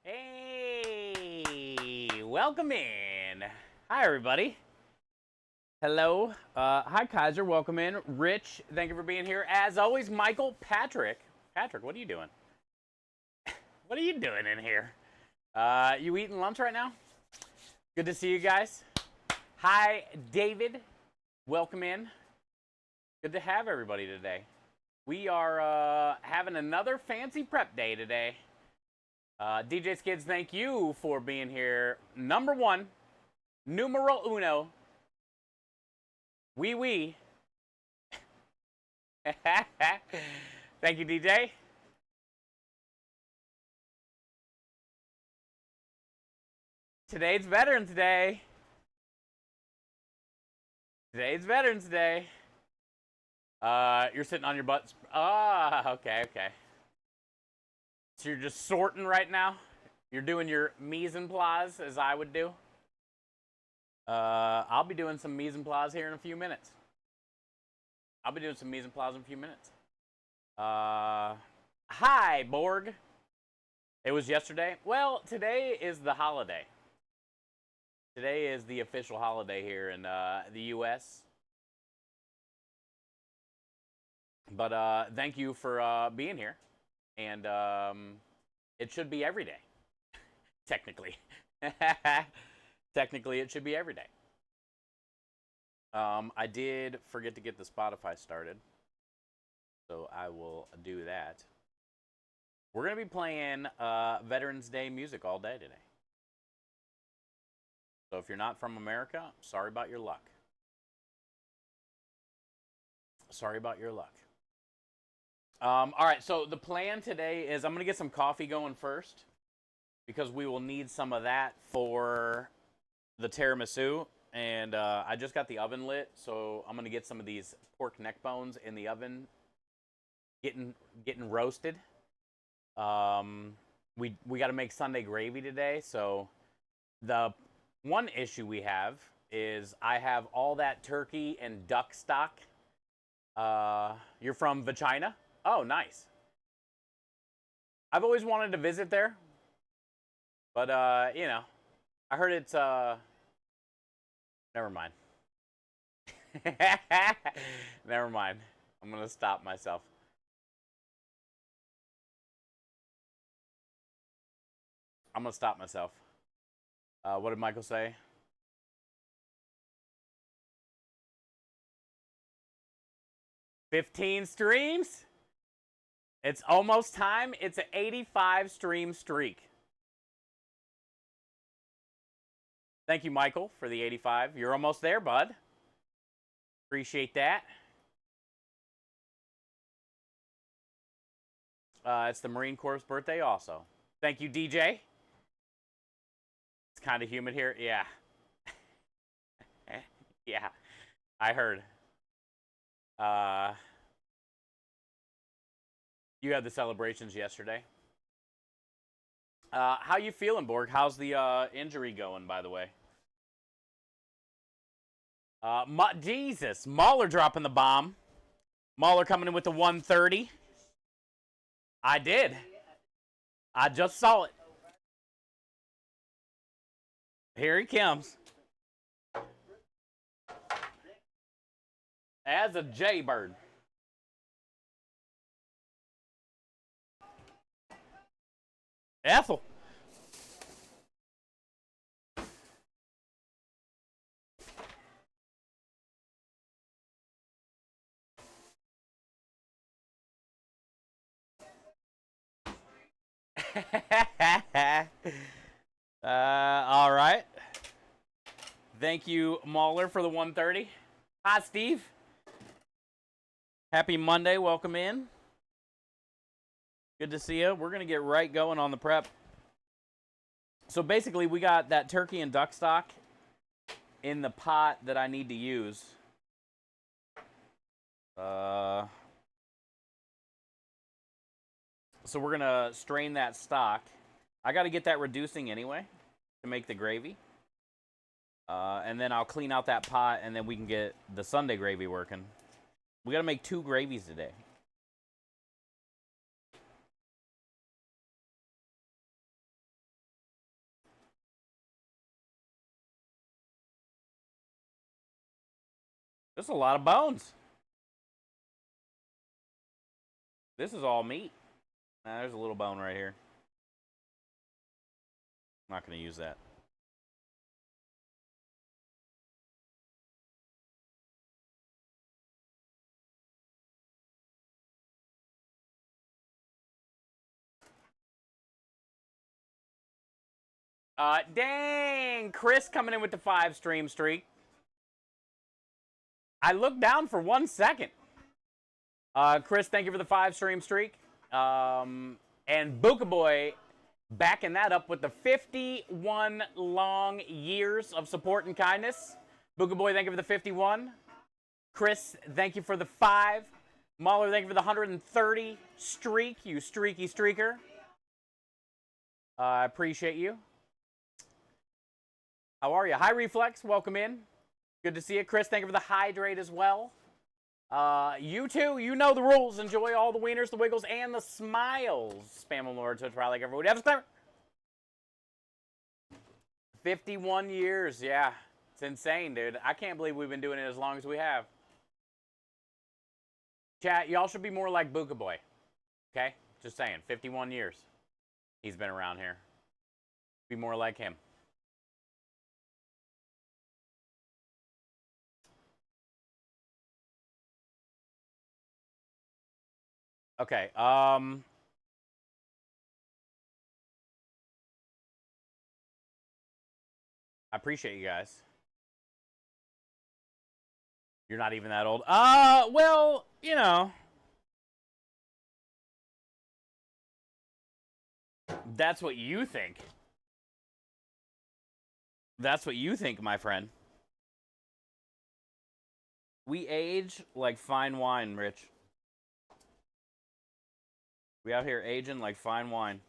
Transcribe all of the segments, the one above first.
Hey, welcome in. Hi, everybody. Hello. Hi, Kaiser. Welcome in. Rich, thank you for being here. As always, Michael, Patrick. Patrick, what are you doing? What are you doing in here? You eating lunch right now? Good to see you guys. Hi, David. Welcome in. Good to have everybody today. We are having another fancy prep day today. DJ Skids, thank you for being here. Number one, numero uno. Wee. Thank you, DJ. Today's Veterans Day. Today's Veterans Day. You're sitting on your butts. Okay. So you're just sorting right now? You're doing your mise en place, as I would do? I'll be doing some mise en place here in a few minutes. Hi, Borg. It was yesterday? Well, today is the holiday. Today is the official holiday here in the U.S. But thank you for being here. And it should be every day, technically. Technically, it should be every day. I did forget to get the Spotify started, so I will do that. We're going to be playing Veterans Day music all day today. So if you're not from America, sorry about your luck. All right, so the plan today is I'm going to get some coffee going first because we will need some of that for the tiramisu. And I just got the oven lit, so I'm going to get some of these pork neck bones in the oven getting roasted. We got to make Sunday gravy today, so the one issue we have is I have all that turkey and duck stock. You're from Vagina? Oh, nice. I've always wanted to visit there, but you know, I heard it's never mind. Never mind. I'm gonna stop myself. What did Michael say? 15 streams? It's almost time. It's an 85 stream streak. Thank you, Michael, for the 85. You're almost there, bud. Appreciate that. It's the Marine Corps' birthday also. Thank you, DJ. It's kind of humid here. Yeah. Yeah, I heard. You had the celebrations yesterday. How you feeling, Borg? How's the injury going, by the way? Jesus, Mauler dropping the bomb. Mauler coming in with the 130. I did. I just saw it. Here he comes. As a jaybird. Ethel. All right. Thank you, Mauler, for the 130. Hi, Steve. Happy Monday. Welcome in. Good to see you. We're going to get right going on the prep. So basically, we got that turkey and duck stock in the pot that I need to use. So we're going to strain that stock. I got to get that reducing anyway to make the gravy. And then I'll clean out that pot, and then we can get the Sunday gravy working. We got to make 2 gravies today. This is a lot of bones. This is all meat. Nah, there's a little bone right here. I'm not going to use that. Dang! Chris coming in with the 5 stream streak. I looked down for 1 second. Chris, thank you for the 5 stream streak. And Buka Boy backing that up with the 51 long years of support and kindness. Buka Boy, thank you for the 51. Chris, thank you for the 5. Mahler, thank you for the 130 streak, you streaky streaker. I appreciate you. How are you? Hi, Reflex. Welcome in. Good to see you. Chris, thank you for the hydrate as well. You too. You know the rules. Enjoy all the wieners, the wiggles, and the smiles. Spam them, Lord, so it's probably like everybody. Have a clever. 51 years. Yeah. It's insane, dude. I can't believe we've been doing it as long as we have. Chat, y'all should be more like Buka Boy. Okay? Just saying. 51 years. He's been around here. Be more like him. Okay, I appreciate you guys. You're not even that old. Well, you know. That's what you think. That's what you think, my friend. We age like fine wine, Rich. We out here aging like fine wine.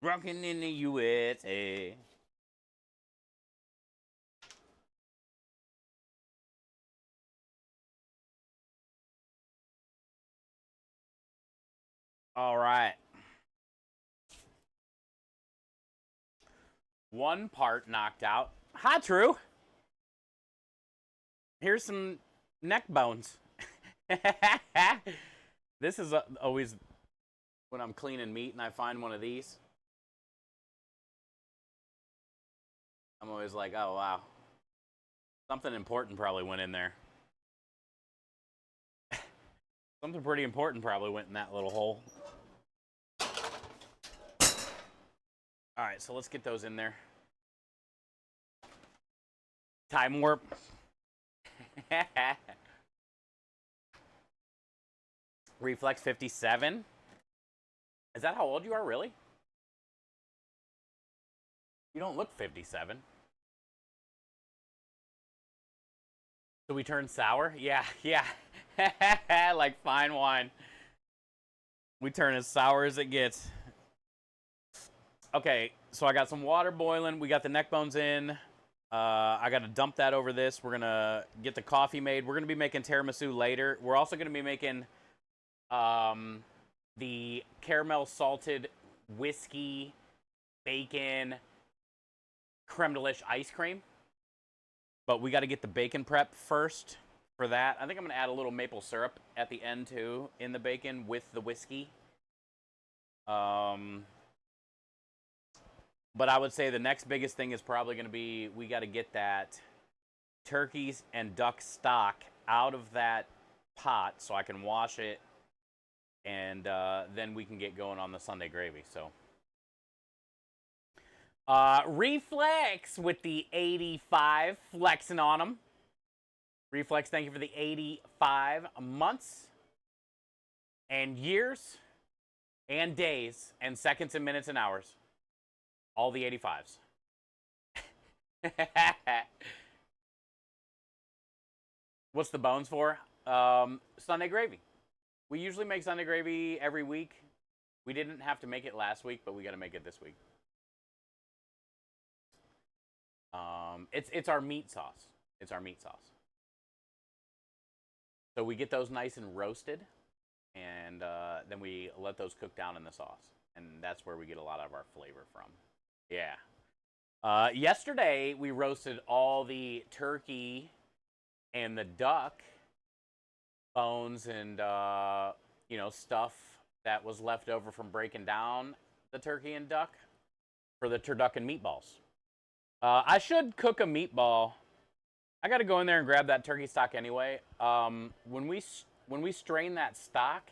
Rocking in the USA. All right. One part knocked out. Hi, True. Here's some neck bones. This is always when I'm cleaning meat and I find one of these. I'm always like, oh, wow. Something important probably went in there. Something pretty important probably went in that little hole. All right, so let's get those in there. Time warp. Reflex 57. Is that how old you are, really? You don't look 57. So we turn sour? Yeah, yeah. Like fine wine. We turn as sour as it gets. Okay, so I got some water boiling. We got the neck bones in. I got to dump that over this. We're going to get the coffee made. We're going to be making tiramisu later. We're also going to be making the caramel salted whiskey, bacon, creme de lish ice cream. But we got to get the bacon prep first for that. I think I'm going to add a little maple syrup at the end, too, in the bacon with the whiskey. But I would say the next biggest thing is probably going to be we got to get that turkeys and duck stock out of that pot so I can wash it, and then we can get going on the Sunday gravy. So, Reflex with the 85, flexing on them. Reflex, thank you for the 85 months and years and days and seconds and minutes and hours. All the 85s. What's the bones for? Sunday gravy. We usually make Sunday gravy every week. We didn't have to make it last week, but we got to make it this week. It's our meat sauce. It's our meat sauce. So we get those nice and roasted, and then we let those cook down in the sauce. and that's where we get a lot of our flavor from. Yeah. Yesterday we roasted all the turkey and the duck bones and stuff that was left over from breaking down the turkey and duck for the turducken meatballs. I should cook a meatball. I got to go in there and grab that turkey stock anyway. When we strain that stock,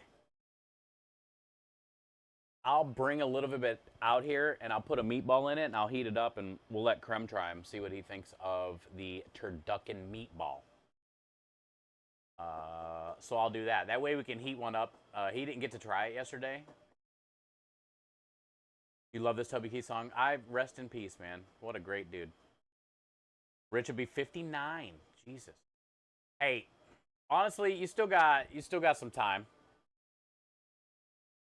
I'll bring a little bit out here and I'll put a meatball in it and I'll heat it up and we'll let Krem try him, see what he thinks of the turducken meatball. So I'll do that. That way we can heat one up. He didn't get to try it yesterday. You love this Toby Keith song? I rest in peace, man. What a great dude. Rich will be 59. Jesus. Hey, honestly, you still got some time.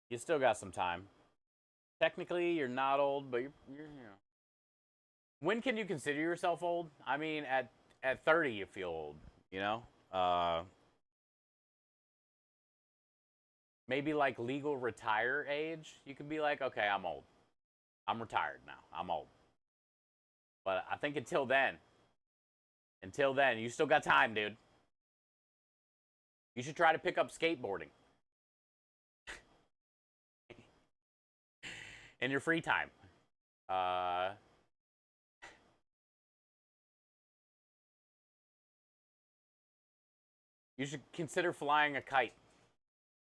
You still got some time. Technically, you're not old, but you're When can you consider yourself old? I mean, at 30, you feel old, you know? Maybe like legal retire age, you can be like, okay, I'm old. I'm retired now. I'm old. But I think until then, you still got time, dude. You should try to pick up skateboarding. In your free time. You should consider flying a kite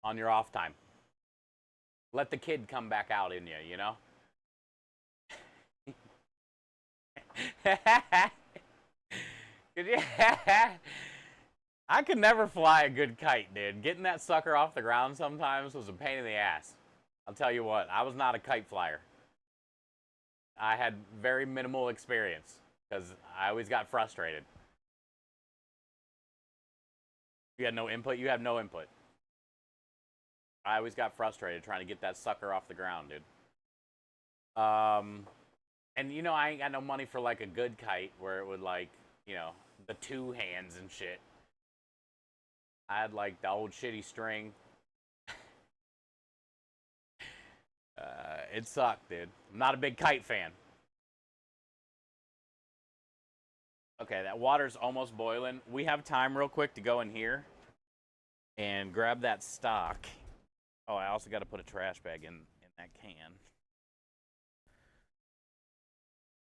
on your off time. Let the kid come back out in you, you know? I could never fly a good kite, dude. Getting that sucker off the ground sometimes was a pain in the ass. I'll tell you what, I was not a kite flyer. I had very minimal experience because I always got frustrated. You had no input? You have no input. I always got frustrated trying to get that sucker off the ground, dude. And you know, I ain't got no money for like a good kite where it would like, you know, the two hands and shit. I had like the old shitty string. It sucked, dude. I'm not a big kite fan. Okay, that water's almost boiling. We have time real quick to go in here and grab that stock. Oh, I also got to put a trash bag in that can.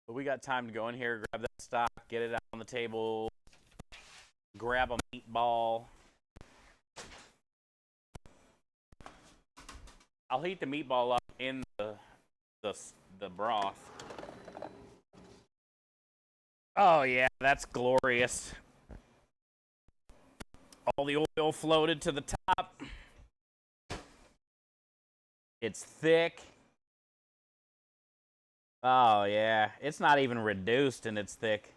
But we got time to go in here, grab that stock, get it out on the table, grab a meatball. I'll heat the meatball up in the broth. Oh yeah, that's glorious. All the oil floated to the top. It's thick. Oh yeah, it's not even reduced and it's thick.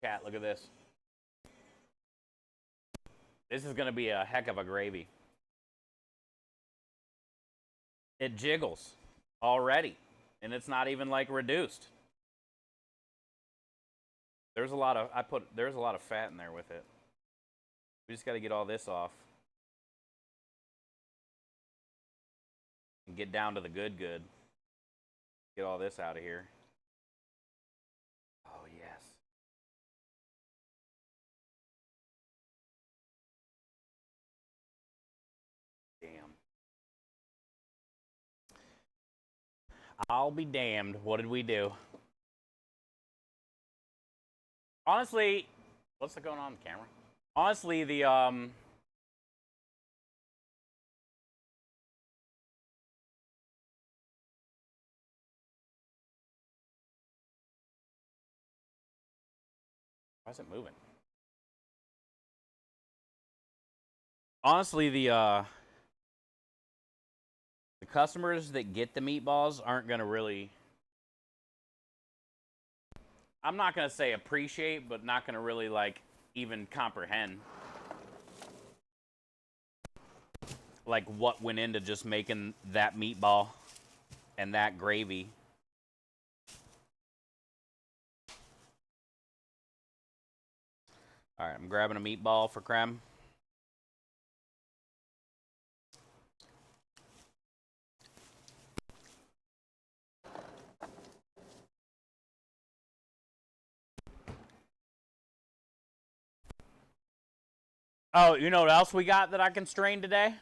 Cat, look at this. This is gonna be a heck of a gravy. It jiggles already, and it's not even like reduced. There's a lot of fat in there with it. We just got to get all this off and get down to the good. Get all this out of here. Oh yes. Damn. I'll be damned. What did we do? Honestly, what's going on the camera? Honestly, the why is it moving? Honestly, the customers that get the meatballs aren't gonna really. I'm not gonna say appreciate, but not gonna really like even comprehend like what went into just making that meatball and that gravy. All right, I'm grabbing a meatball for Krem. Oh, you know what else we got that I can strain today?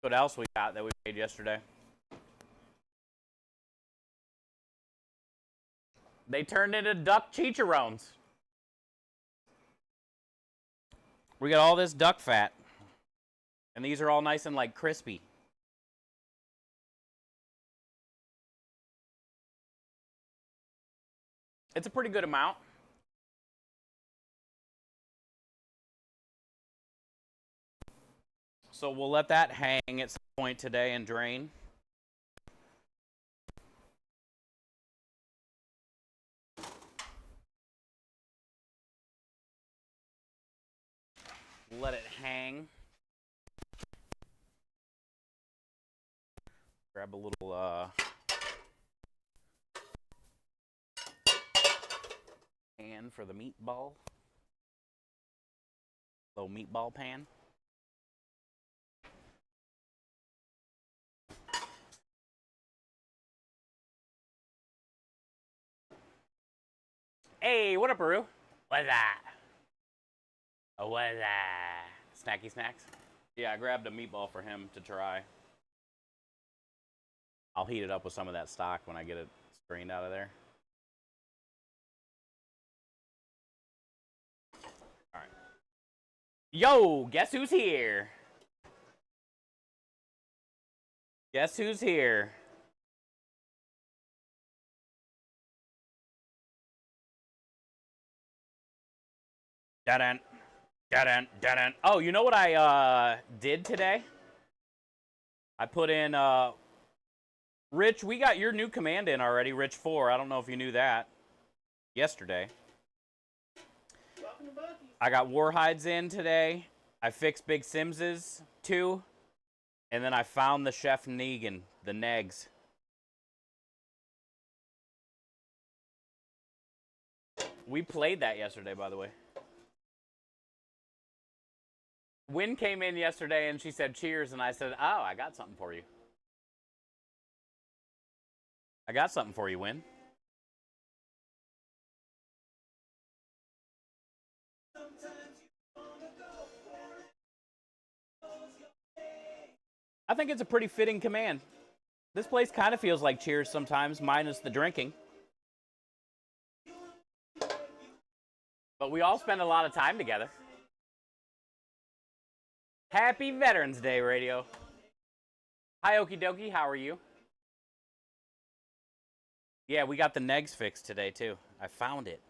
What else we got that we made yesterday? They turned into duck chicharrones. We got all this duck fat. And these are all nice and like crispy. It's a pretty good amount. So we'll let that hang at some point today and drain. Let it hang. Grab a little pan for the meatball. Little meatball pan. Hey, what up, Baru? What's that? Oh, what's that? Snacky snacks? Yeah, I grabbed a meatball for him to try. I'll heat it up with some of that stock when I get it strained out of there. All right. Yo, guess who's here? Guess who's here? Da-dun, da-dun, da-dun. Oh, you know what I did today? I put in Rich, we got your new command in already, Rich 4. I don't know if you knew that. Yesterday. I got Warhides in today. I fixed Big Sims's 2. And then I found the Chef Negan, the Negs. We played that yesterday, by the way. Wynn came in yesterday and she said cheers, and I said, oh, I got something for you. I got something for you, Wynn. I think it's a pretty fitting command. This place kind of feels like Cheers sometimes, minus the drinking. But we all spend a lot of time together. Happy Veterans Day, Radio. Hi, Okie Dokie. How are you? Yeah, we got the Negs fixed today, too. I found it.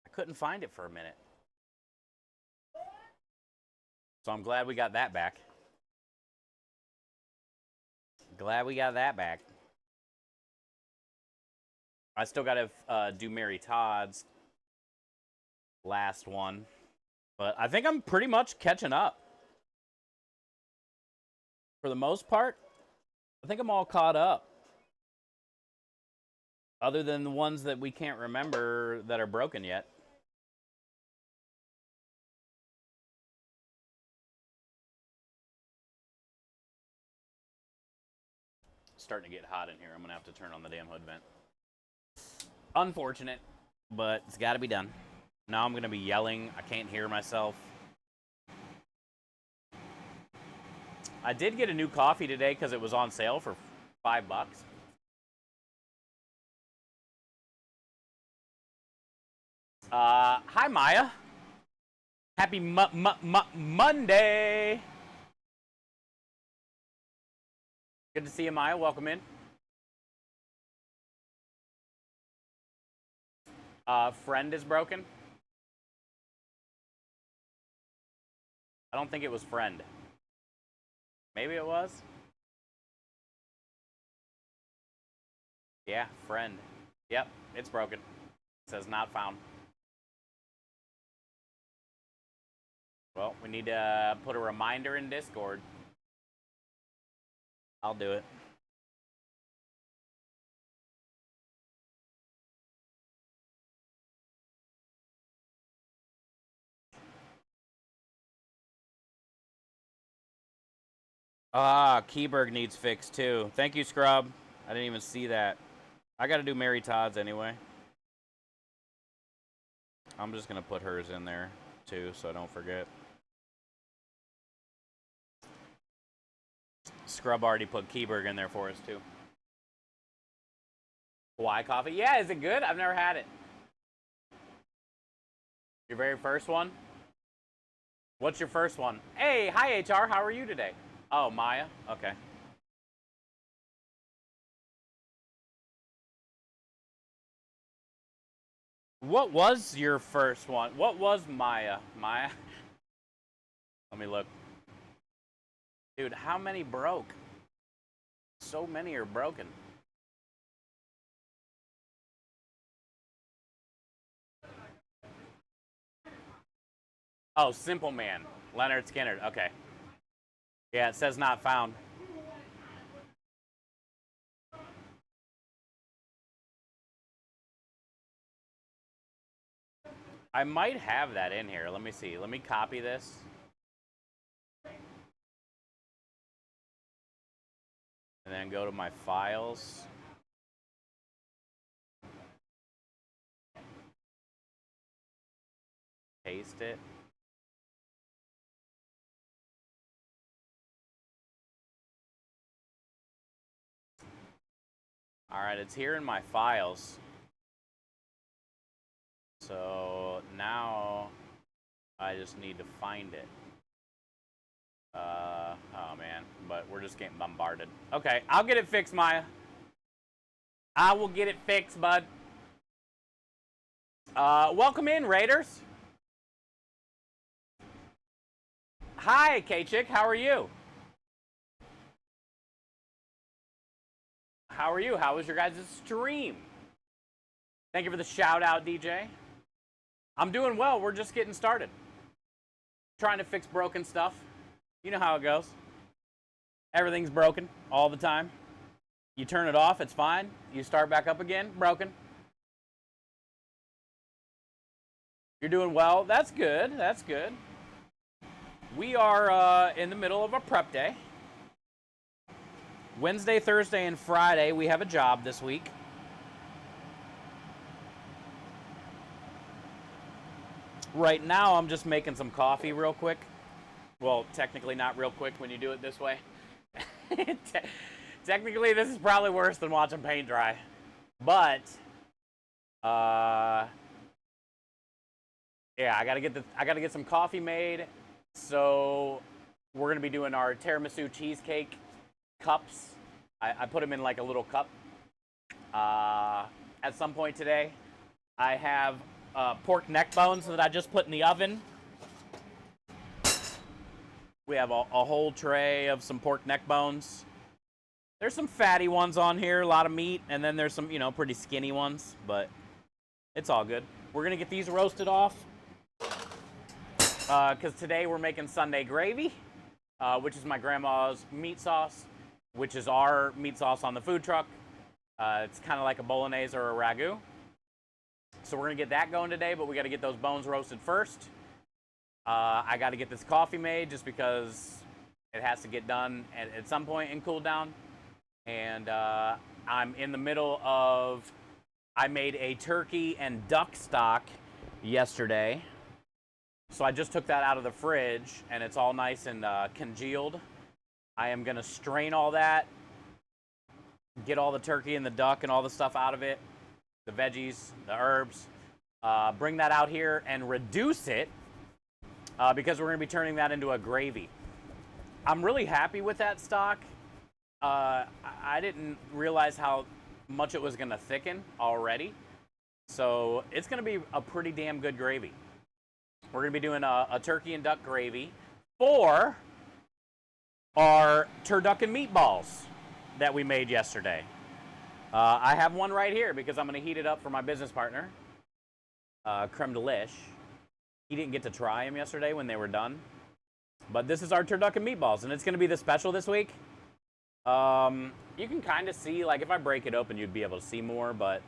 I couldn't find it for a minute. So I'm glad we got that back. Glad we got that back. I still got to do Mary Todd's last one. But I think I'm pretty much catching up. For the most part, I think I'm all caught up. Other than the ones that we can't remember that are broken yet. Starting to get hot in here. I'm going to have to turn on the damn hood vent. Unfortunate, but it's got to be done. Now I'm going to be yelling. I can't hear myself. I did get a new coffee today because it was on sale for $5. Hi, Maya. Happy Monday. Good to see you, Maya. Welcome in. Friend is broken. I don't think it was friend. Maybe it was. Yeah, friend. Yep, it's broken. It says not found. Well, we need to put a reminder in Discord. I'll do it. Keyberg needs fixed too. Thank you, Scrub. I didn't even see that. I gotta do Mary Todd's anyway. I'm just going to put hers in there, too, so I don't forget. Scrub already put Keyberg in there for us, too. Hawaii coffee? Yeah, is it good? I've never had it. Your very first one? What's your first one? Hey, hi, HR. How are you today? Oh, Maya? Okay. What was your first one? What was Maya? Maya? Let me look. Dude, how many broke? So many are broken. Oh, Simple Man. Leonard Skinner. Okay. Yeah, it says not found. I might have that in here. Let me see. Let me copy this. And then go to my files. Paste it. All right, it's here in my files. So now I just need to find it. Oh man, but we're just getting bombarded. Okay, I'll get it fixed, Maya. I will get it fixed, bud. Welcome in, Raiders. Hi, K-Chick, how are you? How are you? How was your guys' stream? Thank you for the shout out, DJ. I'm doing well. We're just getting started. Trying to fix broken stuff. You know how it goes. Everything's broken all the time. You turn it off, it's fine. You start back up again, broken. You're doing well. That's good. That's good. We are in the middle of a prep day. Wednesday, Thursday, and Friday, we have a job this week. Right now, I'm just making some coffee real quick. Well, technically not real quick when you do it this way. Technically, this is probably worse than watching paint dry. But, yeah, I gotta get some coffee made. So we're gonna be doing our tiramisu cheesecake cups. I put them in like a little cup. At some point today, I have pork neck bones that I just put in the oven. We have a whole tray of some pork neck bones. There's some fatty ones on here, a lot of meat, and then there's some, pretty skinny ones, but it's all good. We're gonna get these roasted off because today we're making Sunday gravy, which is my grandma's meat sauce, which is our meat sauce on the food truck. It's kind of like a bolognese or a ragu. So we're gonna get that going today, but we gotta get those bones roasted first. I gotta get this coffee made just because it has to get done at some point and cool down. And I'm in the middle of, I made a turkey and duck stock yesterday. So I just took that out of the fridge and it's all nice and congealed. I am gonna strain all that, get all the turkey and the duck and all the stuff out of it, the veggies, the herbs, bring that out here and reduce it because we're gonna be turning that into a gravy. I'm really happy with that stock. I didn't realize how much it was gonna thicken already. So it's gonna be a pretty damn good gravy. We're gonna be doing a turkey and duck gravy for our turducken meatballs that we made yesterday. I have one right here because I'm gonna heat it up for my business partner, Creme Delish. He didn't get to try them yesterday when they were done. But this is our turducken meatballs, and it's gonna be the special this week. You can kind of see, like if I break it open, you'd be able to see more, but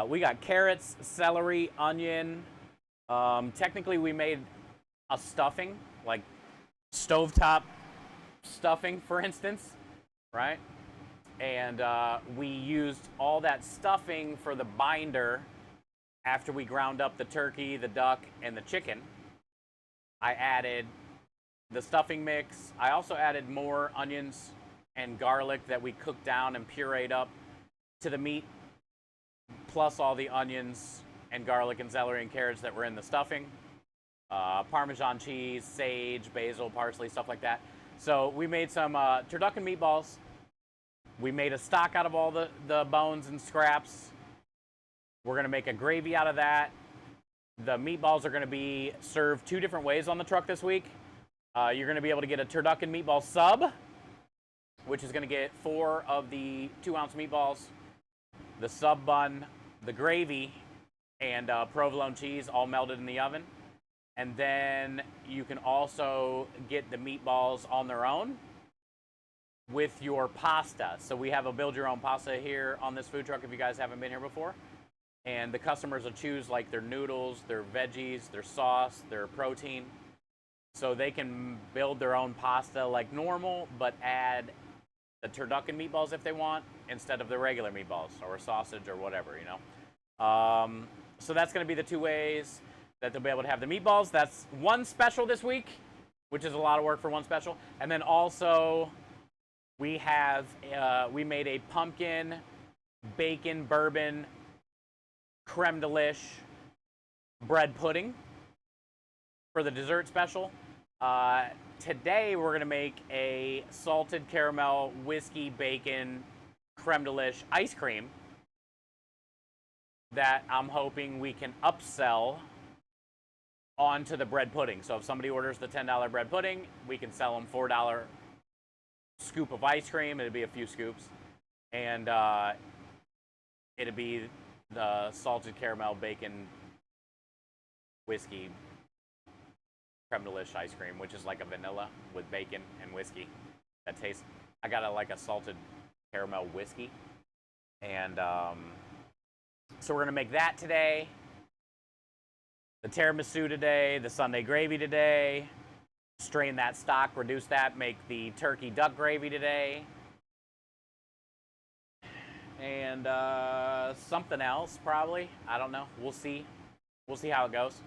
we got carrots, celery, onion. Technically, we made a stuffing, like stovetop stuffing, for instance, right? And we used all that stuffing for the binder after we ground up the turkey, the duck, and the chicken, I added the stuffing mix. I also added more onions and garlic that we cooked down and pureed up to the meat, plus all the onions and garlic and celery and carrots that were in the stuffing. Parmesan cheese, sage, basil, parsley, stuff like that. So we made some turducken meatballs. We made a stock out of all the bones and scraps. We're going to make a gravy out of that. The meatballs are going to be served 2 different ways on the truck this week. You're going to be able to get a turducken meatball sub, which is going to get 4 of the 2-ounce meatballs, the sub bun, the gravy, and provolone cheese all melted in the oven. And then you can also get the meatballs on their own with your pasta. So we have a build your own pasta here on this food truck if you guys haven't been here before. And the customers will choose like their noodles, their veggies, their sauce, their protein. So they can build their own pasta like normal, but add the turducken meatballs if they want instead of the regular meatballs or sausage or whatever, you know. So that's going to be the 2 ways that they'll be able to have the meatballs. That's one special this week, which is a lot of work for one special. And then also we have, we made a pumpkin, bacon, bourbon, creme de lish bread pudding for the dessert special. Today we're going to make a salted caramel, whiskey, bacon, creme de lish ice cream that I'm hoping we can upsell onto the bread pudding. So if somebody orders the $10 bread pudding, we can sell them $4 scoop of ice cream. It'll be a few scoops. And it'll be the salted caramel, bacon, whiskey, creme de lish ice cream, which is like a vanilla with bacon and whiskey. That tastes, I got like a salted caramel whiskey. And so we're going to make that today. The tiramisu today, the Sunday gravy today, strain that stock, reduce that, make the turkey duck gravy today, and something else probably. I don't know. We'll see. We'll see how it goes.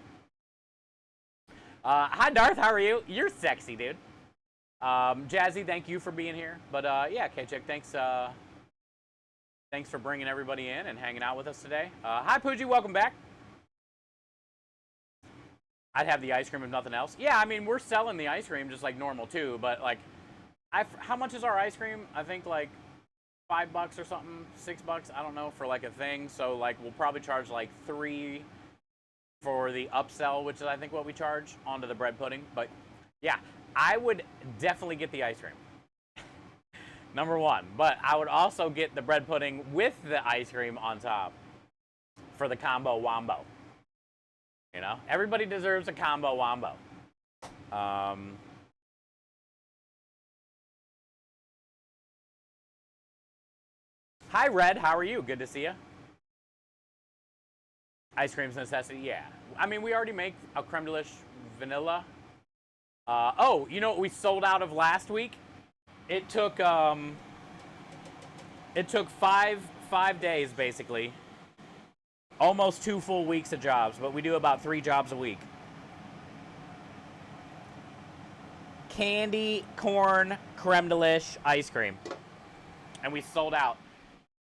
Hi, Darth. How are you? You're sexy, dude. Jazzy, thank you for being here. But yeah, K-Chick, thanks. Thanks for bringing everybody in and hanging out with us today. Hi, Pooji. Welcome back. I'd have the ice cream if nothing else. Yeah, I mean, we're selling the ice cream just like normal too, but like, how much is our ice cream? I think like $5 or something, $6, I don't know, for like a thing. So like, we'll probably charge like $3 for the upsell, which is I think what we charge onto the bread pudding. But yeah, I would definitely get the ice cream. Number 1, but I would also get the bread pudding with the ice cream on top for the combo wombo. You know, everybody deserves a combo wombo. Hi, Red. How are you? Good to see you. Ice cream's a necessity. Yeah. I mean, we already make a creme de lish vanilla. Oh, you know what we sold out of last week? It took 5 days basically. Almost 2 full weeks of jobs, but we do about 3 jobs a week. Candy corn creme de lish ice cream. And we sold out.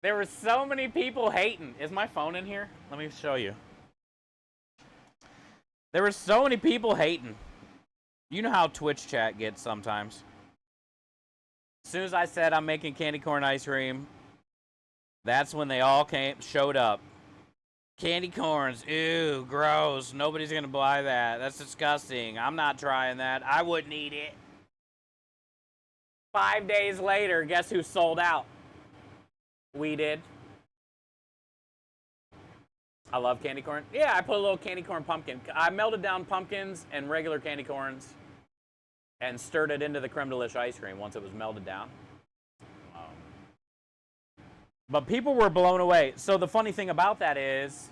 There were so many people hating. Is my phone in here? Let me show you. There were so many people hating. You know how Twitch chat gets sometimes. As soon as I said I'm making candy corn ice cream, that's when they all showed up. Candy corns, ew, gross. Nobody's gonna buy that. That's disgusting. I'm not trying that. I wouldn't eat it. 5 days later, guess who sold out? We did. I love candy corn. Yeah, I put a little candy corn pumpkin. I melted down pumpkins and regular candy corns and stirred it into the creme de lish ice cream once it was melted down. But people were blown away. So the funny thing about that is,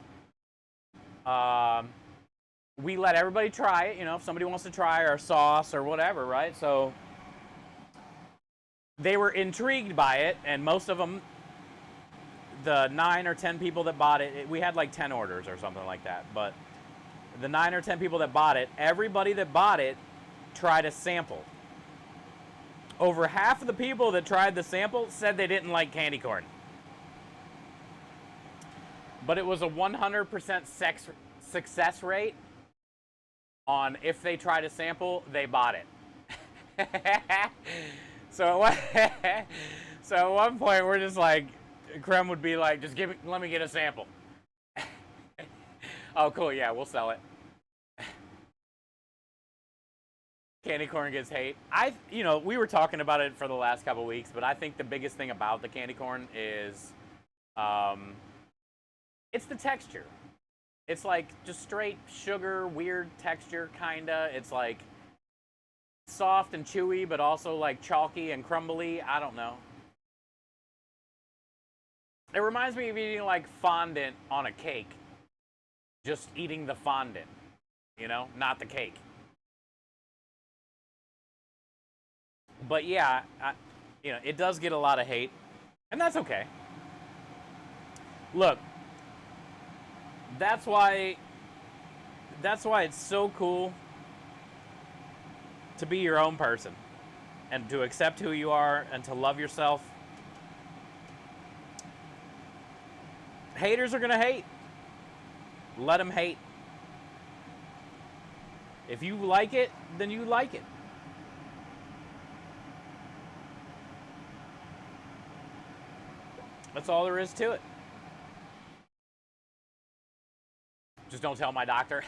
we let everybody try it. You know, if somebody wants to try our sauce or whatever, right? So they were intrigued by it, and most of them, the 9 or 10 people that bought it, we had like 10 orders or something like that, but the 9 or 10 people that bought it, everybody that bought it tried a sample. Over half of the people that tried the sample said they didn't like candy corn. But it was a 100% success rate on if they tried a sample, they bought it. So at one point, we're just like, Krem would be like, just let me get a sample. Oh, cool, yeah, we'll sell it. Candy corn gets hate. We were talking about it for the last couple weeks, but I think the biggest thing about the candy corn is, it's the texture. It's like just straight sugar, weird texture, kinda. It's like soft and chewy, but also like chalky and crumbly. I don't know. It reminds me of eating like fondant on a cake. Just eating the fondant, not the cake. But yeah, it does get a lot of hate, and that's okay. Look, that's why it's so cool to be your own person and to accept who you are and to love yourself. Haters are gonna hate. Let them hate. If you like it, then you like it. That's all there is to it. Just don't tell my doctor.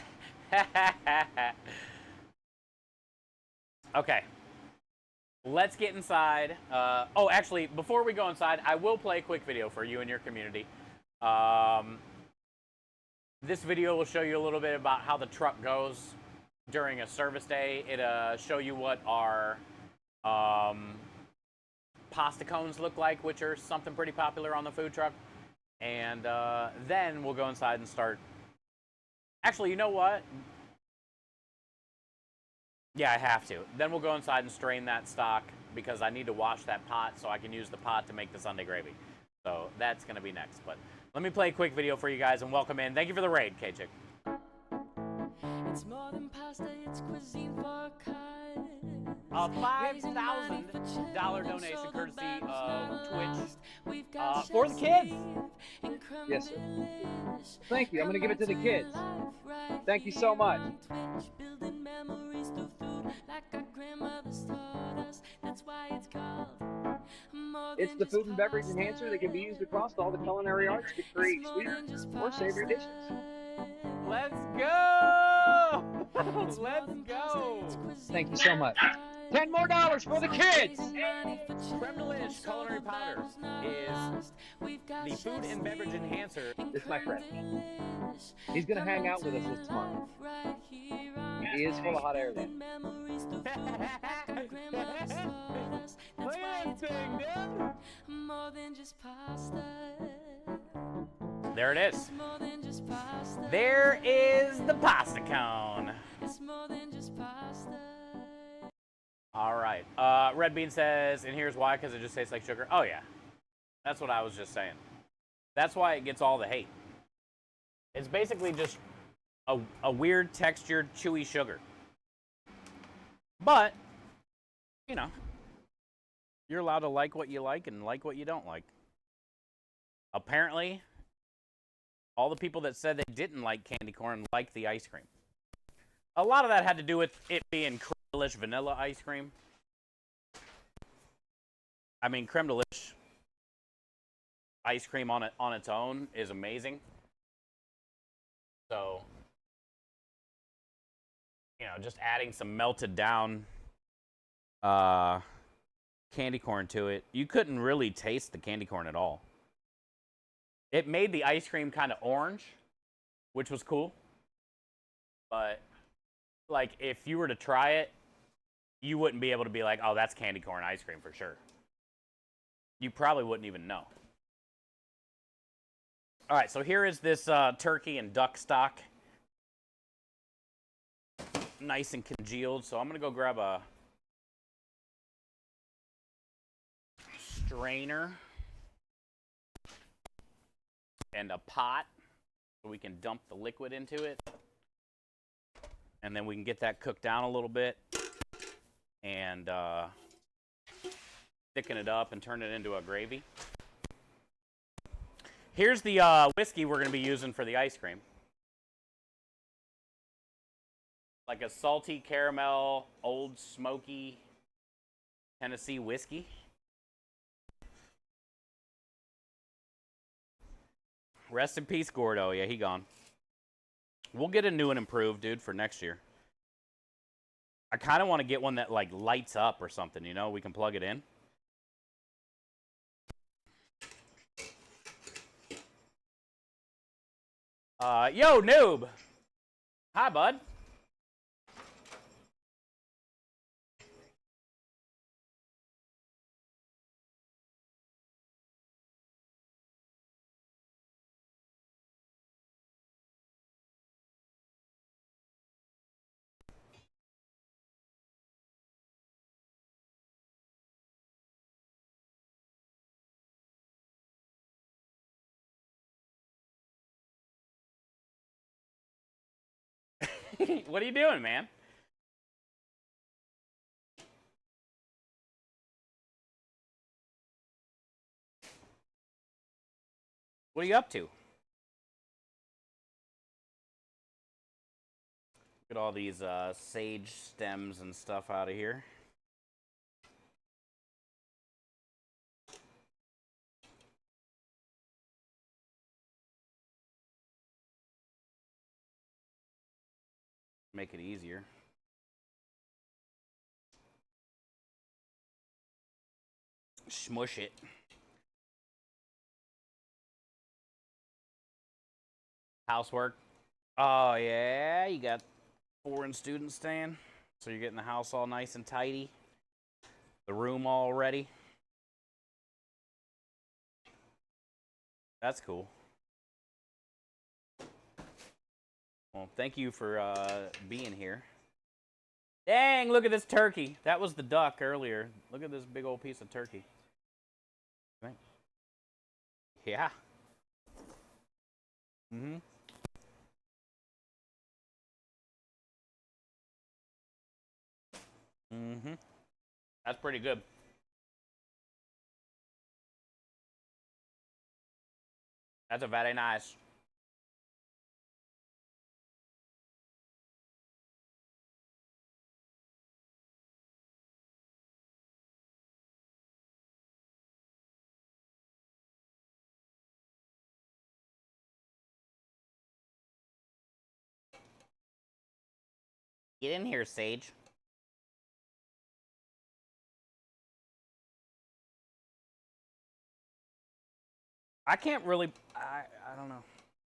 Okay. Let's get inside. Actually, before we go inside, I will play a quick video for you and your community. This video will show you a little bit about how the truck goes during a service day. It'll show you what our pasta cones look like, which are something pretty popular on the food truck. And then we'll go inside and start. Actually, you know what? Yeah, I have to. Then we'll go inside and strain that stock because I need to wash that pot so I can use the pot to make the Sunday gravy. So that's going to be next. But let me play a quick video for you guys and welcome in. Thank you for the raid, K-Chick. It's more than pasta, it's cuisine for a cut. A $5,000 donation courtesy of Twitch for the kids. Yes, sir. Thank you. I'm going to give it to the kids. Thank you so much. It's the food and beverage enhancer that can be used across all the culinary arts to create sweeter or savory dishes. Let's go! Let's go! Thank you so much. $10 more for the kids! Creme Delish Culinary Powders is the food and beverage enhancer. This is my friend. He's going to hang out with us this month. He is full of hot air then. Look at that thing, dude! There it is. There is the pasta cone. All right. Red Bean says, and here's why, because it just tastes like sugar. Oh, yeah. That's what I was just saying. That's why it gets all the hate. It's basically just a weird textured, chewy sugar. But, you're allowed to like what you like and like what you don't like. Apparently, all the people that said they didn't like candy corn liked the ice cream. A lot of that had to do with it being creme delish vanilla ice cream. I mean, creme delish ice cream on its own is amazing. So, just adding some melted down candy corn to it, you couldn't really taste the candy corn at all. It made the ice cream kind of orange, which was cool. But, like, if you were to try it, you wouldn't be able to be like, oh, that's candy corn ice cream for sure. You probably wouldn't even know. All right, so here is this turkey and duck stock. Nice and congealed. So I'm going to go grab a strainer. and a pot so we can dump the liquid into it. And then we can get that cooked down a little bit and thicken it up and turn it into a gravy. Here's the whiskey we're going to be using for the ice cream. Like a salty caramel, old smoky Tennessee whiskey. Rest in peace, Gordo. Yeah, he gone. We'll get a new and improved, dude, for next year. I kind of want to get one that, like, lights up or something, you know? We can plug it in. Yo, noob! Hi, bud. What are you doing, man? What are you up to? Get all these sage stems and stuff out of here. Make it easier. Smush it. Housework. Oh, yeah, you got foreign students staying, so you're getting the house all nice and tidy. The room all ready. That's cool. Well, thank you for being here. Dang, look at this turkey. That was the duck earlier. Look at this big old piece of turkey. Right. Yeah. Mm-hmm. Mm-hmm. That's pretty good. That's a very nice. Get in here, Sage. I can't really. I don't know.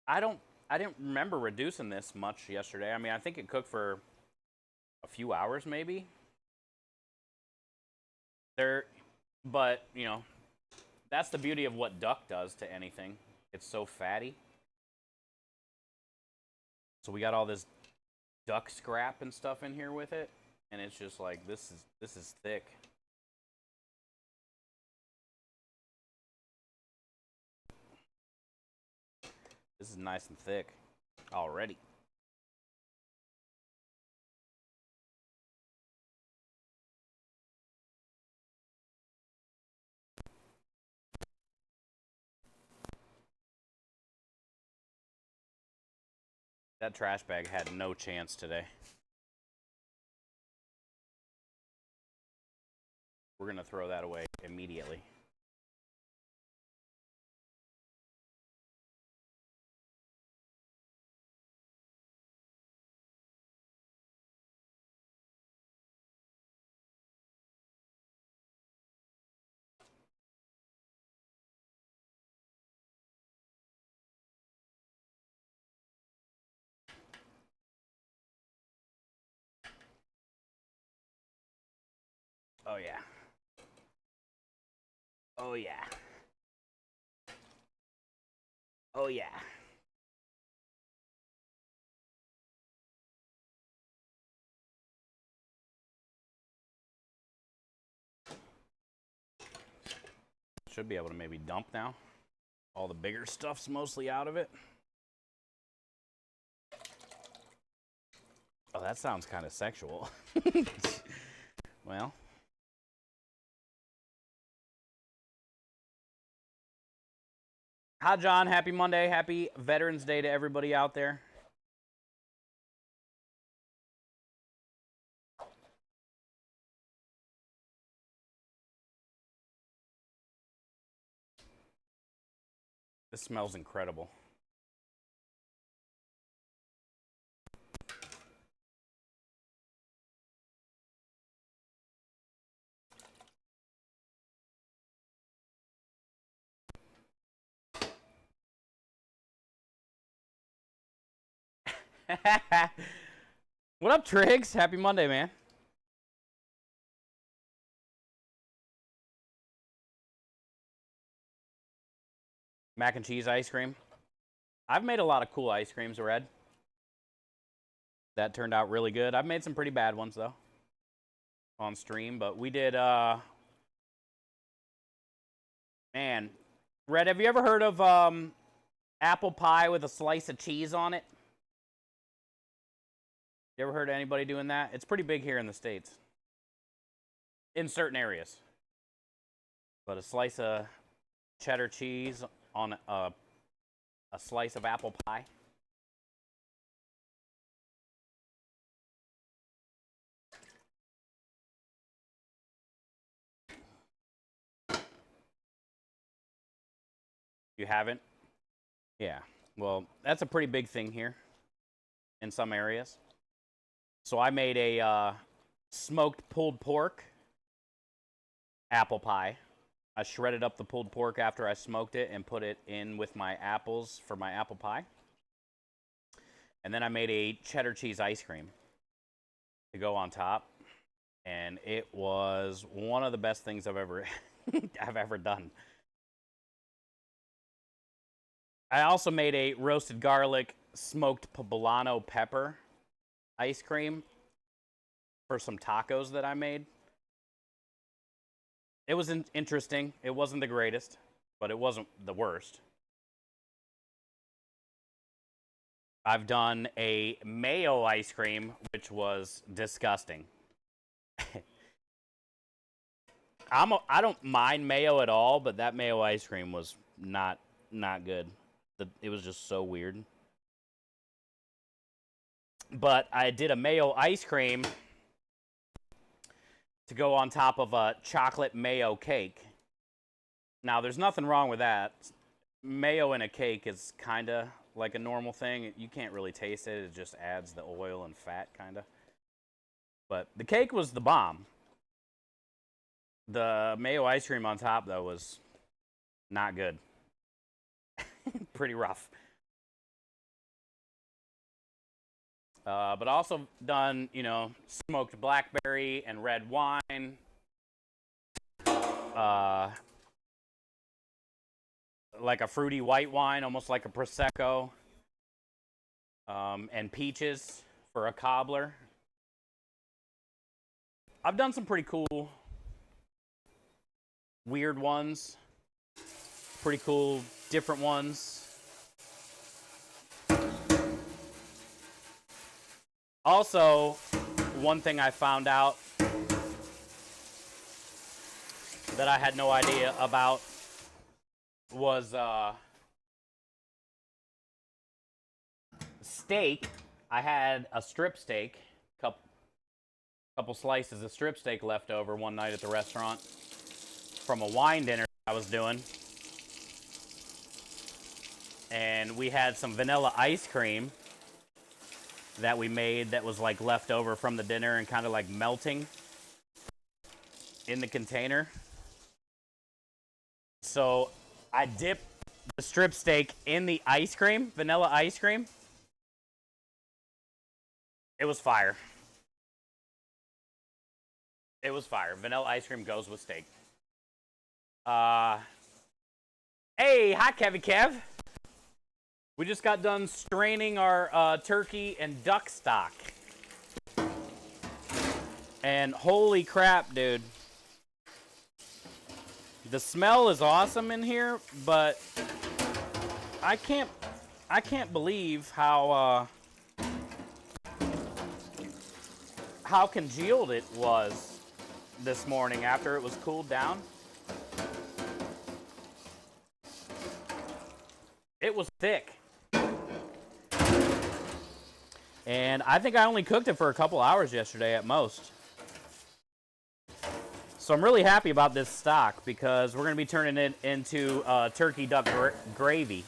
I didn't remember reducing this much yesterday. I mean, I think it cooked for a few hours, maybe. But you know, that's the beauty of what duck does to anything. It's so fatty. So we got all this duck scrap and stuff in here with it, and it's just like this is thick. This is nice and thick already. That trash bag had no chance today. We're gonna throw that away immediately. Oh yeah. Oh yeah. Oh yeah. Should be able to maybe dump now. All the bigger stuff's mostly out of it. Oh, that sounds kind of sexual. Well. Hi, John. Happy Monday. Happy Veterans Day to everybody out there. This smells incredible. What up, Triggs? Happy Monday, man. Mac and cheese ice cream. I've made a lot of cool ice creams, Red. That turned out really good. I've made some pretty bad ones, though, on stream. But we did, man. Red, have you ever heard of apple pie with a slice of cheese on it? You ever heard of anybody doing that? It's pretty big here in the States. In certain areas. But a slice of cheddar cheese on a slice of apple pie. You haven't? Yeah. Well, that's a pretty big thing here in some areas. So I made a smoked pulled pork apple pie. I shredded up the pulled pork after I smoked it and put it in with my apples for my apple pie. And then I made a cheddar cheese ice cream to go on top. And it was one of the best things I've ever done. I also made a roasted garlic smoked poblano pepper ice cream for some tacos that I made. It was interesting. It wasn't the greatest, but it wasn't the worst. I've done a mayo ice cream, which was disgusting. I don't mind mayo at all, but that mayo ice cream was not good. It was just so weird. But I did a mayo ice cream to go on top of a chocolate mayo cake. Now, there's nothing wrong with that. Mayo in a cake is kind of like a normal thing. You can't really taste it. It just adds the oil and fat, kind of. But the cake was the bomb. The mayo ice cream on top, though, was not good. Pretty rough. But also done, smoked blackberry and red wine. Like a fruity white wine, almost like a Prosecco. And peaches for a cobbler. I've done some pretty cool, weird ones. Pretty cool, different ones. Also, one thing I found out that I had no idea about was steak. I had a strip steak, couple slices of strip steak left over one night at the restaurant from a wine dinner I was doing. And we had some vanilla ice cream that we made that was like left over from the dinner and kind of like melting in the container. So I dipped the strip steak in the ice cream, vanilla ice cream. It was fire. It was fire. Vanilla ice cream goes with steak. Hey, hi Kevy Kev. We just got done straining our turkey and duck stock. And holy crap, dude. The smell is awesome in here, but I can't believe how congealed it was this morning after it was cooled down. It was thick. And I think I only cooked it for a couple hours yesterday at most. So I'm really happy about this stock because we're going to be turning it into turkey duck gravy.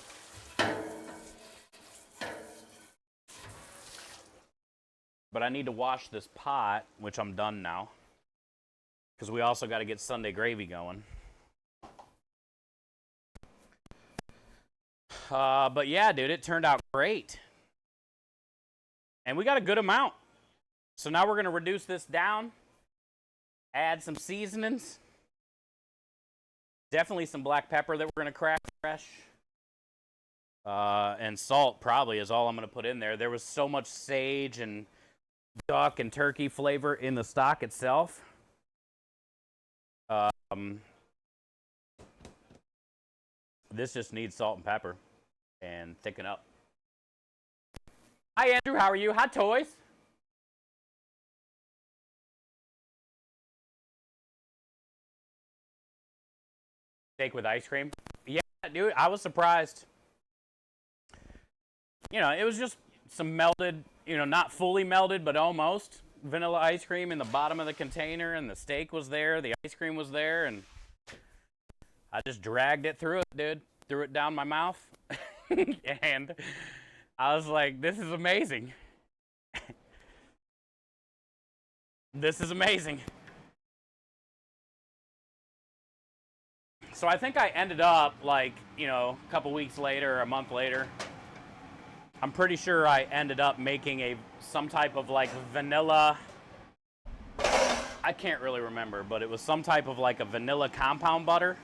But I need to wash this pot, which I'm done now, because we also got to get Sunday gravy going. But yeah, dude, it turned out great. And we got a good amount. So now we're going to reduce this down, add some seasonings. Definitely some black pepper that we're going to crack fresh. And salt probably is all I'm going to put in there. There was so much sage and duck and turkey flavor in the stock itself. This just needs salt and pepper and thicken up. Hi, Andrew. How are you? Hot toys. Steak with ice cream. Yeah, dude, I was surprised. You know, it was just some melted, you know, not fully melted, but almost vanilla ice cream in the bottom of the container, and the steak was there, the ice cream was there, and I just dragged it through it, dude. Threw it down my mouth, and I was like, this is amazing. This is amazing. So I think I ended up, like, you know, a couple weeks later, a month later, I'm pretty sure I ended up making some type of like vanilla, I can't really remember, but it was some type of like a vanilla compound butter.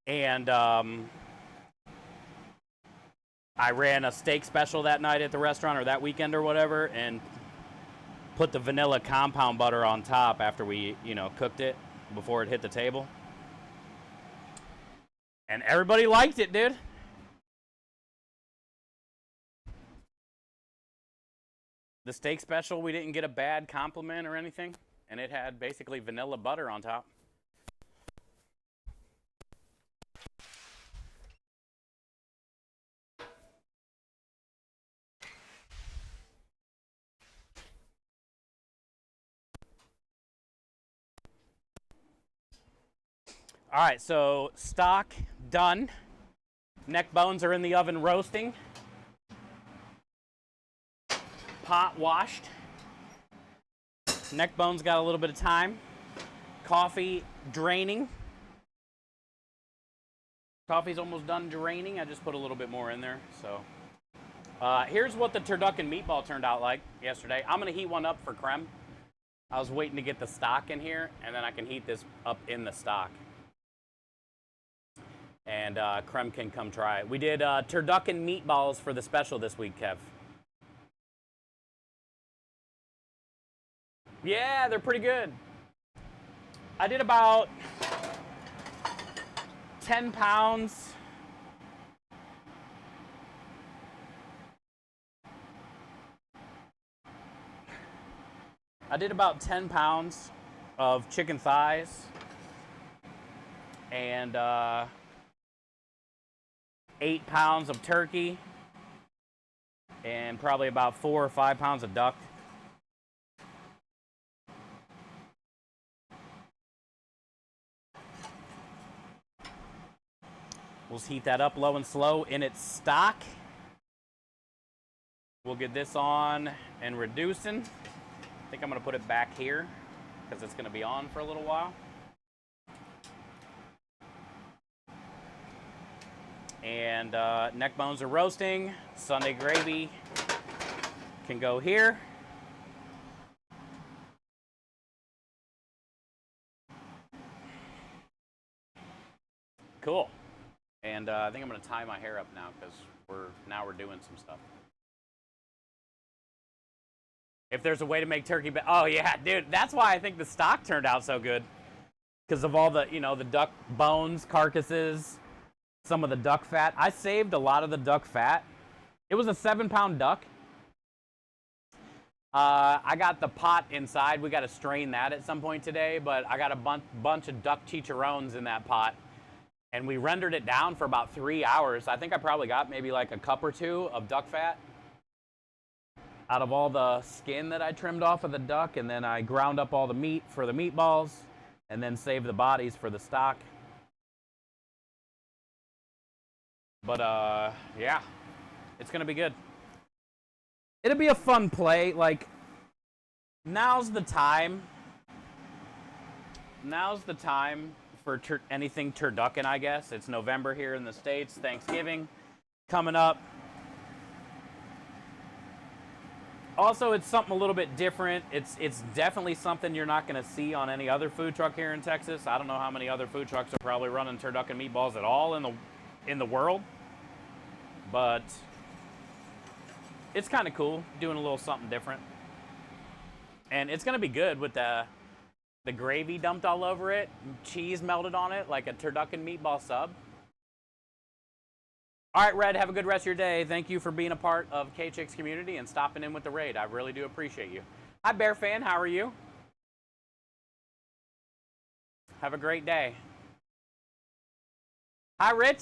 And I ran a steak special that night at the restaurant, or that weekend or whatever, and put the vanilla compound butter on top after we, you know, cooked it before it hit the table. And everybody liked it, dude. The steak special, we didn't get a bad compliment or anything, and it had basically vanilla butter on top. All right, so stock done. Neck bones are in the oven roasting. Pot washed. Neck bones got a little bit of time. Coffee draining. Coffee's almost done draining. I just put a little bit more in there. So here's what the turducken meatball turned out like yesterday. I'm going to heat one up for Creme. I was waiting to get the stock in here, and then I can heat this up in the stock. And Creme can come try it. We did turducken meatballs for the special this week, Kev. Yeah, they're pretty good. I did about 10 pounds. I did about 10 pounds of chicken thighs and 8 pounds of turkey and probably about 4 or 5 pounds of duck. We'll heat that up low and slow in its stock. We'll get this on and reducing. I think I'm going to put it back here because it's going to be on for a little while. And neck bones are roasting. Sunday gravy can go here. Cool. And I think I'm going to tie my hair up now because we're doing some stuff. If there's a way to make turkey, oh yeah, dude, that's why I think the stock turned out so good, because of all the, you know, the duck bones, carcasses, some of the duck fat. I saved a lot of the duck fat. It was a 7-pound duck. I got the pot inside. We got to strain that at some point today, but I got a bunch of duck chicharrones in that pot, and we rendered it down for about 3 hours. I think I probably got maybe like a cup or two of duck fat out of all the skin that I trimmed off of the duck, and then I ground up all the meat for the meatballs, and then saved the bodies for the stock. But yeah, it's gonna be good. It'll be a fun play. Like, now's the time. Now's the time for anything turducken, I guess. It's November here in the States. Thanksgiving coming up. Also, it's something a little bit different. It's definitely something you're not going to see on any other food truck here in Texas. I don't know how many other food trucks are probably running turducken meatballs at all in the world. But it's kind of cool doing a little something different. And it's going to be good with the gravy dumped all over it, cheese melted on it like a turducken meatball sub. All right, Red, have a good rest of your day. Thank you for being a part of K-Chicks community and stopping in with the raid. I really do appreciate you. Hi, Bear Fan. How are you? Have a great day. Hi, Rich.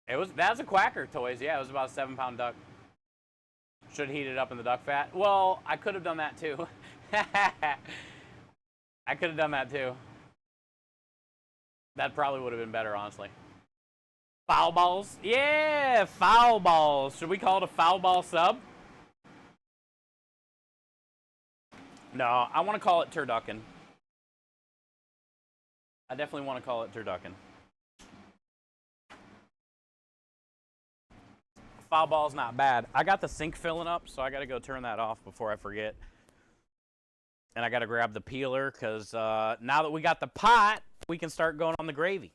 That was a Quacker Toys. Yeah, it was about a 7-pound duck. Should heat it up in the duck fat. Well, I could have done that too. I could have done that too. That probably would have been better, honestly. Foul balls? Yeah, foul balls. Should we call it a foul ball sub? No, I want to call it turducken. I definitely want to call it turducken. Foul ball's not bad. I got the sink filling up, so I got to go turn that off before I forget. And I got to grab the peeler because now that we got the pot, we can start going on the gravy.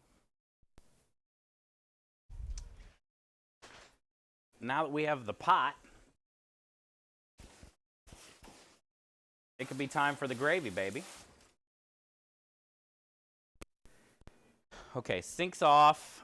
Now that we have the pot, it could be time for the gravy, baby. Okay, sink's off.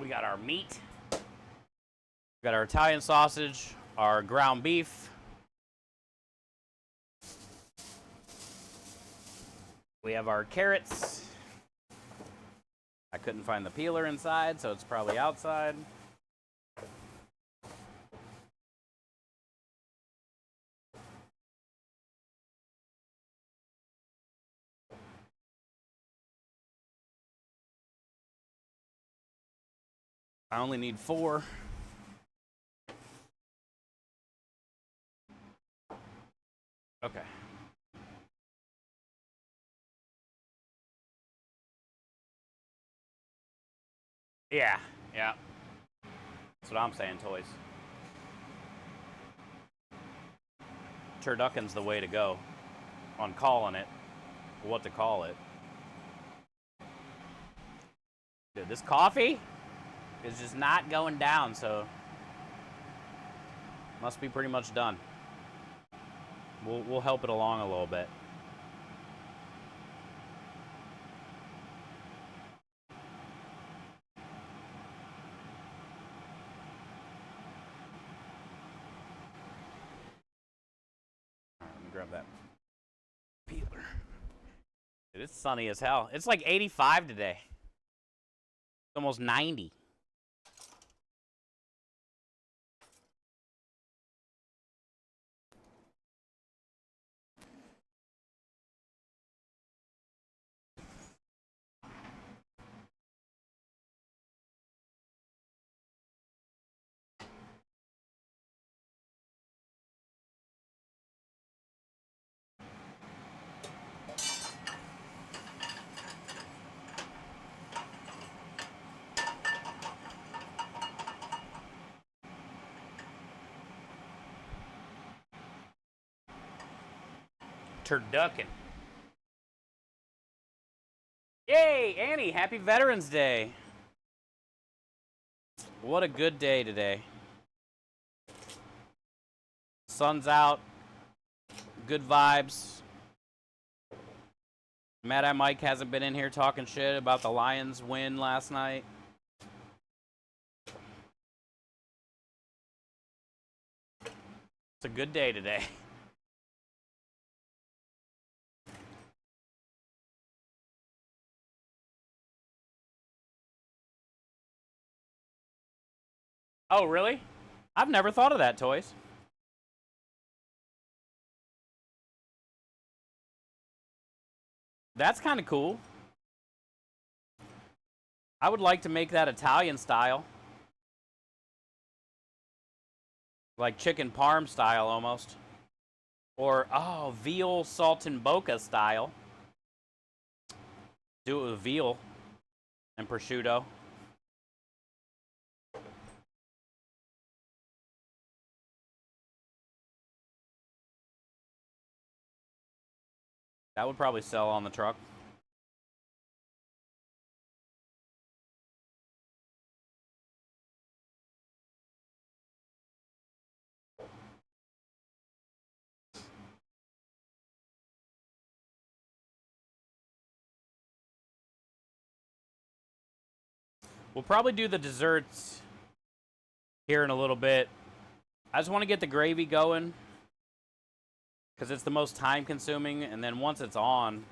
We got our meat. We got our Italian sausage, our ground beef. We have our carrots. I couldn't find the peeler inside, so it's probably outside. I only need 4. Okay. Yeah. That's what I'm saying, toys. Turducken's the way to go on calling it, what to call it. Dude, this coffee is just not going down, so must be pretty much done. We'll help it along a little bit. Let me grab that peeler. Dude, it's sunny as hell. It's like 85 today. It's almost 90. Turducken. Yay, Annie, happy Veterans Day. What a good day today. Sun's out. Good vibes. Mad Eye Mike hasn't been in here talking shit about the Lions win last night. It's a good day today. Oh, really? I've never thought of that, Toys. That's kind of cool. I would like to make that Italian style. Like chicken parm style almost. Or, oh, veal saltimbocca style. Do it with veal and prosciutto. That would probably sell on the truck. We'll probably do the desserts here in a little bit. I just want to get the gravy going because it's the most time consuming, and then once it's on,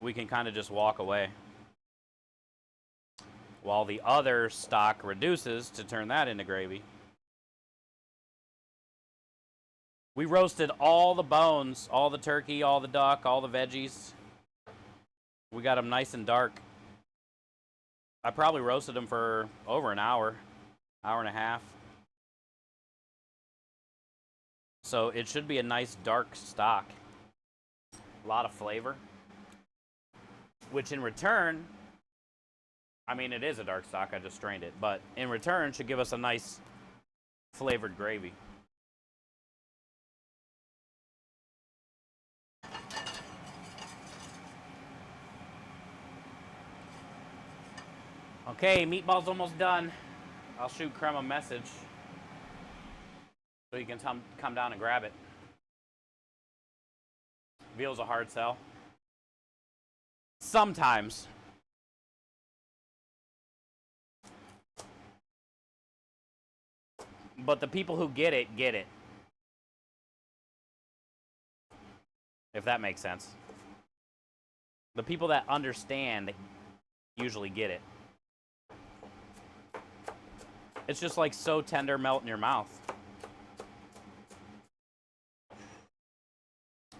we can kind of just walk away while the other stock reduces to turn that into gravy. We roasted all the bones, all the turkey, all the duck, all the veggies. We got them nice and dark. I probably roasted them for over an hour, hour and a half. So it should be a nice dark stock. A lot of flavor. Which in return, I mean, it is a dark stock, I just strained it, but in return should give us a nice flavored gravy. Okay, meatball's almost done. I'll shoot Krem a message so you can come down and grab it. Veal's a hard sell. Sometimes. But the people who get it, get it. If that makes sense. The people that understand usually get it. It's just like so tender, melt in your mouth.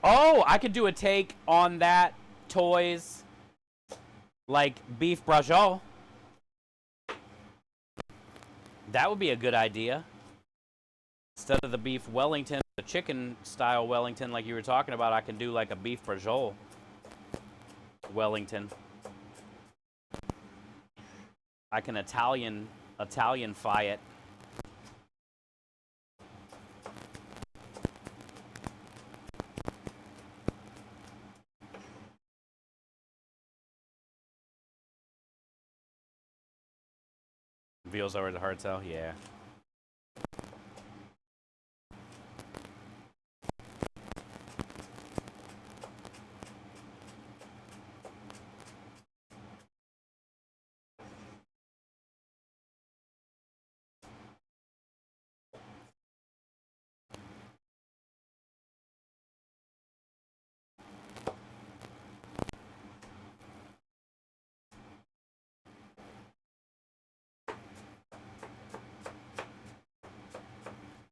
Oh, I could do a take on that, Toys, like beef braciole. That would be a good idea. Instead of the beef Wellington, the chicken style Wellington like you were talking about, I can do like a beef braciole Wellington. I can Italian-fy it. Veal's already a hard sell? Yeah.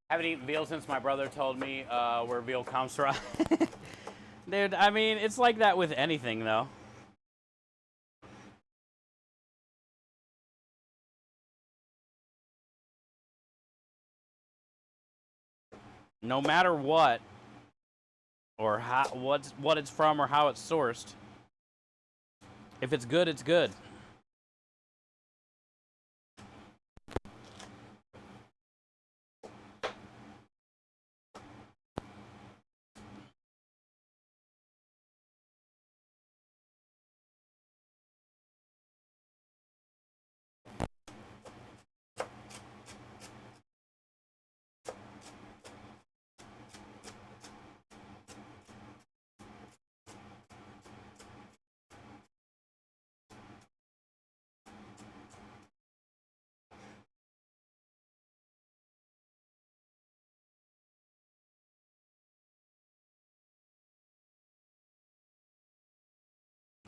Haven't eaten veal since my brother told me where veal comes from. Dude, I mean, it's like that with anything, though. No matter what, or how, what it's from or how it's sourced, if it's good, it's good.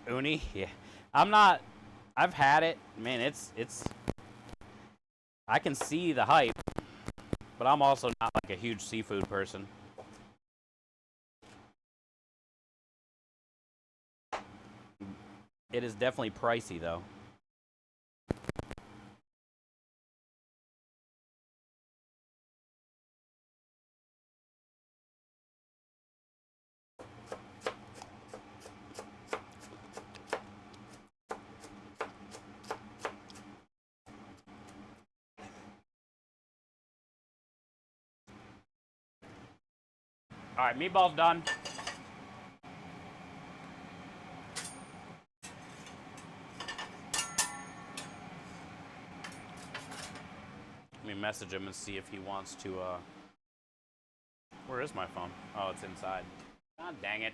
Uni? Yeah. I'm not. I've had it. Man, it's. I can see the hype, but I'm also not like a huge seafood person. It is definitely pricey, though. All right, meatball's done. Let me message him and see if he wants to, Where is my phone? Oh, it's inside. God dang it.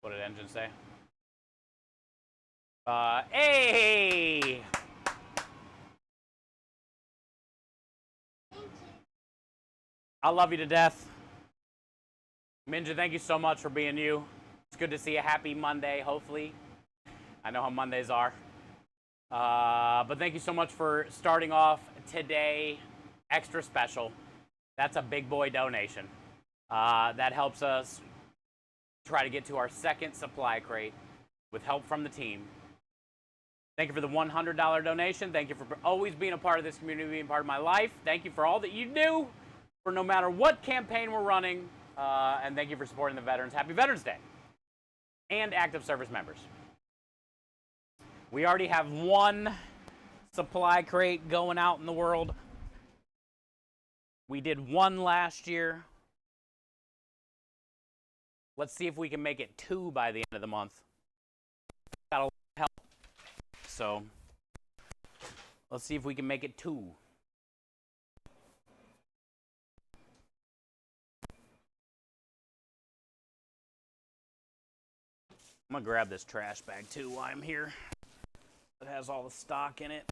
What did Engine say? Hey! I love you to death. Minja, thank you so much for being you. It's good to see a happy Monday, hopefully. I know how Mondays are. But thank you so much for starting off today extra special. That's a big boy donation. That helps us try to get to our second supply crate with help from the team. Thank you for the $100 donation. Thank you for always being a part of this community, being part of my life. Thank you for all that you do for no matter what campaign we're running. And thank you for supporting the veterans. Happy Veterans Day. And active service members. We already have one supply crate going out in the world. We did one last year. Let's see if we can make it 2 by the end of the month. Got a lot of help. So let's see if we can make it 2. I'm gonna grab this trash bag too while I'm here. It has all the stock in it.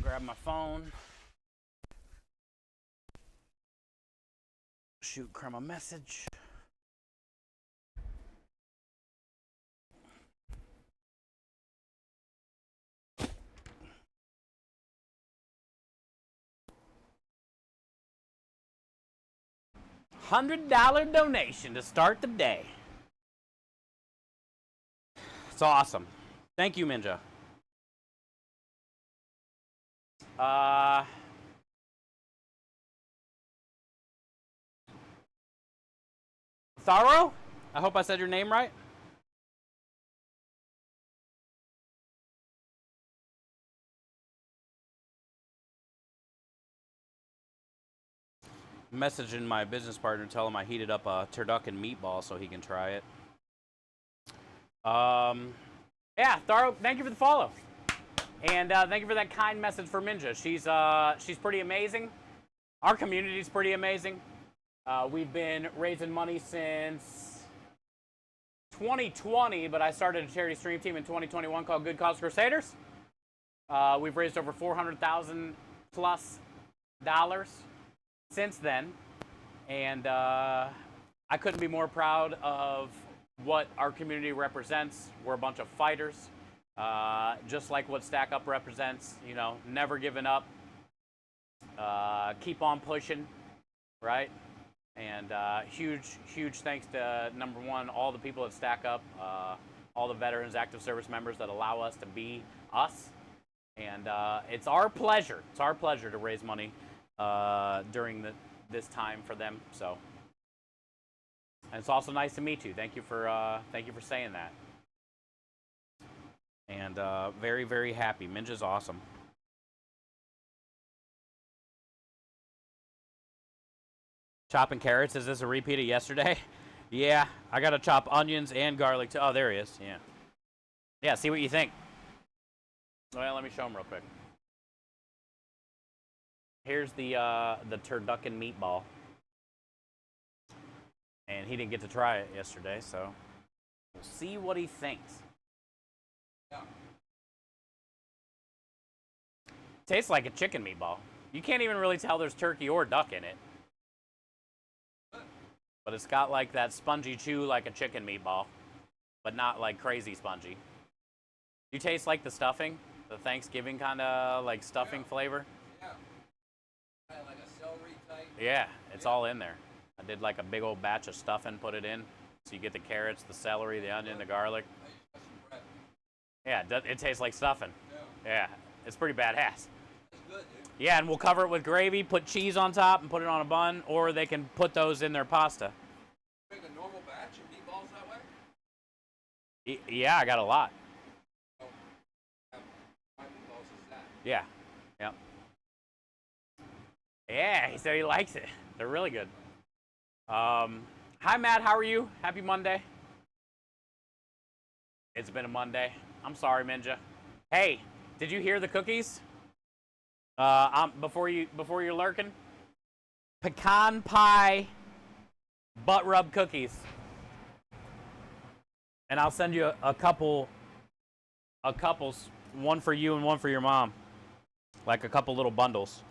Grab my phone. Shoot Crumb a message. $100 donation to start the day. It's awesome. Thank you, Minja. Tharo? I hope I said your name right. Messaging my business partner, tell him I heated up a turducken meatball so he can try it. Yeah, Tharo, thank you for the follow. And thank you for that kind message for Minja. She's pretty amazing. Our community's pretty amazing. We've been raising money since 2020, but I started a charity stream team in 2021 called Good Cause Crusaders. We've raised over $400,000 plus since then, and I couldn't be more proud of what our community represents. We're a bunch of fighters, just like what Stack Up represents. You know, never giving up, keep on pushing, right? And huge thanks to, number one, all the people at Stack Up, all the veterans, active service members that allow us to be us. And it's our pleasure to raise money during this time for them. So, and it's also nice to meet you. Thank you for saying that. And very, very happy. Minja's awesome. Chopping carrots, is this a repeat of yesterday? Yeah, I gotta chop onions and garlic too. Oh, there he is, yeah. Yeah, see what you think. Well, let me show him real quick. Here's the turducken meatball. And he didn't get to try it yesterday, so we'll see what he thinks. Yeah. Tastes like a chicken meatball. You can't even really tell there's turkey or duck in it. but it's got like that spongy chew like a chicken meatball, but not like crazy spongy. You taste like the stuffing, the Thanksgiving kind of like stuffing flavor. Yeah. Kind of like a celery type. Yeah, it's all in there. I did like a big old batch of stuffing, put it in. So you get the carrots, the celery, the onion, the garlic. I used to some bread. Yeah, it tastes like stuffing. Yeah. Yeah, it's pretty badass. That's good, dude. Yeah, and we'll cover it with gravy, put cheese on top, and put it on a bun, or they can put those in their pasta. Make a normal batch of meatballs that way? Yeah, I got a lot. Oh, my meatballs is that. Yeah, yep. Yeah, he said he likes it. They're really good. Hi, Matt. How are you? Happy Monday. It's been a Monday. I'm sorry, Minja. Hey, did you hear the cookies? Before you're lurking, pecan pie butt rub cookies, and I'll send you a couple, one for you and one for your mom, like a couple little bundles.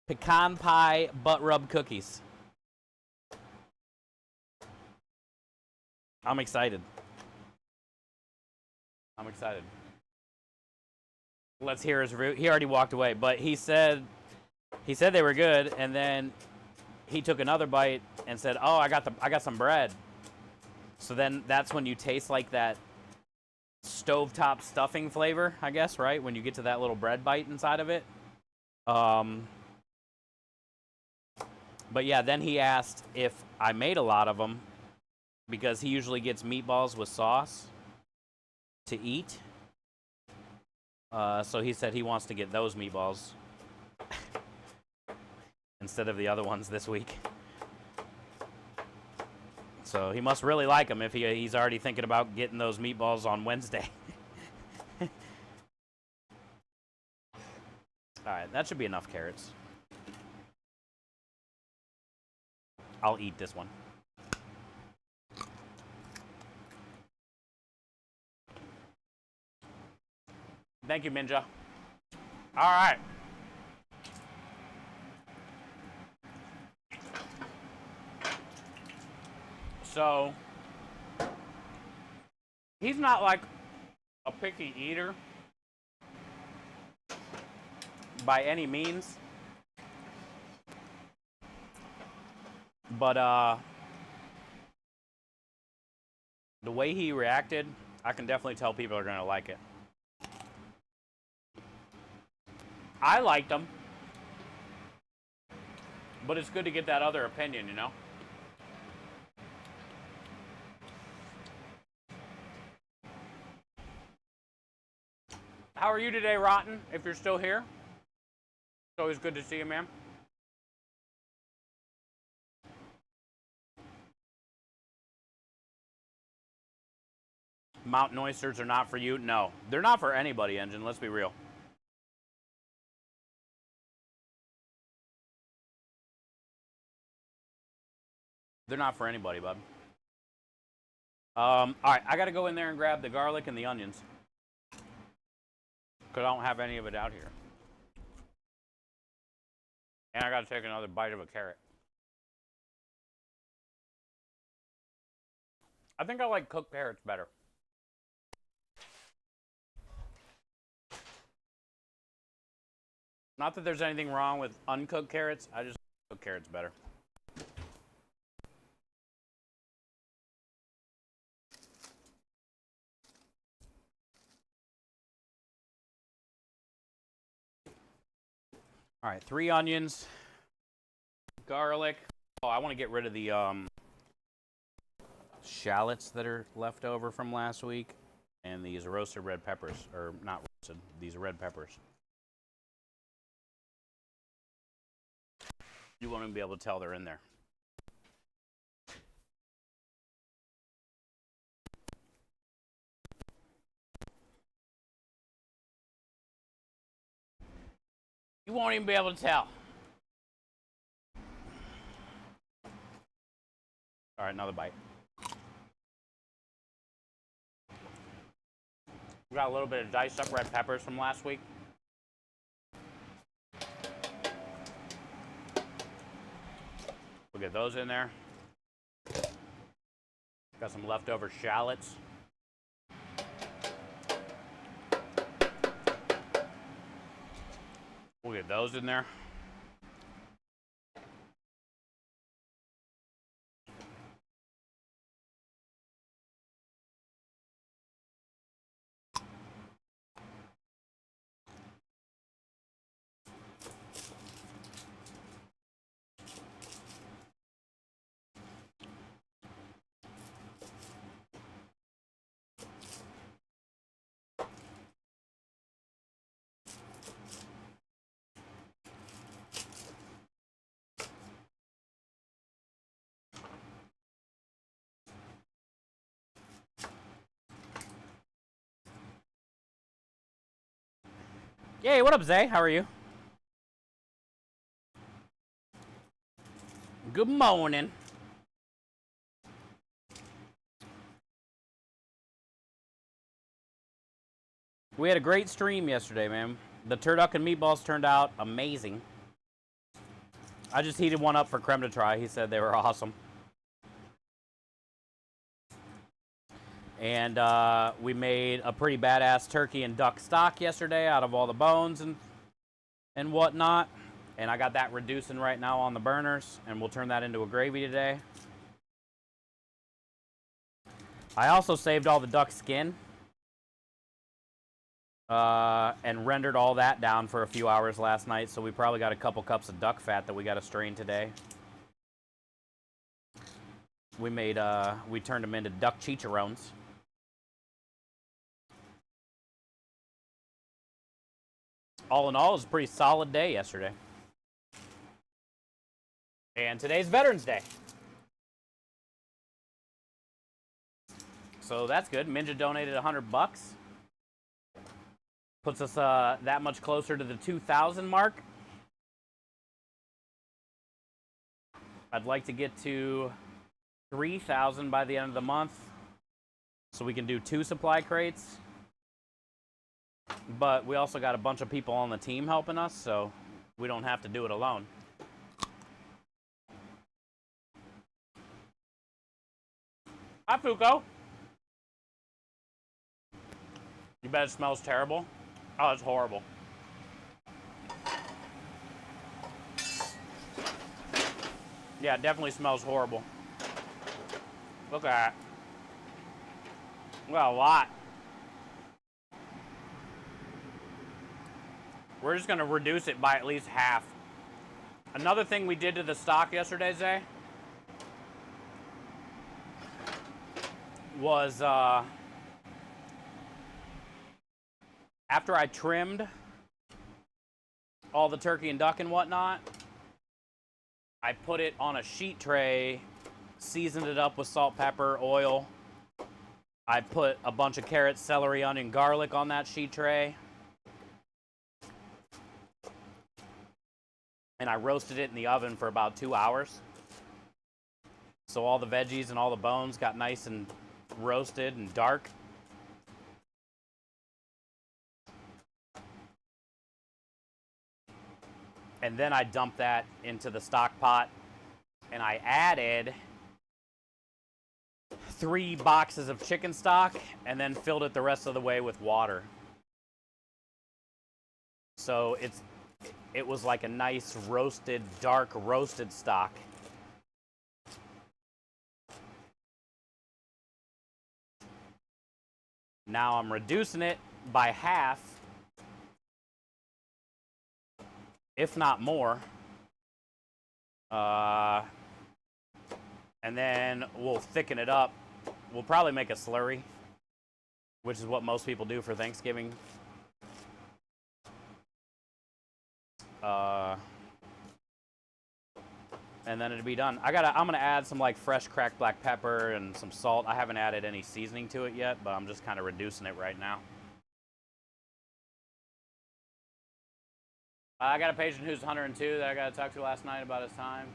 Pecan pie butt rub cookies. I'm excited. Let's hear his review. He already walked away, but he said they were good, and then he took another bite and said, "Oh, I got some bread." So then that's when you taste like that stovetop stuffing flavor, I guess, right? When you get to that little bread bite inside of it. But yeah, then he asked if I made a lot of them because he usually gets meatballs with sauce to eat. So he said he wants to get those meatballs instead of the other ones this week. So he must really like them if he's already thinking about getting those meatballs on Wednesday. All right, that should be enough carrots. I'll eat this one. Thank you, Minja. All right. So, he's not like a picky eater by any means. But the way he reacted, I can definitely tell people are going to like it. I liked them, but it's good to get that other opinion, you know? How are you today, Rotten, if you're still here? It's always good to see you, man. Mountain oysters are not for you? No, they're not for anybody, Engine, let's be real. They're not for anybody, bud. All right, I got to go in there and grab the garlic and the onions because I don't have any of it out here. And I got to take another bite of a carrot. I think I like cooked carrots better. Not that there's anything wrong with uncooked carrots, I just like cooked carrots better. All right, 3 onions, garlic. Oh, I want to get rid of the shallots that are left over from last week, and these roasted red peppers, or not roasted, these red peppers. You won't even be able to tell they're in there. You won't even be able to tell. All right, another bite. We got a little bit of diced up red peppers from last week. We'll get those in there. Got some leftover shallots. We'll get those in there. Hey, what up, Zay? How are you? Good morning. We had a great stream yesterday, man. The turducken meatballs turned out amazing. I just heated one up for Krem to try. He said they were awesome. And we made a pretty badass turkey and duck stock yesterday out of all the bones and whatnot. And I got that reducing right now on the burners, and we'll turn that into a gravy today. I also saved all the duck skin and rendered all that down for a few hours last night, so we probably got a couple cups of duck fat that we got to strain today. We turned them into duck chicharrones. All in all, it was a pretty solid day yesterday. And today's Veterans Day. So that's good. Minja donated $100. Puts us that much closer to the 2,000 mark. I'd like to get to 3,000 by the end of the month so we can do 2 supply crates. But we also got a bunch of people on the team helping us, so we don't have to do it alone. Hi, Fuko. You bet it smells terrible? Oh, it's horrible. Yeah, it definitely smells horrible. Look at that. We got a lot. We're just going to reduce it by at least half. Another thing we did to the stock yesterday, Zay, was after I trimmed all the turkey and duck and whatnot, I put it on a sheet tray, seasoned it up with salt, pepper, oil. I put a bunch of carrots, celery, onion, garlic on that sheet tray. And I roasted it in the oven for about 2 hours. So all the veggies and all the bones got nice and roasted and dark. And then I dumped that into the stock pot, and I added 3 boxes of chicken stock and then filled it the rest of the way with water. So it was like a nice roasted, dark roasted stock. Now I'm reducing it by half, if not more. And then we'll thicken it up. We'll probably make a slurry, which is what most people do for Thanksgiving. And then it'll be done. I'm gonna add some like fresh cracked black pepper and some salt. I haven't added any seasoning to it yet, but I'm just kind of reducing it right now. I got a patient who's 102 that I got to talk to last night about his time.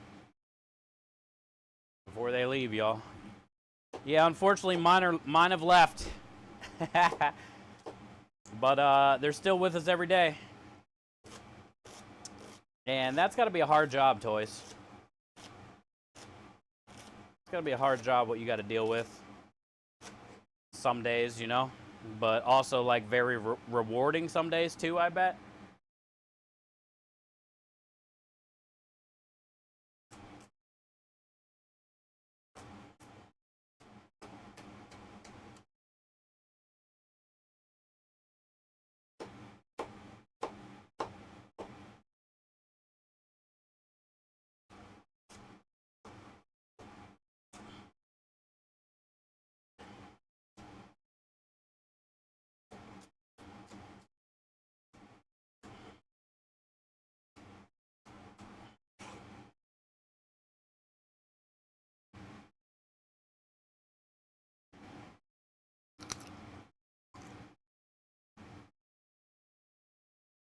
Before they leave, y'all. Yeah, unfortunately, mine have left. But they're still with us every day. And that's got to be a hard job, Toys. gotta be a hard job what you got to deal with some days, you know, but also like very rewarding some days too, I bet.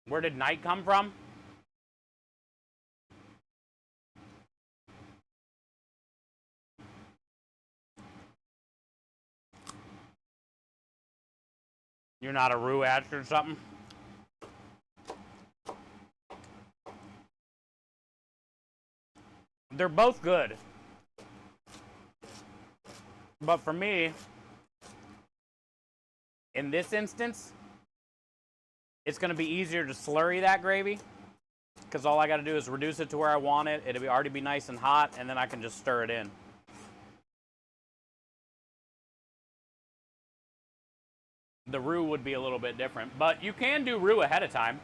Where did night come from? You're not a Rue addict or something? They're both good. But for me, in this instance, it's going to be easier to slurry that gravy because all I got to do is reduce it to where I want it. It'll already be nice and hot, and then I can just stir it in. The roux would be a little bit different, but you can do roux ahead of time.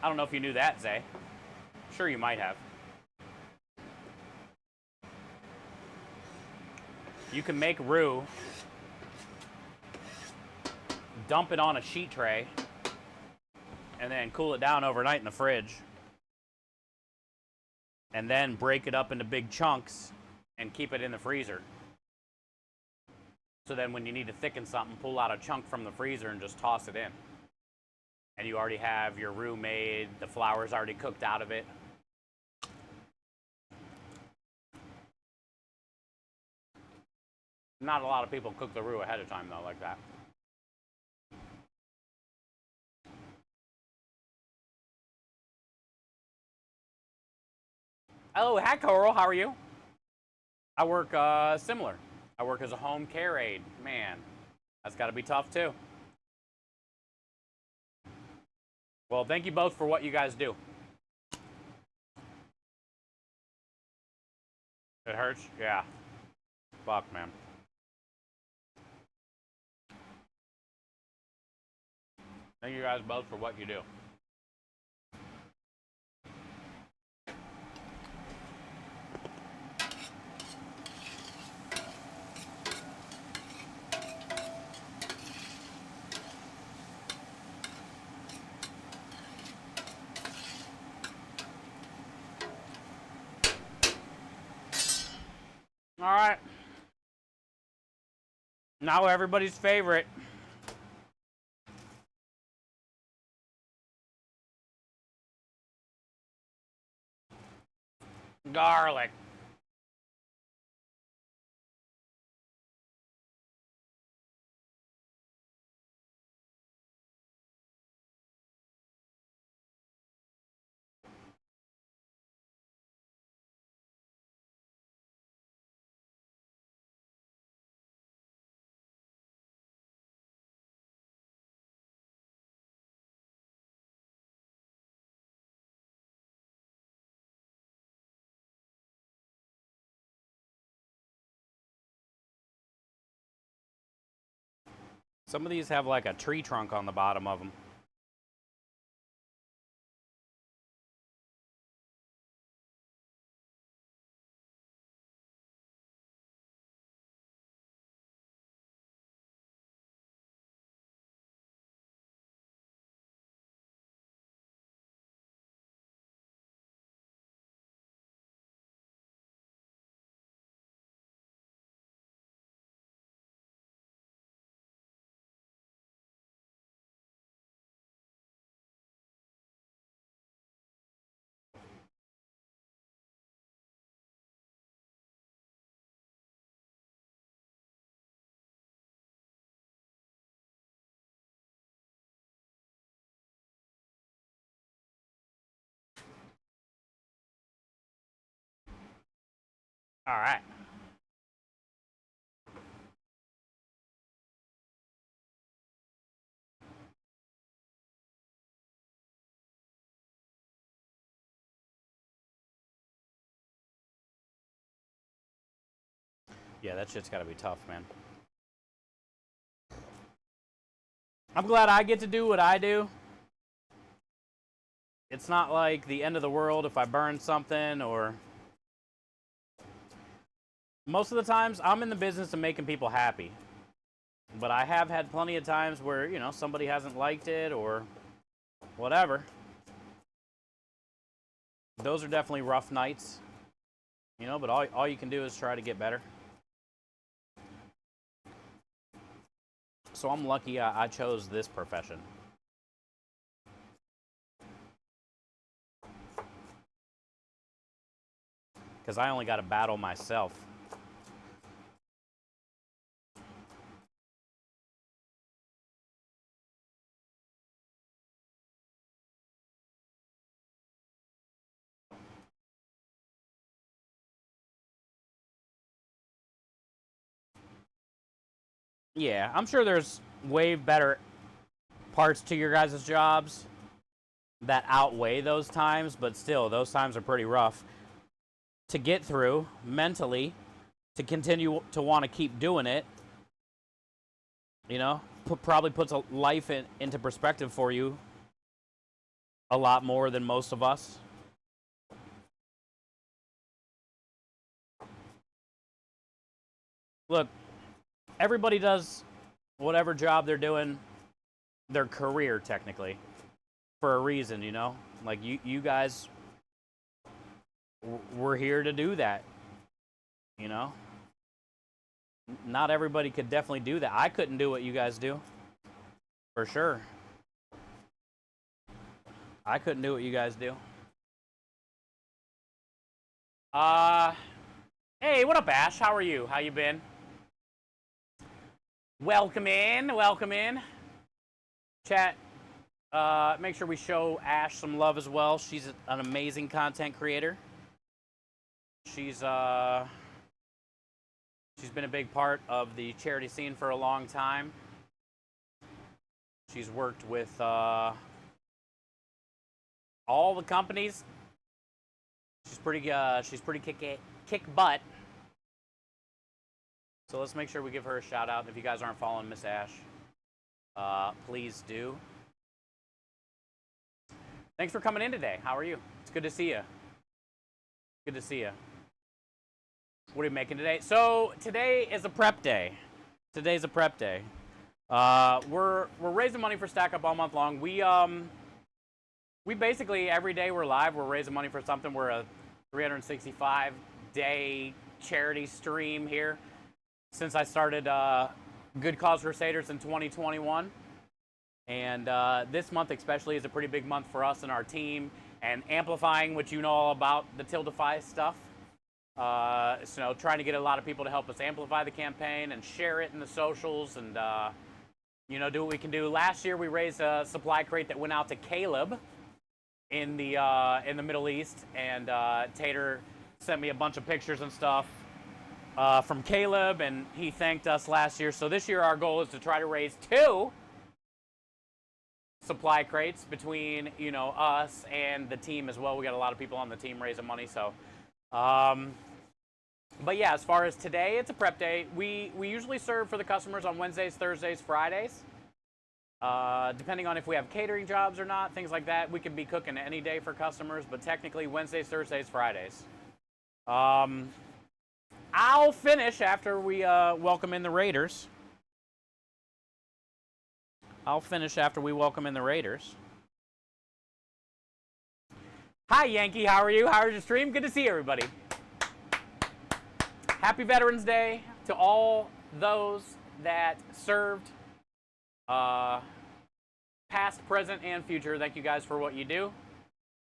I don't know if you knew that, Zay. Sure you might have. You can make roux, dump it on a sheet tray, and then cool it down overnight in the fridge. And then break it up into big chunks and keep it in the freezer. So then when you need to thicken something, pull out a chunk from the freezer and just toss it in. And you already have your roux made, the flour's already cooked out of it. Not a lot of people cook the roux ahead of time though, like that. Oh, hi Coral, how are you? I work similar. I work as a home care aide. Man, that's got to be tough too. Well, thank you both for what you guys do. It hurts? Yeah. Fuck, man. Thank you guys both for what you do. All right. Now everybody's favorite. Garlic. Some of these have like a tree trunk on the bottom of them. All right. Yeah, that shit's gotta be tough, man. I'm glad I get to do what I do. It's not like the end of the world if I burn something or... Most of the times, I'm in the business of making people happy. But I have had plenty of times where, you know, somebody hasn't liked it or whatever. Those are definitely rough nights. You know, but all you can do is try to get better. So I'm lucky I chose this profession. Because I only got to battle myself. Yeah, I'm sure there's way better parts to your guys' jobs that outweigh those times, but still, those times are pretty rough to get through mentally, to continue to want to keep doing it. You know, probably puts a life into perspective for you a lot more than most of us. Look, everybody does whatever job they're doing, their career technically, for a reason, you know? Like you guys were here to do that, you know? Not everybody could definitely do that. I couldn't do what you guys do, for sure. I couldn't do what you guys do. Hey, what up, Ash? How are you? How you been? Welcome in, welcome in. Chat, make sure we show Ash some love as well. She's an amazing content creator. She's been a big part of the charity scene for a long time. She's worked with all the companies. She's pretty kick butt. So let's make sure we give her a shout out. If you guys aren't following Miss Ash, please do. Thanks for coming in today. How are you? It's good to see you. Good to see you. What are you making today? So today is a prep day. Today's a prep day. We're raising money for Stack Up all month long. We basically every day we're live. We're raising money for something. We're a 365-day charity stream here since I started Good Cause Crusaders in 2021. And this month especially is a pretty big month for us and our team, and amplifying what you know all about the Tildify stuff. So trying to get a lot of people to help us amplify the campaign and share it in the socials and you know, do what we can do. Last year we raised a supply crate that went out to Caleb in the Middle East, and Tater sent me a bunch of pictures and stuff from Caleb, and he thanked us last year. So this year our goal is to try to raise 2 supply crates between, you know, us and the team as well. We got a lot of people on the team raising money, so but yeah, as far as today, it's a prep day. We usually serve for the customers on Wednesdays, Thursdays, Fridays. Depending on if we have catering jobs or not, things like that. We could be cooking any day for customers, but technically Wednesdays, Thursdays, Fridays. I'll finish after we welcome in the Raiders. I'll finish after we welcome in the Raiders. Hi, Yankee. How are you? How was your stream? Good to see everybody. Happy Veterans Day to all those that served, past, present, and future. Thank you guys for what you do.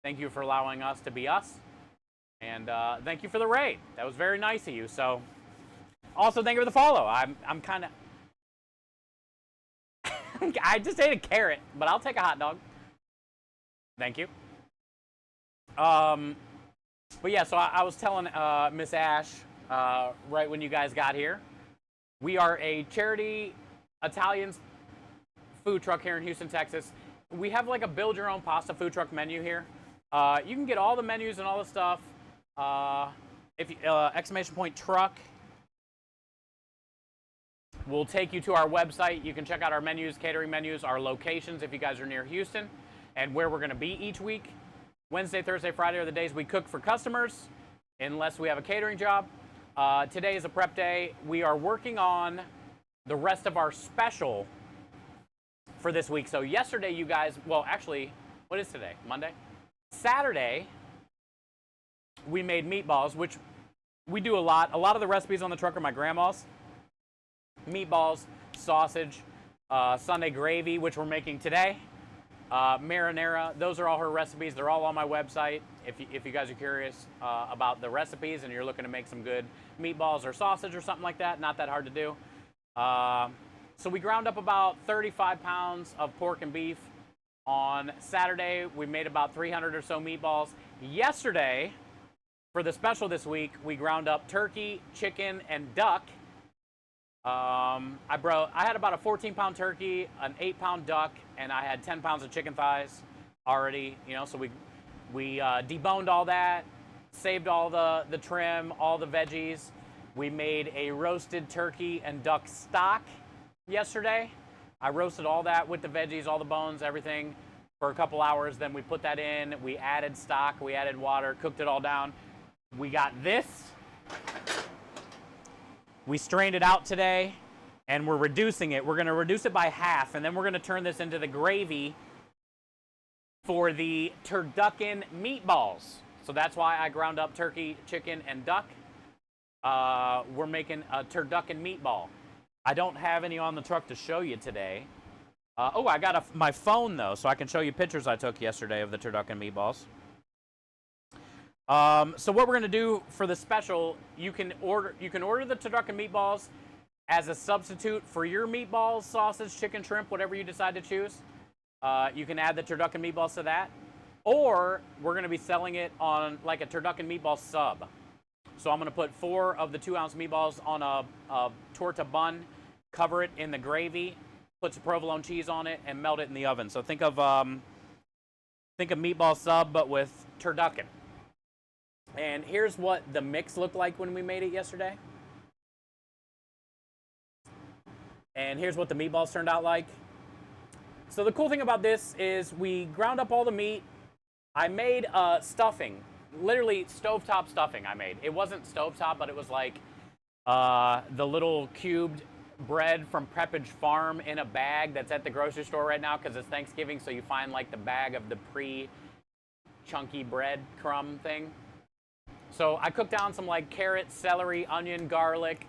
Thank you for allowing us to be us. And thank you for the raid. That was very nice of you. So, also thank you for the follow. I'm kind of... I just ate a carrot, but I'll take a hot dog. Thank you. But yeah, so I was telling Miss Ash right when you guys got here, we are a charity Italian food truck here in Houston, Texas. We have like a build your own pasta food truck menu here. You can get all the menus and all the stuff. If you, !truck will take you to our website. You can check out our menus, catering menus, our locations if you guys are near Houston, and where we're going to be each week. Wednesday, Thursday, Friday are the days we cook for customers, unless we have a catering job. Today is a prep day. We are working on the rest of our special for this week. So yesterday, you guys, well, actually, what is today? Monday? Saturday, we made meatballs, which we do a lot. A lot of the recipes on the truck are my grandma's. Meatballs, sausage, Sunday gravy, which we're making today. Marinara, those are all her recipes. They're all on my website. If you guys are curious about the recipes and you're looking to make some good meatballs or sausage or something like that, not that hard to do. So we ground up about 35 pounds of pork and beef. On Saturday, we made about 300 or so meatballs. Yesterday, for the special this week, we ground up turkey, chicken, and duck. I had about a 14-pound turkey, an 8-pound duck, and I had 10 pounds of chicken thighs already. So we deboned all that, saved all the trim, all the veggies. We made a roasted turkey and duck stock yesterday. I roasted all that with the veggies, all the bones, everything for a couple hours. Then we put that in. We added stock. We added water, cooked it all down. We got this. We strained it out today, and we're reducing it. We're going to reduce it by half, and then we're going to turn this into the gravy for the turducken meatballs. So that's why I ground up turkey, chicken, and duck. We're making a turducken meatball. I don't have any on the truck to show you today. I got my phone, though, so I can show you pictures I took yesterday of the turducken meatballs. So what we're going to do for the special, you can order the turducken meatballs as a substitute for your meatballs, sausage, chicken, shrimp, whatever you decide to choose. You can add the turducken meatballs to that. Or we're going to be selling it on like a turducken meatball sub. So I'm going to put 4 of the 2-ounce meatballs on a torta bun, cover it in the gravy, put some provolone cheese on it, and melt it in the oven. So think of meatball sub, but with turducken. And here's what the mix looked like when we made it yesterday. And here's what the meatballs turned out like. So the cool thing about this is we ground up all the meat. I made stuffing, literally stovetop stuffing I made. It wasn't stovetop, but it was like the little cubed bread from Preppage Farm in a bag that's at the grocery store right now because it's Thanksgiving, so you find like the bag of the pre-chunky bread crumb thing. So I cooked down some like carrot, celery, onion, garlic,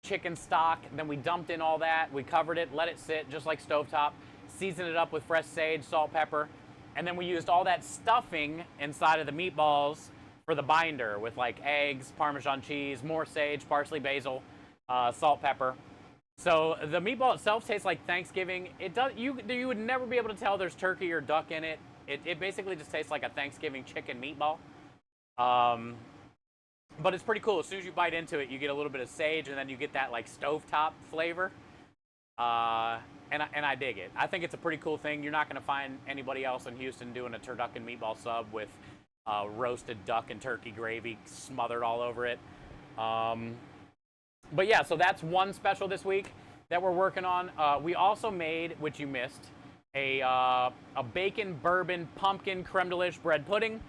chicken stock. Then we dumped in all that. We covered it, let it sit just like stovetop. Seasoned it up with fresh sage, salt, pepper. And then we used all that stuffing inside of the meatballs for the binder with like eggs, Parmesan cheese, more sage, parsley, basil, salt, pepper. So the meatball itself tastes like Thanksgiving. It does. You would never be able to tell there's turkey or duck in it. It basically just tastes like a Thanksgiving chicken meatball. But it's pretty cool. As soon as you bite into it, you get a little bit of sage, and then you get that like stovetop flavor. And I dig it. I think it's a pretty cool thing. You're not going to find anybody else in Houston doing a turducken meatball sub with roasted duck and turkey gravy smothered all over it. But yeah, so that's one special this week that we're working on. We also made, which you missed, a bacon bourbon pumpkin creme de lish bread pudding.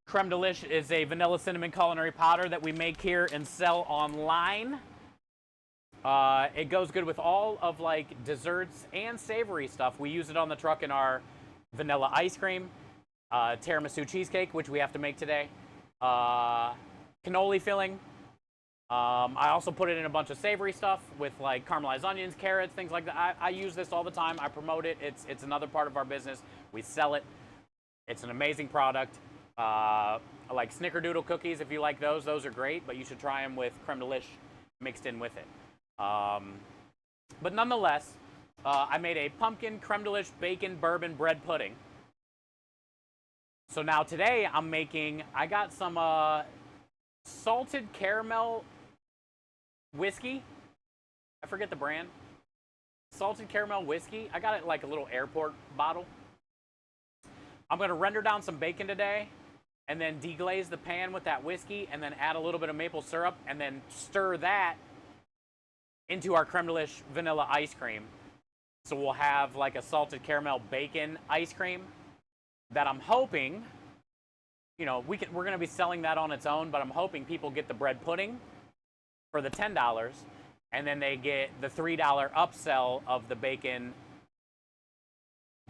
Creme de lish is a vanilla cinnamon culinary powder that we make here and sell online. It goes good with all of like desserts and savory stuff. We use it on the truck in our vanilla ice cream, tiramisu cheesecake, which we have to make today, cannoli filling. I also put it in a bunch of savory stuff with like caramelized onions, carrots, things like that. I use this all the time. I promote it. It's another part of our business. We sell it. It's an amazing product. Like snickerdoodle cookies, if you like those are great, but you should try them with creme de lish mixed in with it. But nonetheless, I made a pumpkin creme de lish bacon bourbon bread pudding. So now today I got some salted caramel whiskey. I forget the brand. Salted caramel whiskey. I got it like a little airport bottle. I'm going to render down some bacon today and then deglaze the pan with that whiskey and then add a little bit of maple syrup and then stir that into our creme delish vanilla ice cream. So we'll have like a salted caramel bacon ice cream that I'm hoping, you know, we're going to be selling that on its own, but I'm hoping people get the bread pudding for the $10, and then they get the $3 upsell of the bacon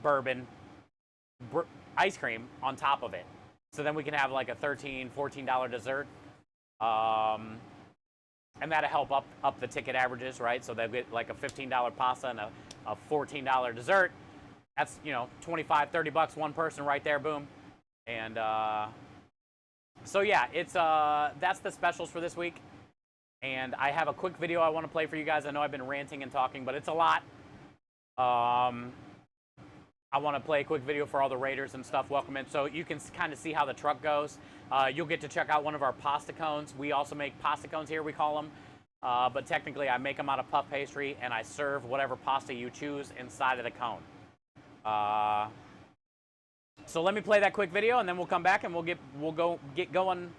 bourbon ice cream on top of it. So then we can have like a $13, $14 dessert. And that'll help up the ticket averages, right? So they'll get like a $15 pasta and a $14 dessert. That's, you know, 25, 30 bucks one person right there, boom. And so yeah, it's that's the specials for this week. And I have a quick video I want to play for you guys. I know I've been ranting and talking, but it's a lot. I want to play a quick video for all the Raiders and stuff. Welcome in. So you can kind of see how the truck goes. You'll get to check out one of our pasta cones. We also make pasta cones here, we call them. But technically, I make them out of puff pastry, and I serve whatever pasta you choose inside of the cone. So let me play that quick video, and then we'll come back and we'll get going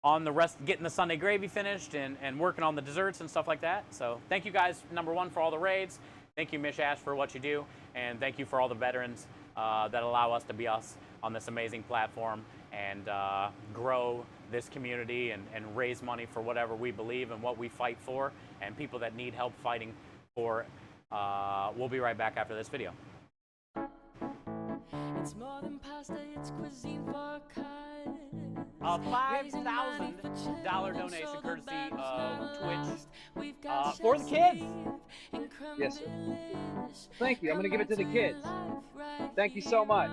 on the rest, getting the Sunday gravy finished and working on the desserts and stuff like that. So thank you guys, number one, for all the raids. Thank you, Mish Ash, for what you do, and thank you for all the veterans that allow us to be us on this amazing platform and grow this community and raise money for whatever we believe and what we fight for, and people that need help fighting for. We'll be right back after this video. It's more than pasta, it's cuisine for a cut. A $5,000 donation courtesy of Twitch for the kids. Yes, sir. Thank you. I'm going to give it to the kids. Thank you so much.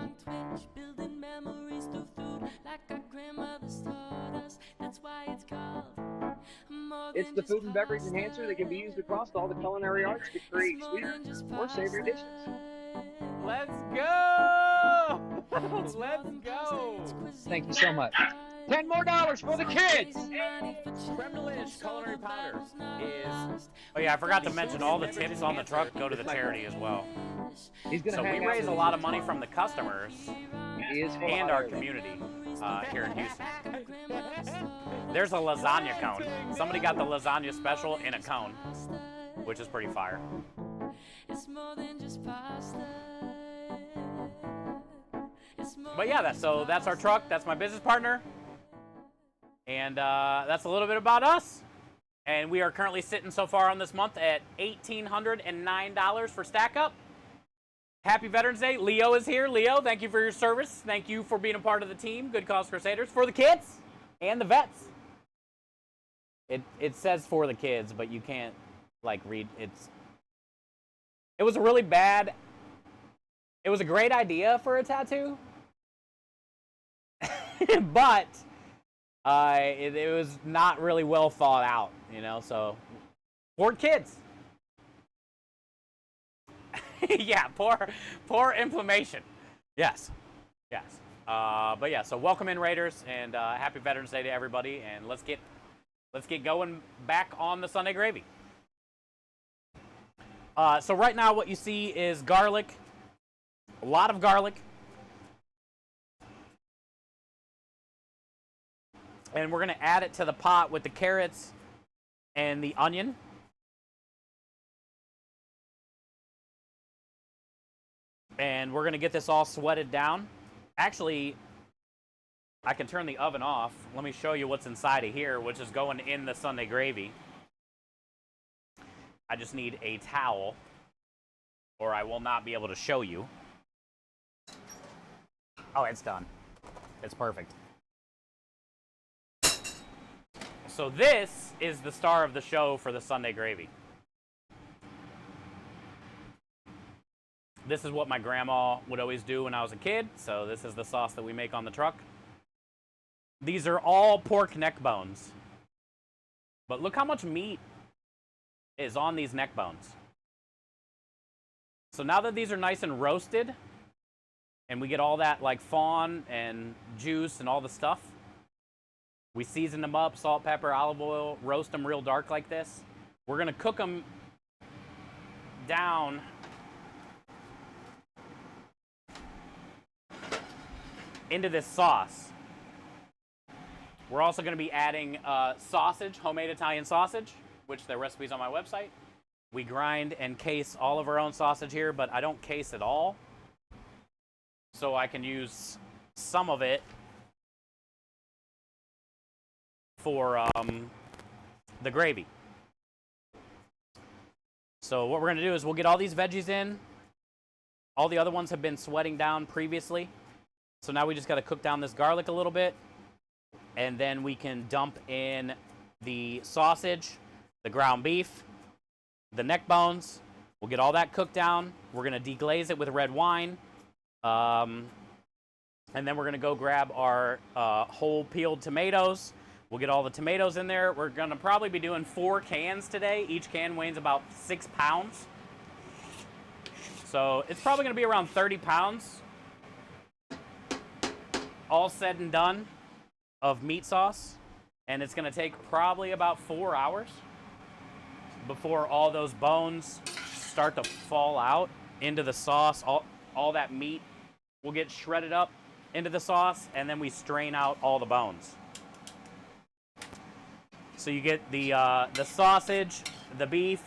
It's the food and beverage enhancer that can be used across all the culinary arts to create sweeter or savory dishes. Let's go! Let's go! Thank you so much. $10 more for the kids! Creme Delish Culinary Powders is... Oh yeah, I forgot to mention all the tips on the truck go to the charity as well. So we raise a lot of money from the customers and our community here in Houston. There's a lasagna cone. Somebody got the lasagna special in a cone, which is pretty fire. It's more than just pasta. But yeah, that's our truck. That's my business partner. And that's a little bit about us. And we are currently sitting so far on this month at $1,809 for Stack Up. Happy Veterans Day. Leo is here. Leo, thank you for your service. Thank you for being a part of the team. Good Cause Crusaders. For the kids and the vets. It says for the kids, but you can't like read. It was a really bad. It was a great idea for a tattoo. But it was not really well thought out, you know, so for kids. Yeah, poor inflammation. Yes. But yeah, so welcome in, Raiders, and happy Veterans Day to everybody, and let's get going back on the Sunday gravy. So right now what you see is garlic, a lot of garlic. And we're going to add it to the pot with the carrots and the onion. And we're going to get this all sweated down. Actually, I can turn the oven off. Let me show you what's inside of here, which is going in the Sunday gravy. I just need a towel, or I will not be able to show you. Oh, it's done. It's perfect. So this is the star of the show for the Sunday gravy. This is what my grandma would always do when I was a kid, so this is the sauce that we make on the truck. These are all pork neck bones. But look how much meat is on these neck bones. So now that these are nice and roasted, and we get all that like fawn and juice and all the stuff, we season them up, salt, pepper, olive oil, roast them real dark like this. We're gonna cook them down into this sauce. We're also gonna be adding sausage, homemade Italian sausage, which the recipe's on my website. We grind and case all of our own sausage here, but I don't case it all. So I can use some of it for the gravy. So what we're going to do is we'll get all these veggies in. All the other ones have been sweating down previously. So now we just got to cook down this garlic a little bit. And then we can dump in the sausage, the ground beef, the neck bones. We'll get all that cooked down. We're going to deglaze it with red wine. And then we're going to go grab our whole peeled tomatoes. We'll get all the tomatoes in there. We're going to probably be doing 4 cans today. Each can weighs about 6 pounds. So it's probably going to be around 30 pounds, all said and done, of meat sauce. And it's going to take probably about 4 hours before all those bones start to fall out into the sauce. All that meat will get shredded up into the sauce, and then we strain out all the bones. So you get the sausage, the beef,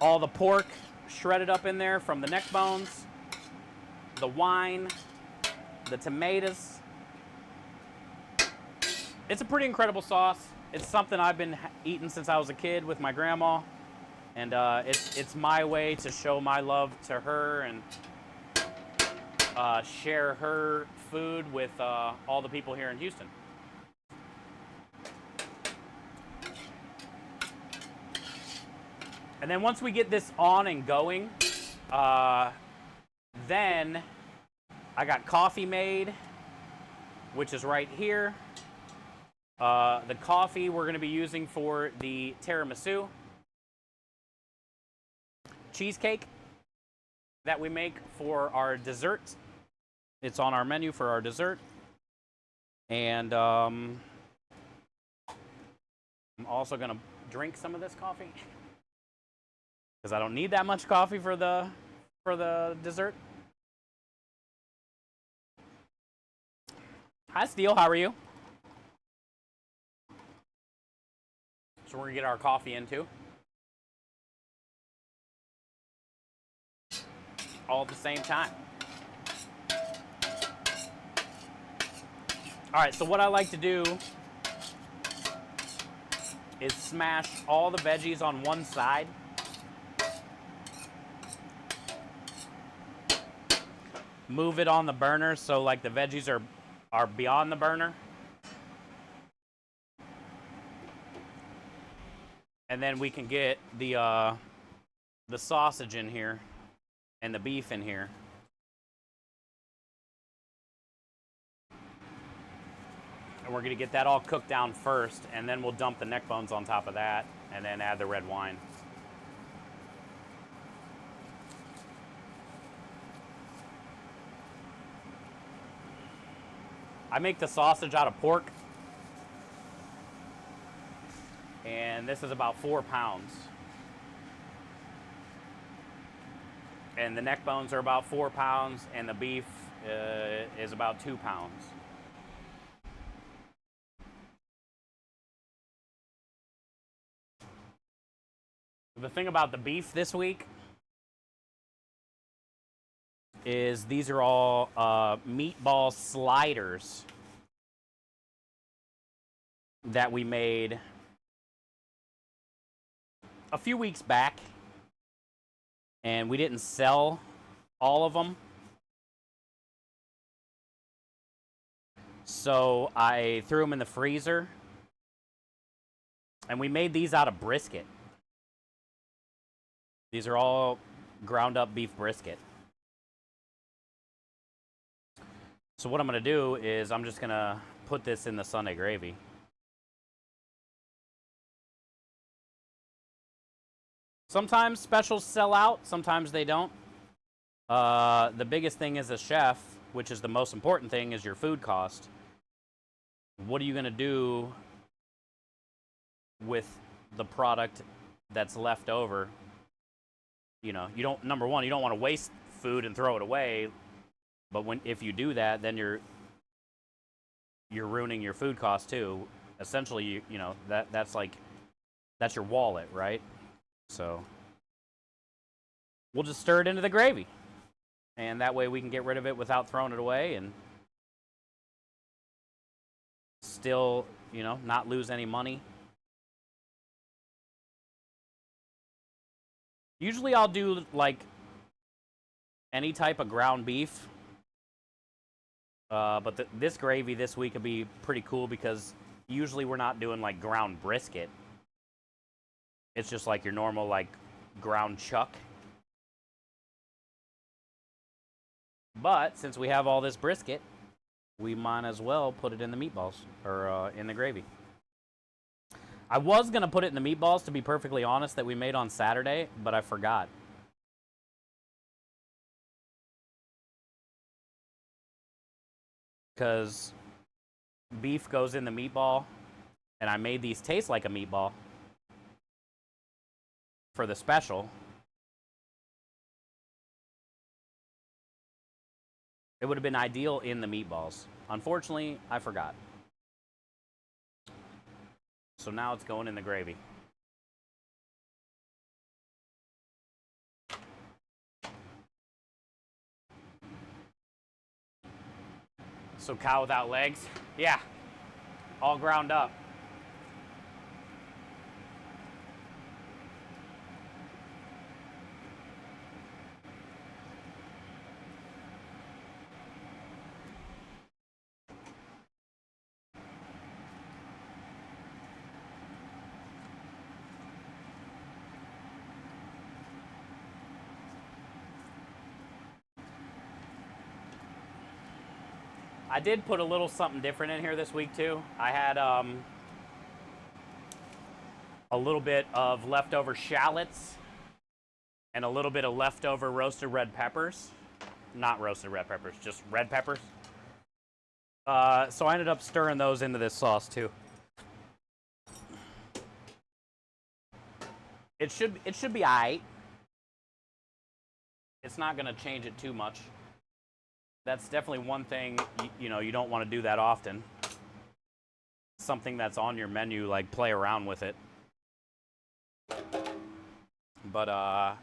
all the pork shredded up in there from the neck bones, the wine, the tomatoes. It's a pretty incredible sauce. It's something I've been eating since I was a kid with my grandma, and it's my way to show my love to her and share her food with all the people here in Houston. And then once we get this on and going, then I got coffee made, which is right here. The coffee we're going to be using for the tiramisu cheesecake that we make for our dessert. It's on our menu for our dessert. And I'm also going to drink some of this coffee because I don't need that much coffee for the dessert. Hi, Steele. How are you? So we're going to get our coffee in too. All at the same time. All right, so what I like to do is smash all the veggies on one side. Move it on the burner so like the veggies are beyond the burner. And then we can get the sausage in here and the beef in here. And we're going to get that all cooked down first, and then we'll dump the neck bones on top of that, and then add the red wine. I make the sausage out of pork, and this is about 4 pounds. And the neck bones are about 4 pounds, and the beef is about 2 pounds. The thing about the beef this week is these are all meatball sliders that we made a few weeks back, and we didn't sell all of them. So I threw them in the freezer, and we made these out of brisket. These are all ground up beef brisket. So what I'm going to do is I'm just going to put this in the Sunday gravy. Sometimes specials sell out, sometimes they don't. The biggest thing as a chef, which is the most important thing, is your food cost. What are you going to do with the product that's left over? You know, you don't, number one, you don't want to waste food and throw it away. But if you do that, then you're ruining your food cost too. Essentially, you know, that's your wallet, right? So we'll just stir it into the gravy. And that way we can get rid of it without throwing it away and still, you know, not lose any money. Usually I'll do like any type of ground beef. But this gravy this week would be pretty cool because usually we're not doing like ground brisket. It's just like your normal like ground chuck. But since we have all this brisket, we might as well put it in the meatballs or in the gravy. I was going to put it in the meatballs, to be perfectly honest, that we made on Saturday, but I forgot. Because beef goes in the meatball, and I made these taste like a meatball for the special. It would have been ideal in the meatballs. Unfortunately, I forgot. So now it's going in the gravy. So cow without legs? Yeah. All ground up. I did put a little something different in here this week too. I had a little bit of leftover shallots and a little bit of leftover roasted red peppers. Not roasted red peppers, just red peppers. So I ended up stirring those into this sauce too. It should be aight. It's not gonna change it too much. That's definitely one thing, you know, you don't want to do that often. Something that's on your menu, like play around with it. But I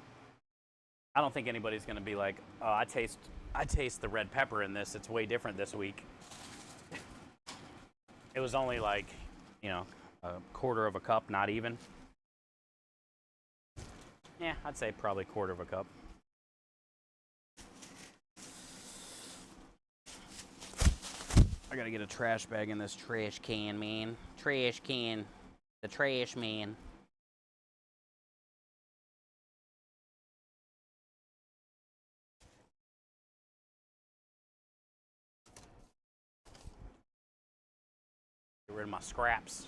don't think anybody's gonna be like, oh, I taste the red pepper in this. It's way different this week. It was only like, you know, a quarter of a cup, not even. Yeah, I'd say probably a quarter of a cup. I gotta get a trash bag in this trash can, man. Trash can. The trash man. Get rid of my scraps.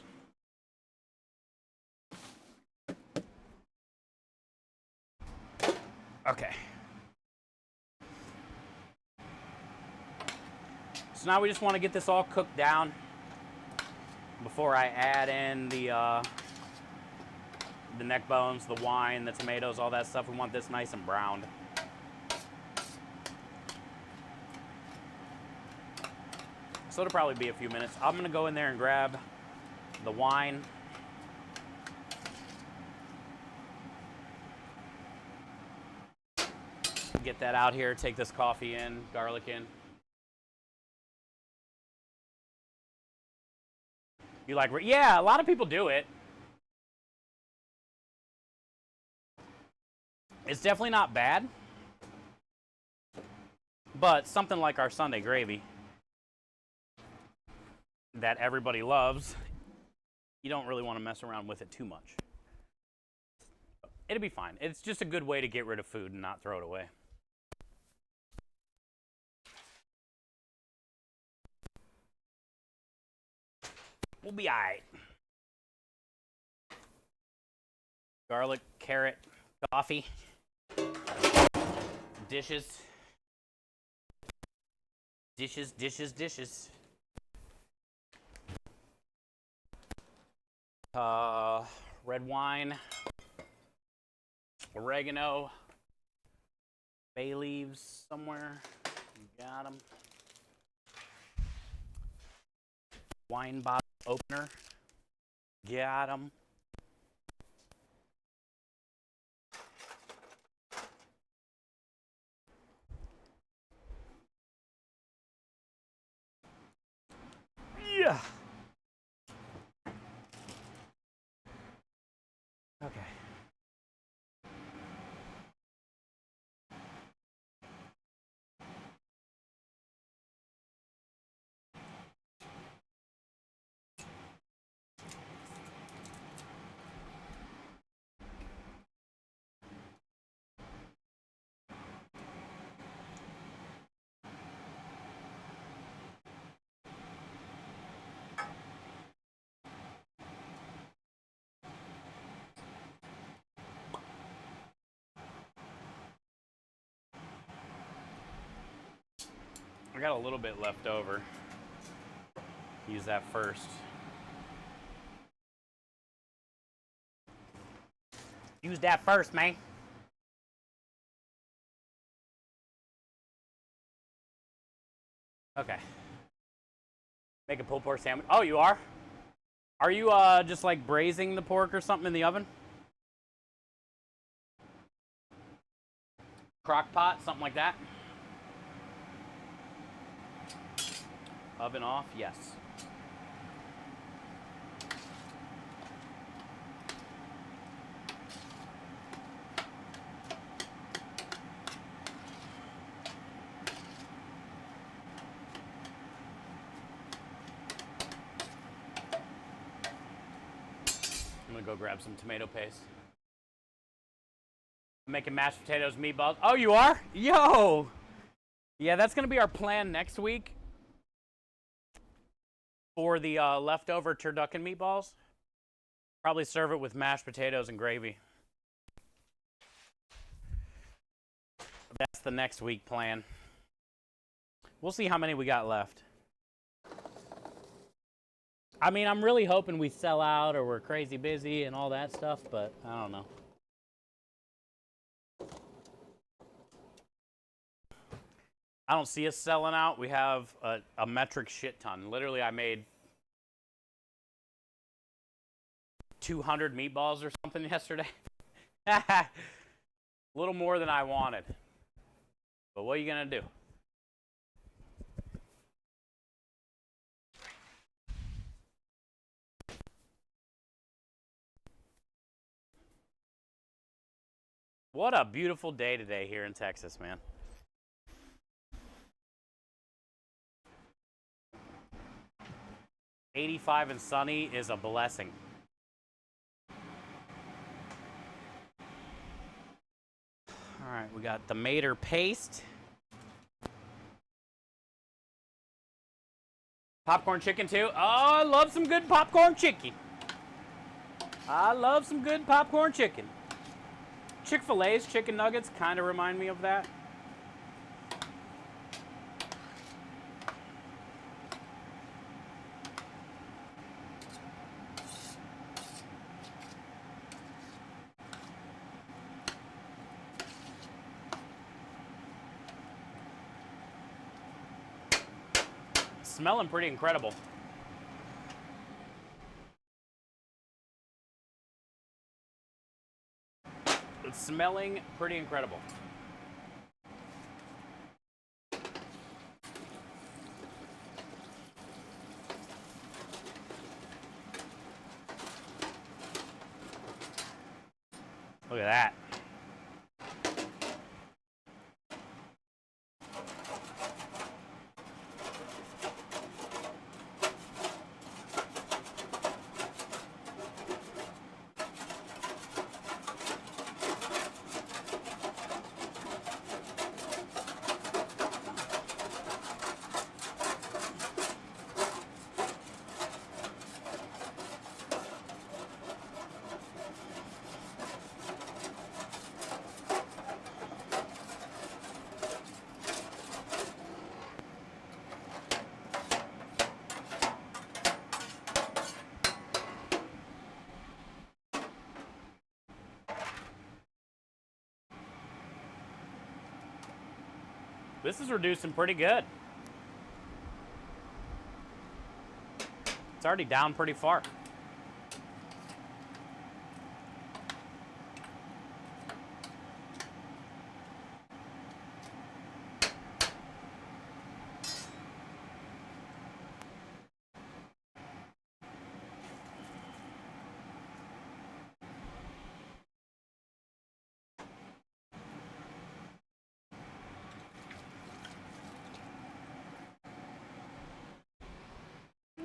Okay. So now we just want to get this all cooked down before I add in the neck bones, the wine, the tomatoes, all that stuff. We want this nice and browned. So it'll probably be a few minutes. I'm gonna go in there and grab the wine. Get that out here, take this coffee in, garlic in. You like, yeah, a lot of people do it. It's definitely not bad. But something like our Sunday gravy that everybody loves, you don't really want to mess around with it too much. It'll be fine. It's just a good way to get rid of food and not throw it away. We'll be all right. Garlic, carrot, coffee, dishes. Dishes. Red wine, oregano, bay leaves somewhere. You got them. Wine bottle opener. Got them. I got a little bit left over. Use that first. Use that first, man. Okay. Make a pulled pork sandwich. Oh, you are? Are you just like braising the pork or something in the oven? Crock pot, something like that? Oven off, yes. I'm gonna go grab some tomato paste. I'm making mashed potatoes, meatballs. Oh, you are? Yo! Yeah, that's gonna be our plan next week for the leftover turducken meatballs. Probably serve it with mashed potatoes and gravy. That's the next week plan. We'll see how many we got left. I mean, I'm really hoping we sell out or we're crazy busy and all that stuff, but I don't know. I don't see us selling out. We have a metric shit ton. Literally, I made 200 meatballs or something yesterday. A little more than I wanted. But what are you going to do? What a beautiful day today here in Texas, man. $85 and sunny is a blessing. All right, we got the Mater paste. Popcorn chicken too. Oh, I love some good popcorn chicken. I love some good popcorn chicken. Chick-fil-A's chicken nuggets kind of remind me of that. Smelling pretty incredible. It's smelling pretty incredible. Look at that. This is reducing pretty good. It's already down pretty far.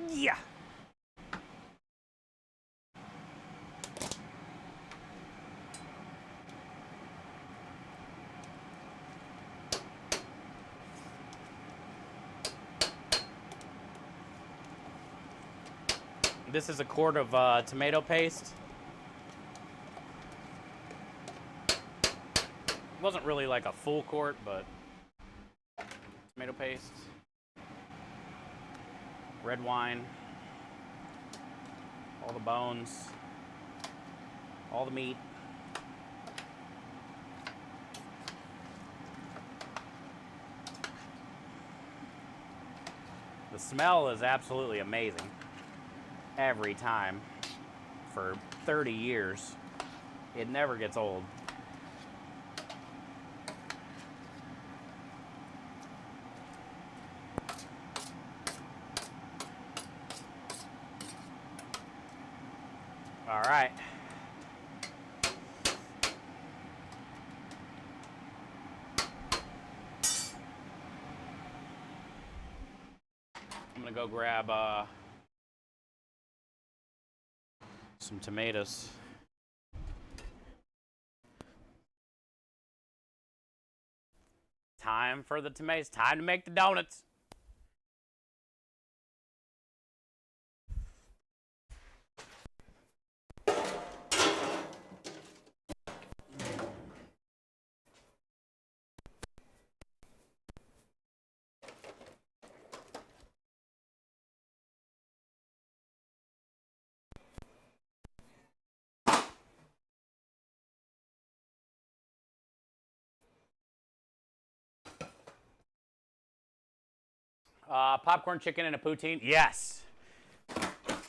Yeah. This is a quart of tomato paste. It wasn't really like a full quart, but tomato paste. red wine, all the bones, all the meat. The smell is absolutely amazing every time. For 30 years, it never gets old. All right. I'm gonna go grab some tomatoes. Time for the tomatoes. Time to make the donuts. Popcorn chicken and a poutine. Yes.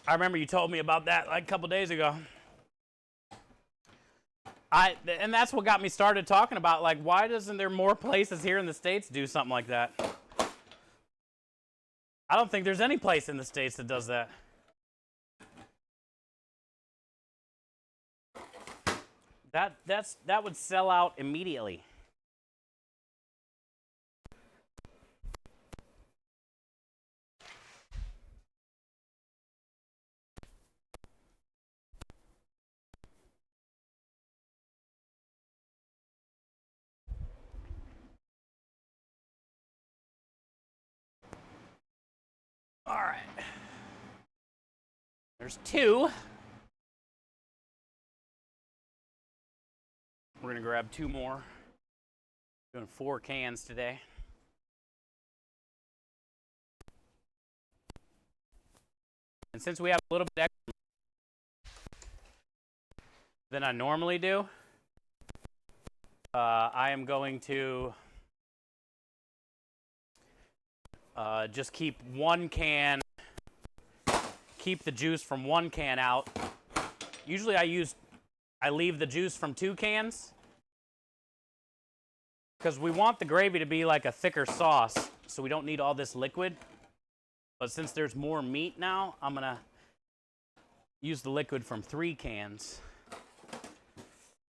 I remember you told me about that like a couple days ago. And that's what got me started talking about, like, why doesn't there more places here in the States do something like that? I don't think there's any place in the States that does that. That would sell out immediately. All right. There's two. We're gonna grab two more. Doing 4 cans today. And since we have a little bit extra than I normally do, I am going to just keep one can, keep the juice from one can out. Usually I leave the juice from 2 cans because we want the gravy to be like a thicker sauce, so we don't need all this liquid. But since there's more meat now, I'm gonna use the liquid from 3 cans.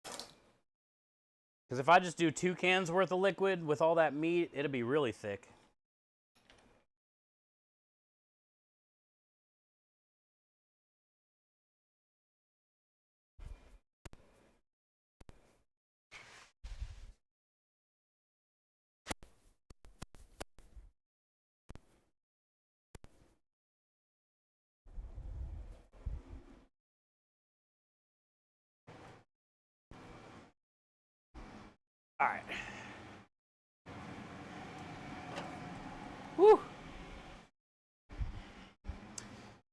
Because if I just do 2 cans worth of liquid with all that meat, it'll be really thick. All right. Woo.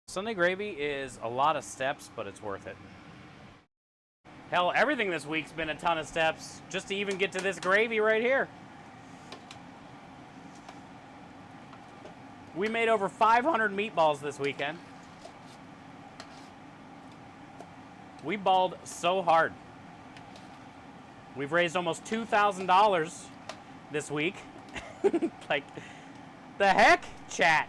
Sunday gravy is a lot of steps, but it's worth it. Hell, everything this week's been a ton of steps just to even get to this gravy right here. We made over 500 meatballs this weekend. We balled so hard. We've raised almost $2,000 this week. Like, the heck, chat?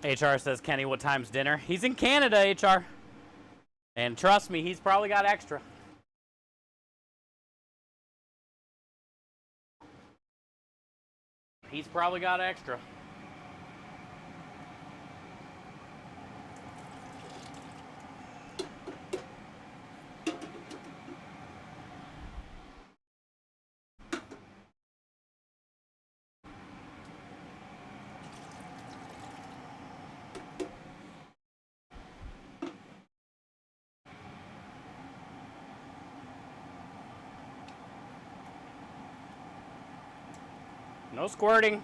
HR says, Kenny, what time's dinner? He's in Canada, HR. And trust me, he's probably got extra. He's probably got extra. No squirting.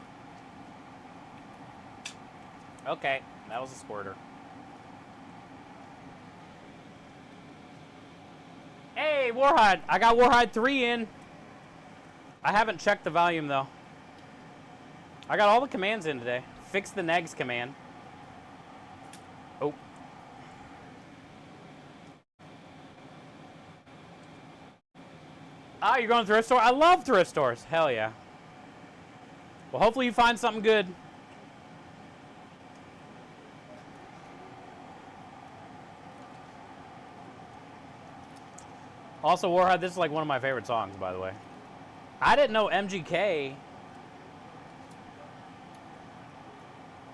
Okay, that was a squirter. Hey, Warhide. I got Warhide 3 in. I haven't checked the volume, though. I got all the commands in today. Fix the negs command. Oh. Ah, you're going to thrift store? I love thrift stores. Hell yeah. Well, hopefully you find something good. Also, Warhead, this is like one of my favorite songs, by the way. I didn't know MGK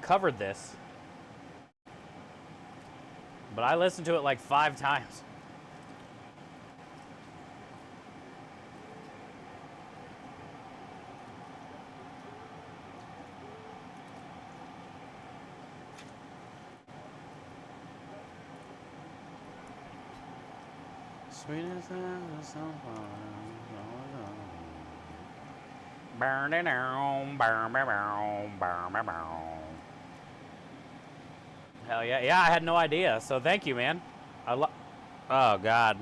covered this, but I listened to it like 5 times. Sweet as the sunflower. Burn it down, burn it down, burn it down. Hell yeah. Yeah, I had no idea, so thank you, man. Oh, God.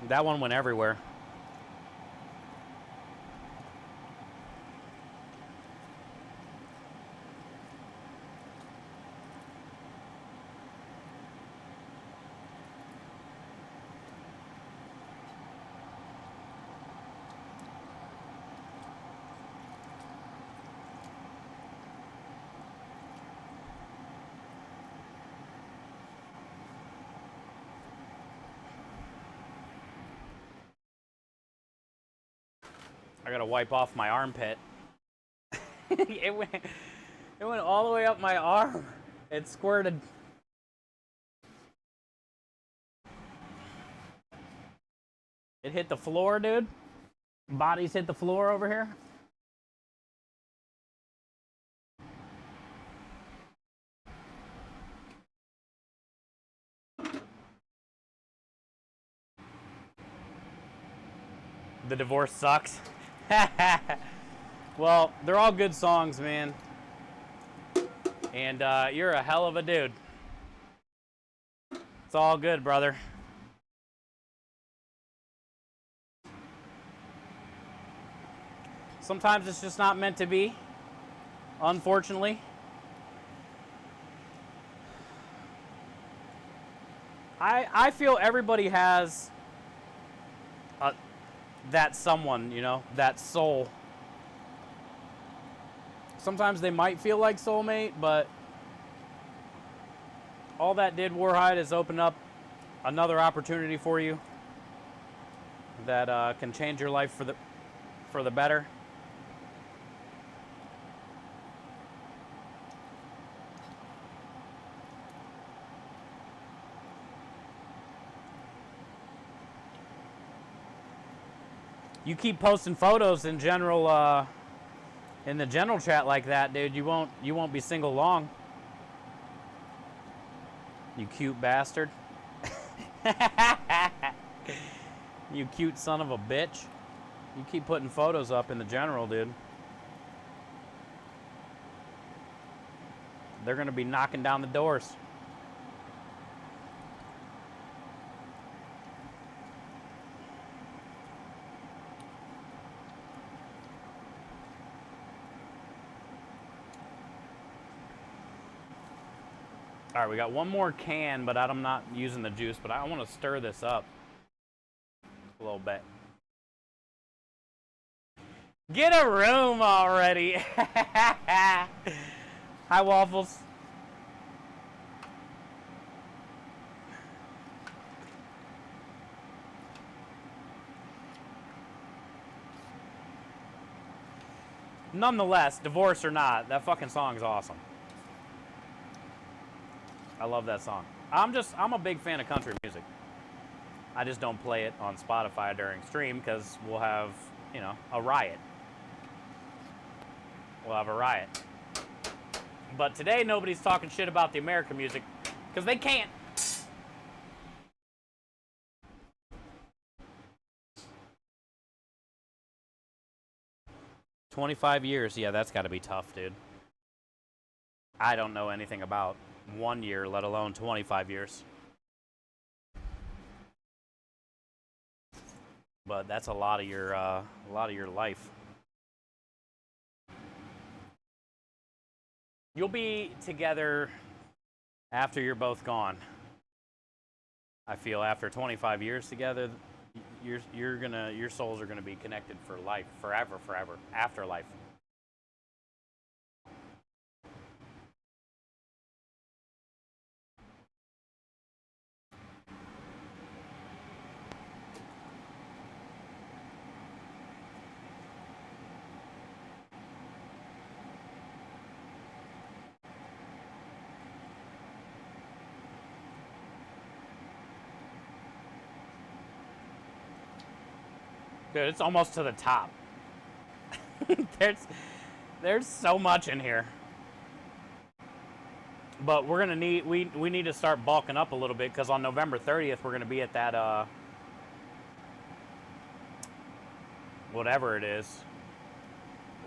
That one went everywhere. I gotta wipe off my armpit. it went all the way up my arm. It squirted. It hit the floor, dude. Bodies hit the floor over here. The divorce sucks. Well, they're all good songs, man. And you're a hell of a dude. It's all good, brother. Sometimes it's just not meant to be, unfortunately. I feel everybody has that someone, you know, that soul. Sometimes they might feel like soulmate, but all that did, Warhide, is open up another opportunity for you that can change your life for the better. You keep posting photos in general, in the general chat like that, dude. You won't be single long. You cute bastard. You cute son of a bitch. You keep putting photos up in the general, dude. They're gonna be knocking down the doors. All right, we got one more can, but I'm not using the juice, but I want to stir this up a little bit. Get a room already. Hi, Waffles. Nonetheless, divorce or not, that fucking song is awesome. I love that song. I'm a big fan of country music. I just don't play it on Spotify during stream because we'll have, you know, a riot. We'll have a riot. But today, nobody's talking shit about the American music. Because they can't. $25 years. Yeah, that's got to be tough, dude. I don't know anything about 1 year, let alone 25 years. But that's a lot of your life. You'll be together after you're both gone. I feel after 25 years together, your souls are gonna be connected for life, forever, afterlife. Dude, it's almost to the top. There's so much in here. But we're gonna need we need to start bulking up a little bit because on November 30th we're gonna be at that whatever it is,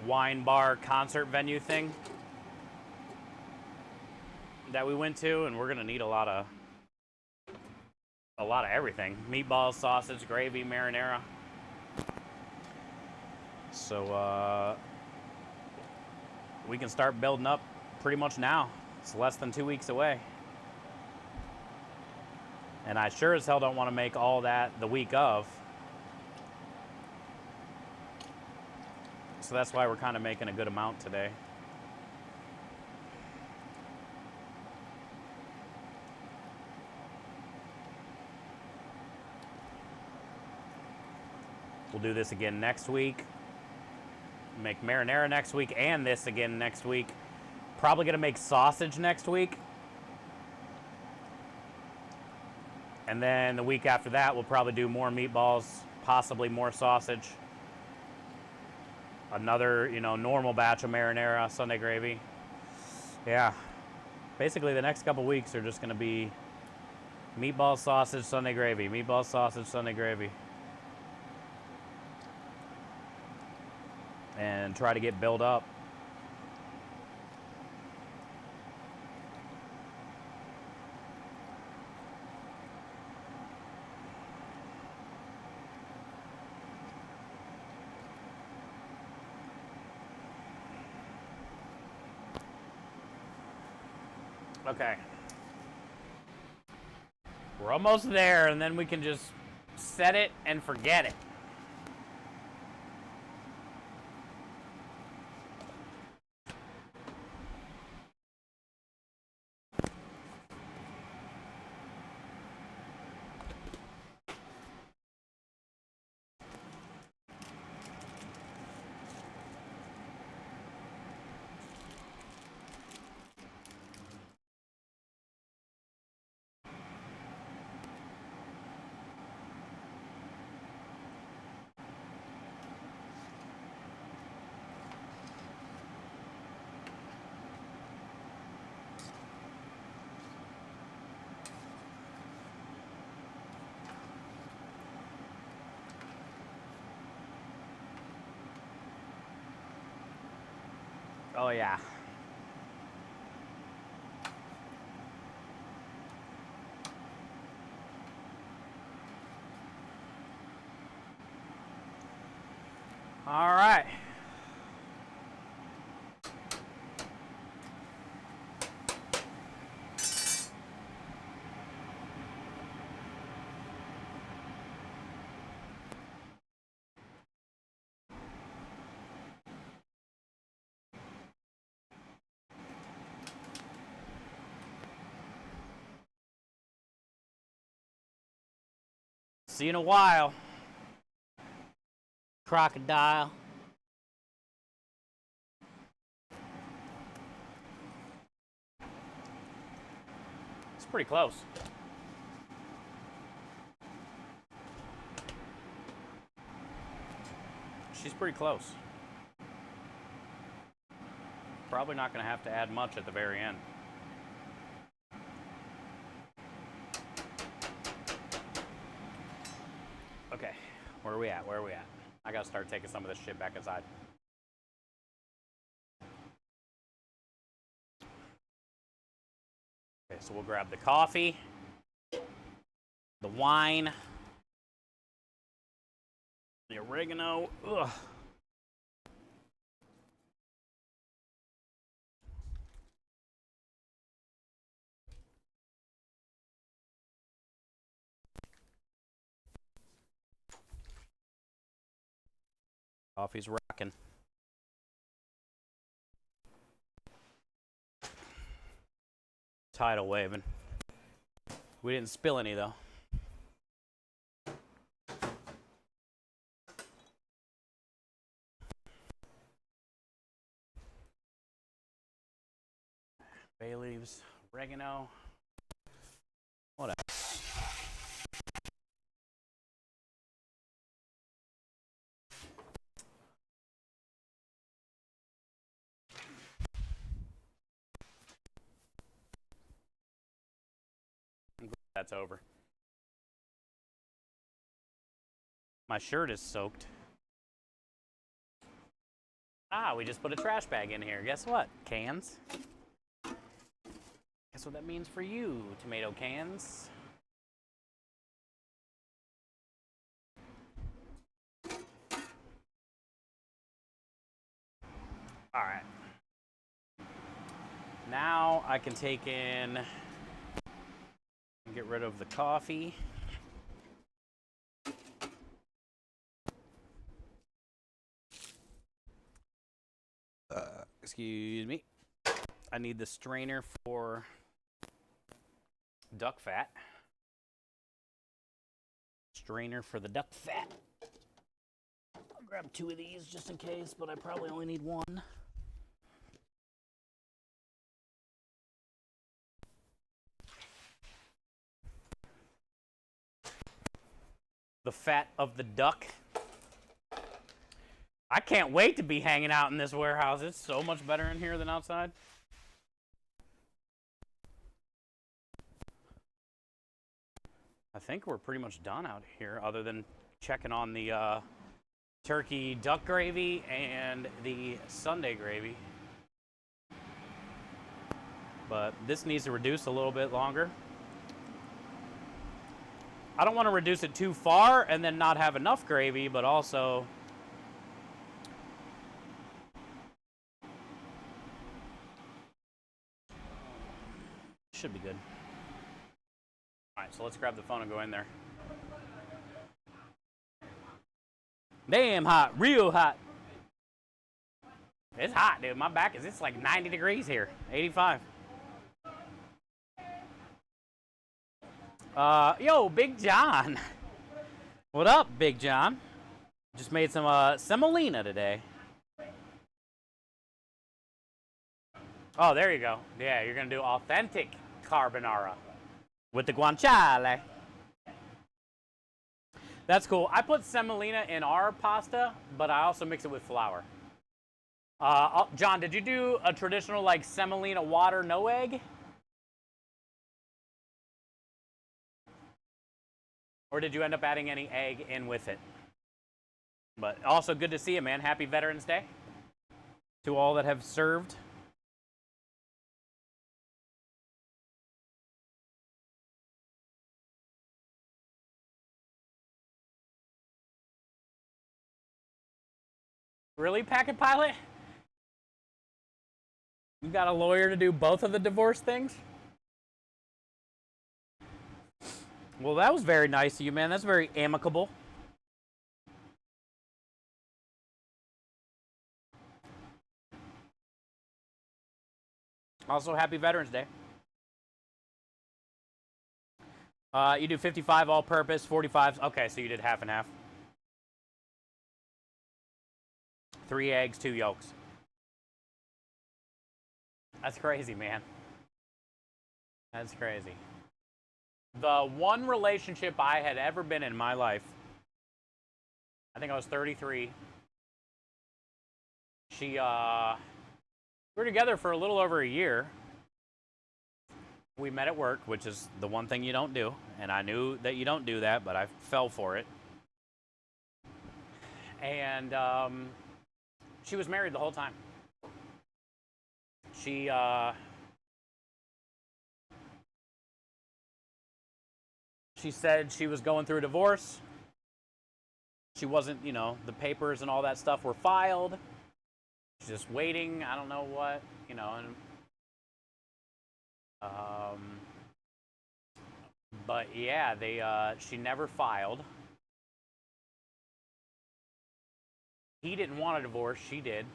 wine bar concert venue thing that we went to, and we're gonna need a lot of everything: meatballs, sausage, gravy, marinara. So we can start building up pretty much now. It's less than 2 weeks away. And I sure as hell don't want to make all that the week of. So that's why we're kind of making a good amount today. We'll do this again next week. Make marinara next week and this again next week. Probably gonna make sausage next week. And then the week after that, we'll probably do more meatballs, possibly more sausage. Another, normal batch of marinara, Sunday gravy. Yeah. Basically, the next couple weeks are just gonna be meatballs, sausage, Sunday gravy. Meatballs, sausage, Sunday gravy. And try to get built up. Okay. We're almost there, and then we can just set it and forget it. Oh, yeah. All right. See you in a while, crocodile. It's pretty close. She's pretty close. Probably not going to have to add much at the very end. Where are we at? Where are we at? I gotta start taking some of this shit back inside. Okay, so we'll grab the coffee, the wine, the oregano. Ugh. Coffee's rocking. Tidal waving. We didn't spill any though. Bay leaves, oregano. What else? That's over. My shirt is soaked. Ah, we just put a trash bag in here. Guess what? Cans. Guess what that means for you, tomato cans? All right. Now I can take in, get rid of the coffee. Excuse me. I need the strainer for duck fat. Strainer for the duck fat. I'll grab 2 of these just in case, but I probably only need 1. The fat of the duck. I can't wait to be hanging out in this warehouse. It's so much better in here than outside. I think we're pretty much done out here, other than checking on the turkey duck gravy and the Sunday gravy. But this needs to reduce a little bit longer. I don't want to reduce it too far and then not have enough gravy, but also should be good. All right, so let's grab the phone and go in there. Damn hot, real hot. It's hot, dude. My back it's like 90 degrees here, 85. Yo, Big John. What up, Big John? Just made some semolina today. Oh, there you go. Yeah, you're gonna do authentic carbonara with the guanciale. That's cool. I put semolina in our pasta, but I also mix it with flour. John, did you do a traditional like semolina water, no egg? Or did you end up adding any egg in with it? But also good to see you, man. Happy Veterans Day to all that have served. Really, Packet Pilot? You got a lawyer to do both of the divorce things? Well, that was very nice of you, man. That's very amicable. Also, happy Veterans Day. You do 55 all-purpose, 45. Okay, so you did half and half. 3 eggs, 2 yolks. That's crazy, man. That's crazy. The one relationship I had ever been in my life, I think I was 33. We were together for a little over a year. We met at work, which is the one thing you don't do. And I knew that you don't do that, but I fell for it. And she was married the whole time. She said she was going through a divorce. She wasn't, you know, the papers and all that stuff were filed. She's just waiting. I don't know what, you know. And but yeah, she never filed. He didn't want a divorce. She did.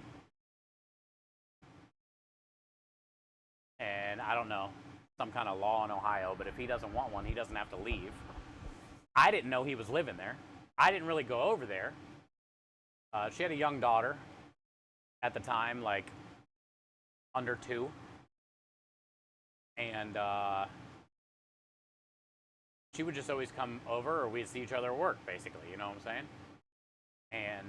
And I don't know, some kind of law in Ohio, but if he doesn't want one, he doesn't have to leave. I didn't know he was living there. I didn't really go over there. She had a young daughter at the time, like under 2. And she would just always come over, or we'd see each other at work, basically, you know what I'm saying? And,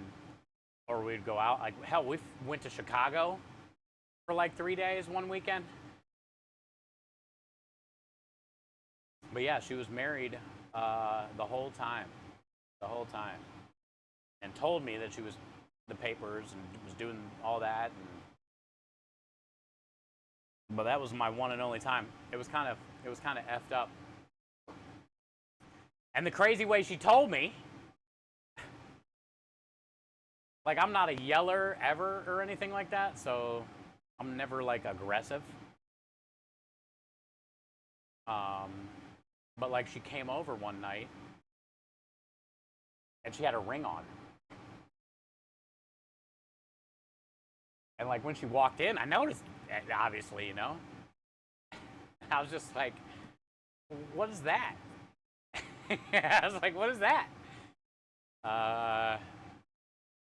or we'd go out, like, hell, we went to Chicago for like 3 days one weekend. But yeah, she was married the whole time, and told me that she was the papers and was doing all that. But that was my one and only time. It was kind of effed up. And the crazy way she told me, like, I'm not a yeller ever or anything like that, so I'm never like aggressive. But like, she came over one night and she had a ring on. And like, when she walked in, I noticed it, obviously, you know. I was just like, what is that? I was like, what is that? I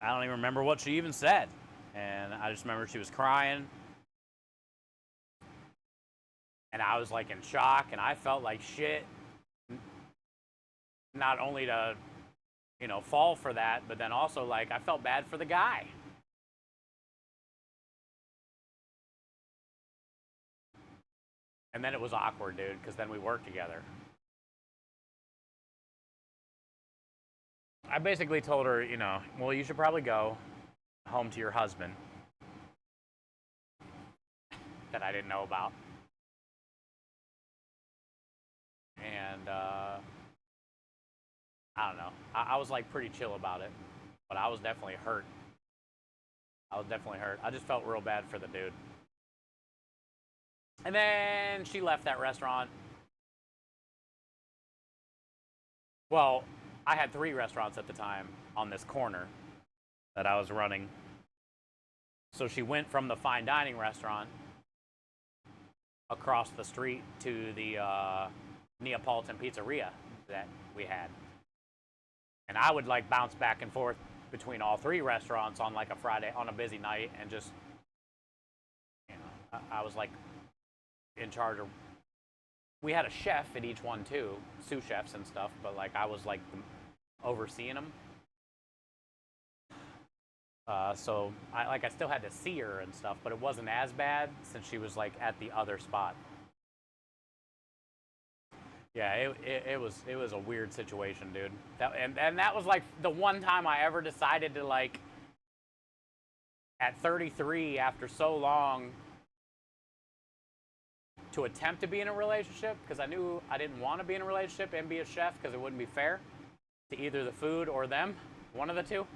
don't even remember what she even said. And I just remember she was crying. And I was like in shock, and I felt like shit. Not only to, you know, fall for that, but then also like I felt bad for the guy. And then it was awkward, dude, because then we worked together. I basically told her, you know, well, you should probably go home to your husband that I didn't know about. And I don't know. I was like pretty chill about it, but I was definitely hurt. I just felt real bad for the dude. And then she left that restaurant. Well, I had 3 restaurants at the time on this corner that I was running. So she went from the fine dining restaurant across the street to the Neapolitan pizzeria that we had. And I would like bounce back and forth between all 3 restaurants on like a Friday, on a busy night, and just, you know, I was like in charge of, we had a chef at each one too, sous chefs and stuff, but like I was like overseeing them. So I still had to see her and stuff, but it wasn't as bad since she was like at the other spot. Yeah, it was a weird situation, dude. And that was like the one time I ever decided to, like, at 33, after so long, to attempt to be in a relationship, because I knew I didn't want to be in a relationship and be a chef because it wouldn't be fair to either the food or them, one of the two.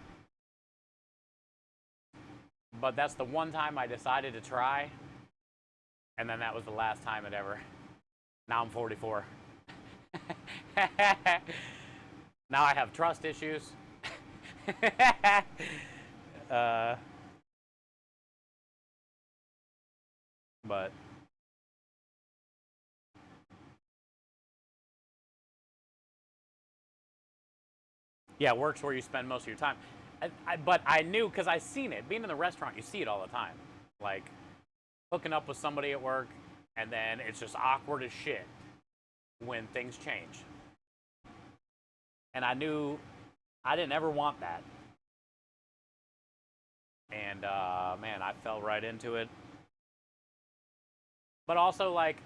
But that's the one time I decided to try, and then that was the last time it ever. Now I'm 44. Now I have trust issues. But yeah, work's where you spend most of your time. But I knew, because I seen it. Being in the restaurant, you see it all the time. Like, hooking up with somebody at work, and then it's just awkward as shit when things change. And I knew I didn't ever want that. And, man, I fell right into it. But also, like,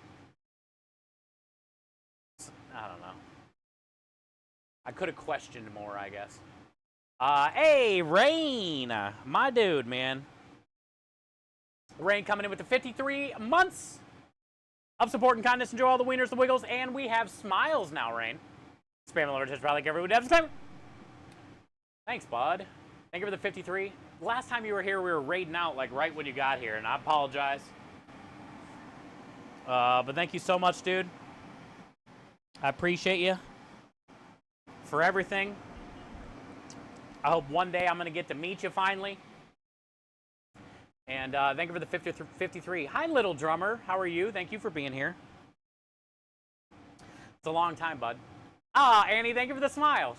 I don't know. I could have questioned more, I guess. Hey, Rain, my dude, man. Rain coming in with the 53 months of support and kindness. Enjoy all the wieners, the wiggles, and we have smiles now, Rain. Spam alert just like every week. Thanks, bud. Thank you for the 53. Last time you were here, we were raiding out like right when you got here, and I apologize. But thank you so much, dude. I appreciate you for everything. I hope one day I'm going to get to meet you finally. And thank you for the 53. Hi, little drummer. How are you? Thank you for being here. It's a long time, bud. Annie, thank you for the smiles.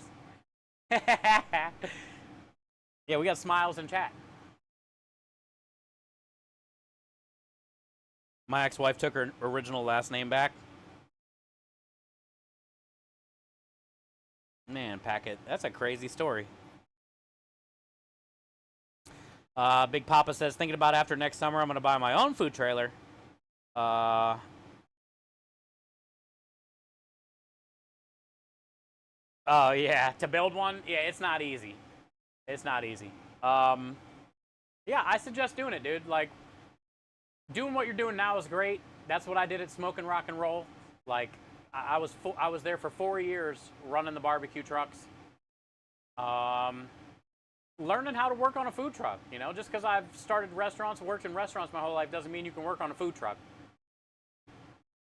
Yeah, we got smiles in chat. My ex-wife took her original last name back. Man, Packet, that's a crazy story. Big Papa says, thinking about after next summer, I'm going to buy my own food trailer. Oh, yeah, to build one? Yeah, it's not easy. It's not easy. Yeah, I suggest doing it, dude. Like, doing what you're doing now is great. That's what I did at Smokin' Rock and Roll. Like, I was there for 4 years running the barbecue trucks. Learning how to work on a food truck, you know, just because I've started restaurants, worked in restaurants my whole life doesn't mean you can work on a food truck.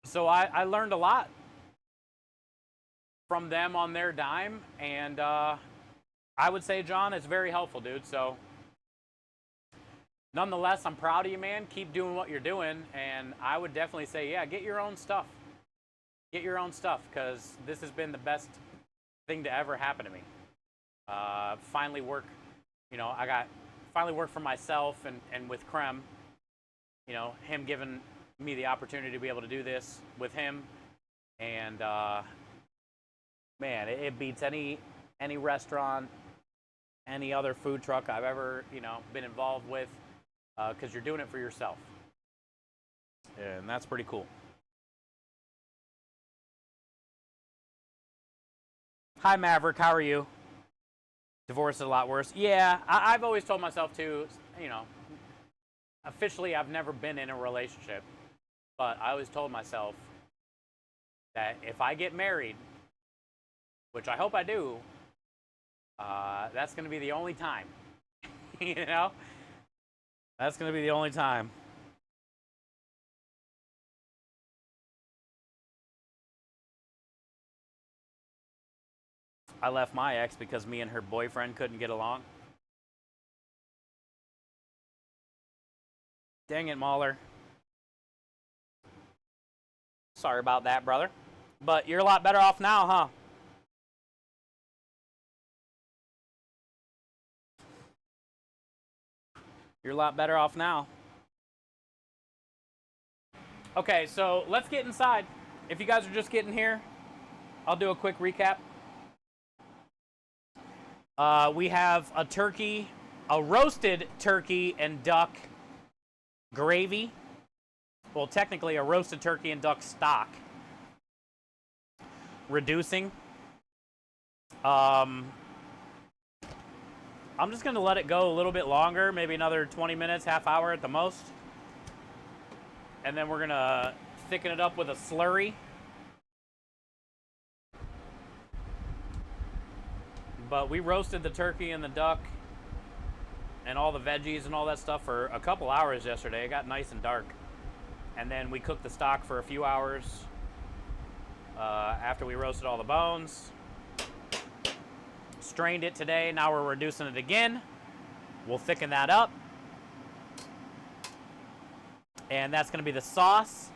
So I learned a lot from them on their dime, and I would say, John, it's very helpful, dude. So nonetheless, I'm proud of you, man. Keep doing what you're doing, and I would definitely say, yeah, get your own stuff. Get your own stuff, because this has been the best thing to ever happen to me. Finally work, you know, finally work for myself and with Krem, you know, him giving me the opportunity to be able to do this with him. And, man, it beats any restaurant, any other food truck I've ever, you know, been involved with, because you're doing it for yourself. And that's pretty cool. Hi, Maverick. How are you? Divorce is a lot worse. Yeah, I've always told myself to, you know, officially I've never been in a relationship, but I always told myself that if I get married, which I hope I do, that's going to be the only time. You know? That's going to be the only time. I left my ex because me and her boyfriend couldn't get along. Dang it, Mahler. Sorry about that, brother. But you're a lot better off now, huh? You're a lot better off now. Okay, so let's get inside. If you guys are just getting here, I'll do a quick recap. We have a turkey, a roasted turkey and duck gravy. Well, technically a roasted turkey and duck stock. Reducing. I'm just going to let it go a little bit longer, maybe another 20 minutes, half hour at the most. And then we're going to thicken it up with a slurry. But we roasted the turkey and the duck and all the veggies and all that stuff for a couple hours yesterday. It got nice and dark. And then we cooked the stock for a few hours after we roasted all the bones. Strained it today. Now we're reducing it again. We'll thicken that up. And that's going to be the sauce.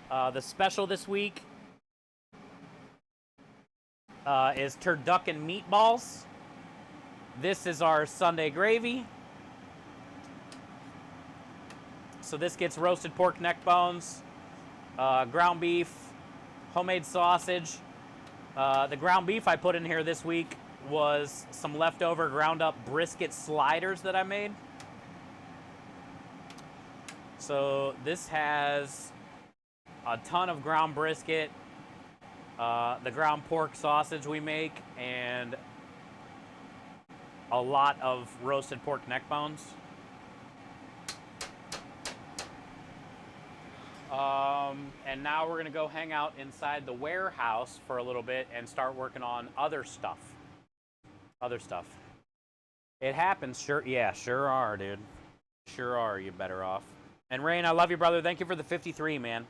The special this week is turducken meatballs. This is our Sunday gravy. So this gets roasted pork neck bones, ground beef, homemade sausage. The ground beef I put in here this week was some leftover ground up brisket sliders that I made. So this has a ton of ground brisket, the ground pork sausage we make, and a lot of roasted pork neck bones. And now we're gonna go hang out inside the warehouse for a little bit and start working on other stuff. It happens, sure. Yeah, sure are, dude. Sure are. You better off. And Rain, I love you, brother. Thank you for the 53, man.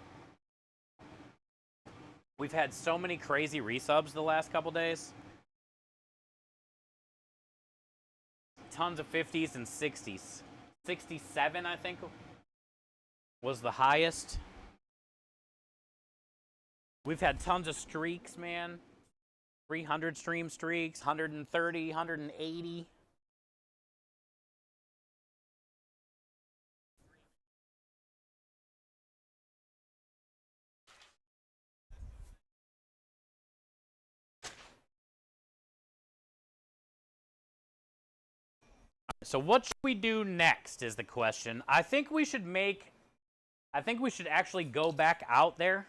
We've had so many crazy resubs the last couple days. Tons of 50s and 60s. 67, I think, was the highest. We've had tons of streaks, man. 300 stream streaks, 130, 180. So what should we do next is the question. I think we should actually go back out there.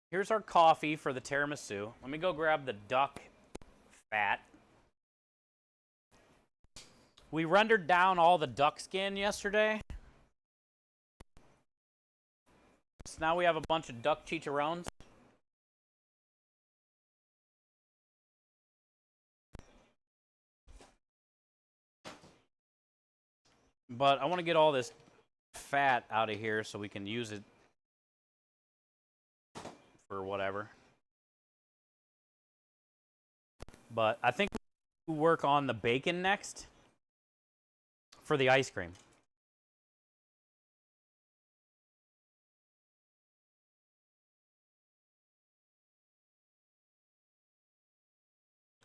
Here's our coffee for the tiramisu. Let me go grab the duck fat. We rendered down all the duck skin yesterday. So now we have a bunch of duck chicharrones. But I want to get all this fat out of here so we can use it for whatever. But I think we'll work on the bacon next for the ice cream.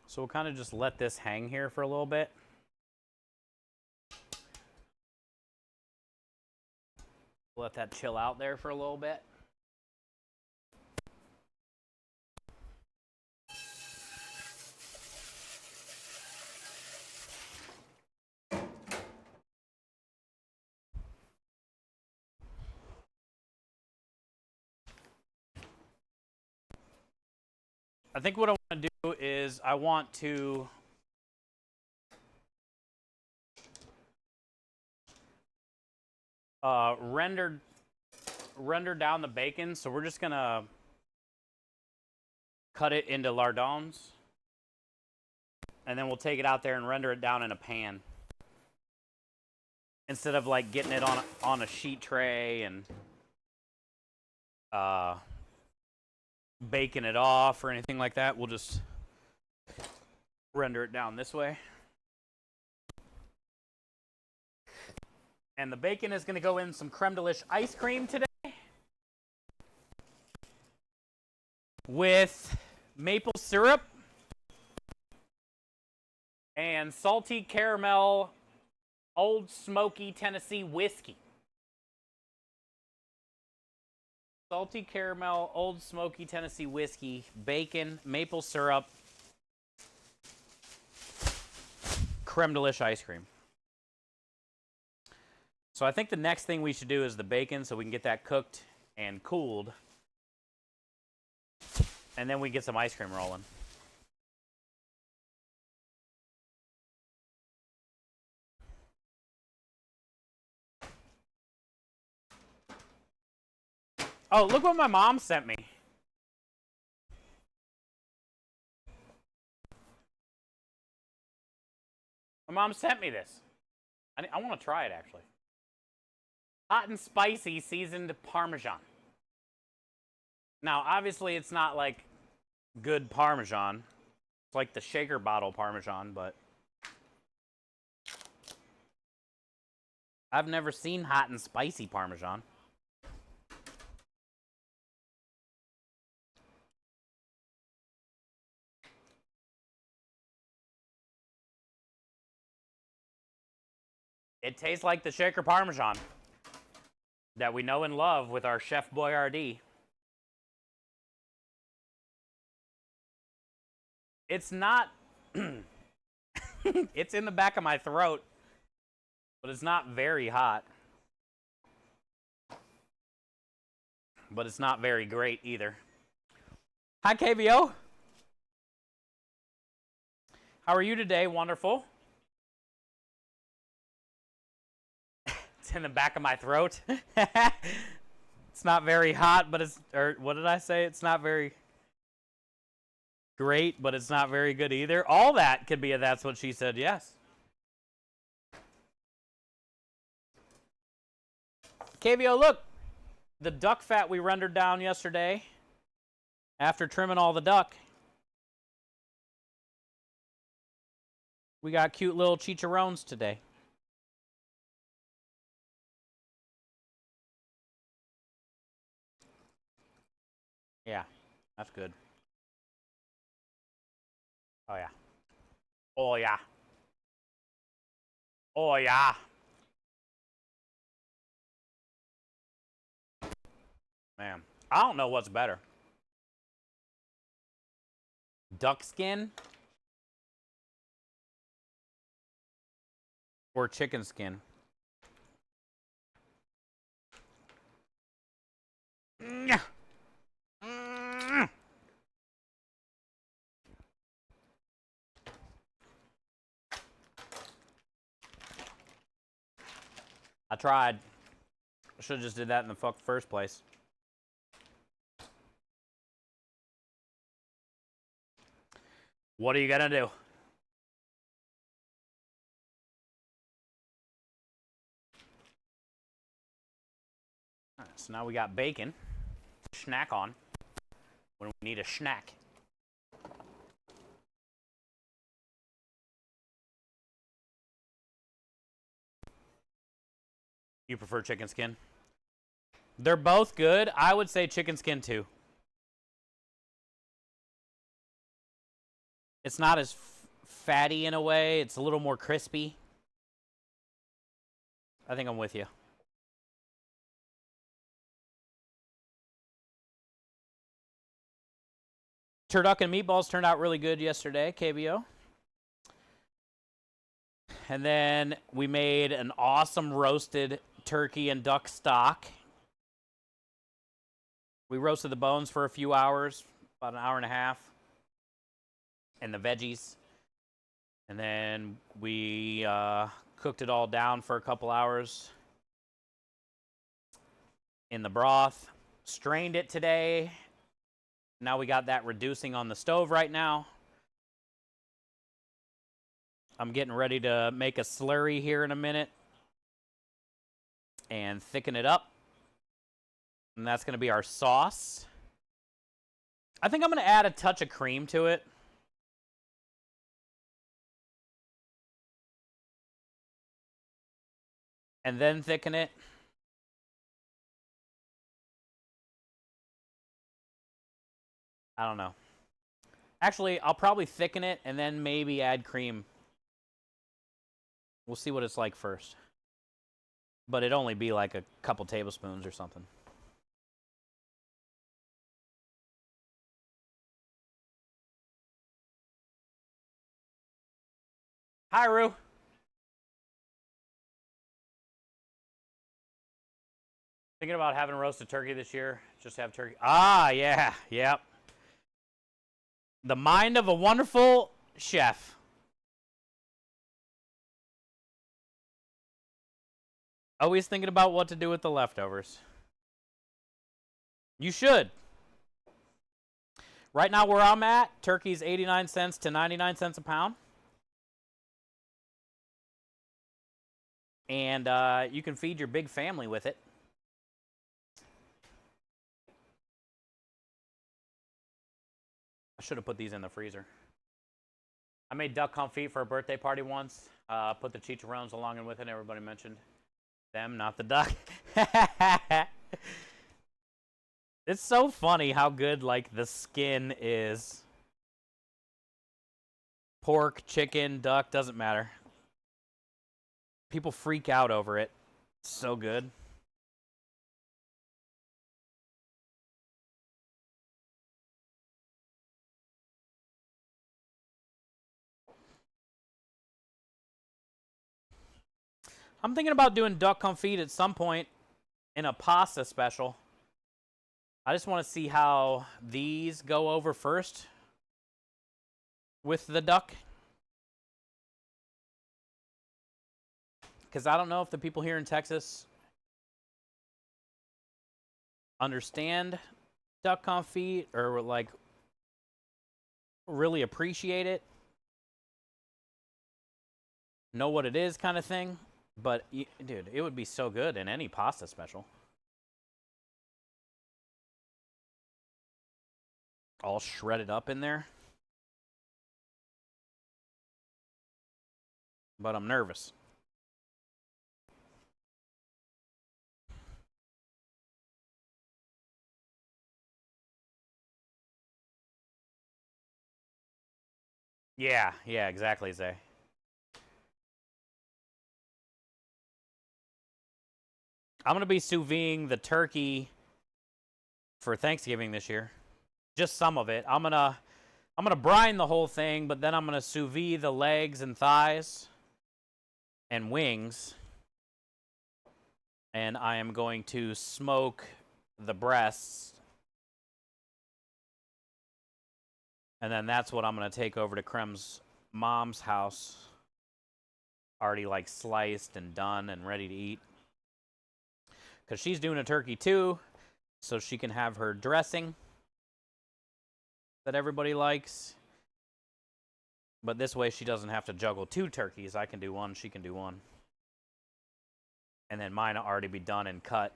So we'll kind of just let this hang here for a little bit. Let that chill out there for a little bit. I think what I want to do is I want to render down the bacon. So we're just gonna cut it into lardons, and then we'll take it out there and render it down in a pan instead of like getting it on a sheet tray and baking it off or anything like that. We'll just render it down this way. And the bacon is going to go in some creme delish ice cream today with maple syrup and salty caramel Old Smoky Tennessee whiskey. Salty caramel Old Smoky Tennessee whiskey, bacon, maple syrup, creme delish ice cream. So I think the next thing we should do is the bacon so we can get that cooked and cooled. And then we get some ice cream rolling. Oh, look what my mom sent me. My mom sent me this. I want to try it, actually. Hot and spicy seasoned Parmesan. Now, obviously, it's not like good Parmesan. It's like the shaker bottle Parmesan, but I've never seen hot and spicy Parmesan. It tastes like the shaker Parmesan that we know and love with our Chef Boyardee. It's not, it's in the back of my throat, but it's not very hot. But it's not very great either. Hi, KVO. How are you today? Wonderful. It's in the back of my throat. It's not very hot, but it's, or what did I say? It's not very great, but it's not very good either. All that could be a that's what she said, yes. KVO, look. The duck fat we rendered down yesterday after trimming all the duck. We got cute little chicharrones today. Yeah, that's good. Oh, yeah. Oh, yeah. Oh, yeah. Man, I don't know what's better. Duck skin or chicken skin? I tried. I should have just did that in the first place. What are you gonna do? All right, so now we got bacon. Snack on when we need a snack. You prefer chicken skin? They're both good. I would say chicken skin too. It's not as fatty in a way. It's a little more crispy. I think I'm with you. Turducken and meatballs turned out really good yesterday, KBO. And then we made an awesome roasted turkey and duck stock. We roasted the bones for a few hours, about an hour and a half, and the veggies. And then we cooked it all down for a couple hours in the broth. Strained it today. Now we got that reducing on the stove right now. I'm getting ready to make a slurry here in a minute and thicken it up. And that's going to be our sauce. I think I'm going to add a touch of cream to it. And then thicken it. I don't know. Actually, I'll probably thicken it and then maybe add cream. We'll see what it's like first. But it'd only be like a couple tablespoons or something. Hi, Rue. Thinking about having a roasted turkey this year. Just have turkey. Ah, yeah. Yep. The mind of a wonderful chef. Always thinking about what to do with the leftovers. You should. Right now where I'm at, turkey's 89 cents to 99 cents a pound. And you can feed your big family with it. I should have put these in the freezer. I made duck confit for a birthday party once. Put the chicharrones along and with it. Everybody mentioned them, not the duck. It's so funny how good, like, the skin is. Pork, chicken, duck, doesn't matter. People freak out over it. It's so good. I'm thinking about doing duck confit at some point in a pasta special. I just want to see how these go over first with the duck. because I don't know if the people here in Texas understand duck confit or like really appreciate it, know what it is kind of thing. But dude, it would be so good in any pasta special. All shredded up in there. But I'm nervous. Yeah, exactly, Zay. I'm going to be sous videing the turkey for Thanksgiving this year. Just some of it. I'm going to brine the whole thing, but then I'm going to sous vide the legs and thighs and wings. And I am going to smoke the breasts. And then that's what I'm going to take over to Krem's mom's house. Already like sliced and done and ready to eat. Because she's doing a turkey too. So she can have her dressing that everybody likes. But this way she doesn't have to juggle 2 turkeys. I can do one, she can do one. And then mine will already be done and cut.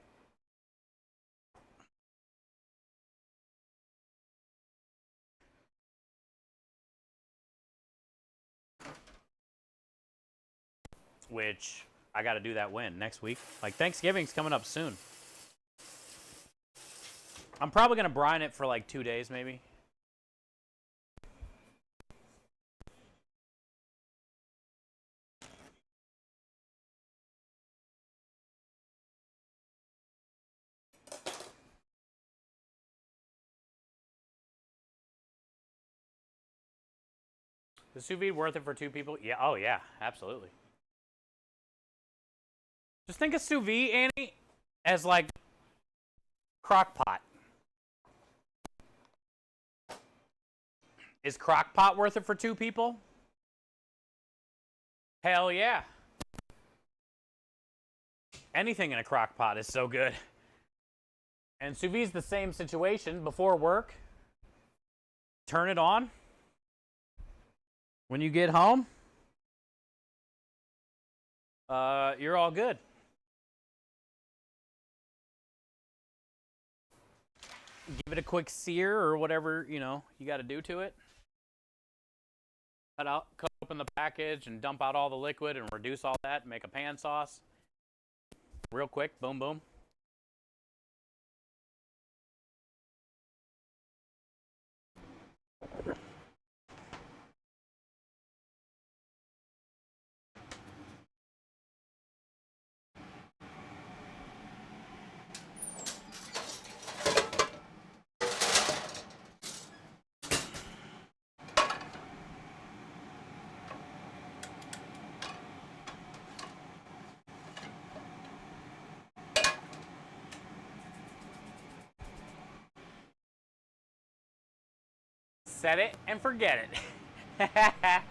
Which I got to do that when? Next week? Like Thanksgiving's coming up soon. I'm probably going to brine it for like 2 days maybe. Is sous vide worth it for 2 people? Yeah. Oh, yeah. Absolutely. Just think of sous vide, Annie, as like crock pot. Is crock pot worth it for 2 people? Hell yeah. Anything in a crock pot is so good. And sous vide's the same situation. Before work, turn it on. When you get home, you're all good. Give it a quick sear or whatever, you know, you got to do to it. Cut open the package and dump out all the liquid and reduce all that and make a pan sauce. Real quick, boom, boom. Set it and forget it.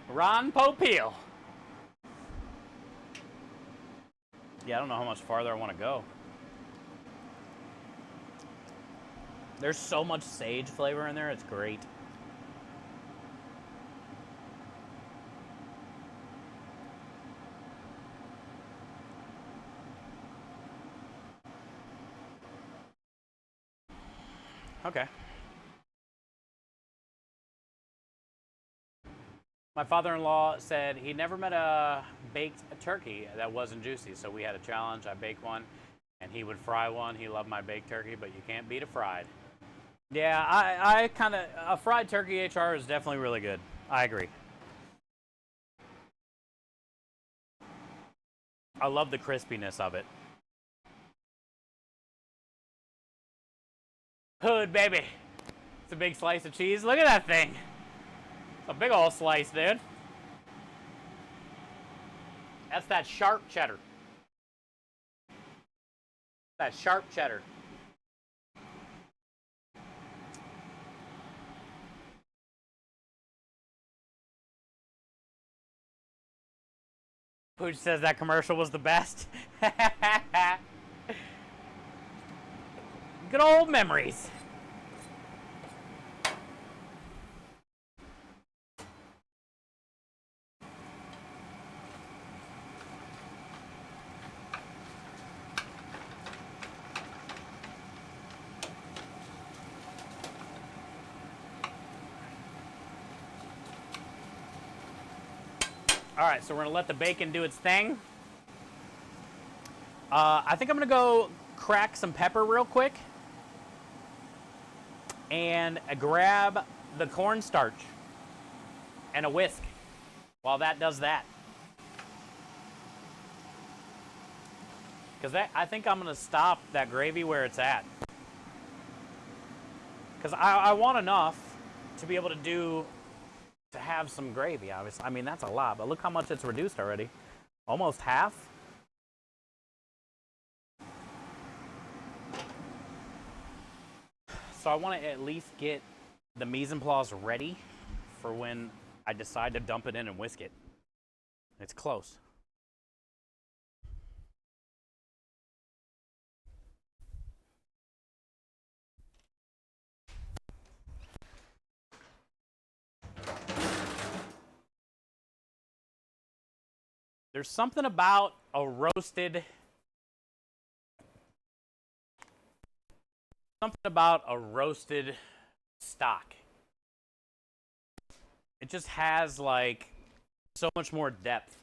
Ron Popeil. Yeah, I don't know how much farther I want to go. There's so much sage flavor in there, it's great. Okay. My father-in-law said he never met a baked turkey that wasn't juicy, so we had a challenge. I baked one, and he would fry one. He loved my baked turkey, but you can't beat a fried. Yeah, I kind of, a fried turkey HR is definitely really good. I agree. I love the crispiness of it. Hood, baby. It's a big slice of cheese. Look at that thing. It's a big old slice, dude. That's that sharp cheddar. That sharp cheddar. Pooch says that commercial was the best. Good old memories. All right, so we're gonna let the bacon do its thing. I think I'm gonna go crack some pepper real quick and grab the cornstarch and a whisk while that does that. Because I think I'm gonna stop that gravy where it's at. Because I want enough to be able to have some gravy, obviously. I mean, that's a lot, but look how much it's reduced already. Almost half. So I want to at least get the mise en place ready for when I decide to dump it in and whisk it. It's close. There's something about a roasted stock. It just has like so much more depth.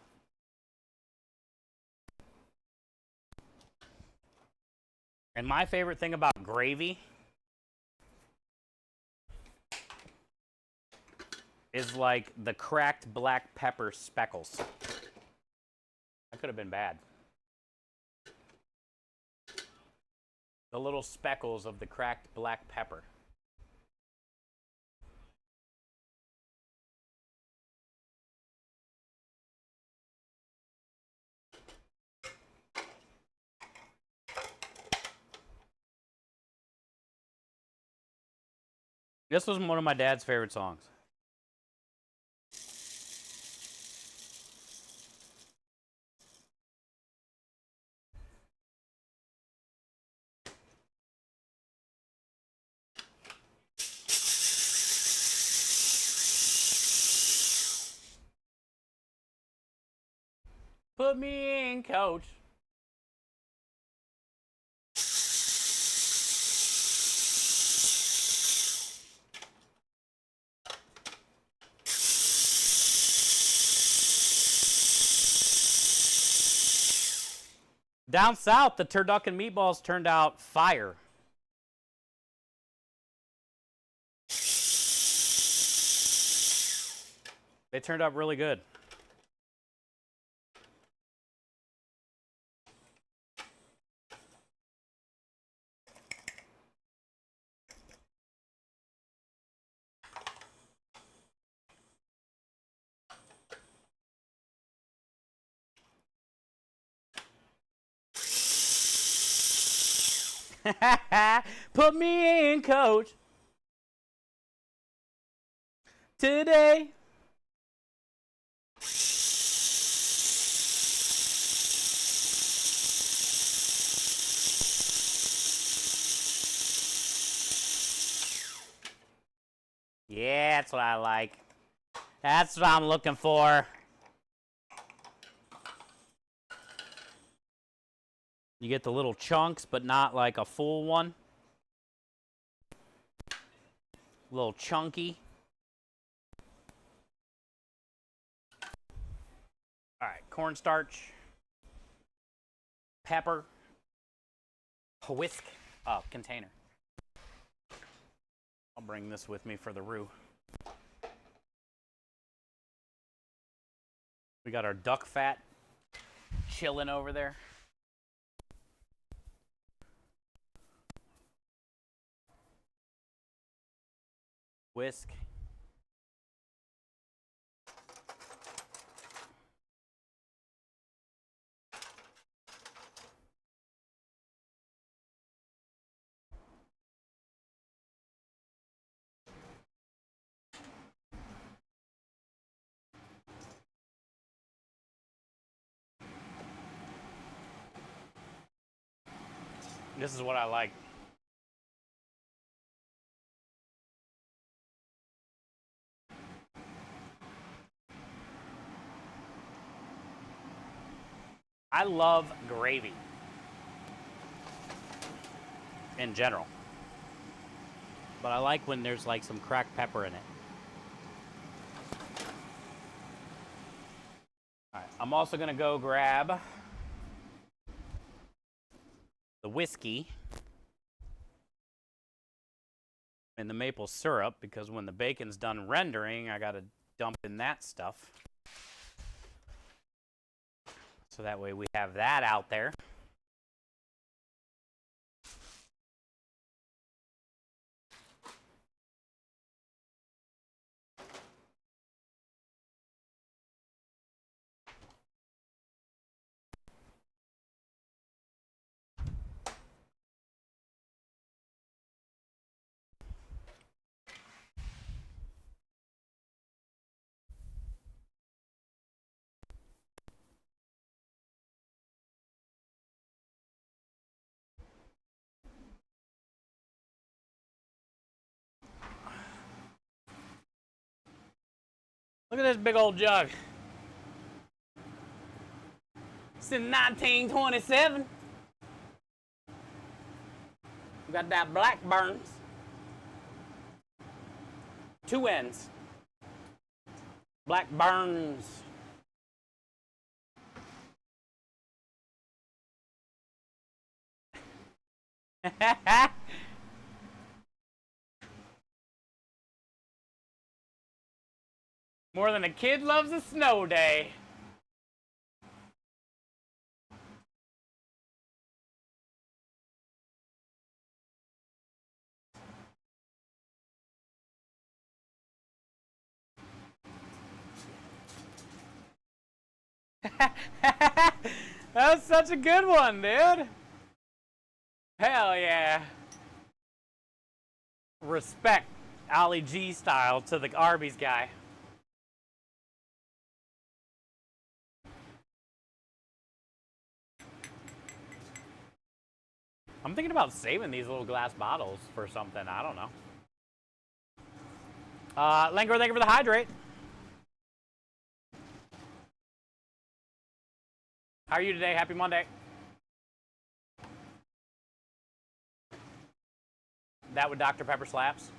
And my favorite thing about gravy is like the cracked black pepper speckles. That could have been bad. The little speckles of the cracked black pepper. This was one of my dad's favorite songs. Put me in, coach. Down south, the turducken meatballs turned out fire. They turned out really good. Put me in, coach. Today. Yeah, that's what I like. That's what I'm looking for. You get the little chunks, but not like a full one. A little chunky. All right, cornstarch, pepper, a whisk, container. I'll bring this with me for the roux. We got our duck fat chilling over there. Whisk. This is what I like. I love gravy in general, but I like when there's like some cracked pepper in it. All right, I'm also gonna go grab the whiskey and the maple syrup, because when the bacon's done rendering, I gotta dump in that stuff. So that way we have that out there. Look at this big old jug. Since 1927. We got that Blackburns. 2 ends. Blackburns. More than a kid loves a snow day. That was such a good one, dude. Hell yeah. Respect Ollie G style to the Arby's guy. I'm thinking about saving these little glass bottles for something. I don't know. Langor, thank you for the hydrate. How are you today? Happy Monday. That with Dr. Pepper slaps.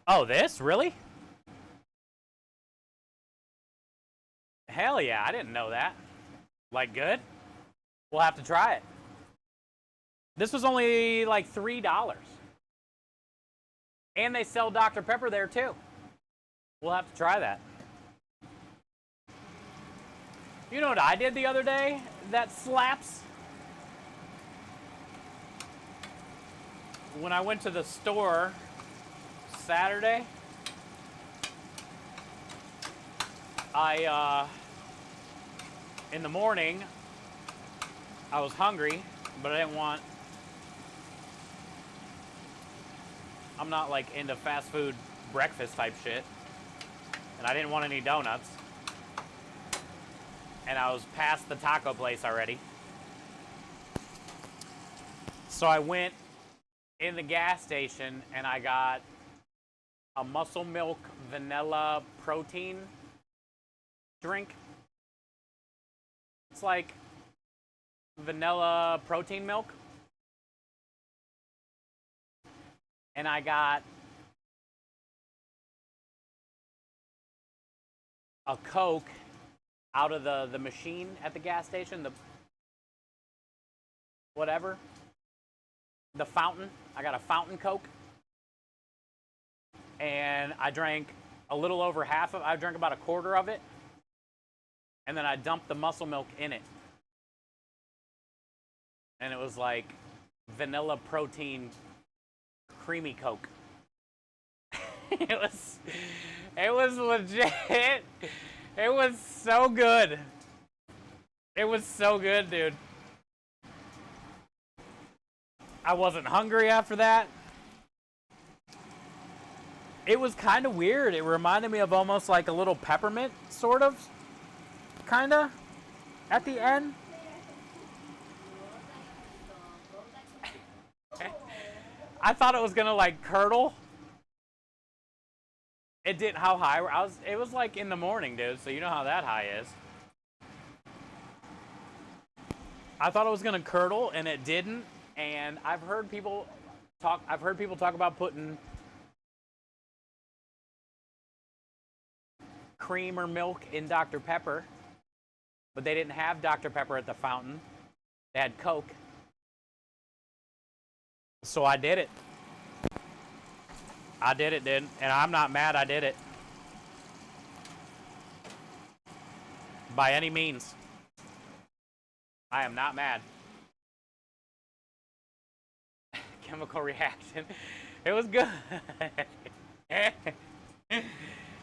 Oh, this? Really? Hell yeah, I didn't know that. Like, good? We'll have to try it. This was only like $3. And they sell Dr. Pepper there too. We'll have to try that. You know what I did the other day that slaps? When I went to the store Saturday, in the morning, I was hungry, but I didn't want, I'm not like into fast food breakfast type shit, and I didn't want any donuts, and I was past the taco place already. So I went in the gas station and I got a Muscle Milk vanilla protein drink. It's like vanilla protein milk. And I got a Coke out of the machine at the gas station, the whatever, the fountain. I got a fountain Coke. And I drank a little over half of it. I drank about a quarter of it. And then I dumped the Muscle Milk in it. And it was like vanilla protein creamy Coke. it was legit. It was so good. It was so good, dude. I wasn't hungry after that. It was kind of weird. It reminded me of almost like a little peppermint, sort of, kind of, at the end. I thought it was gonna like curdle. It did. How high? It was like in the morning, dude. So you know how that high is. I thought it was gonna curdle, and it didn't. And I've heard people talk about putting cream or milk in Dr. Pepper, but they didn't have Dr. Pepper at the fountain. They had Coke. So I did it. I did it, dude. And I'm not mad I did it. By any means. I am not mad. Chemical reaction. It was good.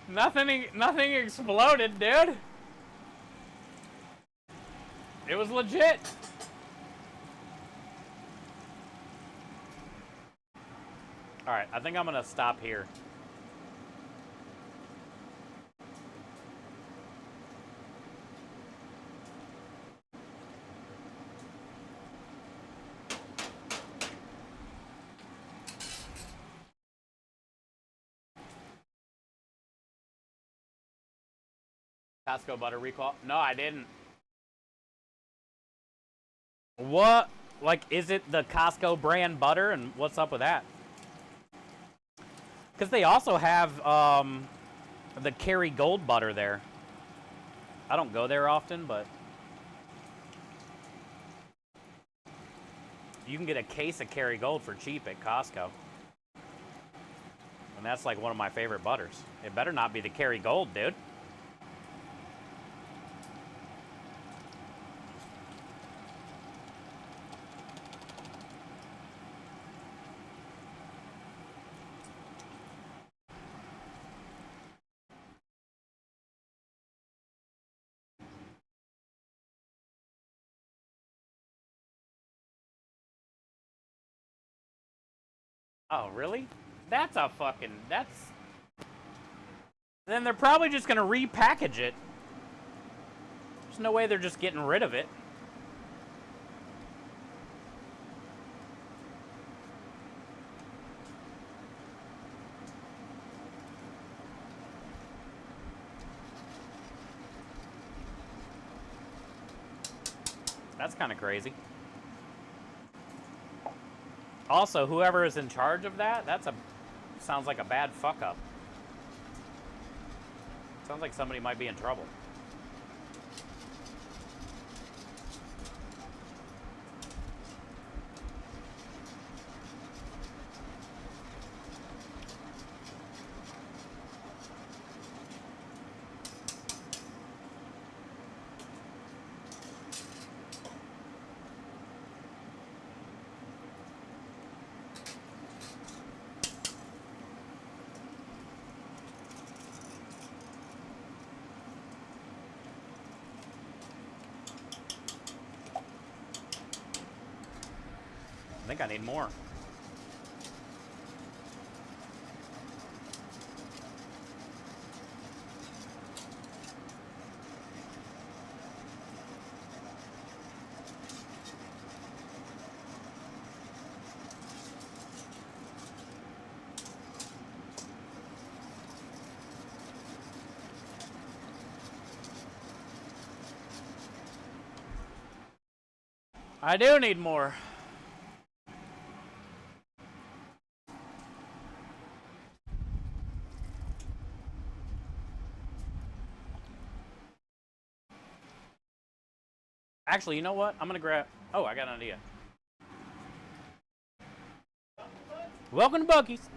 Nothing exploded, dude. It was legit. All right, I think I'm gonna stop here. Costco butter recall? No, I didn't. What? Like, is it the Costco brand butter? And what's up with that? Because they also have the Kerrygold butter there. I don't go there often, but you can get a case of Kerrygold for cheap at Costco. And that's like one of my favorite butters. It better not be the Kerrygold, dude. Oh, really? That's a fucking... That's... Then they're probably just gonna repackage it. There's no way they're just getting rid of it. That's kind of crazy. Also, whoever is in charge of that, sounds like a bad fuck up. Sounds like somebody might be in trouble. I think I need more. I do need more. Actually, you know what? I'm gonna grab... Oh, I got an idea. Welcome to Buc-ee's.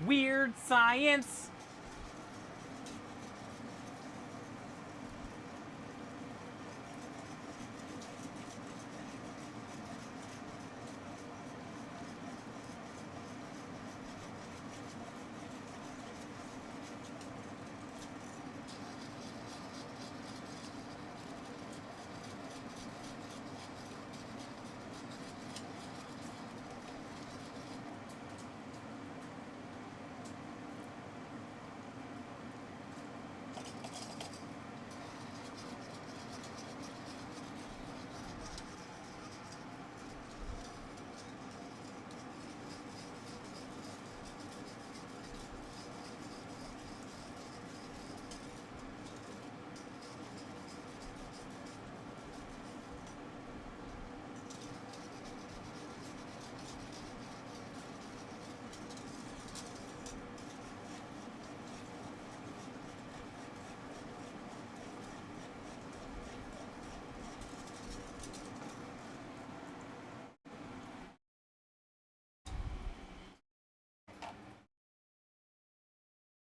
Weird science.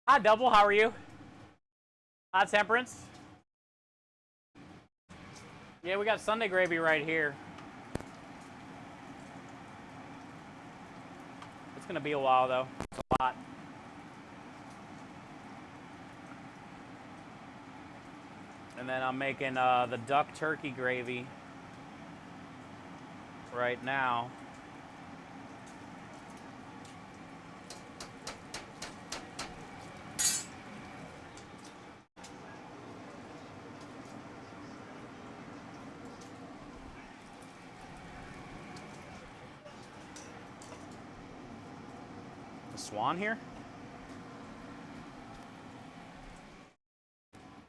Hi, Double. How are you? Hi, Temperance. Yeah, we got Sunday gravy right here. It's gonna be a while though. It's a lot. And then I'm making the duck turkey gravy right now. Swan here?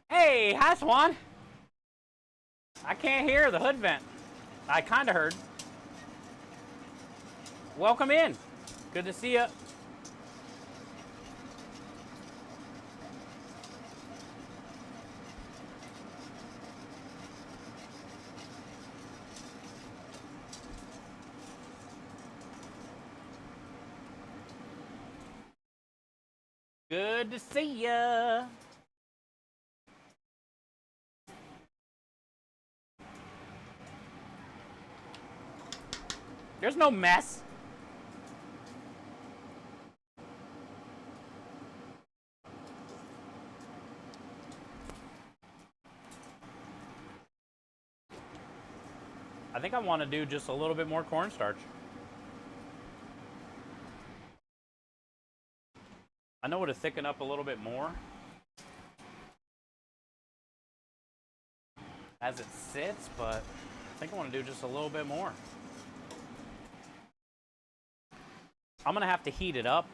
Hey, hi Swan. I can't hear the hood vent. I kind of heard. Welcome in. Good to see you. Good to see ya. There's no mess. I think I want to do just a little bit more cornstarch. I know it'll thicken up a little bit more as it sits, but I think I want to do just a little bit more. I'm gonna have to heat it up.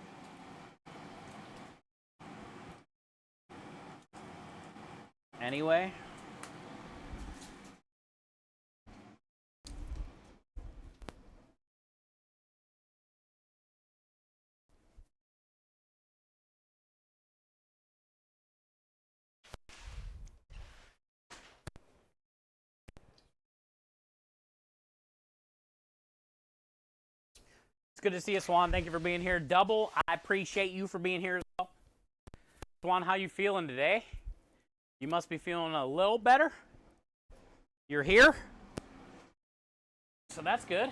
Anyway. It's good to see you, Swan. Thank you for being here. Double, I appreciate you for being here as well. Swan, how you feeling today? You must be feeling a little better. You're here, so that's good.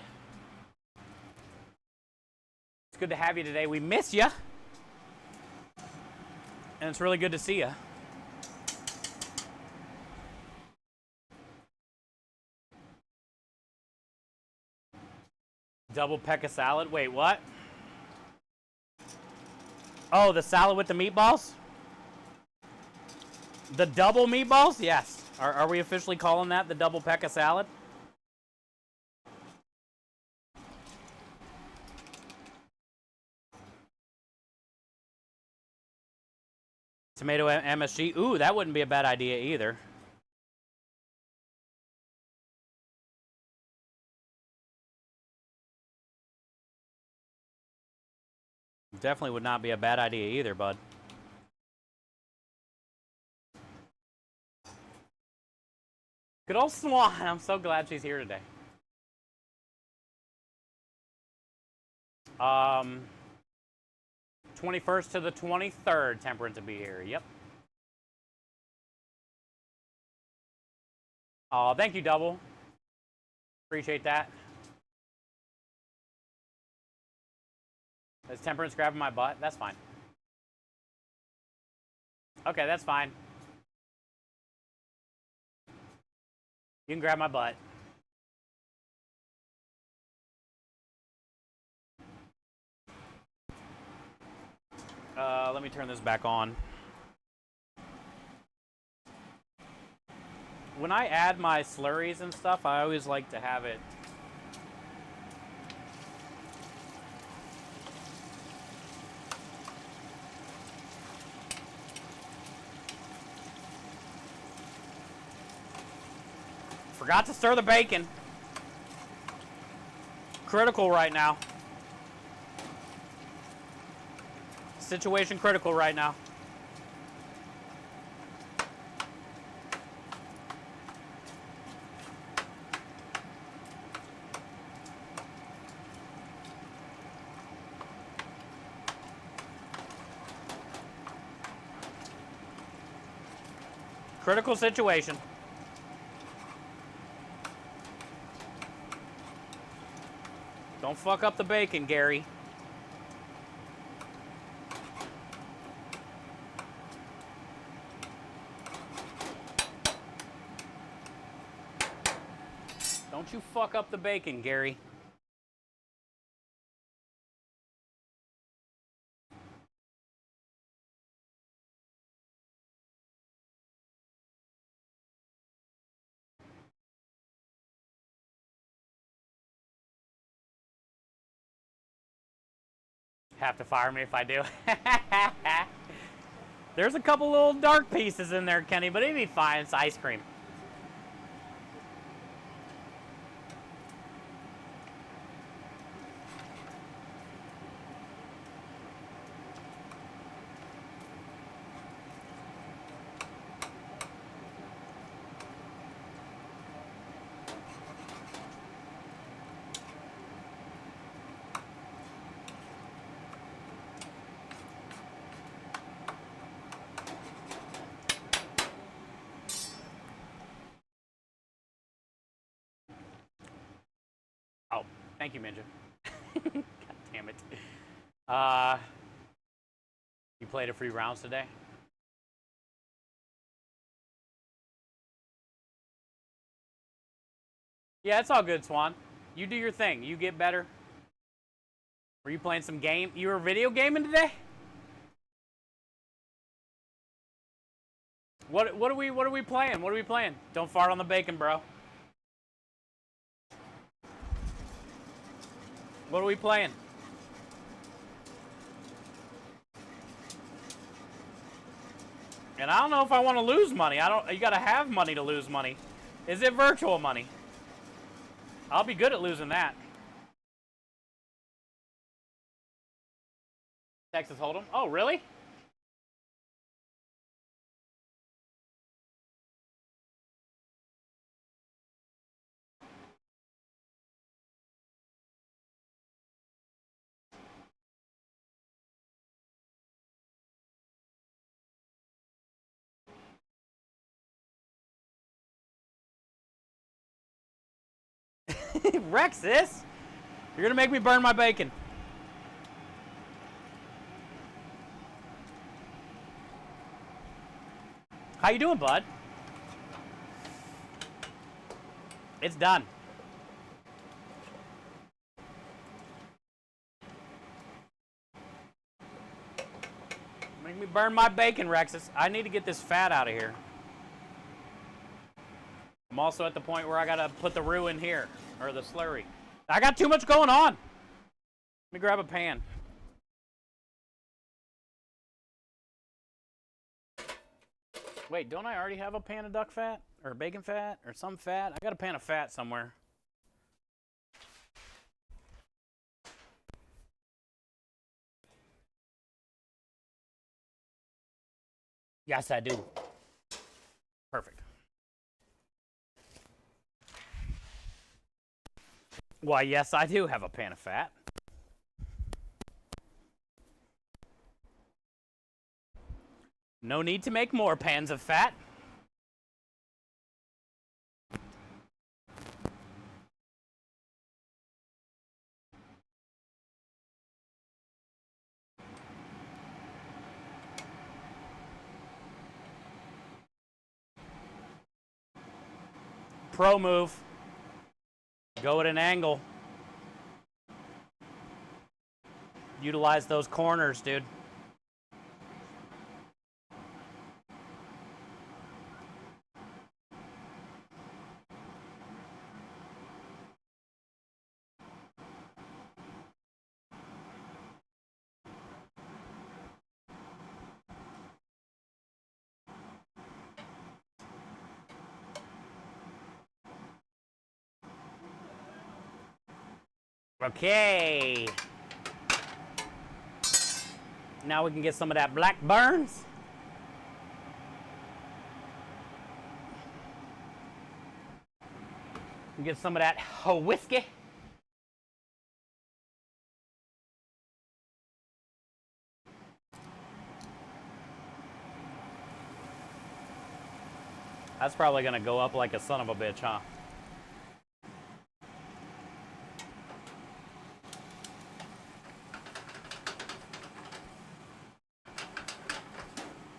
It's good to have you today. We miss you, and it's really good to see you. Double pecca salad. Wait, what? Oh, the salad with the meatballs? The double meatballs? Yes. Are we officially calling that the double pecca salad? Tomato MSG. Ooh, that wouldn't be a bad idea either. Definitely would not be a bad idea either, bud. Good old Swan. I'm so glad she's here today. 21st to the 23rd, temperate to be here. Yep. Oh, thank you, Double. Appreciate that. Is Temperance grabbing my butt? That's fine. Okay, that's fine. You can grab my butt. Let me turn this back on. When I add my slurries and stuff, I always like to have it. Forgot to stir the bacon. Critical right now. Situation critical right now. Critical situation. Don't fuck up the bacon, Gary. Don't you fuck up the bacon, Gary. Have to fire me if I do. There's a couple little dark pieces in there, Kenny, but it'd be fine. It's ice cream. Oh, thank you, Ninja. God damn it. You played a few rounds today? Yeah, it's all good, Swan. You do your thing. You get better. Were you playing some game? You were video gaming today? What are we playing? What are we playing? Don't fart on the bacon, bro. What are we playing? And I don't know if I want to lose money. You gotta have money to lose money. Is it virtual money? I'll be good at losing that. Texas Hold'em. Oh, really? Rexus, you're gonna make me burn my bacon. How you doing, bud? It's done. Make me burn my bacon, Rexus. I need to get this fat out of here. I'm also at the point where I gotta put the roux in here, or the slurry. I got too much going on. Let me grab a pan. Wait, don't I already have a pan of duck fat? Or bacon fat? Or some fat? I got a pan of fat somewhere. Yes, I do. Perfect. Why, yes, I do have a pan of fat. No need to make more pans of fat. Pro move. Go at an angle. Utilize those corners, dude. Okay. Now we can get some of that black burns. Get some of that whiskey. That's probably gonna go up like a son of a bitch, huh?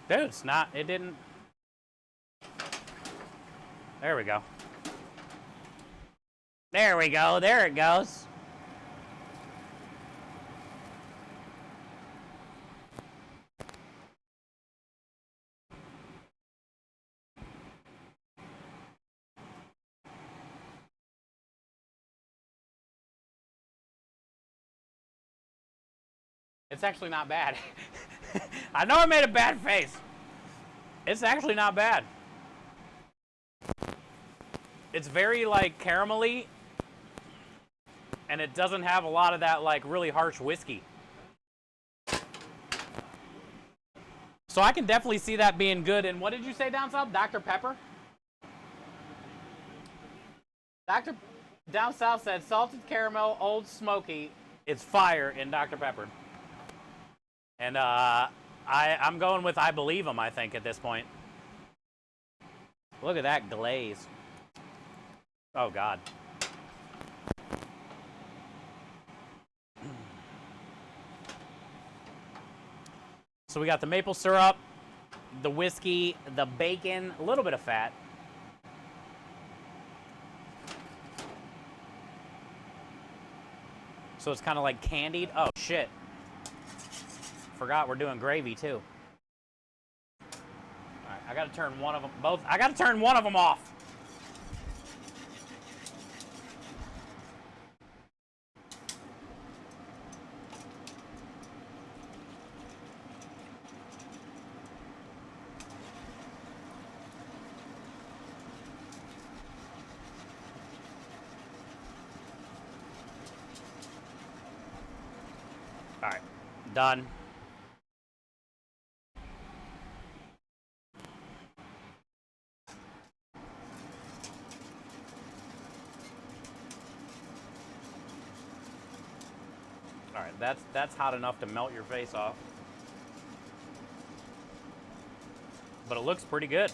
Dude, it's not, it didn't. There we go. There we go, there it goes. It's actually not bad. I know I made a bad face. It's actually not bad. It's very like caramelly, and it doesn't have a lot of that like really harsh whiskey. So I can definitely see that being good. And what did you say down south? Dr. Pepper? Dr. Down south said salted caramel, Old Smoky. It's fire in Dr. Pepper. And I'm going with I believe him, I think, at this point. Look at that glaze. Oh, God. So we got the maple syrup, the whiskey, the bacon, a little bit of fat. So it's kind of like candied. Oh, shit. Forgot we're doing gravy too. All right, I gotta turn one of them, both, I gotta turn one of them off. All right, done. All right, that's hot enough to melt your face off. But it looks pretty good.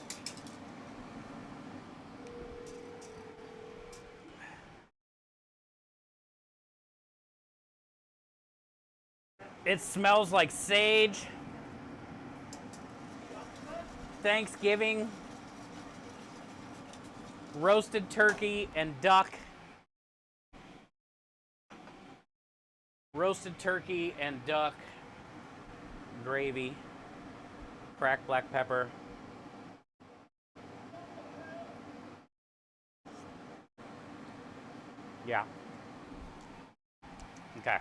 It smells like sage, Thanksgiving, roasted turkey and duck. Roasted turkey and duck, gravy, cracked black pepper. Yeah. Okay.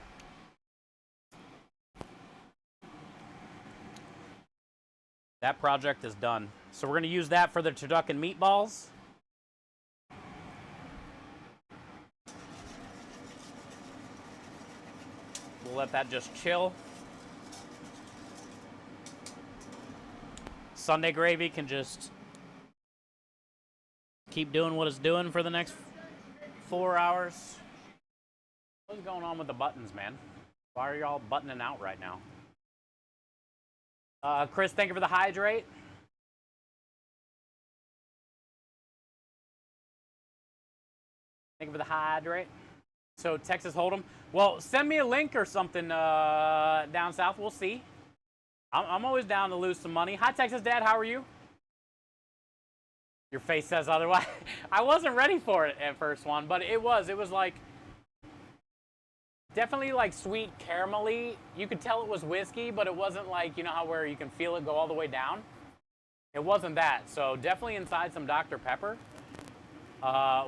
That project is done. So we're going to use that for the turducken meatballs. We'll let that just chill. Sunday gravy can just keep doing what it's doing for the next 4 hours. What's going on with the buttons, man? Why are y'all buttoning out right now? Chris, thank you for the hydrate. Thank you for the hydrate. So Texas Hold'em. Well, send me a link or something down south. We'll see. I'm always down to lose some money. Hi, Texas Dad. How are you? Your face says otherwise. I wasn't ready for it at first one, but it was. It was like definitely like sweet caramelly. You could tell it was whiskey, but it wasn't like, you know how where you can feel it go all the way down? It wasn't that. So definitely inside some Dr. Pepper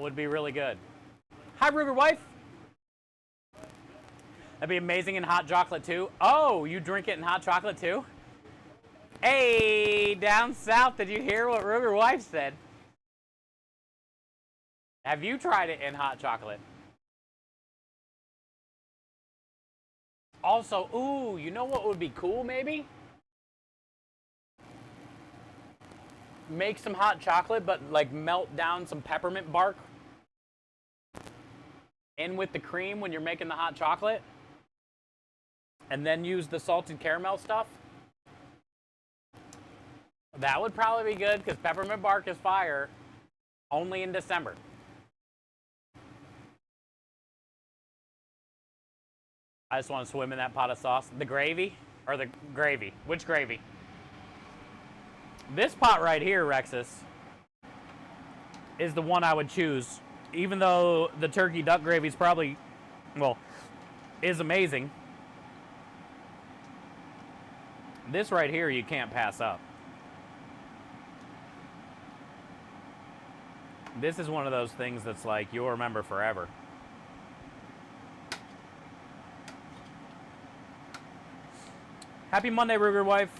would be really good. Hi, Ruger wife. That'd be amazing in hot chocolate too. Oh, you drink it in hot chocolate too? Hey, down south, did you hear what Ruger wife said? Have you tried it in hot chocolate? Also, ooh, you know what would be cool maybe? Make some hot chocolate, but like melt down some peppermint bark in with the cream when you're making the hot chocolate. And then use the salted caramel stuff. That would probably be good because peppermint bark is fire only in December. I just want to swim in that pot of sauce. The gravy? Or the gravy? Which gravy? This pot right here, Rexus, is the one I would choose. Even though the turkey duck gravy is probably, well, is amazing. This right here you can't pass up. This is one of those things that's like you'll remember forever. Happy Monday, Ruger wife.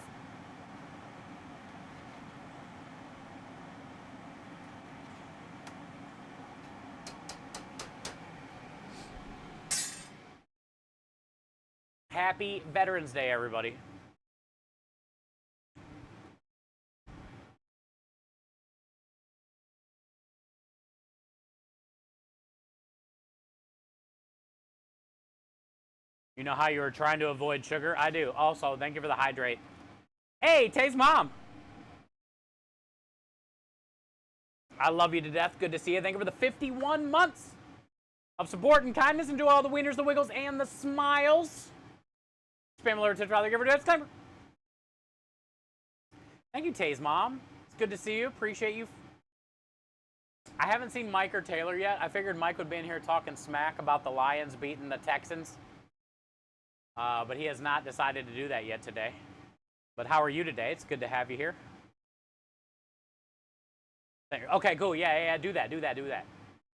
Happy Veterans Day, everybody. You know how you were trying to avoid sugar? I do. Also, thank you for the hydrate. Hey, Tay's mom. I love you to death. Good to see you. Thank you for the 51 months of support and kindness, and to all the wieners, the wiggles, and the smiles. Spam alert to try to give her disclaimer. Thank you, Tay's mom. It's good to see you. Appreciate you. I haven't seen Mike or Taylor yet. I figured Mike would be in here talking smack about the Lions beating the Texans. But he has not decided to do that yet today. But how are you today? It's good to have you here. Okay, cool. Yeah, do that.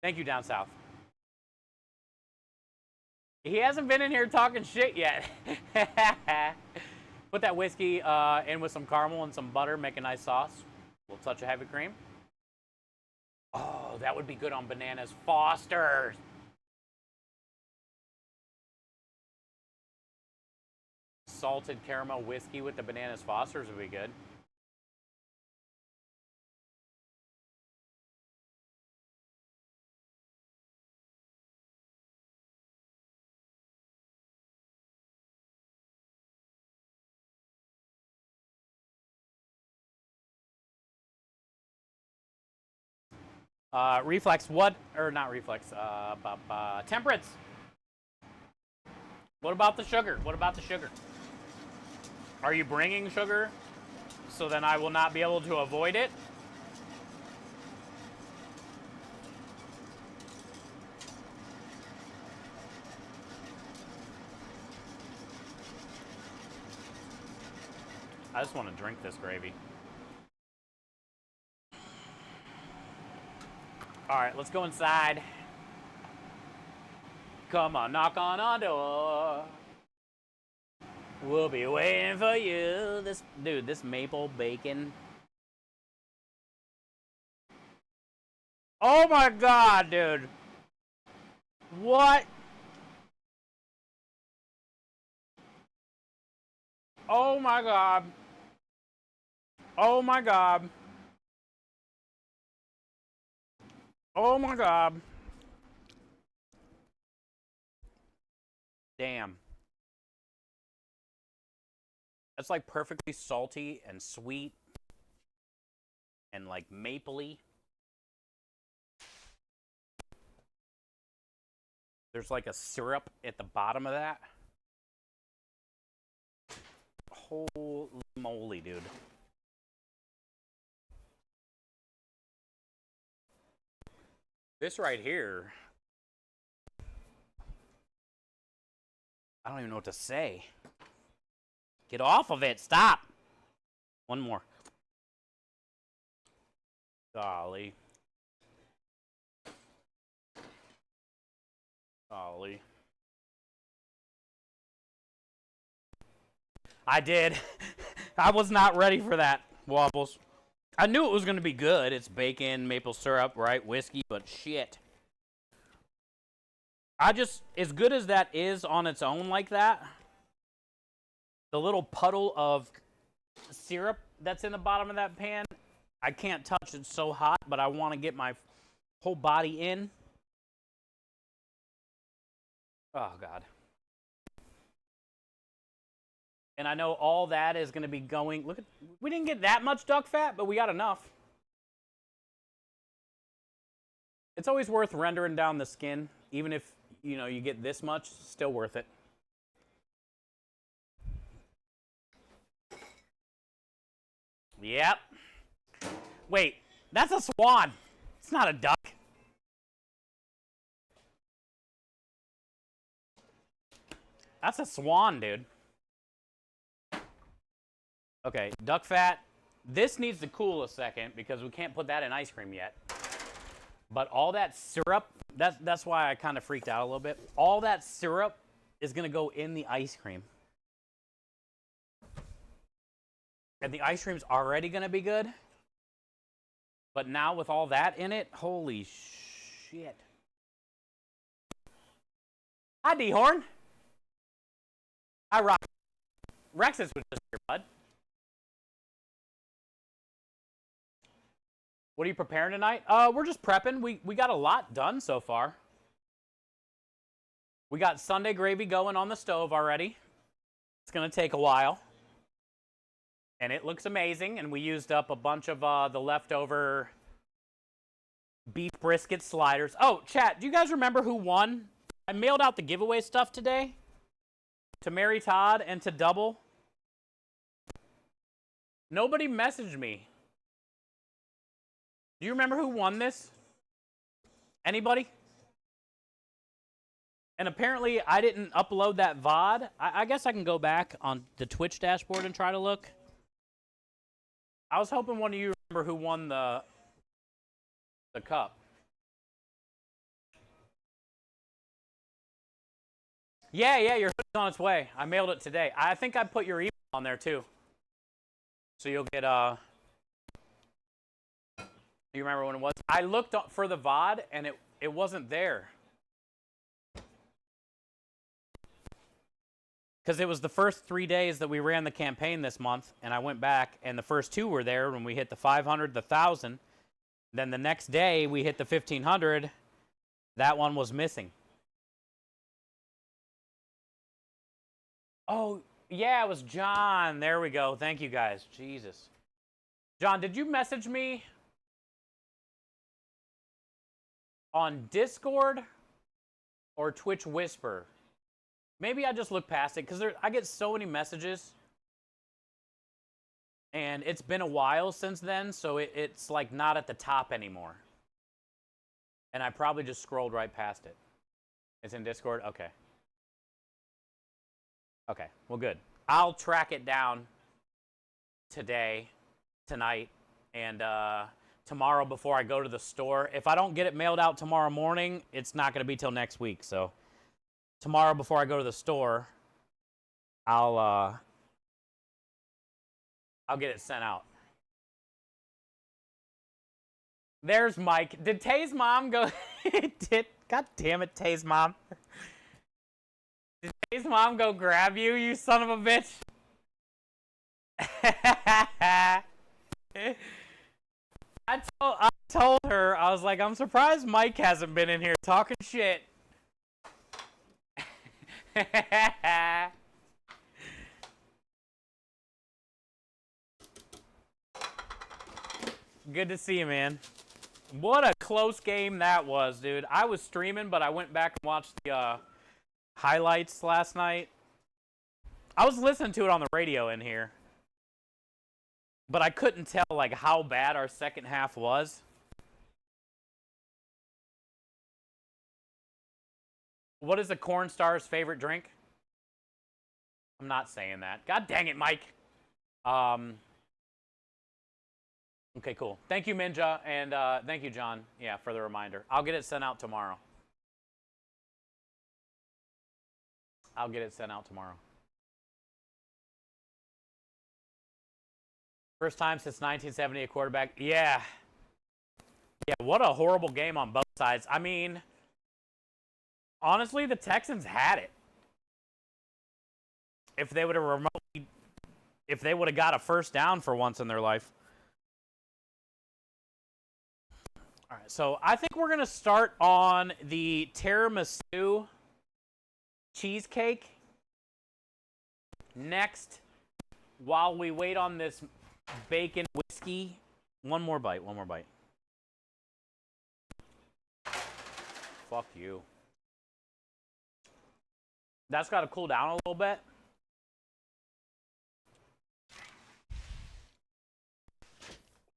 Thank you, down south. He hasn't been in here talking shit yet. Put that whiskey in with some caramel and some butter, make a nice sauce. A little touch of heavy cream. Oh, that would be good on Bananas Foster's. Salted caramel whiskey with the Bananas Foster's would be good. Reflex, what? Or not reflex, temperance. What about the sugar? Are you bringing sugar so then I will not be able to avoid it? I just want to drink this gravy. All right, let's go inside. Come on, knock on our door. We'll be waiting for you. This maple bacon. Oh my God, dude. What? Oh my God. Oh my God. Oh my God. Damn. That's like perfectly salty and sweet and like mapley. There's like a syrup at the bottom of that. Holy moly, dude. This right here, I don't even know what to say. Get off of it. Stop. One more. Golly. Golly. I did. I was not ready for that, Waffles. I knew it was going to be good. It's bacon, maple syrup, right? Whiskey, but shit. As good as that is on its own like that, the little puddle of syrup that's in the bottom of that pan, I can't touch. It's so hot, but I want to get my whole body in. Oh, God. And I know all that is going to be going. Look, we didn't get that much duck fat, but we got enough. It's always worth rendering down the skin, even if, you know, you get this much, still worth it. Yep. Wait, that's a swan. It's not a duck. That's a swan, dude. Okay, duck fat. This needs to cool a second because we can't put that in ice cream yet. But all that syrup, that's why I kind of freaked out a little bit. All that syrup is going to go in the ice cream. And the ice cream's already going to be good. But now with all that in it, holy shit. Hi, D-Horn. Hi, Rock. Rexus was just here, bud. What are you preparing tonight? We're just prepping. We got a lot done so far. We got Sunday gravy going on the stove already. It's going to take a while. And it looks amazing. And we used up a bunch of the leftover beef brisket sliders. Oh, chat, do you guys remember who won? I mailed out the giveaway stuff today to Mary Todd and to Double. Nobody messaged me. Do you remember who won this? Anybody? And apparently I didn't upload that VOD. I guess I can go back on the Twitch dashboard and try to look. I was hoping one of you remember who won the cup. Yeah, your hoodie's on its way. I mailed it today. I think I put your email on there too. So you'll get you remember when it was? I looked for the VOD and it wasn't there. Because it was the first 3 days that we ran the campaign this month, and I went back, and the first two were there when we hit the 500, the 1,000. Then the next day, we hit the 1,500. That one was missing. Oh, yeah, it was John. There we go. Thank you, guys. Jesus. John, did you message me on Discord or Twitch Whisper? Maybe I just look past it because I get so many messages. And it's been a while since then, so it's like not at the top anymore. And I probably just scrolled right past it. It's in Discord? Okay. Okay, well, good. I'll track it down today, tonight, and tomorrow before I go to the store. If I don't get it mailed out tomorrow morning, it's not going to be till next week. So tomorrow before I go to the store, I'll get it sent out. There's Mike. Did Tay's mom go? God damn it, Tay's mom. Did Tay's mom go grab you, you son of a bitch? I told her, I was like, I'm surprised Mike hasn't been in here talking shit. Good to see you, man. What a close game that was, dude. I was streaming, but I went back and watched the highlights last night. I was listening to it on the radio in here, but I couldn't tell like how bad our second half was. What is a corn star's favorite drink? I'm not saying that. God dang it, Mike. Okay, cool. Thank you, Minja, and thank you, John, yeah, for the reminder. I'll get it sent out tomorrow. First time since 1970 a quarterback. Yeah. Yeah, what a horrible game on both sides. I mean, honestly, the Texans had it. If they would have got a first down for once in their life. All right, so I think we're going to start on the tiramisu cheesecake next while we wait on this bacon whiskey. One more bite. Fuck you. That's got to cool down a little bit.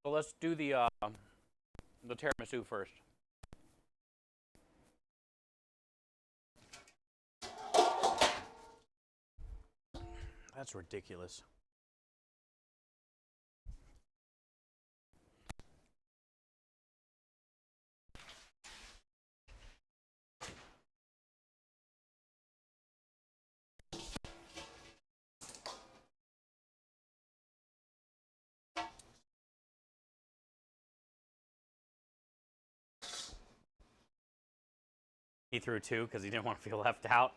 So let's do the tiramisu first. That's ridiculous. He threw 2 because he didn't want to feel left out.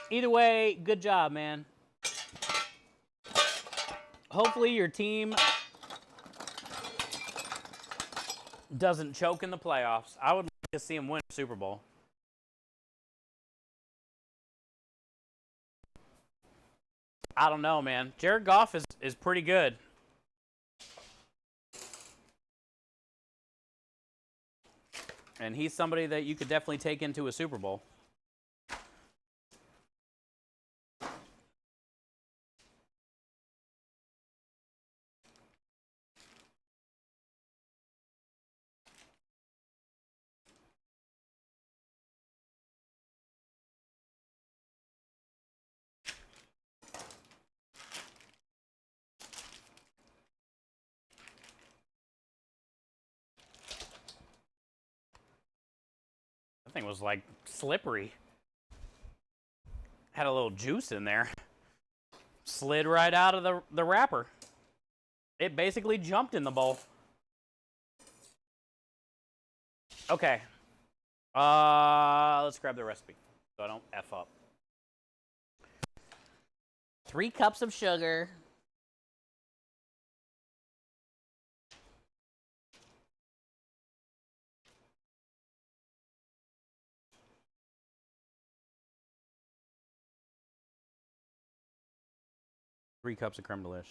Either way, good job, man. Hopefully your team doesn't choke in the playoffs. I would like to see him win a Super Bowl. I don't know, man. Jared Goff is pretty good. And he's somebody that you could definitely take into a Super Bowl. Thing was like slippery. Had a little juice in there. Slid right out of the wrapper. It basically jumped in the bowl. Okay. Let's grab the recipe so I don't F up. 3 cups of sugar. Three cups of creme delish.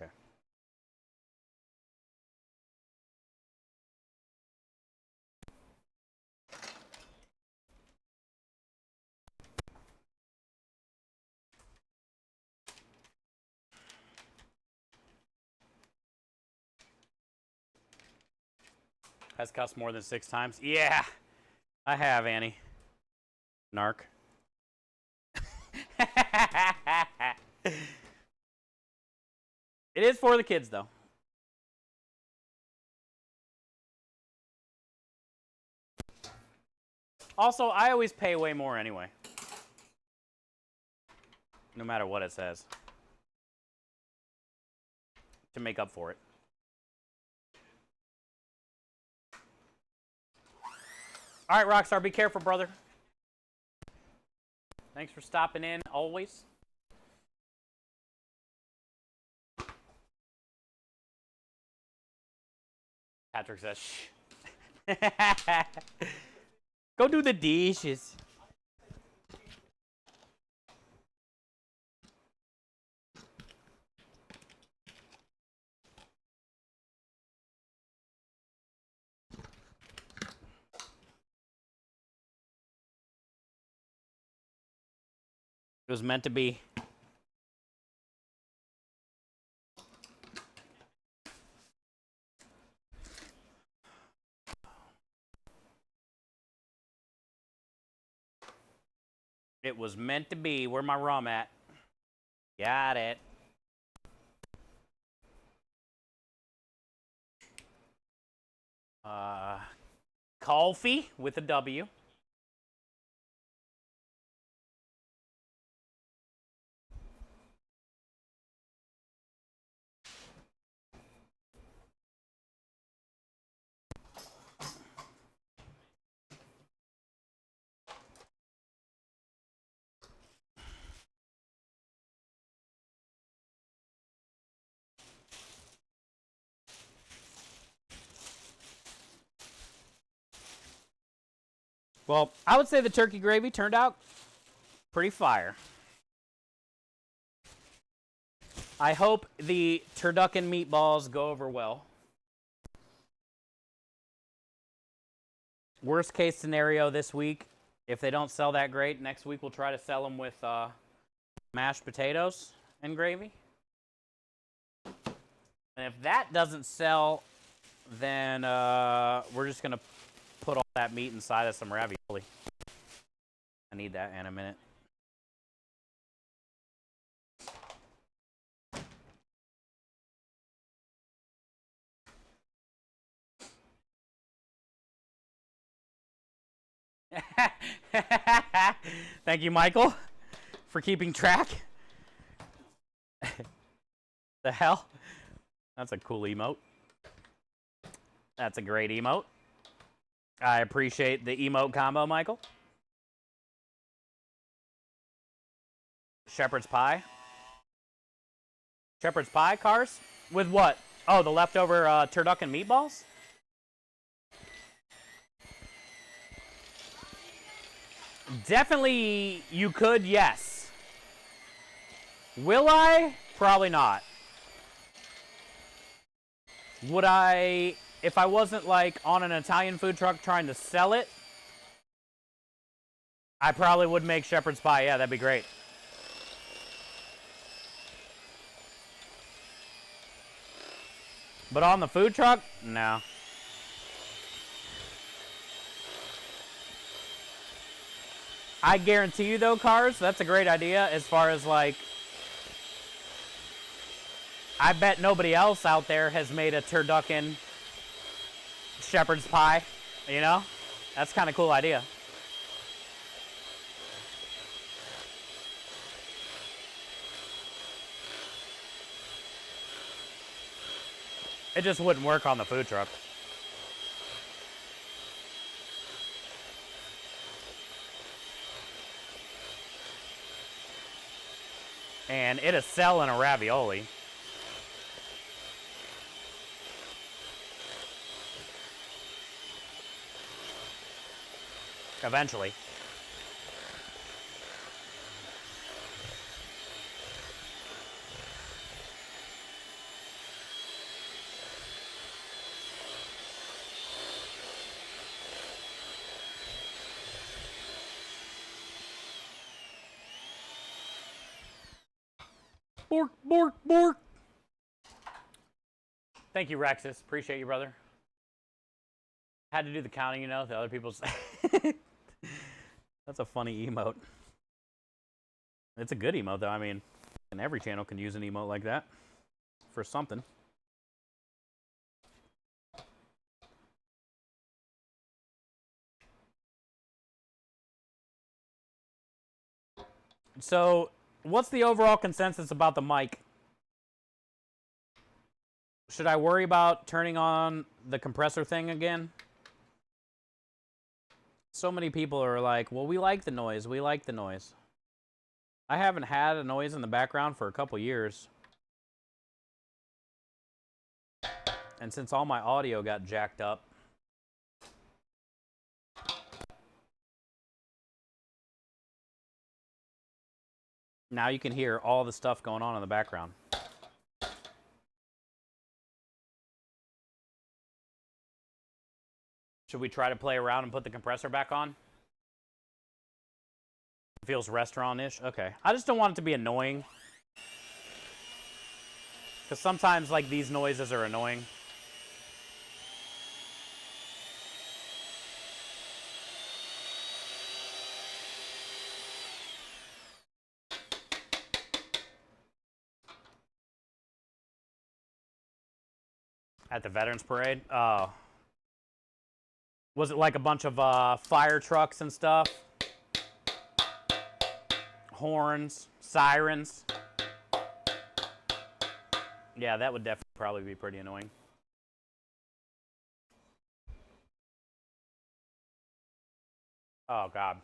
Okay. Has cussed more than 6 times? Yeah, I have, Annie. Narc. It is for the kids, though. Also, I always pay way more anyway. No matter what it says. To make up for it. All right, Rockstar, be careful, brother. Thanks for stopping in, always. Patrick says, shh. Go do the dishes. It was meant to be. It was meant to be. Where my rum at? Got it. Coffee with a W. Well, I would say the turkey gravy turned out pretty fire. I hope the turducken meatballs go over well. Worst case scenario this week, if they don't sell that great, next week we'll try to sell them with mashed potatoes and gravy. And if that doesn't sell, then we're just going to put all that meat inside of some ravioli. I need that in a minute. Thank you, Michael, for keeping track. The hell? That's a cool emote. That's a great emote. I appreciate the emote combo, Michael. Shepherd's pie. Shepherd's pie, Cars? With what? Oh, the leftover turducken meatballs? Definitely, you could, yes. Will I? Probably not. Would I, if I wasn't like on an Italian food truck trying to sell it, I probably would make shepherd's pie. Yeah, that'd be great. But on the food truck, no. I guarantee you, though, Cars, that's a great idea as far as, like, I bet nobody else out there has made a turducken shepherd's pie, you know? That's kind of cool idea. It just wouldn't work on the food truck. And it'll sell in a ravioli. Eventually. Bork, bork, bork. Thank you, Rexus. Appreciate you, brother. Had to do the counting, you know, the other people's. That's a funny emote. It's a good emote, though. I mean, and every channel can use an emote like that for something. So, what's the overall consensus about the mic? Should I worry about turning on the compressor thing again? So many people are like, well, we like the noise. We like the noise. I haven't had a noise in the background for a couple years. And since all my audio got jacked up, now you can hear all the stuff going on in the background. Should we try to play around and put the compressor back on? Feels restaurant-ish? Okay. I just don't want it to be annoying. Because sometimes, like, these noises are annoying. At the Veterans Parade? Oh. Was it like a bunch of fire trucks and stuff? Horns, sirens. Yeah, that would definitely probably be pretty annoying. Oh, God.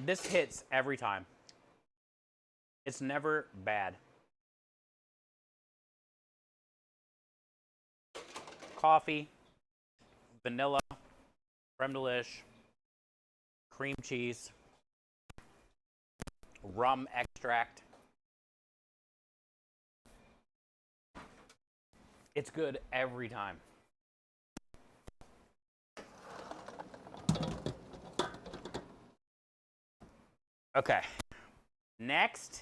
This hits every time. It's never bad. Coffee, vanilla, creme de lish, cream cheese, rum extract. It's good every time. Okay. Next.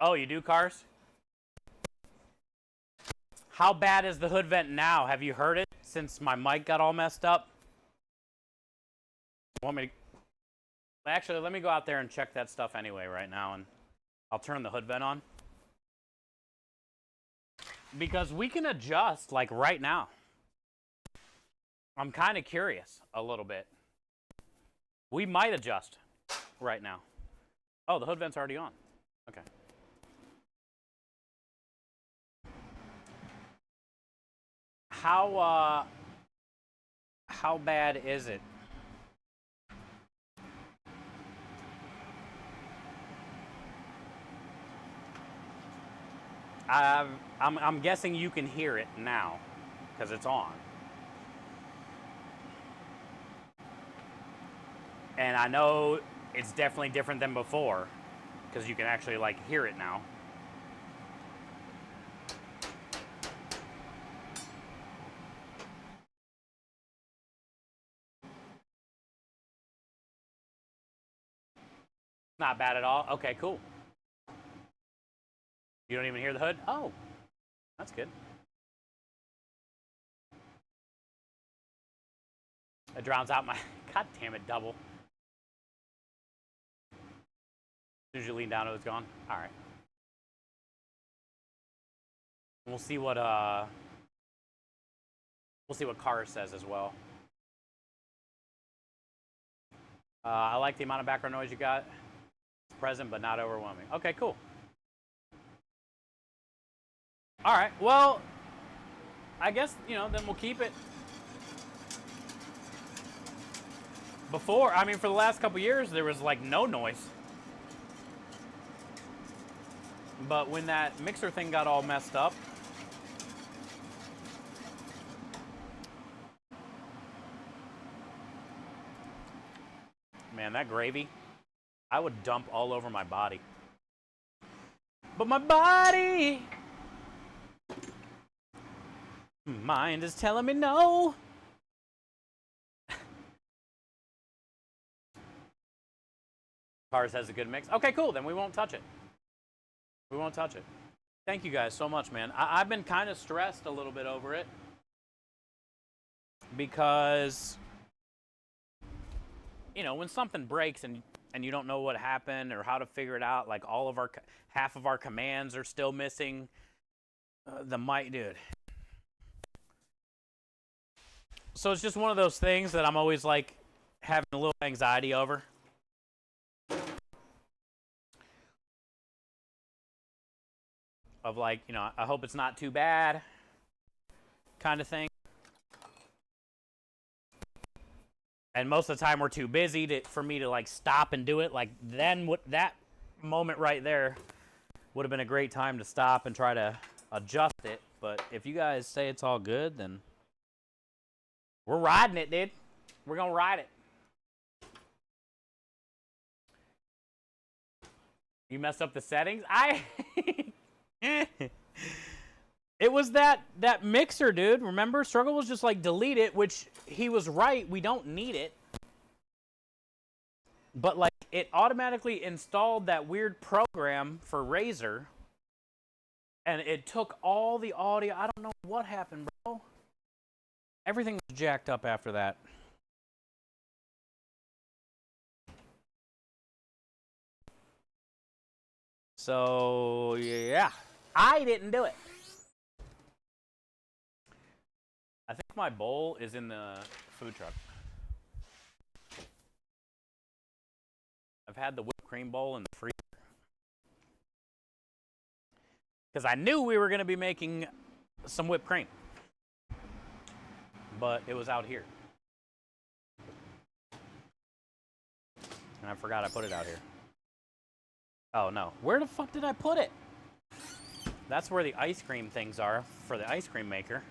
Oh, you do cars? How bad is the hood vent now? Have you heard it since my mic got all messed up? Want me to... Actually, let me go out there and check that stuff anyway right now, and I'll turn the hood vent on. Because we can adjust, like, right now. I'm kind of curious a little bit. We might adjust right now. Oh, the hood vent's already on. Okay. How bad is it? I'm guessing you can hear it now because it's on. And I know it's definitely different than before because you can actually, like, hear it now. Not bad at all. Okay, cool. You don't even hear the hood? Oh, that's good. It drowns out my... God damn it, double. As soon as you lean down, it was gone. All right. We'll see what Cars says as well. I like the amount of background noise you got. It's present, but not overwhelming. Okay, cool. All right. Well, I guess, you know, then we'll keep it. Before, I mean, for the last couple years, there was like no noise. But when that mixer thing got all messed up, man, that gravy, I would dump all over my body. But my body, mind is telling me no. Cars has a good mix. Okay, cool. Then we won't touch it. We won't touch it. Thank you guys so much, man. I've been kind of stressed a little bit over it because, you know, when something breaks and you don't know what happened or how to figure it out, like half of our commands are still missing. The mic, dude. So it's just one of those things that I'm always like having a little anxiety over. Of like, you know, I hope it's not too bad kind of thing. And most of the time we're too busy for me to like stop and do it. Like then that moment right there would have been a great time to stop and try to adjust it. But if you guys say it's all good, then we're riding it, dude. We're going to ride it. You messed up the settings? It was that mixer, dude. Remember? Struggle was just like, delete it, which he was right. We don't need it. But, like, it automatically installed that weird program for Razer. And it took all the audio. I don't know what happened, bro. Everything was jacked up after that. So, yeah. I didn't do it. I think my bowl is in the food truck. I've had the whipped cream bowl in the freezer. Because I knew we were going to be making some whipped cream. But it was out here. And I forgot I put it out here. Oh, no. Where the fuck did I put it? That's where the ice cream things are for the ice cream maker.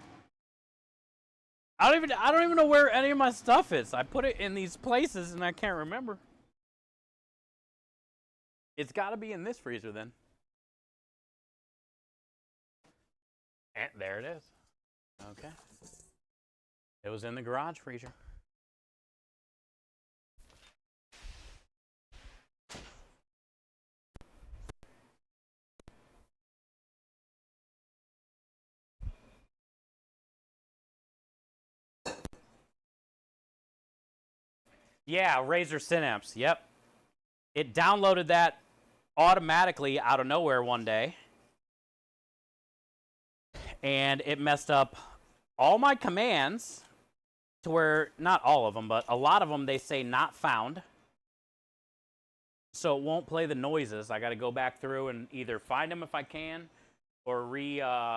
I don't even know where any of my stuff is. I put it in these places and I can't remember. It's got to be in this freezer then. And there it is. Okay. It was in the garage freezer. Yeah, Razer Synapse. Yep. It downloaded that automatically out of nowhere one day. And it messed up all my commands to where, not all of them, but a lot of them, they say not found. So it won't play the noises. I got to go back through and either find them if I can or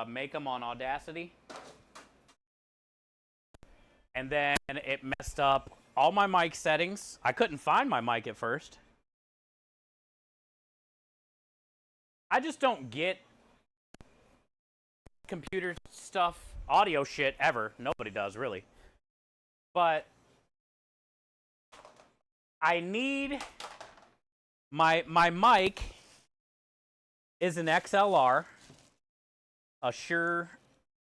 make them on Audacity. And then it messed up all my mic settings. I couldn't find my mic at first. I just don't get computer stuff, audio shit ever. Nobody does, really. But I need my mic is an XLR, a Shure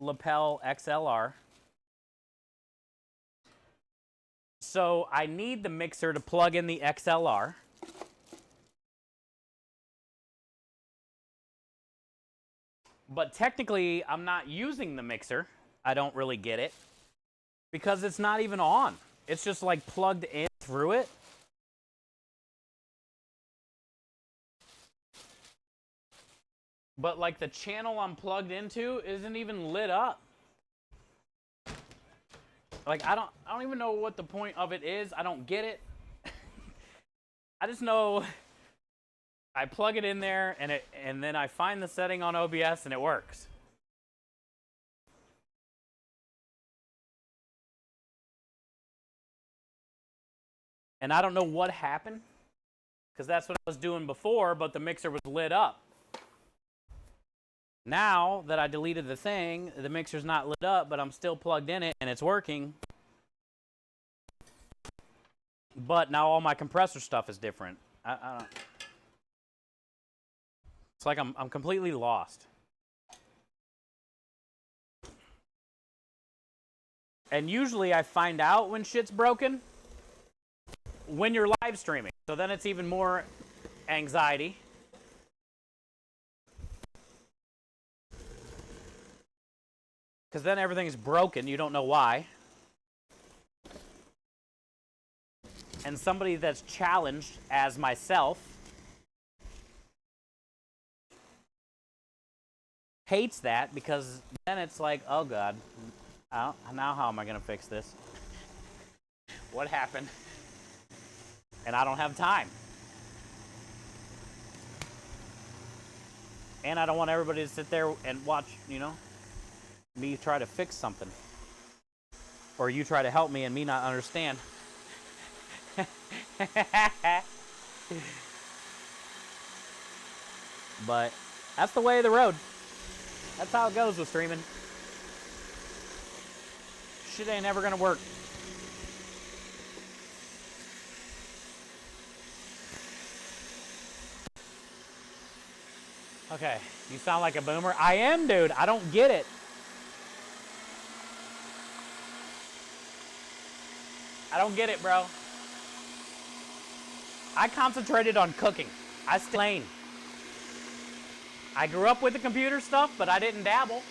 lapel XLR. So I need the mixer to plug in the XLR. But technically, I'm not using the mixer. I don't really get it. Because it's not even on. It's just like plugged in through it. But like the channel I'm plugged into isn't even lit up. Like I don't even know what the point of it is. I don't get it. I just know I plug it in there and then I find the setting on OBS and it works. And I don't know what happened because that's what I was doing before, but the mixer was lit up. Now that I deleted the thing, the mixer's not lit up, but I'm still plugged in it and it's working. But now all my compressor stuff is different. I don't. It's like I'm completely lost. And usually I find out when shit's broken when you're live streaming. So then it's even more anxiety. Because then everything's broken, you don't know why. And somebody that's challenged as myself hates that because then it's like, oh God, now how am I going to fix this? What happened? And I don't have time. And I don't want everybody to sit there and watch, me try to fix something. Or you try to help me and me not understand. But that's the way of the road. That's how it goes with streaming. Shit ain't ever gonna work. Okay, you sound like a boomer. I am, dude. I don't get it. I don't get it, bro. I concentrated on cooking. I stayed lane. I grew up with the computer stuff, but I didn't dabble.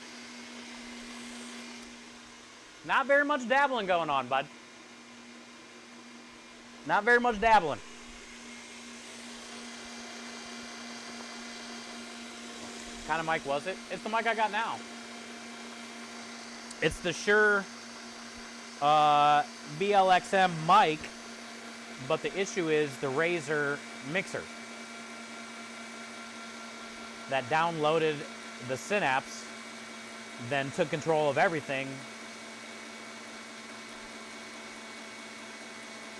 Not very much dabbling going on, bud. Not very much dabbling. What kind of mic was it? It's the mic I got now. It's the Shure BLXM mic, but the issue is the Razer mixer that downloaded the Synapse, then took control of everything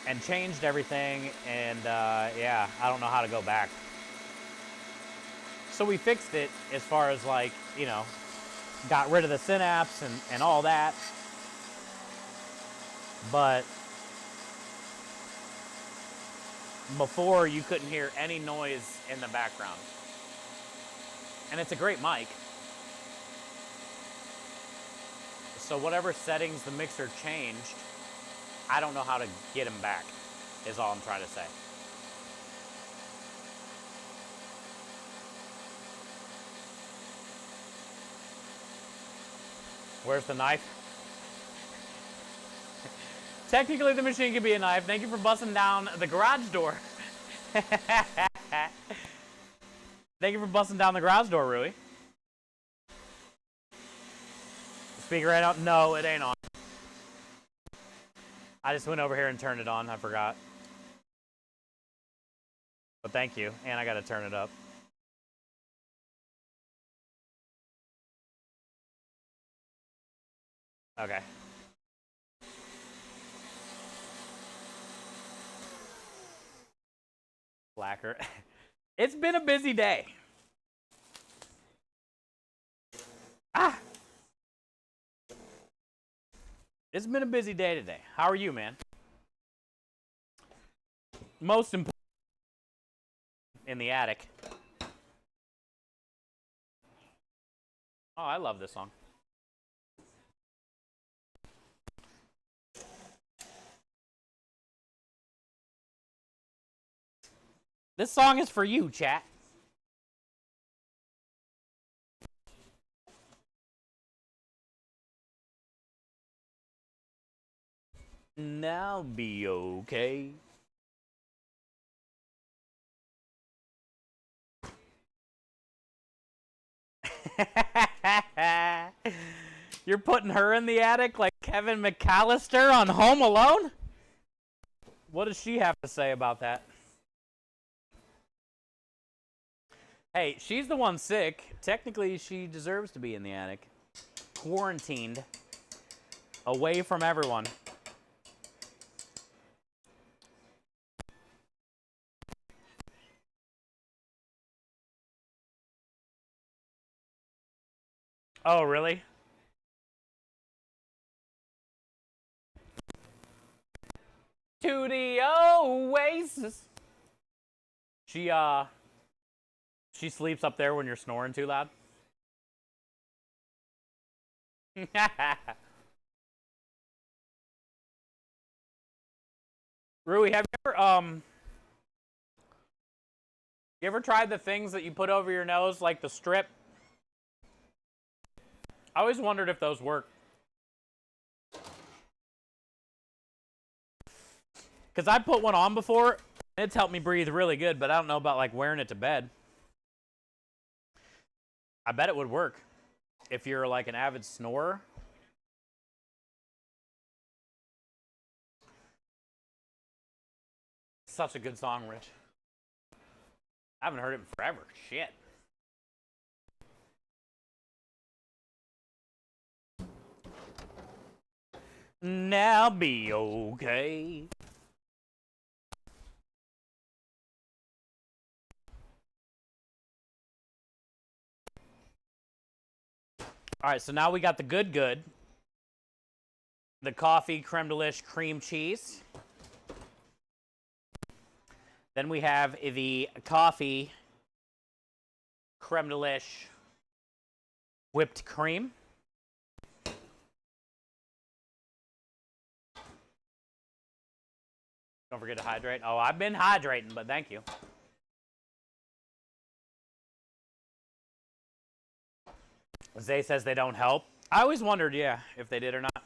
and changed everything, and yeah, I don't know how to go back. So we fixed it as far as, like, you know, got rid of the Synapse and all that. But before, you couldn't hear any noise in the background. And it's a great mic. So whatever settings the mixer changed, I don't know how to get them back, is all I'm trying to say. Where's the knife? Technically, the machine could be a knife. Thank you for busting down the garage door. Thank you for busting down the garage door, Rui. Speaker right out? No, it ain't on. I just went over here and turned it on. I forgot. But thank you. And I got to turn it up. Okay. Blacker. It's been a busy day. Ah! It's been a busy day today. How are you, man? Most important in the attic. Oh, I love this song. This song is for you, chat. Now be okay. You're putting her in the attic like Kevin McAllister on Home Alone? What does she have to say about that? Hey, she's the one sick. Technically, she deserves to be in the attic. Quarantined. Away from everyone. Oh, really? To the oasis. She sleeps up there when you're snoring too loud. Rui, have you ever tried the things that you put over your nose, like the strip? I always wondered if those work. Because I put one on before, and it's helped me breathe really good, but I don't know about like wearing it to bed. I bet it would work if you're like an avid snorer. Such a good song, Rich. I haven't heard it in forever. Shit. Now be okay. All right, so now we got the good. The coffee creme delish cream cheese. Then we have the coffee creme delish whipped cream. Don't forget to hydrate. Oh, I've been hydrating, but thank you. Zay says they don't help. I always wondered, yeah, if they did or not.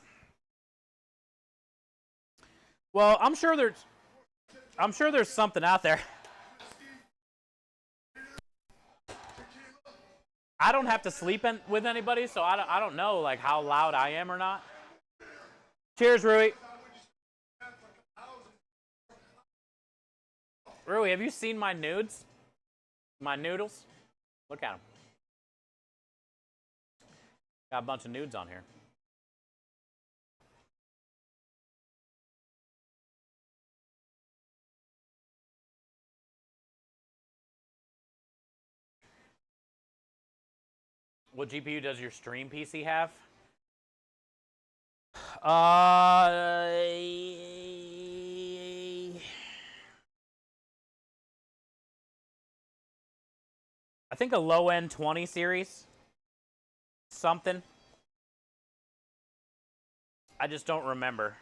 Well, I'm sure there's something out there. I don't have to sleep with anybody, so I don't know like how loud I am or not. Cheers, Rui. Rui, have you seen my nudes? My noodles? Look at them. Got a bunch of nudes on here. What GPU does your stream PC have? I think a low-end 20 series. Something. I just don't remember.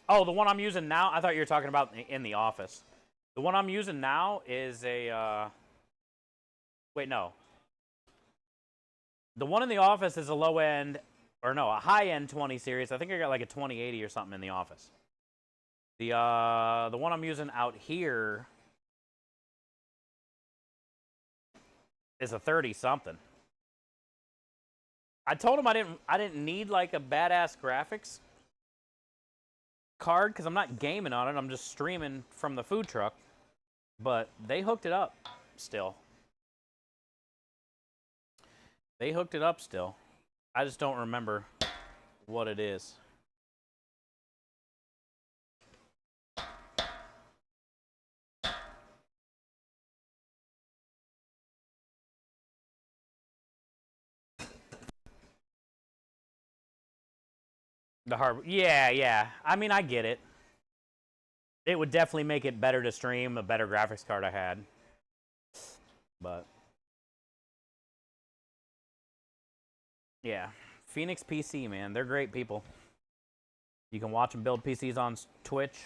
Oh, the one I'm using now? I thought you were talking about in the office. The one I'm using now is a... Wait, no. The one in the office is a low-end... Or no, a high-end 20 series. I think I got like a 2080 or something in the office. The one I'm using out here is a 30-something. I told him I didn't need like a badass graphics card because I'm not gaming on it. I'm just streaming from the food truck. But they hooked it up still. They hooked it up still. I just don't remember what it is. The hard, yeah. I mean, I get it. It would definitely make it better to stream a better graphics card I had. But yeah, Phoenix PC, man, they're great people. You can watch them build PCs on Twitch.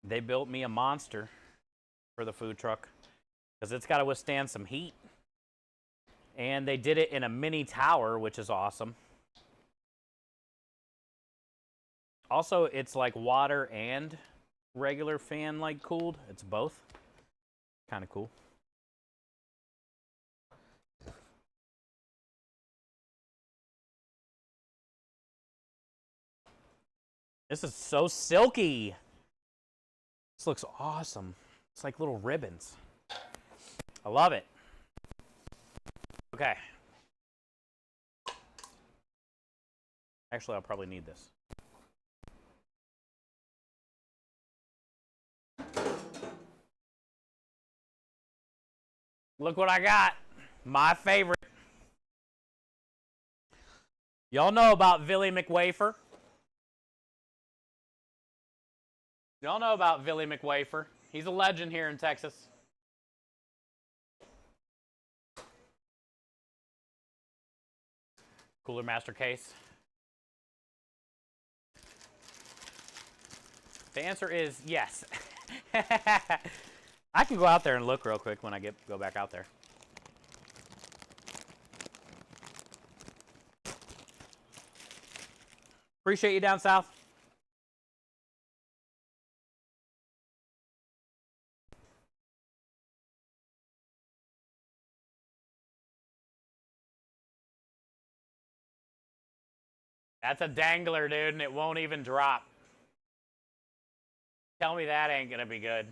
They built me a monster for the food truck because it's got to withstand some heat. And they did it in a mini tower, which is awesome. Also, it's like water and regular fan like cooled. It's both. Kind of cool. This is so silky. This looks awesome. It's like little ribbons. I love it. Okay. Actually, I'll probably need this. Look what I got. My favorite. Y'all know about Billy McWafer? Y'all know about Billy McWafer. He's a legend here in Texas. Cooler Master case. The answer is yes. I can go out there and look real quick when I go back out there. Appreciate you down south. That's a dangler, dude, and it won't even drop. Tell me that ain't gonna be good.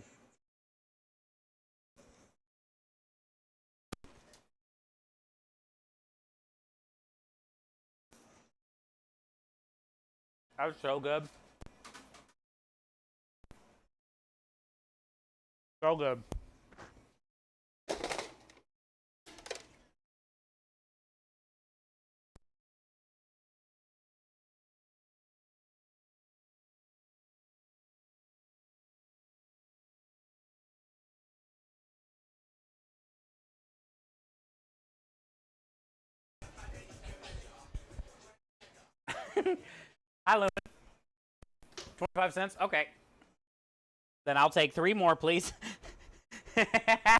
That was so good. So good. Hi, Lumen. 25 cents? Okay. Then I'll take 3 more, please. That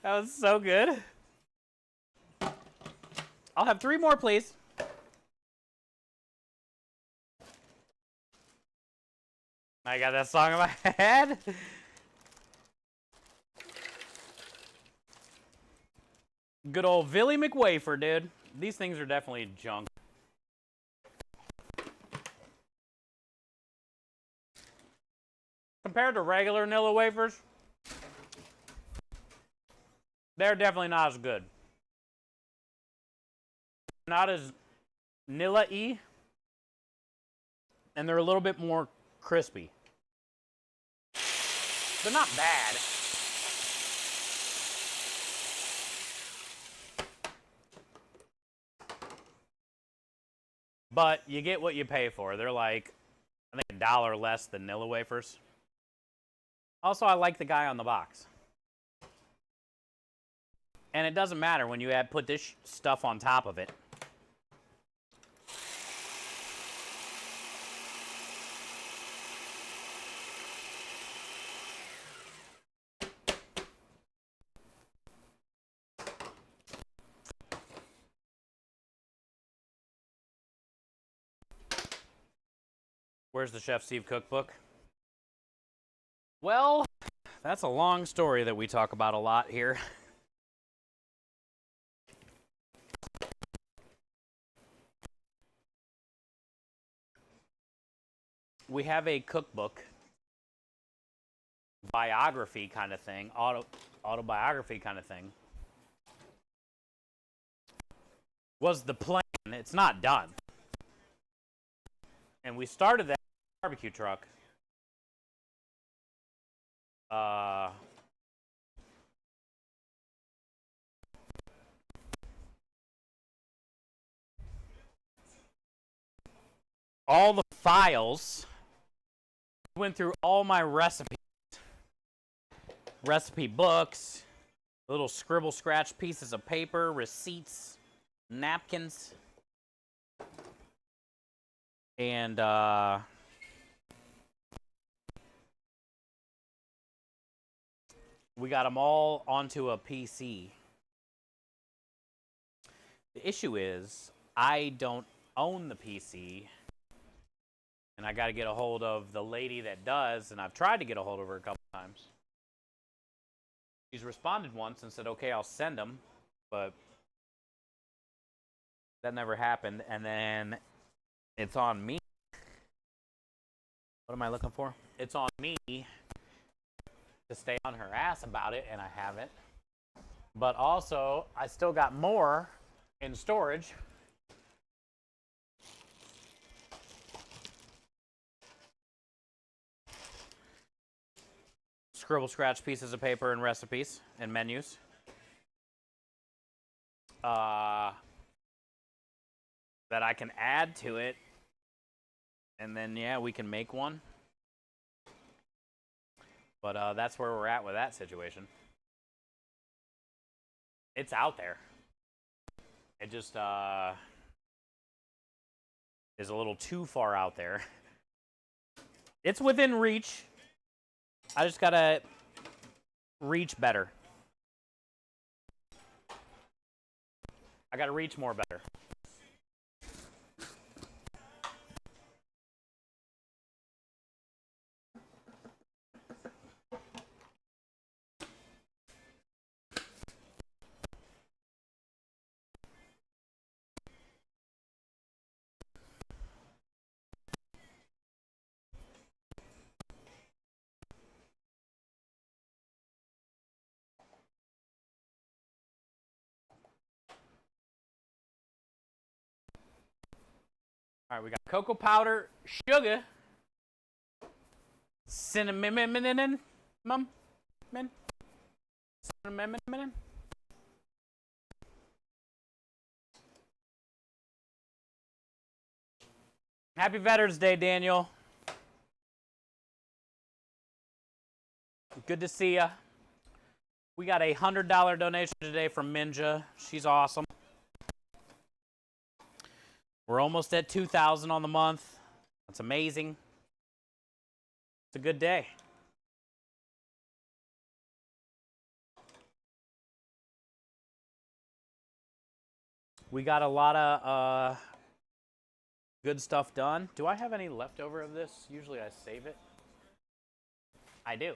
was so good. I'll have 3 more, please. I got that song in my head. Good old Billy McWafer, dude. These things are definitely junk. Compared to regular Nilla wafers, they're definitely not as good. Not as Nilla-y, and they're a little bit more crispy. They're not bad. But you get what you pay for. They're like, I think $1 less than Nilla wafers. Also, I like the guy on the box. And it doesn't matter when you put this stuff on top of it. Where's the Chef Steve cookbook? Well, that's a long story that we talk about a lot here. We have a cookbook, biography kind of thing, autobiography kind of thing. Was the plan. It's not done. And we started that barbecue truck. All the files, went through all my recipes, recipe books, little scribble scratch pieces of paper, receipts, napkins, and we got them all onto a PC. The issue is I don't own the PC, and I got to get a hold of the lady that does, and I've tried to get a hold of her a couple times. She's responded once and said, okay, I'll send them, but that never happened. And then it's on me. What am I looking for? It's on me to stay on her ass about it, and I haven't. But also, I still got more in storage. Scribble scratch pieces of paper and recipes and menus. That I can add to it. And then, yeah, we can make one. But that's where we're at with that situation. It's out there. It just is a little too far out there. It's within reach. I just gotta reach better. I gotta reach more better. All right, we got cocoa powder, sugar, cinnamon, cinnamon. Happy Veterans Day, Daniel. Good to see ya. We got a $100 donation today from Minja. She's awesome. We're almost at 2,000 on the month. That's amazing. It's a good day. We got a lot of good stuff done. Do I have any leftover of this? Usually I save it. I do.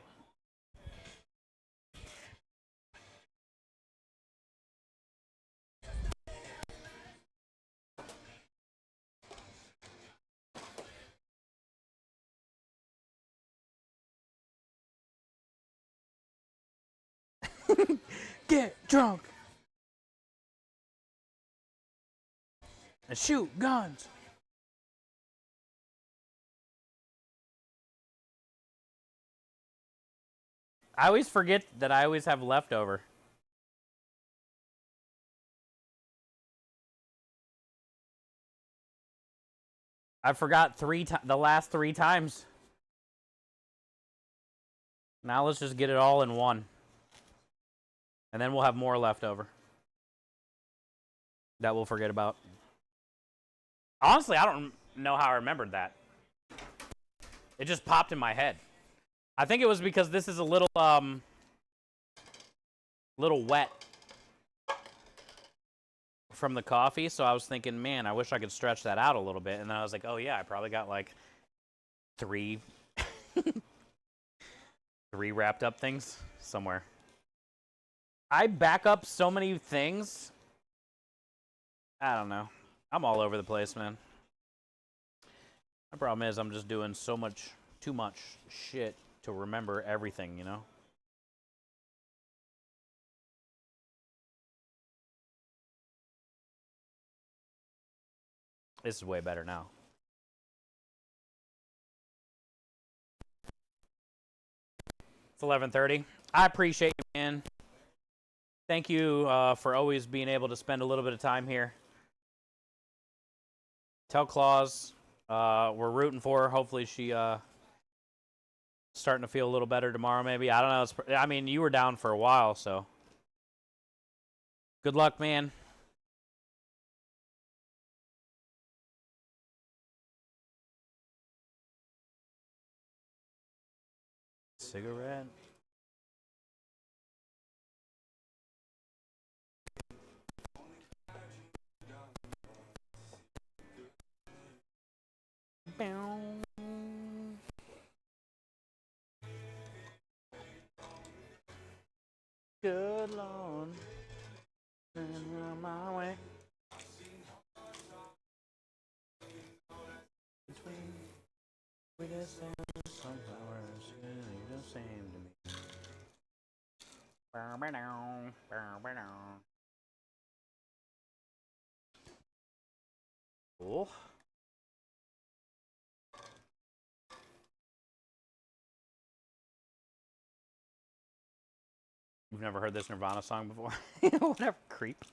Get drunk and shoot guns. I always forget that I always have leftover. I forgot the last 3 times. Now let's just get it all in one. And then we'll have more left over that we'll forget about. Honestly, I don't know how I remembered that. It just popped in my head. I think it was because this is a little wet from the coffee, so I was thinking, man, I wish I could stretch that out a little bit. And then I was like, oh yeah, I probably got like 3 wrapped up things somewhere. I back up so many things. I don't know. I'm all over the place, man. My problem is I'm just doing too much shit to remember everything, you know? This is way better now. It's 11:30. I appreciate you, man. Thank you for always being able to spend a little bit of time here. Tell Claus we're rooting for her. Hopefully she starting to feel a little better tomorrow maybe. I don't know. I mean, you were down for a while, so good luck, man. Cigarette. Good Lord, send my way. Between we just sound some flowers, really the same to me. Cool. You've never heard this Nirvana song before? Whatever, creep.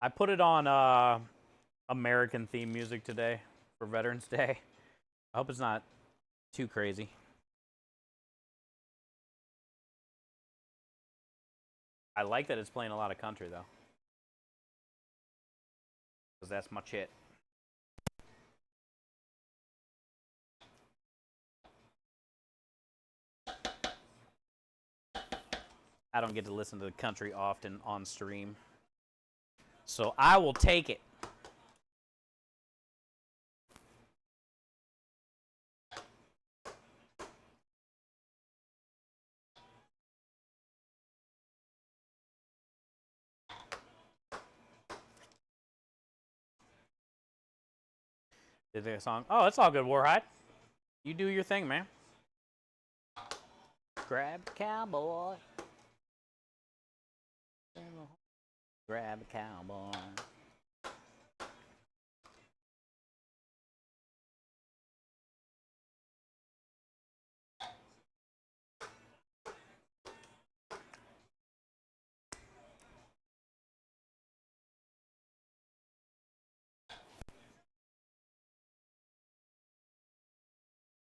I put it on American theme music today for Veterans Day. I hope it's not too crazy. I like that it's playing a lot of country, though. Because that's my shit. I don't get to listen to the country often on stream. So I will take it. Did they a song? Oh, it's all good, Warhide. You do your thing, man. Grab a cowboy. Grab a cowboy.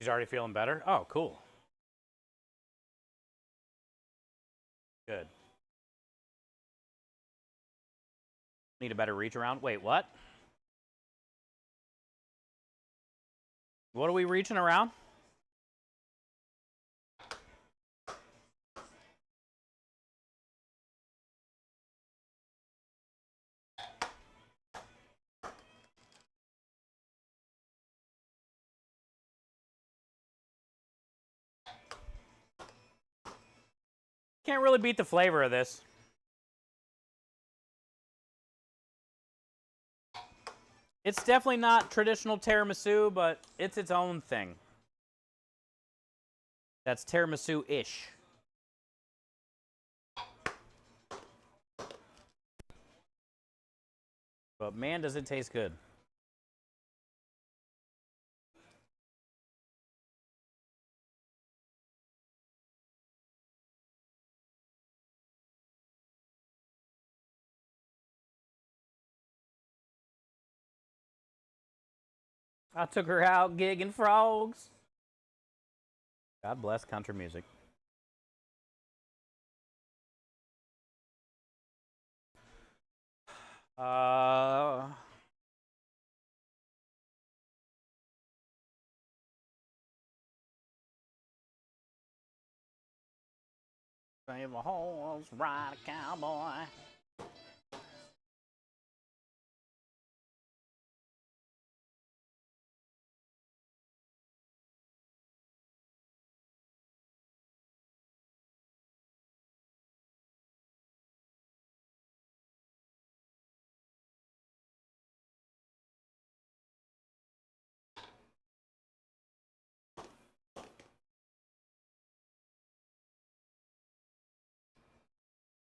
He's already feeling better? Oh, cool. Good. Need a better reach around. Wait, what? What are we reaching around? Can't really beat the flavor of this. It's definitely not traditional tiramisu, but it's its own thing. That's tiramisu-ish. But man, does it taste good. I took her out gigging frogs. God bless country music. Save a horse, ride a cowboy.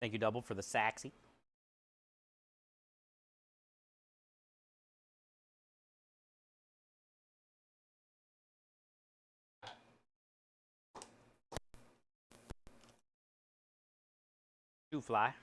Thank you, Double, for the Saxy. Two fly.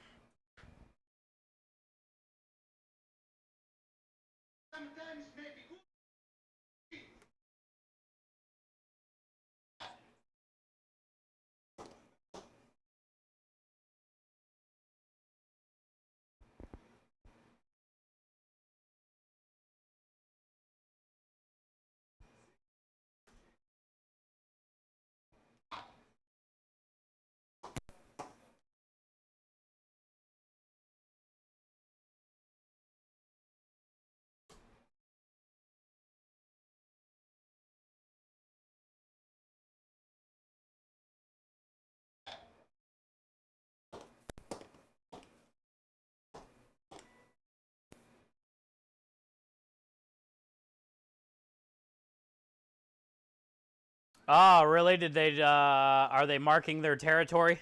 Oh, really? Did they, are they marking their territory?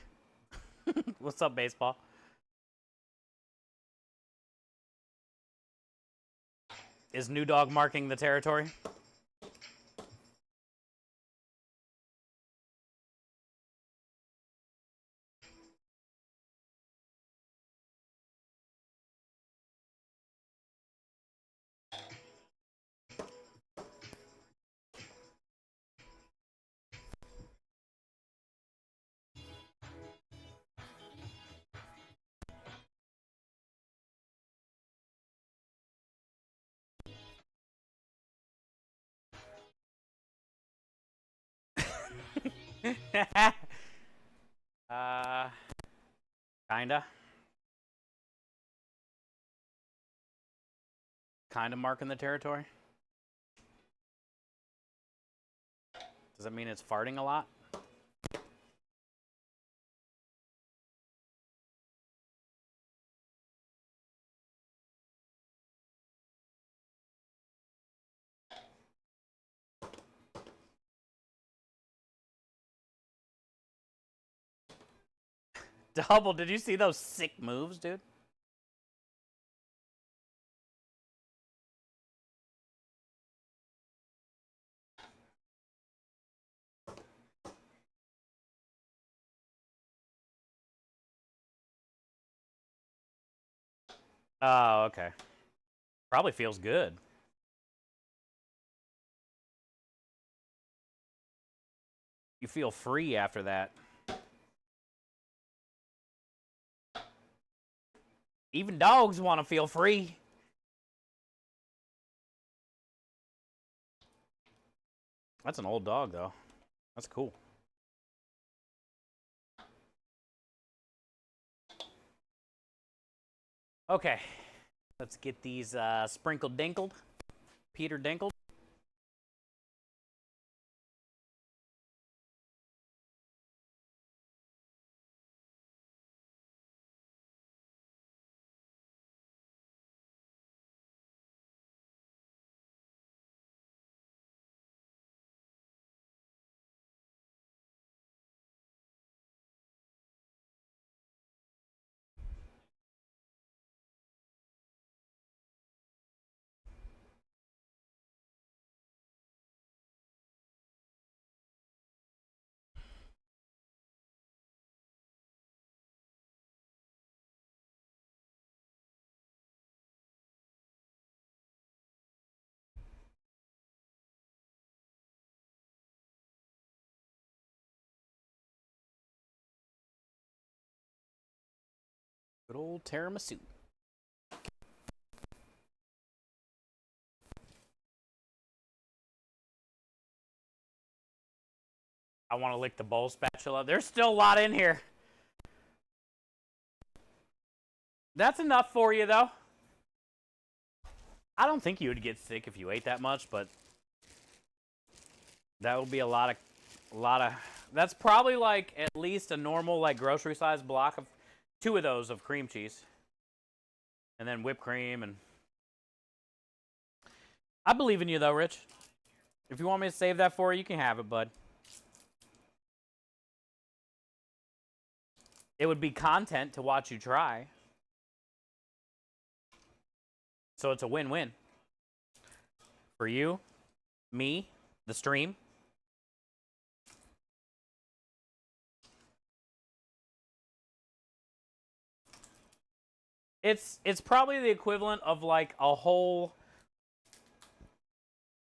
What's up, baseball? Is New Dog marking the territory? Kinda. Kinda marking the territory. Does that mean it's farting a lot? Double, did you see those sick moves, dude? Oh, okay. Probably feels good. You feel free after that. Even dogs want to feel free. That's an old dog, though. That's cool. Okay. Let's get these sprinkled dinkled. Peter dinkled. Good old tiramisu. I want to lick the bowl spatula. There's still a lot in here. That's enough for you, though. I don't think you would get sick if you ate that much, but that would be a lot of. That's probably like at least a normal like grocery size block of 2 of those of cream cheese, and then whipped cream. And I believe in you, though, Rich. If you want me to save that for you, you can have it, bud. It would be content to watch you try. So it's a win-win. For you, me, the stream. It's probably the equivalent of like a whole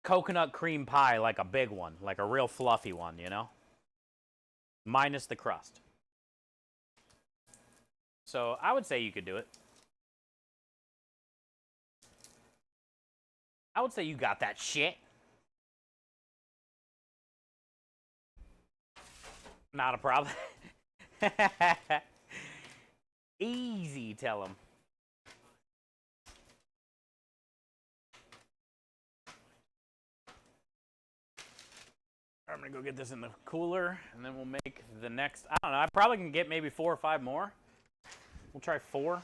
coconut cream pie, like a big one, like a real fluffy one, you know? Minus the crust. So I would say you could do it. I would say you got that shit. Not a problem. Easy, tell him. I'm gonna go get this in the cooler, and then we'll make the next. I don't know. I probably can get maybe 4 or 5 more. We'll try 4.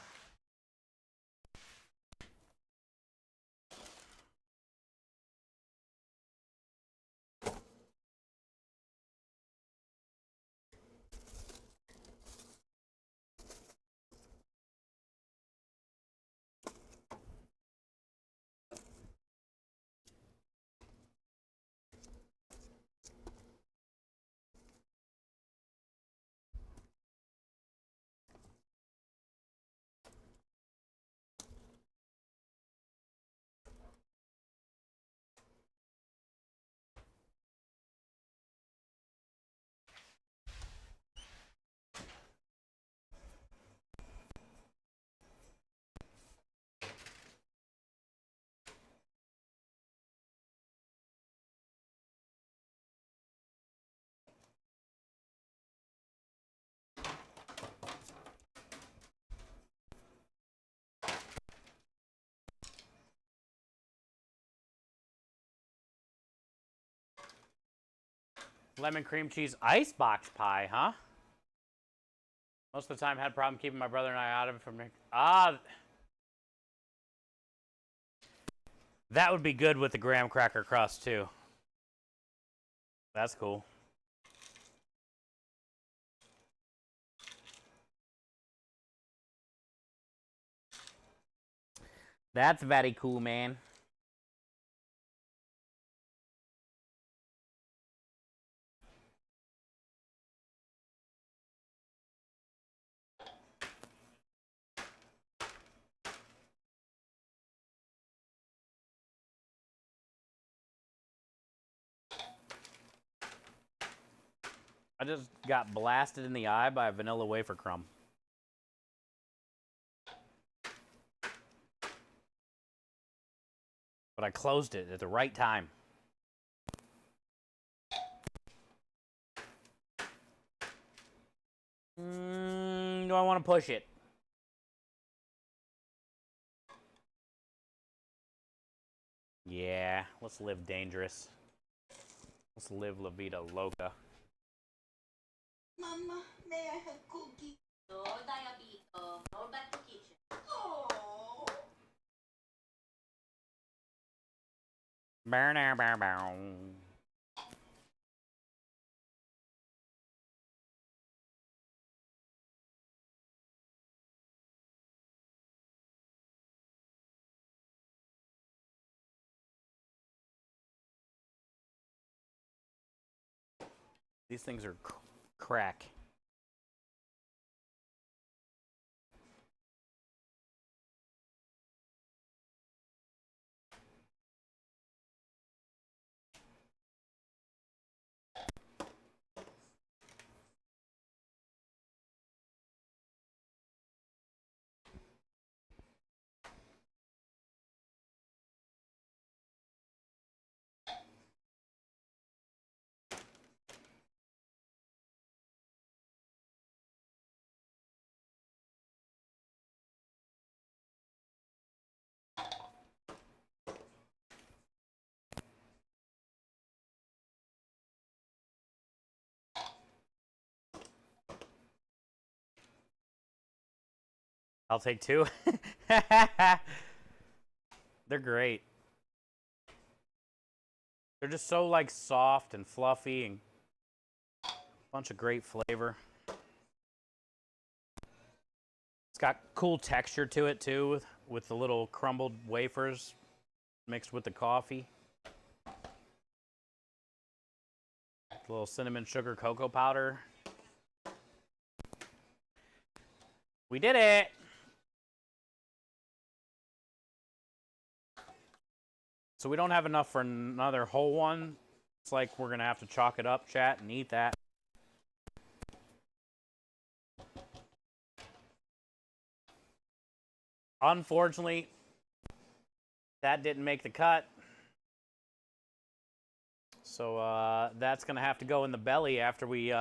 Lemon cream cheese icebox pie, huh? Most of the time, I had a problem keeping my brother and I out of it from. That would be good with the graham cracker crust too. That's cool. That's very cool, man. I just got blasted in the eye by a vanilla wafer crumb. But I closed it at the right time. Do I want to push it? Yeah, let's live dangerous. Let's live La Vida Loca. Mama, may I have cookie? No, diabetes. No, back to kitchen. Oh. Bow, bow, bow, bow. These things are crack. I'll take 2. They're great. They're just so like soft and fluffy and a bunch of great flavor. It's got cool texture to it too, with the little crumbled wafers mixed with the coffee. A little cinnamon sugar cocoa powder. We did it! So we don't have enough for another whole one. It's like we're gonna have to chalk it up, chat, and eat that. Unfortunately, that didn't make the cut. So that's gonna have to go in the belly after we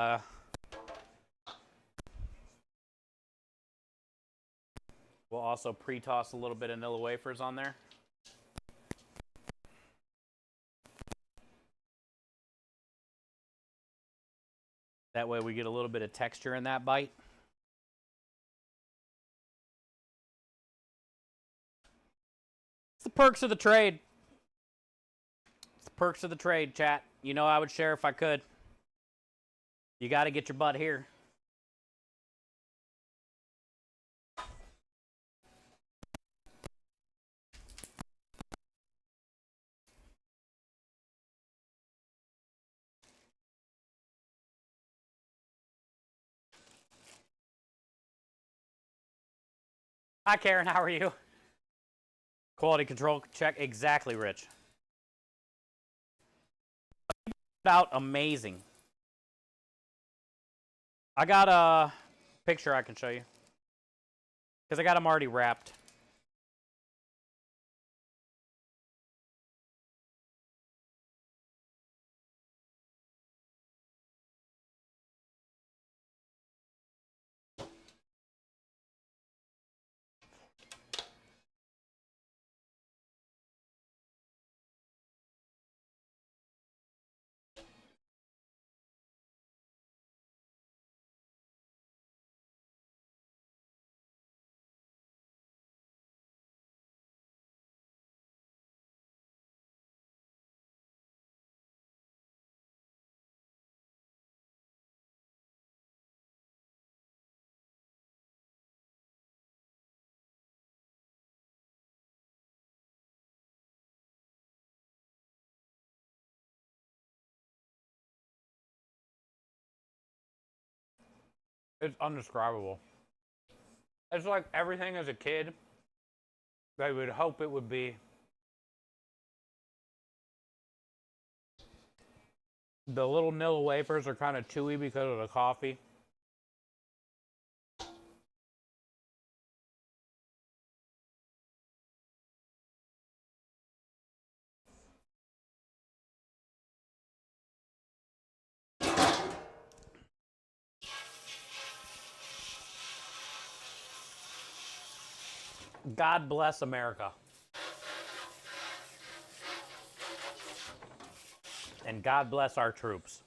we'll also pre-toss a little bit of Nilla wafers on there. That way we get a little bit of texture in that bite. It's the perks of the trade. It's the perks of the trade, chat. You know I would share if I could. You got to get your butt here. Hi, Karen. How are you? Quality control check. Exactly, Rich. Out amazing. I got a picture I can show you. Because I got them already wrapped. It's undescribable. It's like everything as a kid that you would hope it would be. The little Nilla wafers are kind of chewy because of the coffee. God bless America. And God bless our troops.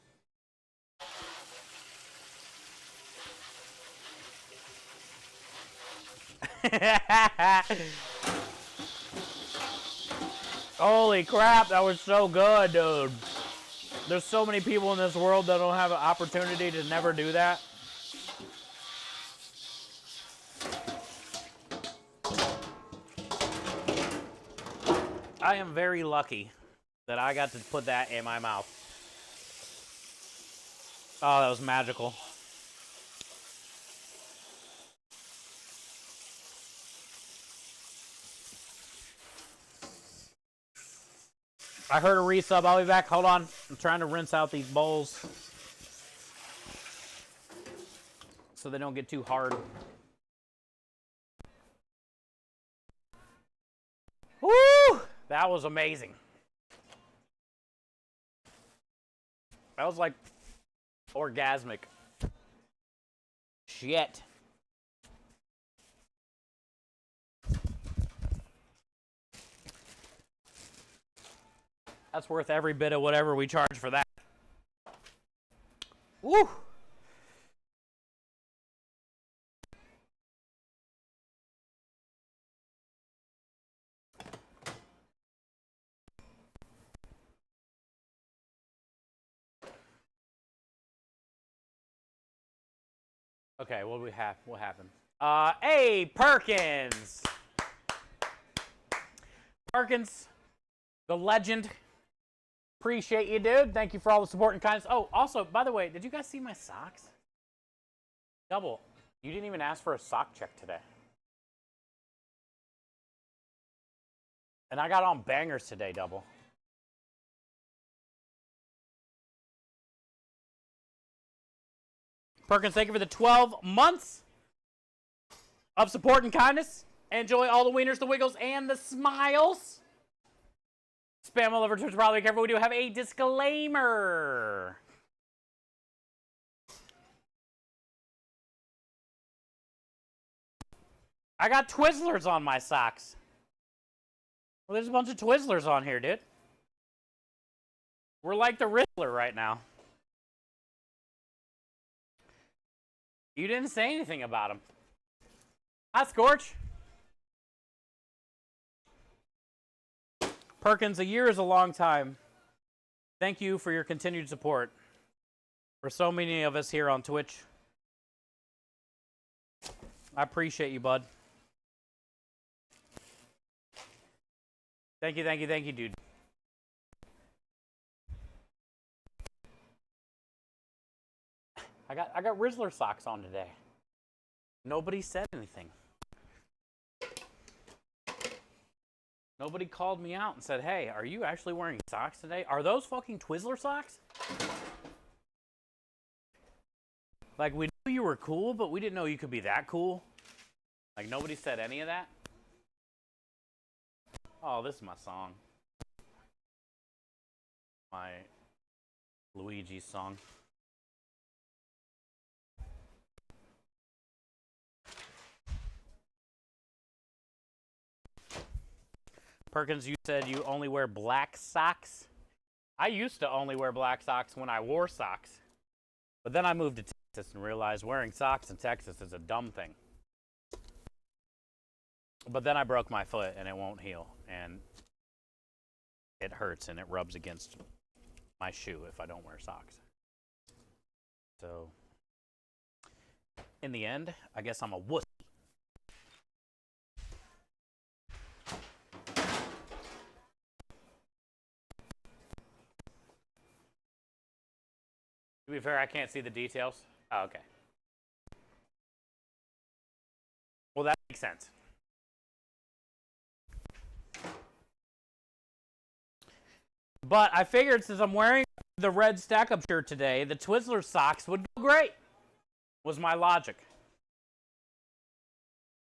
Holy crap, that was so good, dude. There's so many people in this world that don't have an opportunity to never do that. I am very lucky that I got to put that in my mouth. Oh, that was magical. I heard a resub. I'll be back. Hold on. I'm trying to rinse out these bowls so they don't get too hard. Woo! That was amazing. That was like orgasmic. Shit. That's worth every bit of whatever we charge for that. Woo! Okay, what do we have? What happened? Hey, Perkins! Perkins, the legend. Appreciate you, dude. Thank you for all the support and kindness. Oh, also, by the way, did you guys see my socks? Double, you didn't even ask for a sock check today. And I got on bangers today, Double. Perkins, thank you for the 12 months of support and kindness. Enjoy all the wieners, the wiggles, and the smiles. Spam all over Twitch, probably careful. We do have a disclaimer. I got Twizzlers on my socks. Well, there's a bunch of Twizzlers on here, dude. We're like the Riddler right now. You didn't say anything about him. Hi, Scorch. Perkins, a year is a long time. Thank you for your continued support. For so many of us here on Twitch. I appreciate you, bud. Thank you, thank you, thank you, dude. I got Rizzler socks on today. Nobody said anything. Nobody called me out and said, hey, are you actually wearing socks today? Are those fucking Twizzler socks? Like, we knew you were cool, but we didn't know you could be that cool. Like, nobody said any of that. Oh, this is my song. My Luigi song. Perkins, you said you only wear black socks. I used to only wear black socks when I wore socks. But then I moved to Texas and realized wearing socks in Texas is a dumb thing. But then I broke my foot and it won't heal. And it hurts and it rubs against my shoe if I don't wear socks. So, in the end, I guess I'm a wuss. To be fair, I can't see the details. Oh, okay. Well, that makes sense. But I figured since I'm wearing the red stack-up shirt today, the Twizzler socks would go great, was my logic.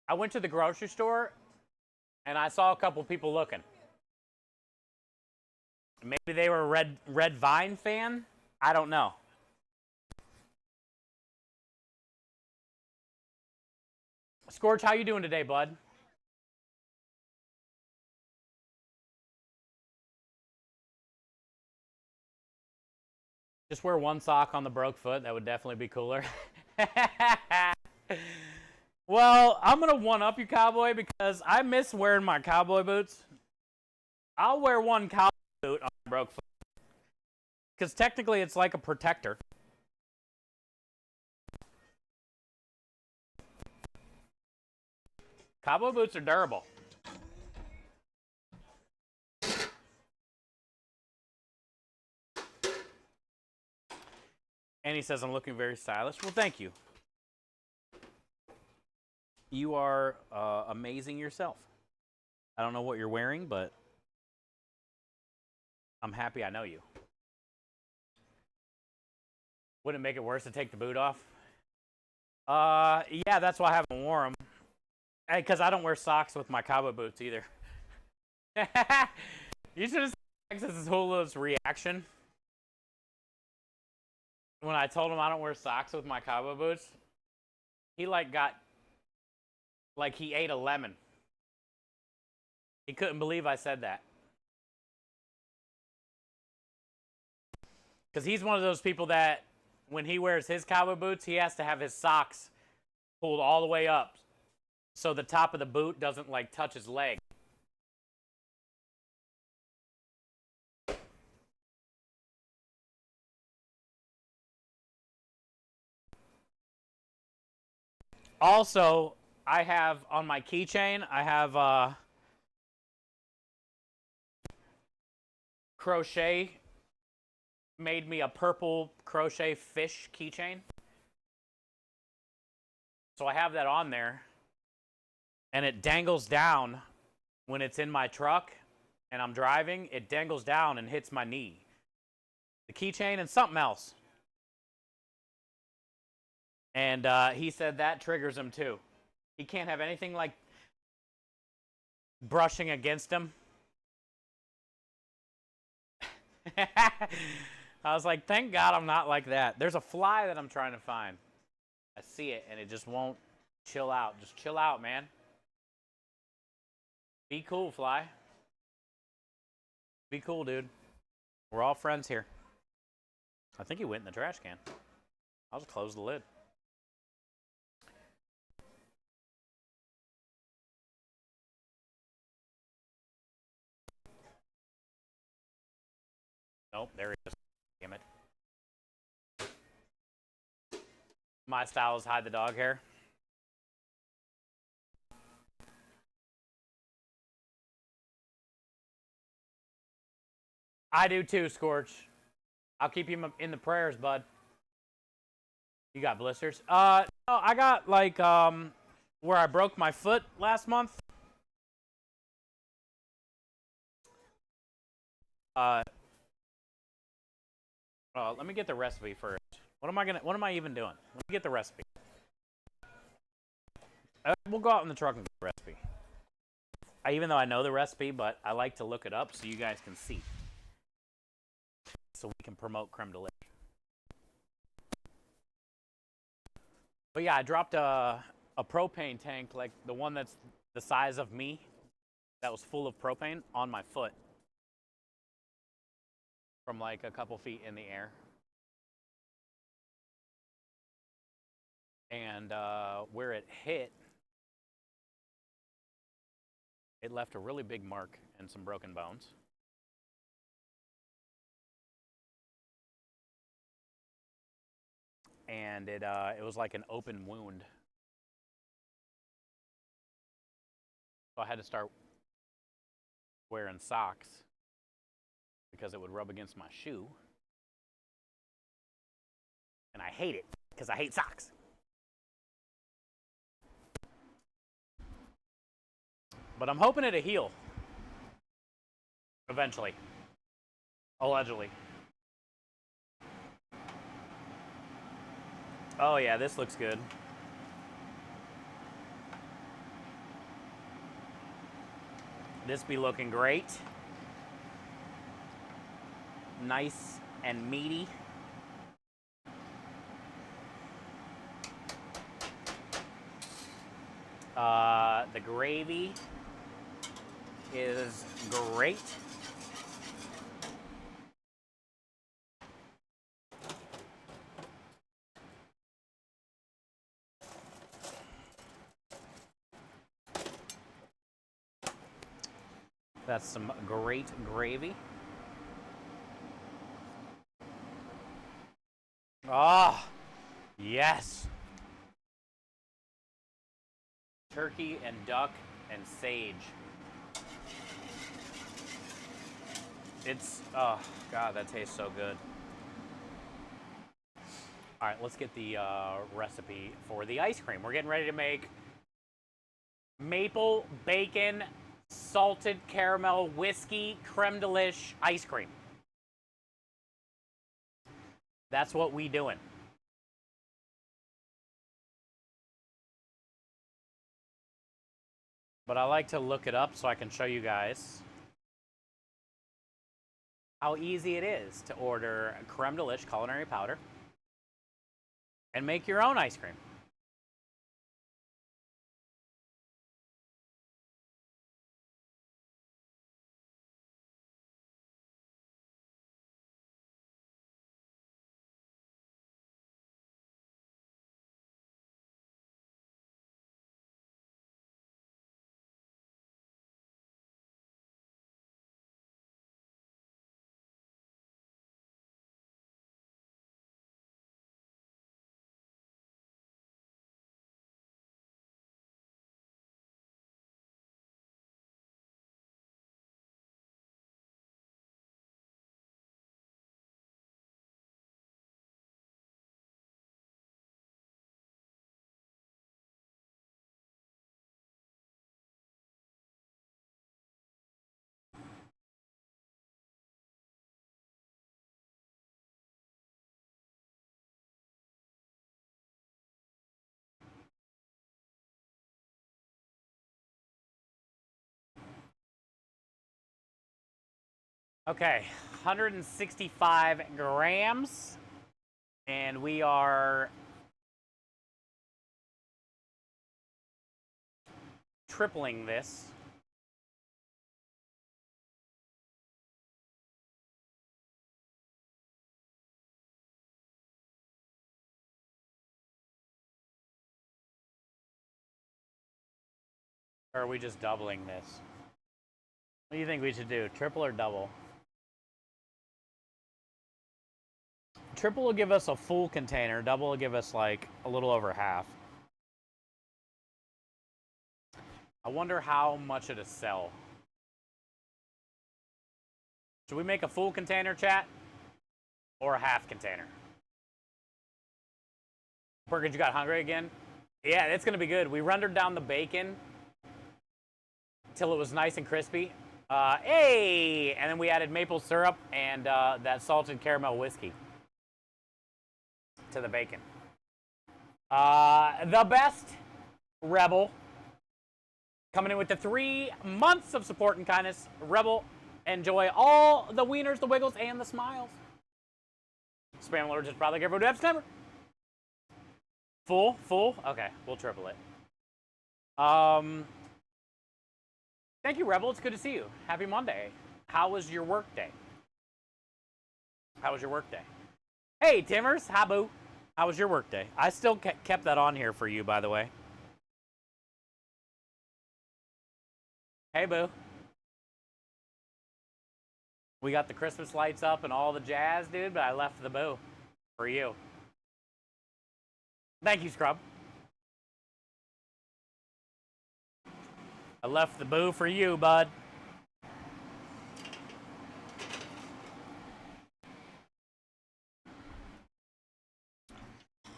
I went to the grocery store, and I saw a couple people looking. Maybe they were a Red Vine fan? I don't know. Scorch, how you doing today, bud? Just wear one sock on the broke foot. That would definitely be cooler. Well, I'm going to one-up you, Cowboy, because I miss wearing my cowboy boots. I'll wear one cowboy boot on a broke foot. Because technically it's like a protector. Cowboy boots are durable. And he says, I'm looking very stylish. Well, thank you. You are amazing yourself. I don't know what you're wearing, but I'm happy I know you. Wouldn't it make it worse to take the boot off? Yeah, that's why I haven't worn them. Because I don't wear socks with my cowboy boots either. You should have seen Texas's Hulu's reaction when I told him I don't wear socks with my cowboy boots. He he ate a lemon. He couldn't believe I said that. Because he's one of those people that when he wears his cowboy boots, he has to have his socks pulled all the way up so the top of the boot doesn't like touch his leg. Also, I have on my keychain, I have Crochet made me a purple crochet fish keychain. So I have that on there. And it dangles down when it's in my truck and I'm driving. It dangles down and hits my knee. The keychain and something else. And he said that triggers him too. He can't have anything like brushing against him. I was like, thank God I'm not like that. There's a fly that I'm trying to find. I see it and it just won't chill out. Just chill out, man. Be cool, fly. Be cool, dude. We're all friends here. I think he went in the trash can. I'll just close the lid. Nope, there he is. Damn it. My style is hide the dog hair. I do too, Scorch. I'll keep you in the prayers, bud. You got blisters? No, I got like where I broke my foot last month. Let me get the recipe first. What am I even doing? Let me get the recipe. We'll go out in the truck and get the recipe. Even though I know the recipe, but I like to look it up so you guys can see. So we can promote creme de la. But yeah, I dropped a propane tank, like the one that's the size of me, that was full of propane on my foot from like a couple feet in the air. And where it hit, it left a really big mark and some broken bones. And it was like an open wound. So I had to start wearing socks because it would rub against my shoe. And I hate it because I hate socks. But I'm hoping it'll heal eventually. Allegedly. Oh yeah, this looks good. This be looking great. Nice and meaty. The gravy is great. That's some great gravy. Ah, yes. Turkey and duck and sage. It's, oh, God, that tastes so good. All right, let's get the recipe for the ice cream. We're getting ready to make maple bacon salted caramel whiskey creme de lish ice cream. That's what we doing. But I like to look it up so I can show you guys how easy it is to order creme de lish culinary powder and make your own ice cream. Okay, 165 grams, and we are tripling this. Or are we just doubling this? What do you think we should do, triple or double? Triple will give us a full container, double will give us like a little over half. I wonder how much it'll sell. Should we make a full container, chat? Or a half container? Burgers, you got hungry again? Yeah, it's gonna be good. We rendered down the bacon till it was nice and crispy. Hey! And then we added maple syrup and that salted caramel whiskey to the bacon. The best Rebel coming in with the 3 months of support and kindness. Rebel, enjoy all the wieners, the wiggles, and the smiles. Spam alert is probably careful to have disclaimer. Full? Okay, we'll triple it. Thank you, Rebel. It's good to see you. Happy Monday. How was your work day? How was your work day? Hey, Timmers. Hi, boo. How was your work day? I still kept that on here for you, by the way. Hey, boo. We got the Christmas lights up and all the jazz, dude, but I left the boo for you. Thank you, Scrub. I left the boo for you, bud.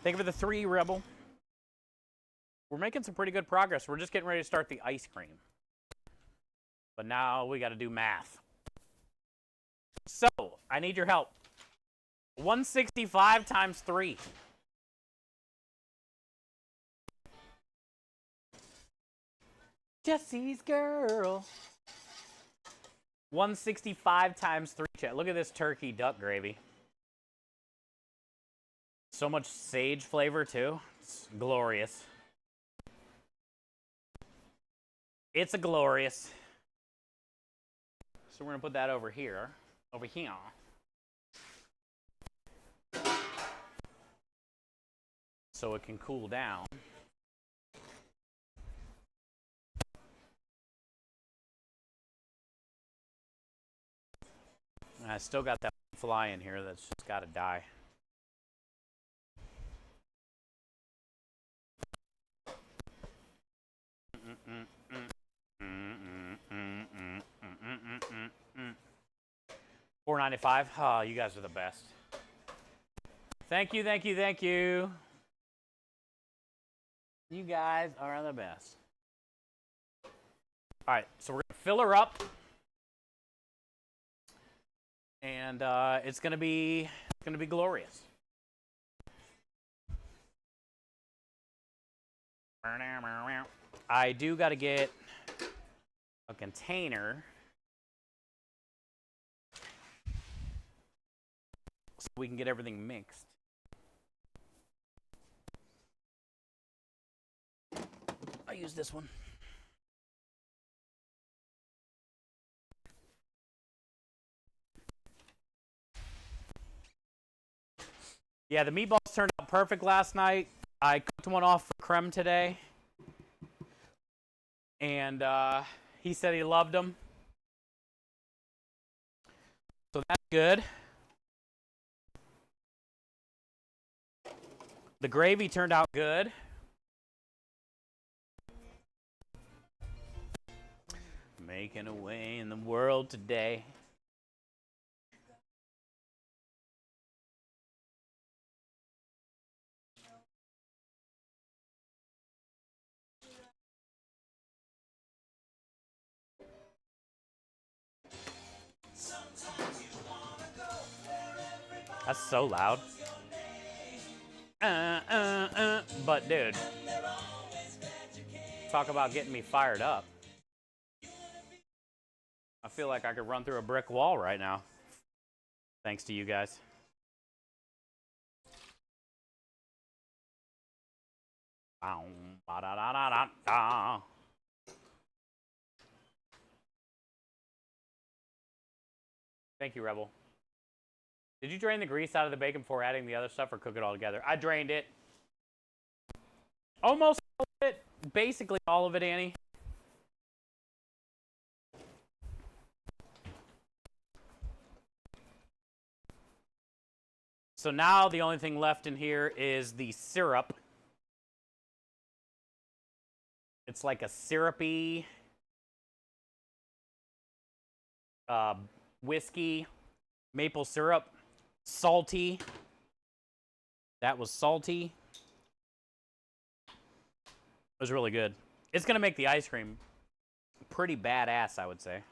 Thank you for the 3, Rebel. We're making some pretty good progress. We're just getting ready to start the ice cream. But now we got to do math. So, I need your help. 165 times 3. Jesse's girl. 165 times 3, chat. Look at this turkey duck gravy. So much sage flavor, too. It's glorious. It's a glorious. So we're going to put that over here. Over here. So it can cool down. I still got that fly in here that's just got to die. $4.95. Oh, you guys are the best. Thank you, thank you, thank you. You guys are the best. All right, so we're gonna fill her up, and it's gonna be glorious. I do got to get a container so we can get everything mixed. I use this one. Yeah, the meatballs turned out perfect last night. I cooked one off for Creme today. And he said he loved them. So that's good. The gravy turned out good. Making a way in the world today. That's so loud. But dude, talk about getting me fired up. I feel like I could run through a brick wall right now. Thanks to you guys. Thank you, Rebel. Did you drain the grease out of the bacon before adding the other stuff or cook it all together? I drained it. Almost all of it. Basically all of it, Annie. So now the only thing left in here is the syrup. It's like a syrupy whiskey, maple syrup, salty. That was salty. It was really good. It's going to make the ice cream pretty badass, I would say.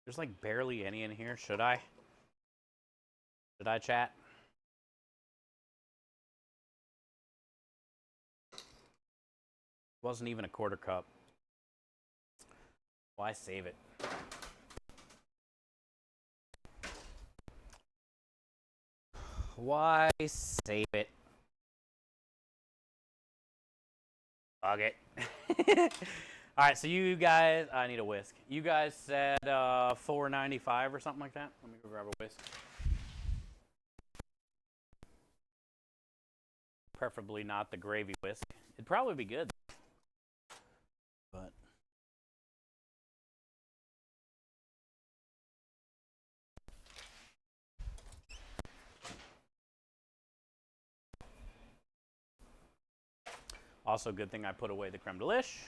There's like barely any in here. Should I? Should I, chat? Wasn't even a quarter cup. Why save it? Why save it? Fuck it. All right, so you guys, I need a whisk. You guys said $4.95 or something like that. Let me go grab a whisk. Preferably not the gravy whisk. It'd probably be good, but also good thing I put away the creme delish.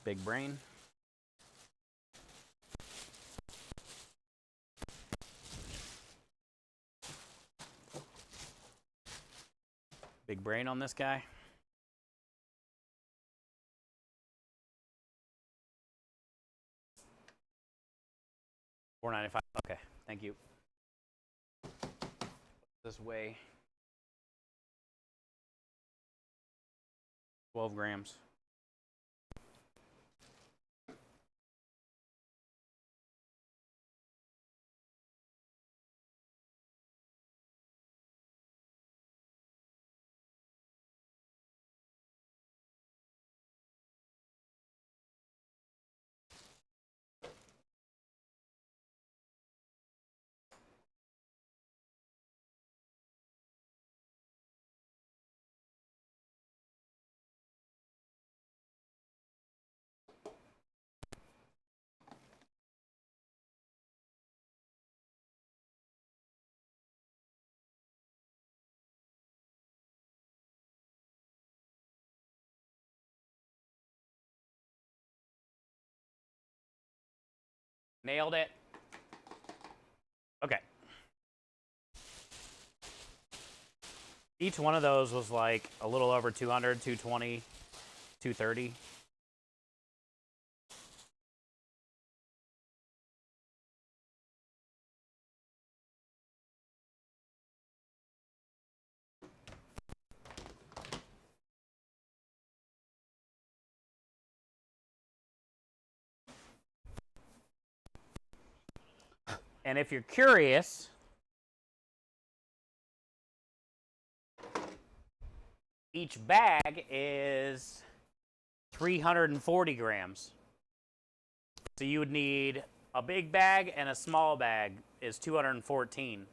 Big brain. Big brain on this guy. $4.95. Okay, thank you. This way. 12 grams. Nailed it. Okay. Each one of those was like a little over 200, 220, 230. And if you're curious, each bag is 340 grams. So you would need a big bag and a small bag is 214.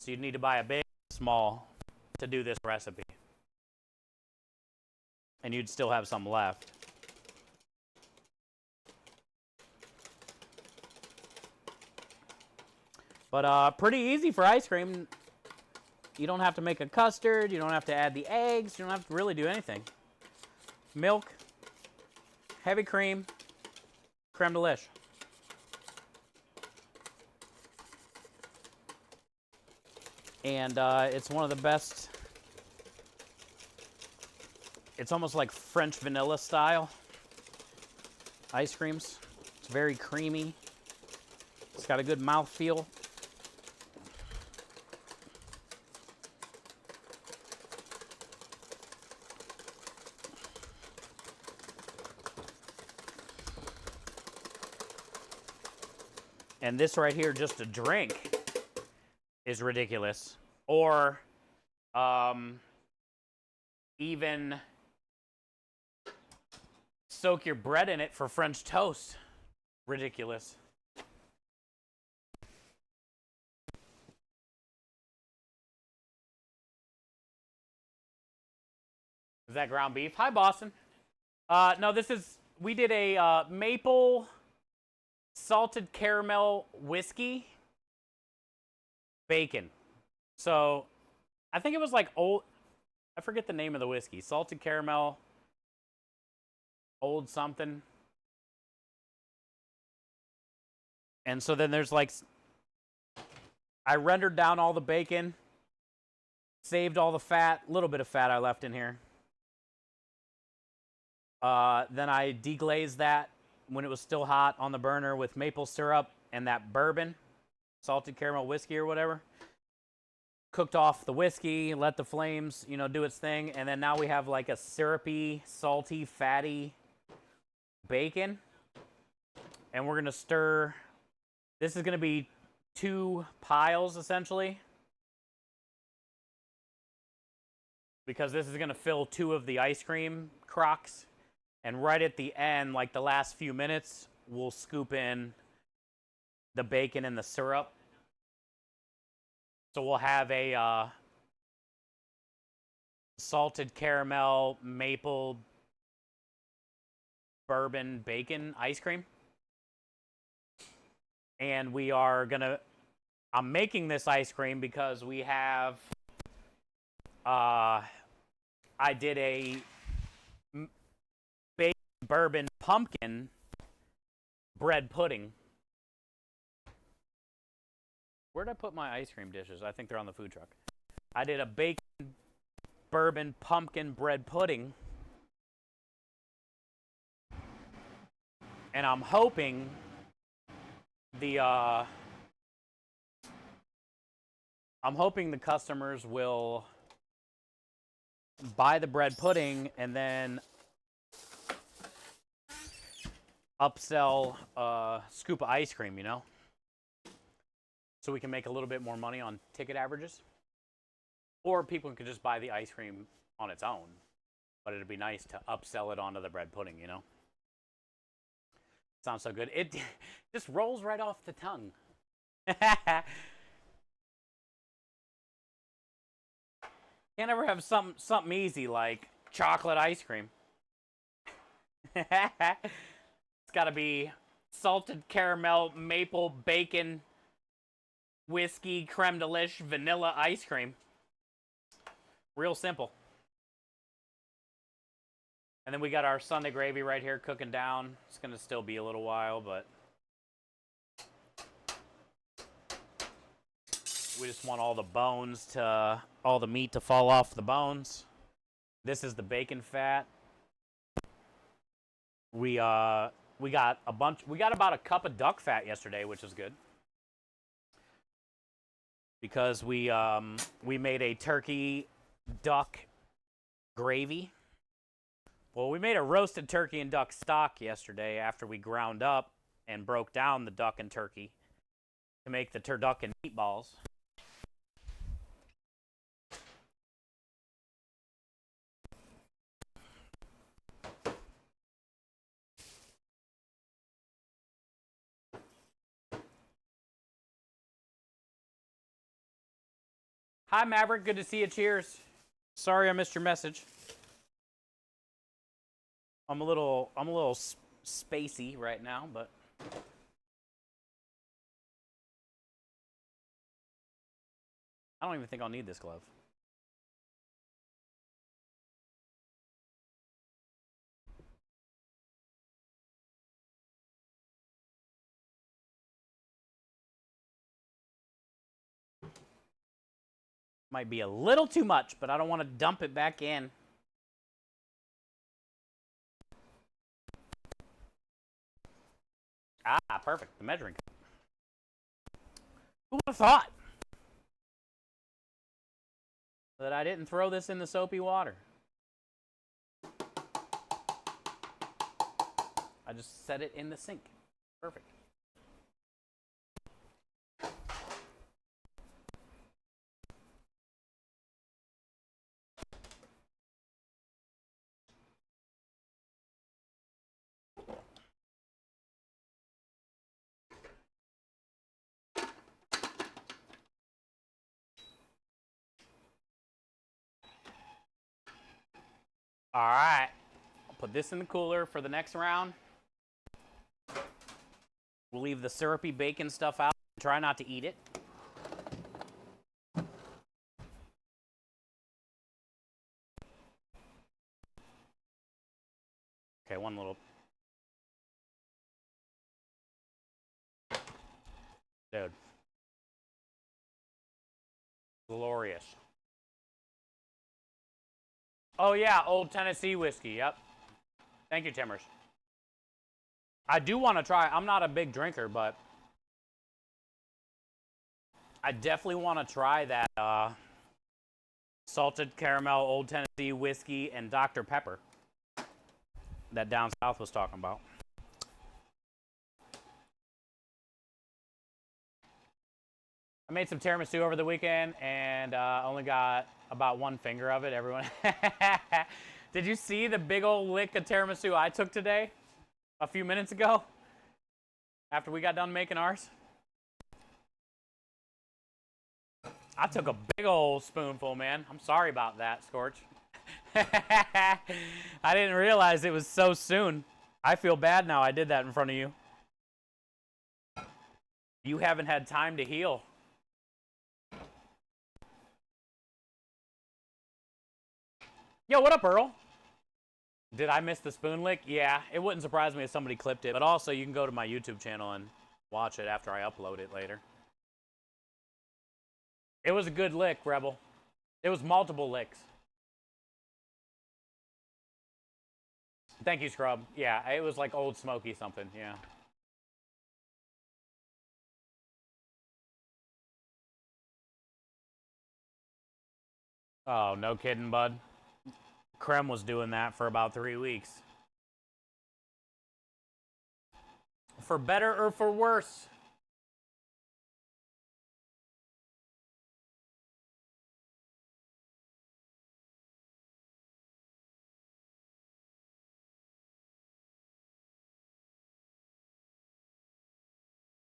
So you'd need to buy a big and small to do this recipe. And you'd still have some left. But pretty easy for ice cream. You don't have to make a custard. You don't have to add the eggs. You don't have to really do anything. Milk, heavy cream, creme delish. And it's one of the best. It's almost like French vanilla style ice creams. It's very creamy. It's got a good mouthfeel. And this right here, just a drink, is ridiculous. Or even soak your bread in it for French toast. Ridiculous. Is that ground beef? Hi, Boston. No, we did a maple salted caramel whiskey bacon. So I think it was like I forget the name of the whiskey. Salted caramel, old something. And so then there's like, I rendered down all the bacon, saved all the fat, a little bit of fat I left in here. Then I deglazed that when it was still hot on the burner with maple syrup and that bourbon, salted caramel whiskey or whatever. Cooked off the whiskey, let the flames, do its thing. And then now we have like a syrupy, salty, fatty bacon. And we're going to stir. This is going to be 2 piles essentially. Because this is going to fill 2 of the ice cream crocks. And right at the end, like the last few minutes, we'll scoop in the bacon and the syrup. So we'll have a salted caramel maple bourbon bacon ice cream. And we are I'm making this ice cream because we have, I did a bacon bourbon pumpkin bread pudding. Where'd I put my ice cream dishes? I think they're on the food truck. I did a bacon bourbon pumpkin bread pudding. And I'm hoping the customers will buy the bread pudding and then upsell a scoop of ice cream, so we can make a little bit more money on ticket averages. Or people can just buy the ice cream on its own, but it'd be nice to upsell it onto the bread pudding, Sounds so good. It just rolls right off the tongue. Can't ever have something easy like chocolate ice cream. It's got to be salted caramel, maple, bacon, whiskey, creme delish, vanilla ice cream. Real simple. And then we got our Sunday gravy right here cooking down. It's going to still be a little while, but we just want all the meat to fall off the bones. This is the bacon fat. We got about a cup of duck fat yesterday, which is good. Because we made a turkey duck gravy. Well, we made a roasted turkey and duck stock yesterday after we ground up and broke down the duck and turkey to make the turducken meatballs. Hi, Maverick. Good to see you. Cheers. Sorry I missed your message. I'm a little spacey right now, but I don't even think I'll need this glove. Might be a little too much, but I don't want to dump it back in. Ah, perfect. The measuring cup. Who would have thought that I didn't throw this in the soapy water? I just set it in the sink. Perfect. All right, I'll put this in the cooler for the next round. We'll leave the syrupy bacon stuff out. Try not to eat it. Okay, one little. Dude. Glorious. Oh, yeah, Old Tennessee whiskey, yep. Thank you, Timmers. I do want to try, I'm not a big drinker, but I definitely want to try that salted caramel Old Tennessee whiskey and Dr. Pepper that Down South was talking about. I made some tiramisu over the weekend and only got about one finger of it, everyone. Did you see the big old lick of tiramisu I took today? A few minutes ago? After we got done making ours? I took a big old spoonful, man. I'm sorry about that, Scorch. I didn't realize it was so soon. I feel bad now I did that in front of you. You haven't had time to heal. Yo, what up, Earl? Did I miss the spoon lick? Yeah, it wouldn't surprise me if somebody clipped it. But also, you can go to my YouTube channel and watch it after I upload it later. It was a good lick, Rebel. It was multiple licks. Thank you, Scrub. Yeah, it was like Old Smoky something, yeah. Oh, no kidding, bud. Krem was doing that for about 3 weeks. For better or for worse?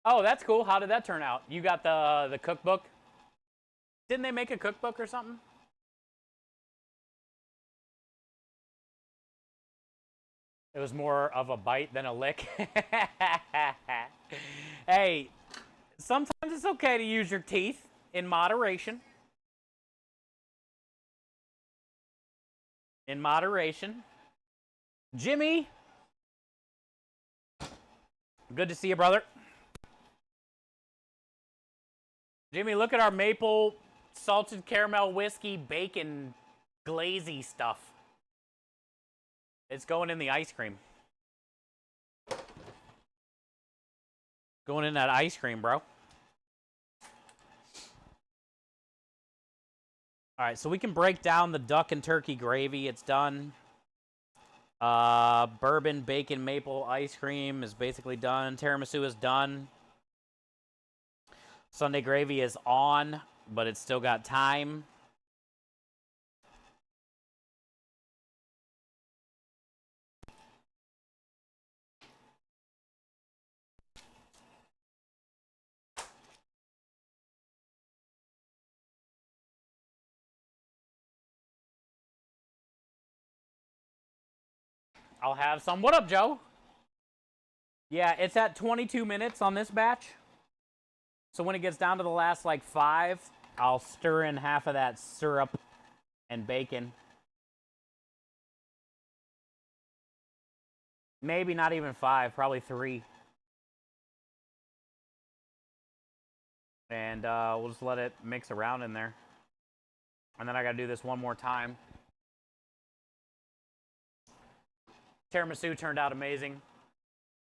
Oh, that's cool. How did that turn out? You got the cookbook? Didn't they make a cookbook or something? It was more of a bite than a lick. Hey, sometimes it's okay to use your teeth in moderation. In moderation. Jimmy. Good to see you, brother. Jimmy, look at our maple salted caramel whiskey bacon glazy stuff. It's going in the ice cream. Going in that ice cream, bro. All right, so we can break down the duck and turkey gravy. It's done. Bourbon, bacon, maple ice cream is basically done. Tiramisu is done. Sunday gravy is on, but it's still got time. I'll have some. What up, Joe? Yeah, it's at 22 minutes on this batch. So when it gets down to the last, like, 5, I'll stir in half of that syrup and bacon. Maybe not even 5, probably 3. And we'll just let it mix around in there. And then I gotta do this one more time. Tiramisu turned out amazing.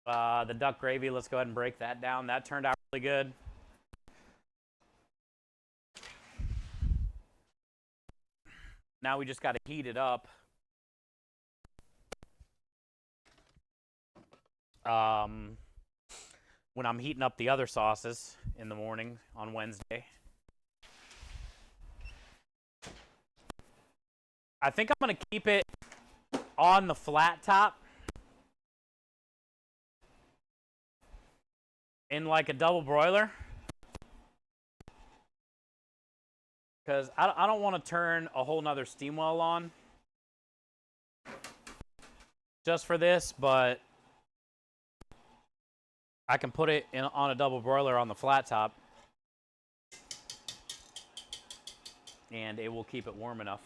The duck gravy, let's go ahead and break that down. That turned out really good. Now we just got to heat it up. When I'm heating up the other sauces in the morning on Wednesday. I think I'm going to keep it on the flat top in like a double broiler. Because I don't want to turn a whole nother steam well on just for this, but I can put it on a double broiler on the flat top and it will keep it warm enough.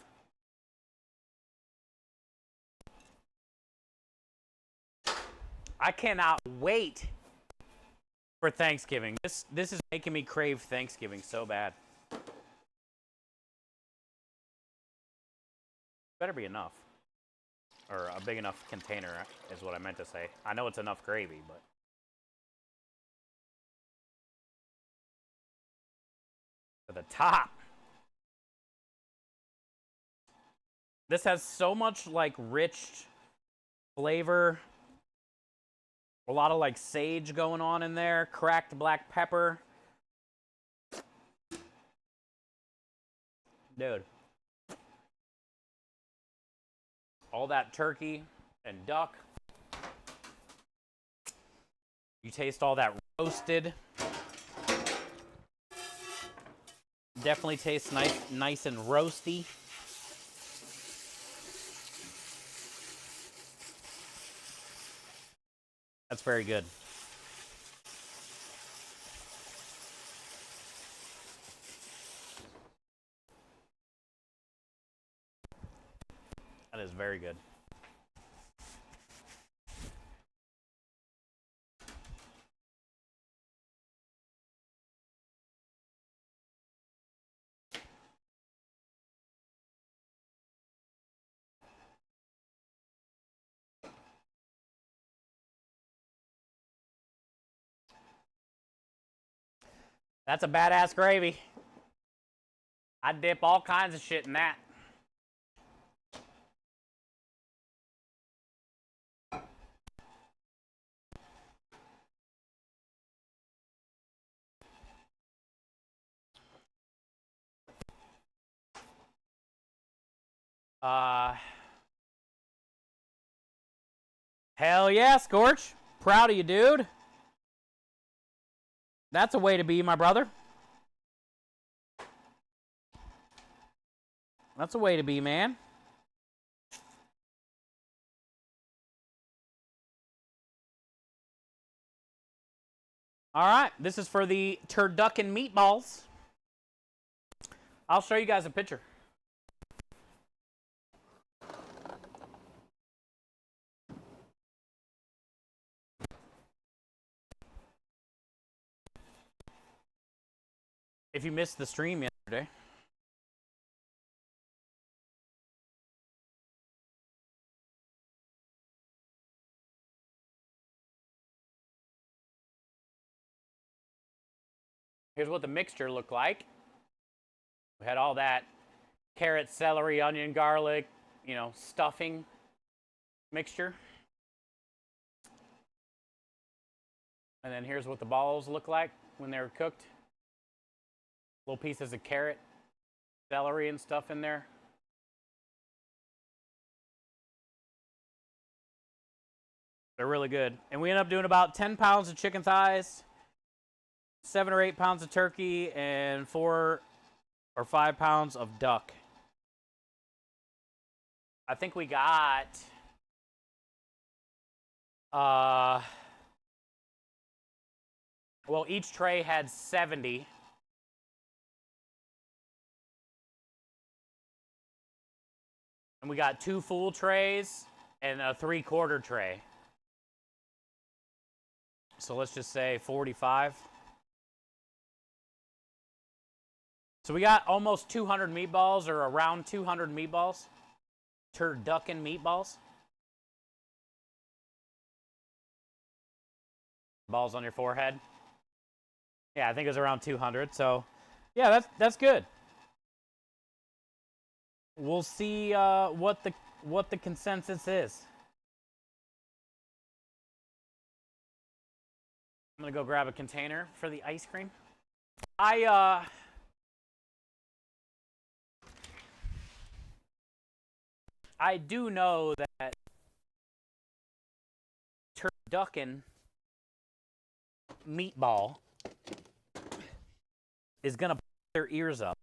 I cannot wait for Thanksgiving. This is making me crave Thanksgiving so bad. Better be enough. Or a big enough container is what I meant to say. I know it's enough gravy, but... For the top. This has so much, like, rich flavor. A lot of, like, sage going on in there. Cracked black pepper. Dude. All that turkey and duck. You taste all that roasted. Definitely tastes nice and roasty. That's very good. That is very good. That's a badass gravy. I dip all kinds of shit in that. Hell yeah, Scorch. Proud of you, dude. That's a way to be, my brother. That's a way to be, man. All right, this is for the turducken meatballs. I'll show you guys a picture. If you missed the stream yesterday. Here's what the mixture looked like. We had all that carrot, celery, onion, garlic, you know, stuffing mixture. And then here's what the balls look like when they were cooked. Little pieces of carrot, celery, and stuff in there. They're really good. And we ended up doing about 10 pounds of chicken thighs, 7 or 8 pounds of turkey, and 4 or 5 pounds of duck. I think we got well, each tray had 70. And we got 2 full trays and a 3/4 tray. So let's just say 45. So we got almost 200 meatballs, or around 200 meatballs. Turducken meatballs. Balls on your forehead. Yeah, I think it was around 200. So, yeah, that's good. We'll see what the consensus is. I'm gonna go grab a container for the ice cream. I do know that turducken meatball is gonna put their ears up.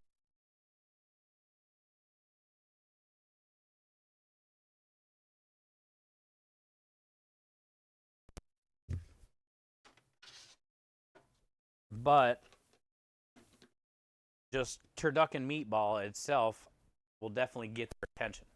But just turducken meatball itself will definitely get their attention.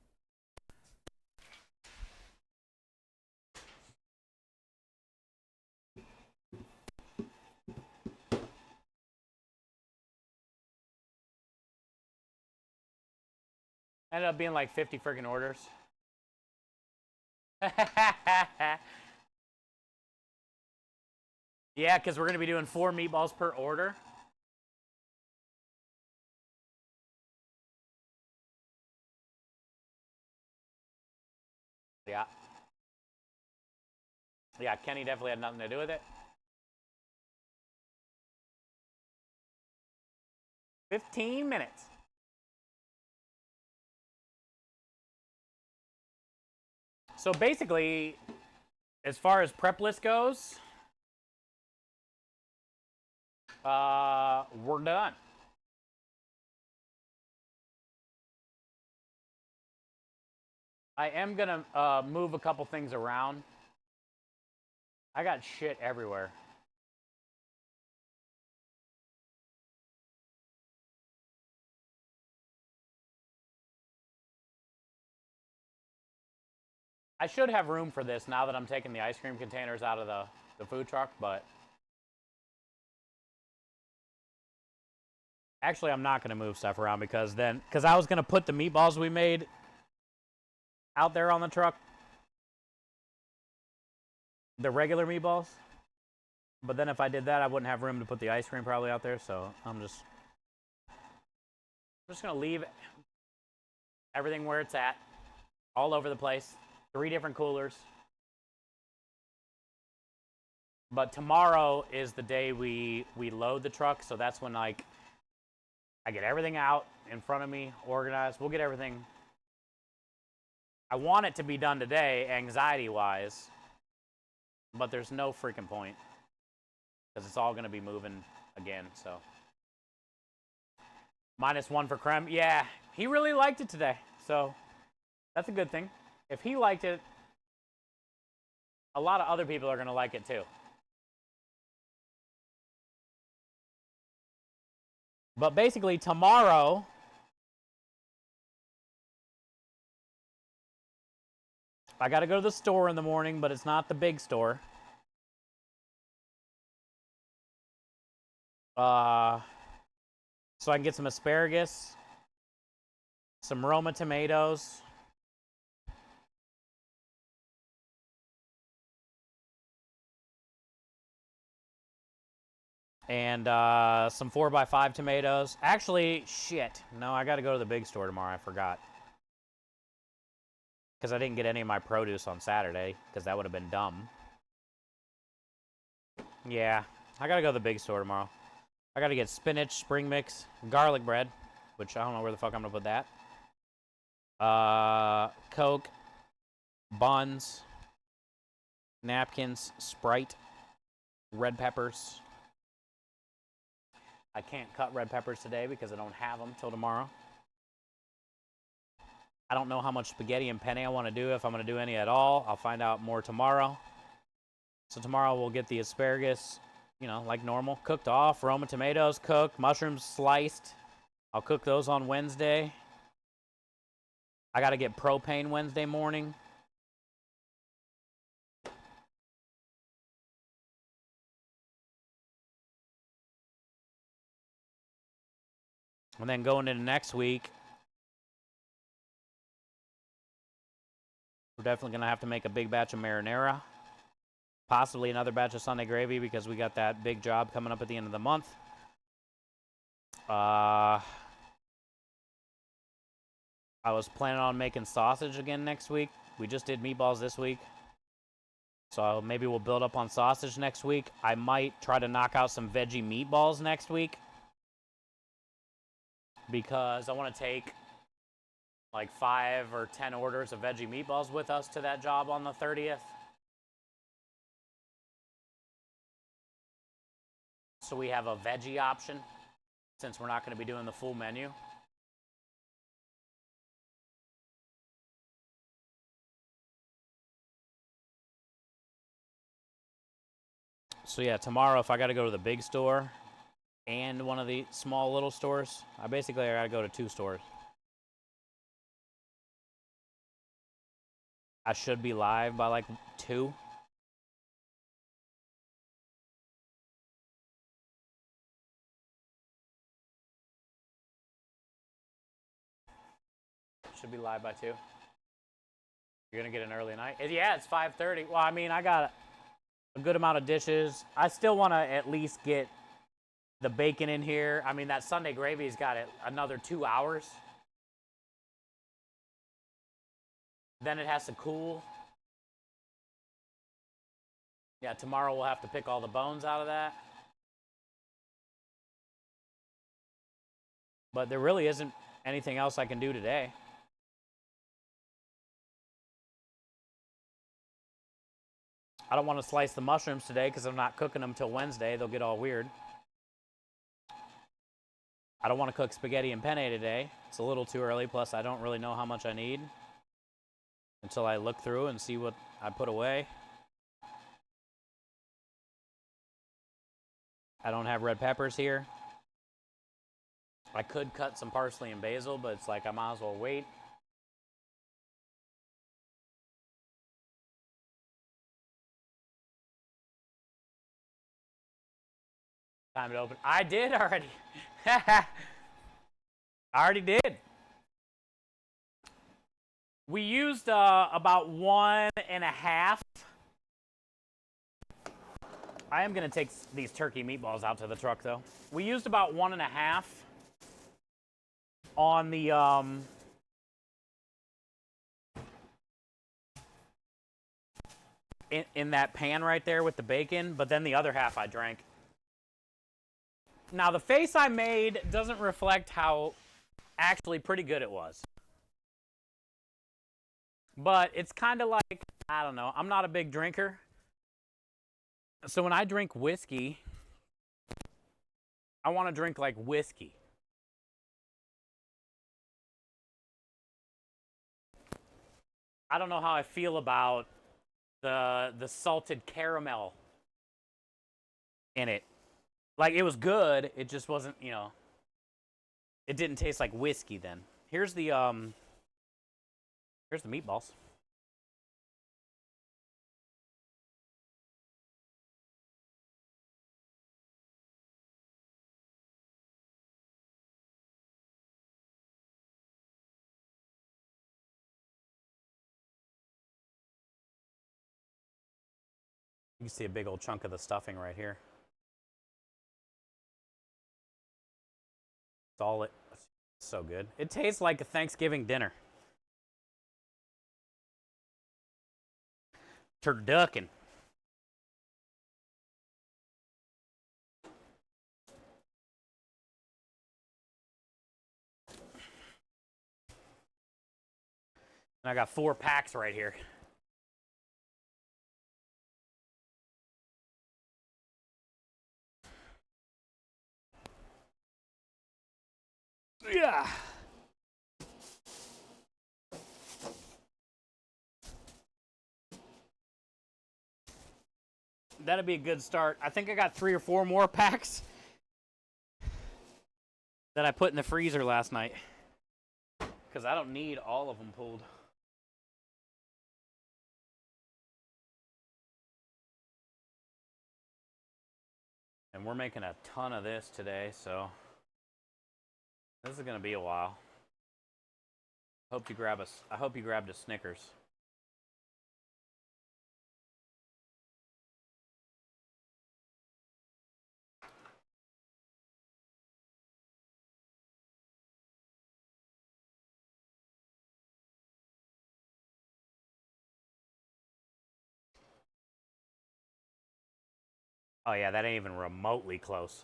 Ended up being like 50 friggin' orders. Yeah, because we're going to be doing 4 meatballs per order. Yeah. Yeah, Kenny definitely had nothing to do with it. 15 minutes. So basically, as far as prep list goes, we're done. I am gonna move a couple things around. I got shit everywhere. I should have room for this now that I'm taking the ice cream containers out of the food truck, but actually I'm not going to move stuff around because I was going to put the meatballs we made out there on the truck, the regular meatballs, but then if I did that, I wouldn't have room to put the ice cream probably out there, so I'm just going to leave everything where it's at, all over the place. 3 different coolers. But tomorrow is the day we load the truck, so that's when like I get everything out in front of me, organized. We'll get everything. I want it to be done today, anxiety-wise, but there's no freaking point because it's all going to be moving again, so. -1 for Krem. Yeah, he really liked it today, so that's a good thing. If he liked it, a lot of other people are going to like it too. But basically, tomorrow, I got to go to the store in the morning, but it's not the big store. So I can get some asparagus, some Roma tomatoes, and some 4x5 tomatoes. Actually, shit. No, I got to go to the big store tomorrow. I forgot. Because I didn't get any of my produce on Saturday, because that would have been dumb. Yeah, I got to go to the big store tomorrow. I got to get spinach, spring mix, garlic bread, which I don't know where the fuck I'm going to put that. Coke, buns, napkins, Sprite, red peppers. I can't cut red peppers today because I don't have them till tomorrow. I don't know how much spaghetti and penne I want to do, if I'm going to do any at all. I'll find out more tomorrow. So tomorrow we'll get the asparagus, you know, like normal, cooked off, Roma tomatoes cooked, mushrooms sliced. I'll cook those on Wednesday. I got to get propane Wednesday morning. And then going into next week, we're definitely going to have to make a big batch of marinara. Possibly another batch of Sunday gravy because we got that big job coming up at the end of the month. I was planning on making sausage again next week. We just did meatballs this week. So maybe we'll build up on sausage next week. I might try to knock out some veggie meatballs next week, because I want to take like 5 or 10 orders of veggie meatballs with us to that job on the 30th. So we have a veggie option, since we're not going to be doing the full menu. So yeah, tomorrow if I got to go to the big store and one of the small little stores, I got to go to 2 stores. I should be live by like 2. Should be live by 2. You're going to get an early night? Yeah, it's 5:30. Well, I mean, I got a good amount of dishes. I still want to at least get the bacon in here. I mean, that Sunday gravy's got another 2 hours. Then it has to cool. Yeah, tomorrow we'll have to pick all the bones out of that. But there really isn't anything else I can do today. I don't want to slice the mushrooms today because I'm not cooking them till Wednesday. They'll get all weird. I don't want to cook spaghetti and penne today. It's a little too early, plus I don't really know how much I need until I look through and see what I put away. I don't have red peppers here. I could cut some parsley and basil, but it's like I might as well wait. Time to open. I did already. I already did. We used about 1.5. I am going to take these turkey meatballs out to the truck, though. We used about 1.5 on the in that pan right there with the bacon, but then the other half I drank. Now, the face I made doesn't reflect how actually pretty good it was. But it's kind of like, I don't know, I'm not a big drinker. So when I drink whiskey, I want to drink like whiskey. I don't know how I feel about the salted caramel in it. Like, it was good, it just wasn't, you know, it didn't taste like whiskey then. Here's the meatballs. You can see a big old chunk of the stuffing right here. It's all it. It's so good. It tastes like a Thanksgiving dinner. Turducken. And I got 4 packs right here. Yeah. That'd be a good start. I think I got 3 or 4 more packs that I put in the freezer last night. Because I don't need all of them pulled. And we're making a ton of this today, so this is going to be a while. I hope you grabbed a Snickers. Oh yeah, that ain't even remotely close.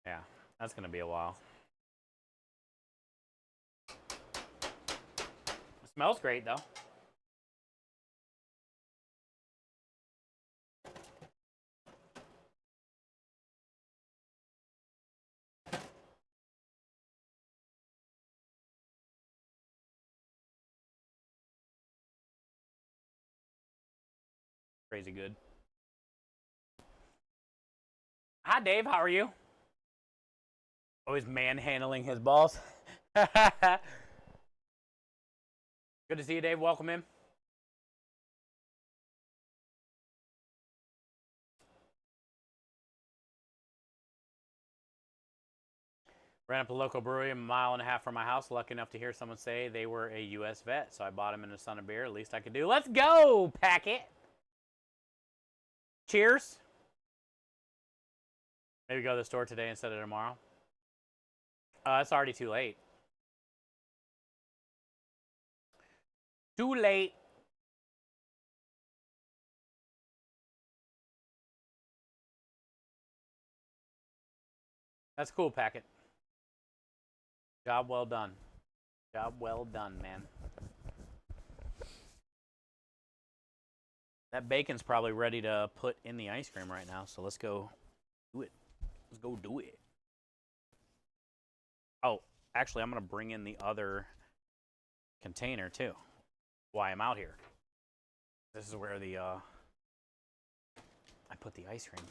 Yeah, that's gonna be a while. It smells great though. Crazy good. Hi, Dave. How are you? Always manhandling his balls. Good to see you, Dave. Welcome in. Ran up a local brewery a mile and a half from my house. Lucky enough to hear someone say they were a U.S. vet, so I bought him in a son of beer. Least I could do. Let's go, Packet. Cheers. Maybe go to the store today instead of tomorrow. It's already too late. Too late. That's cool, Packet. Job well done. Job well done, man. That bacon's probably ready to put in the ice cream right now, so let's go do it. Let's go do it. Oh, actually, I'm going to bring in the other container, too, while I'm out here. This is where the, I put the ice cream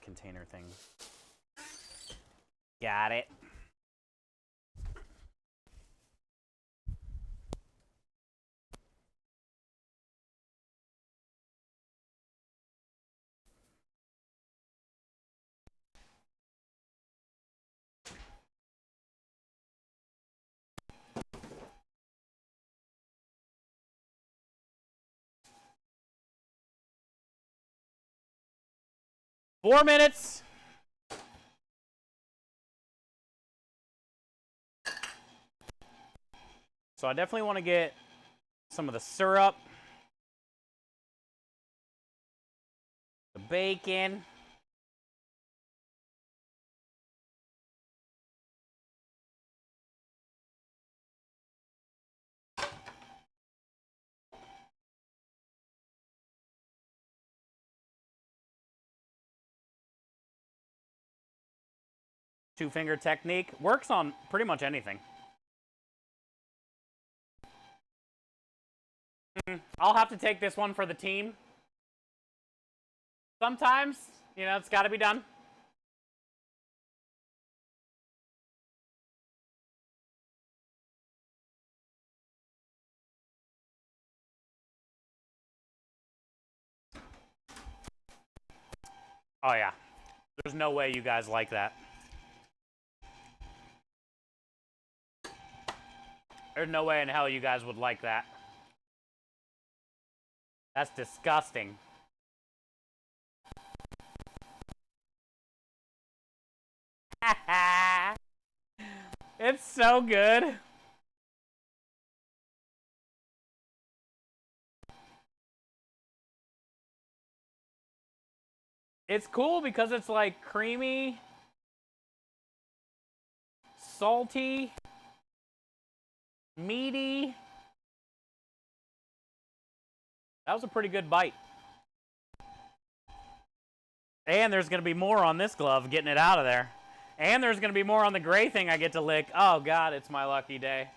container thing. Got it. Four minutes. So I definitely want to get some of the syrup, the bacon. Two-finger technique. Works on pretty much anything. I'll have to take this one for the team. Sometimes, you know, it's got to be done. Oh, yeah. There's no way you guys like that. There's no way in hell you guys would like that. That's disgusting. It's so good. It's cool because it's like creamy, salty, meaty. That was a pretty good bite. And there's going to be more on this glove getting it out of there. And there's going to be more on the gray thing I get to lick. Oh, God, it's my lucky day.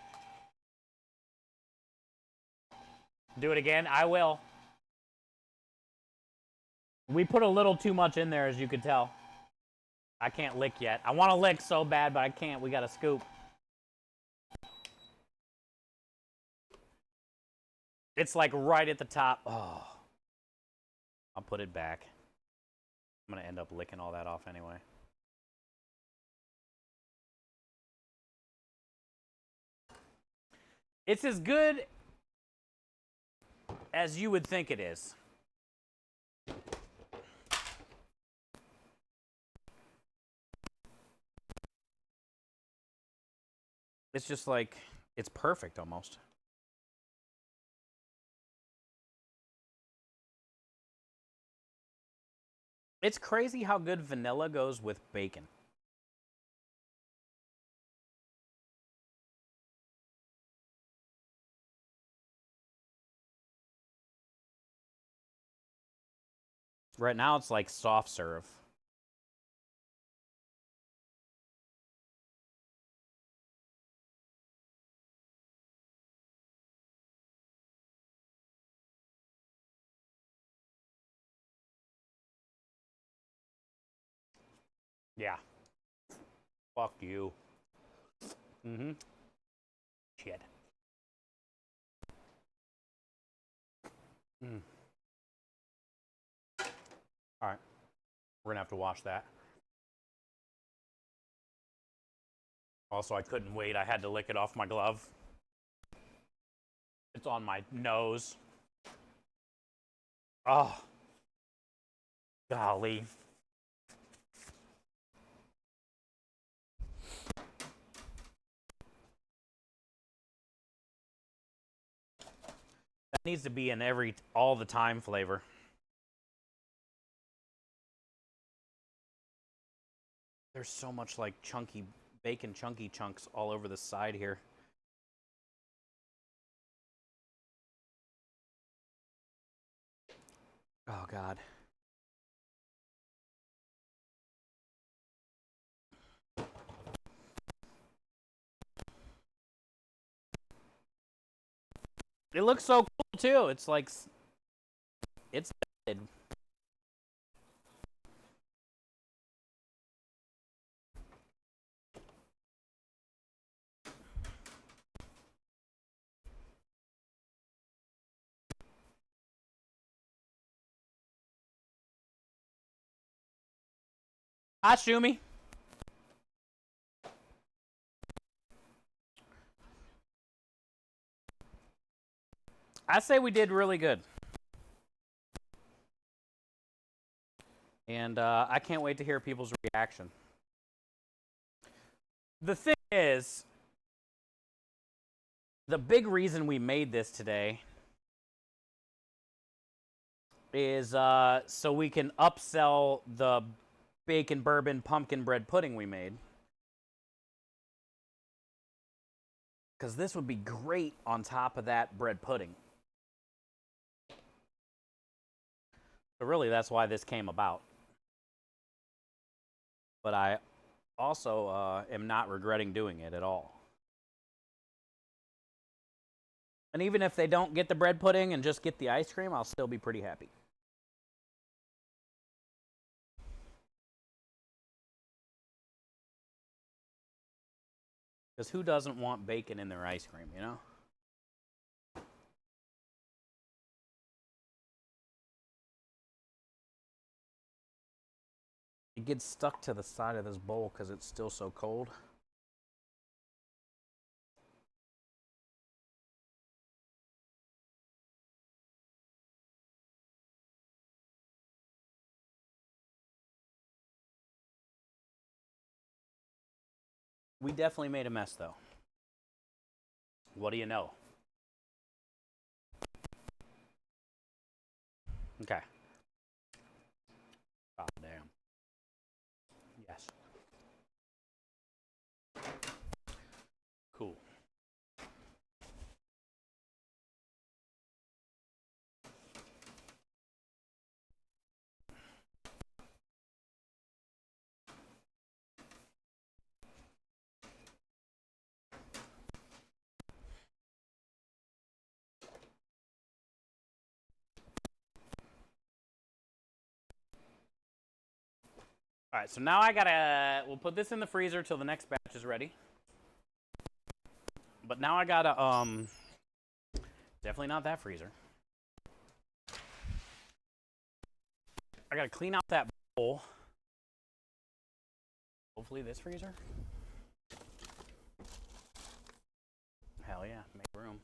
Do it again? I will. We put a little too much in there, as you could tell. I can't lick yet. I want to lick so bad, but I can't. We got to scoop. It's like right at the top. Oh. I'll put it back. I'm going to end up licking all that off anyway. It's as good as you would think it is. It's just like, it's perfect almost. It's crazy how good vanilla goes with bacon. Right now it's like soft serve. Yeah. Fuck you. Mm-hmm. Shit. Mm. All right. We're gonna have to wash that. Also, I couldn't wait. I had to lick it off my glove. It's on my nose. Oh. Golly. That needs to be in all the time flavor. There's so much like chunky bacon chunky chunks all over the side here. Oh, God. It looks so cool, too. It's like, it's good. Hi, Shumi. I say we did really good. And I can't wait to hear people's reaction. The thing is, the big reason we made this today is so we can upsell the bacon bourbon pumpkin bread pudding we made. Because this would be great on top of that bread pudding. So really, that's why this came about. But I also am not regretting doing it at all. And even if they don't get the bread pudding and just get the ice cream, I'll still be pretty happy. Because who doesn't want bacon in their ice cream, you know? It gets stuck to the side of this bowl because it's still so cold. We definitely made a mess, though. What do you know? Okay. Oh, damn. Yes. Cool. All right, so now I gotta, we'll put this in the freezer till the next batch is ready. But now I gotta, definitely not that freezer. I gotta clean out that bowl. Hopefully this freezer. Hell yeah, make room.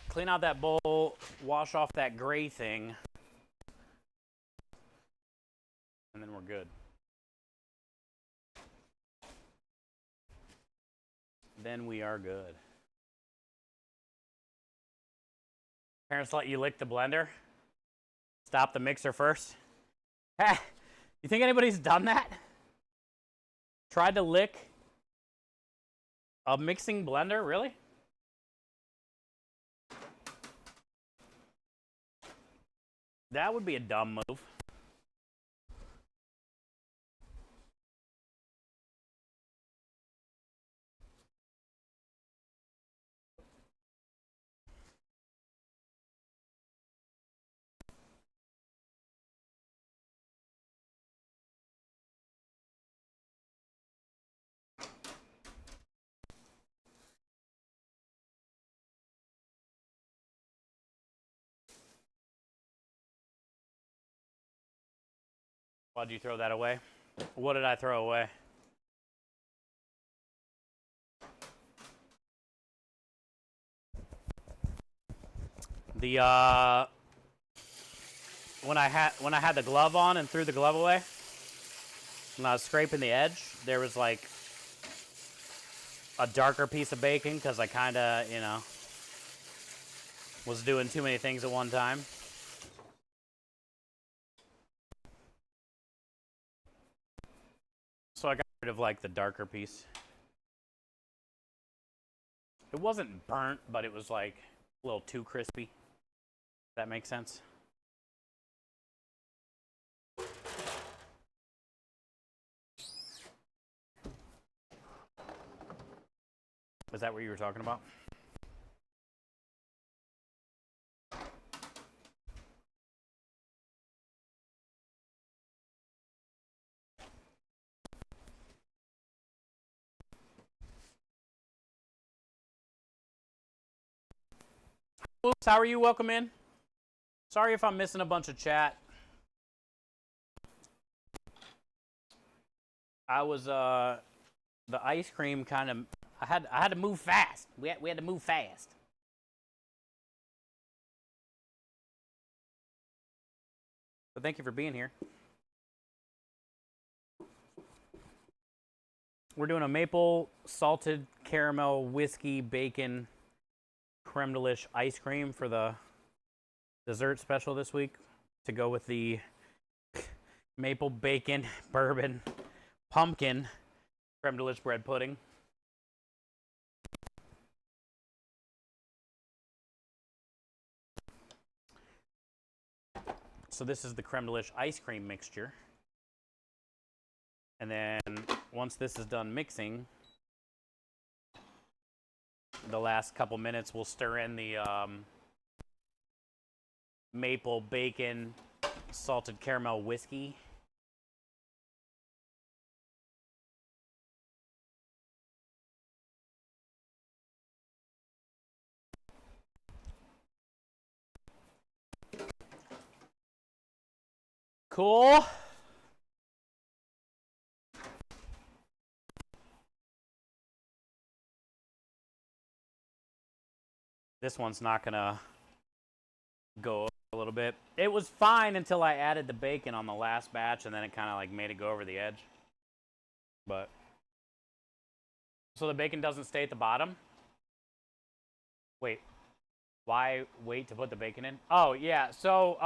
Clean out that bowl, wash off that gray thing, and then we're good. Then we are good. Parents let you lick the blender? Stop the mixer first? Hey, you think anybody's done that? Tried to lick a mixing blender? Really? That would be a dumb move. Why'd you throw that away? What did I throw away? The when I had the glove on and threw the glove away, when I was scraping the edge, there was like a darker piece of bacon because I kind of, you know, was doing too many things at one time. So I got rid of like the darker piece. It wasn't burnt, but it was like a little too crispy. Does that make sense? Is that what you were talking about? Oops, how are you? Welcome in. Sorry if I'm missing a bunch of chat. I was the ice cream kind of I had to move fast. We had to move fast. But thank you for being here. We're doing a maple salted caramel whiskey bacon creme de lish ice cream for the dessert special this week to go with the maple bacon bourbon pumpkin creme de lish bread pudding. So this is the creme de lish ice cream mixture. And then once this is done mixing, the last couple minutes we'll stir in the maple bacon salted caramel whiskey. Cool. This one's not gonna go a little bit. It was fine until I added the bacon on the last batch, and then it kind of like made it go over the edge. But so the bacon doesn't stay at the bottom. Wait, why wait to put the bacon in? Oh yeah, so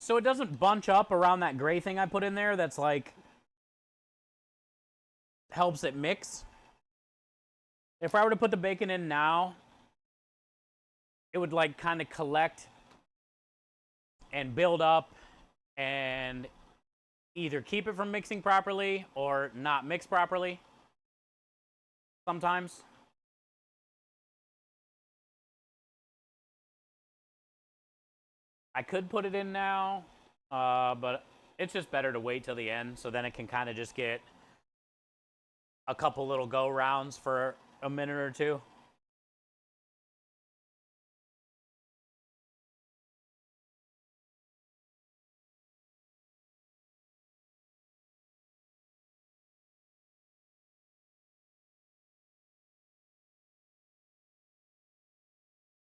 it doesn't bunch up around that gray thing I put in there. That's like helps it mix. If I were to put the bacon in now, it would like kind of collect and build up and either keep it from mixing properly or not mix properly sometimes. I could put it in now, but it's just better to wait till the end, so then it can kind of just get a couple little go rounds for a minute or two.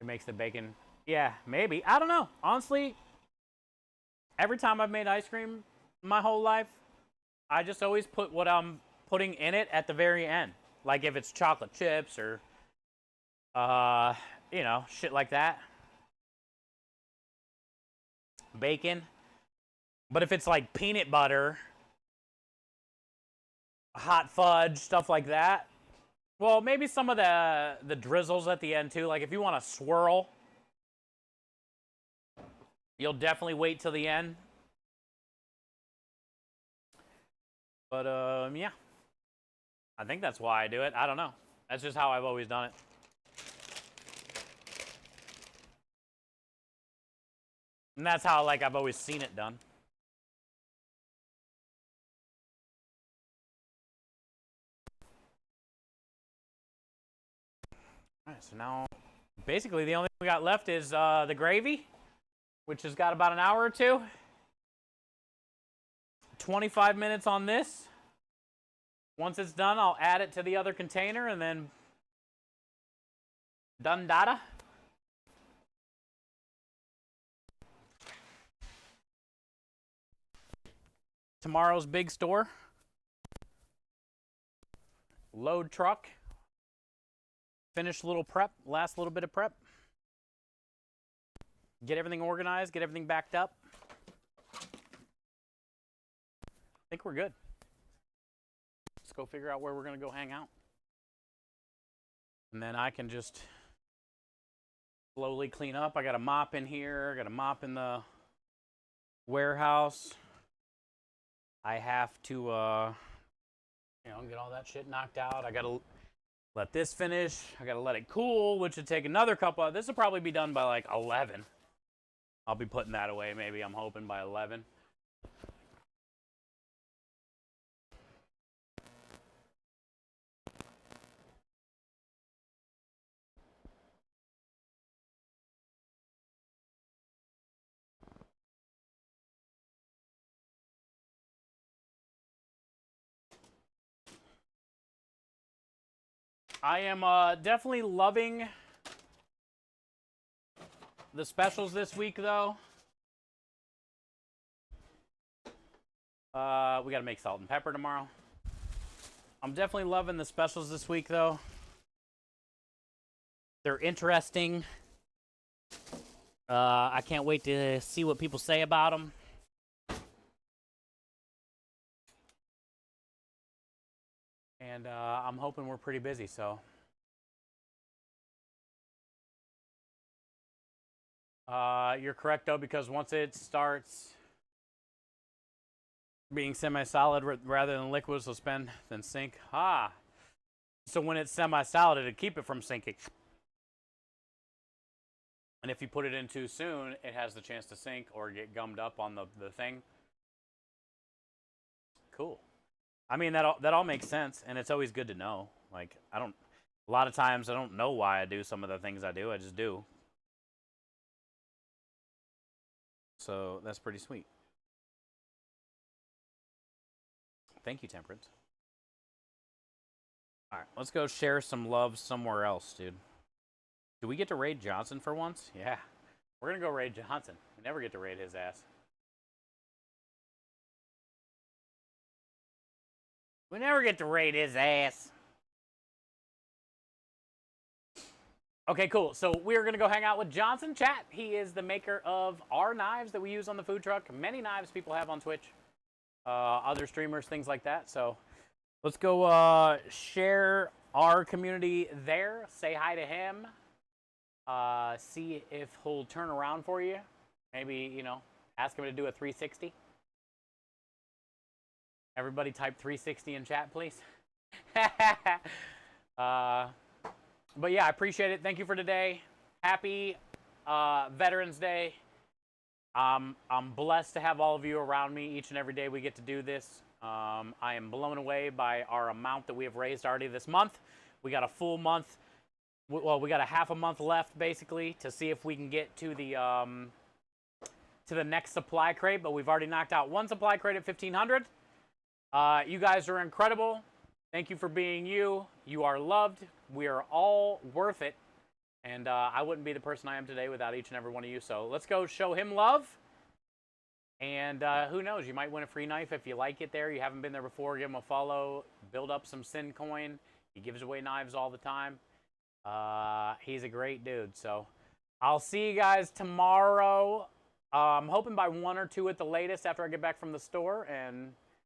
It makes the bacon, yeah, maybe. I don't know. Honestly, every time I've made ice cream my whole life, I just always put what I'm putting in it at the very end. Like if it's chocolate chips or, you know, shit like that. Bacon. But if it's like peanut butter, hot fudge, stuff like that, well, maybe some of the drizzles at the end too. Like if you want to swirl, you'll definitely wait till the end. But yeah. I think that's why I do it. I don't know. That's just how I've always done it. And that's how like I've always seen it done. All right, so now basically the only thing we got left is the gravy, which has got about an hour or two. 25 minutes on this. Once it's done, I'll add it to the other container and then done data. Tomorrow's big store. Load truck. Finish a little prep, last little bit of prep. Get everything organized, get everything backed up. I think we're good. Let's go figure out where we're going to go hang out. And then I can just slowly clean up. I got a mop in here. I got a mop in the warehouse. I have to, you know, get all that shit knocked out. I got to let this finish. I got to let it cool, which would take another couple of, this will probably be done by like 11. I'll be putting that away maybe, I'm hoping, by 11. I am definitely loving the specials this week, though. We got to make salt and pepper tomorrow. I'm definitely loving the specials this week, though. They're interesting. I can't wait to see what people say about them. And I'm hoping we're pretty busy, so. You're correct, though, because once it starts being semi-solid rather than liquid, suspend, then sink. Ah. So when it's semi-solid, it'll keep it from sinking. And if you put it in too soon, it has the chance to sink or get gummed up on the thing. Cool. I mean, that all makes sense, and it's always good to know. Like, a lot of times I don't know why I do some of the things I do. I just do. So that's pretty sweet. Thank you, Temperance. All right, let's go share some love somewhere else, dude. Do we get to raid Johnson for once? Yeah. We're going to go raid Johnson. We never get to raid his ass. We never get to raid his ass. Okay, cool. So we're going to go hang out with Johnson. Chat, he is the maker of our knives that we use on the food truck. Many knives people have on Twitch. Other streamers, things like that. So let's go share our community there. Say hi to him. See if he'll turn around for you. Maybe, you know, ask him to do a 360. Everybody type 360 in chat, please. But yeah, I appreciate it. Thank you for today. Happy Veterans Day. I'm blessed to have all of you around me each and every day we get to do this. I am blown away by our amount that we have raised already this month. We got a full month. Well, we got a half a month left, basically, to see if we can get to the next supply crate. But we've already knocked out one supply crate at 1,500. You guys are incredible. Thank you for being you. You are loved. We are all worth it. And I wouldn't be the person I am today without each and every one of you. So let's go show him love. And who knows? You might win a free knife if you like it there. You haven't been there before, give him a follow. Build up some Sin Coin. He gives away knives all the time. He's a great dude. So I'll see you guys tomorrow. I'm hoping by 1 or 2 at the latest after I get back from the store. And